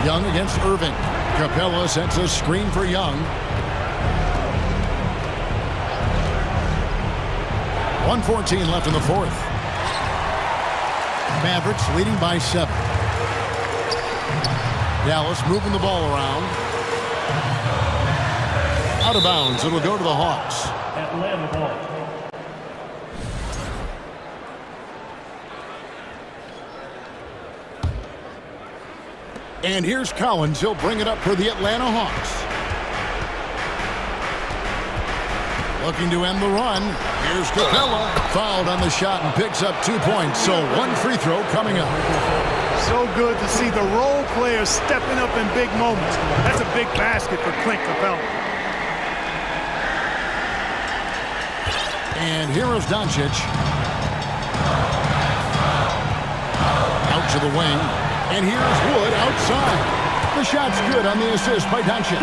Young against Irving. Capella sets a screen for Young. 1:14 left in the fourth. Mavericks leading by 7. Dallas moving the ball around. Out of bounds. It'll go to the Hawks. Atlanta ball. And here's Collins. He'll bring it up for the Atlanta Hawks. Looking to end the run. Here's Capella. Fouled on the shot and picks up 2 points. So 1 free throw coming up. So good to see the role players stepping up in big moments. That's a big basket for Clint Capella. And here is Doncic. Out to the wing. And here's Wood outside. The shot's good on the assist by Doncic.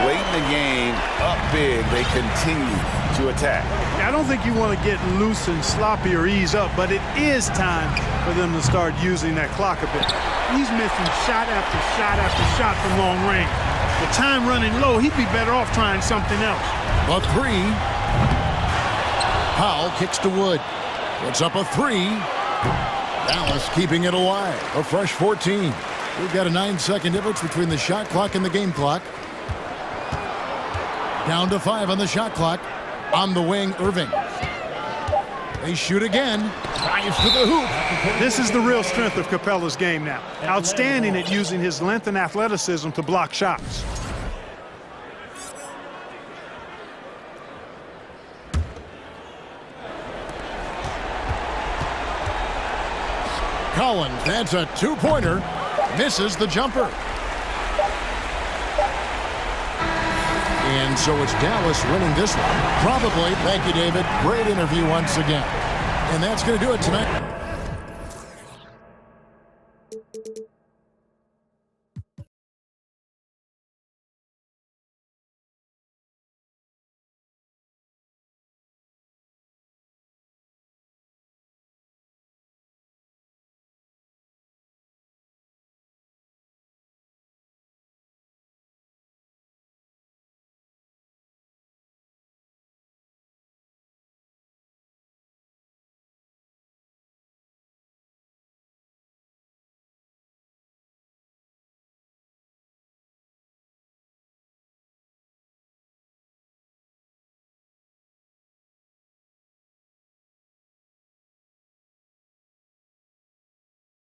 Late in the game, up big, they continue to attack. I don't think you want to get loose and sloppy or ease up, but it is time for them to start using that clock a bit. He's missing shot after shot after shot from long range. The time running low, he'd be better off trying something else. A 3. Powell kicks to Wood. Puts up a 3. Dallas keeping it alive. A fresh 14. We've got a 9-second difference between the shot clock and the game clock. Down to 5 on the shot clock. On the wing, Irving. They shoot again. Drives to the hoop. This is the real strength of Capella's game now. Outstanding at using his length and athleticism to block shots. Collins, that's a 2-pointer. Misses the jumper. And so it's Dallas winning this one. Probably. Thank you, David. Great interview once again. And that's going to do it tonight.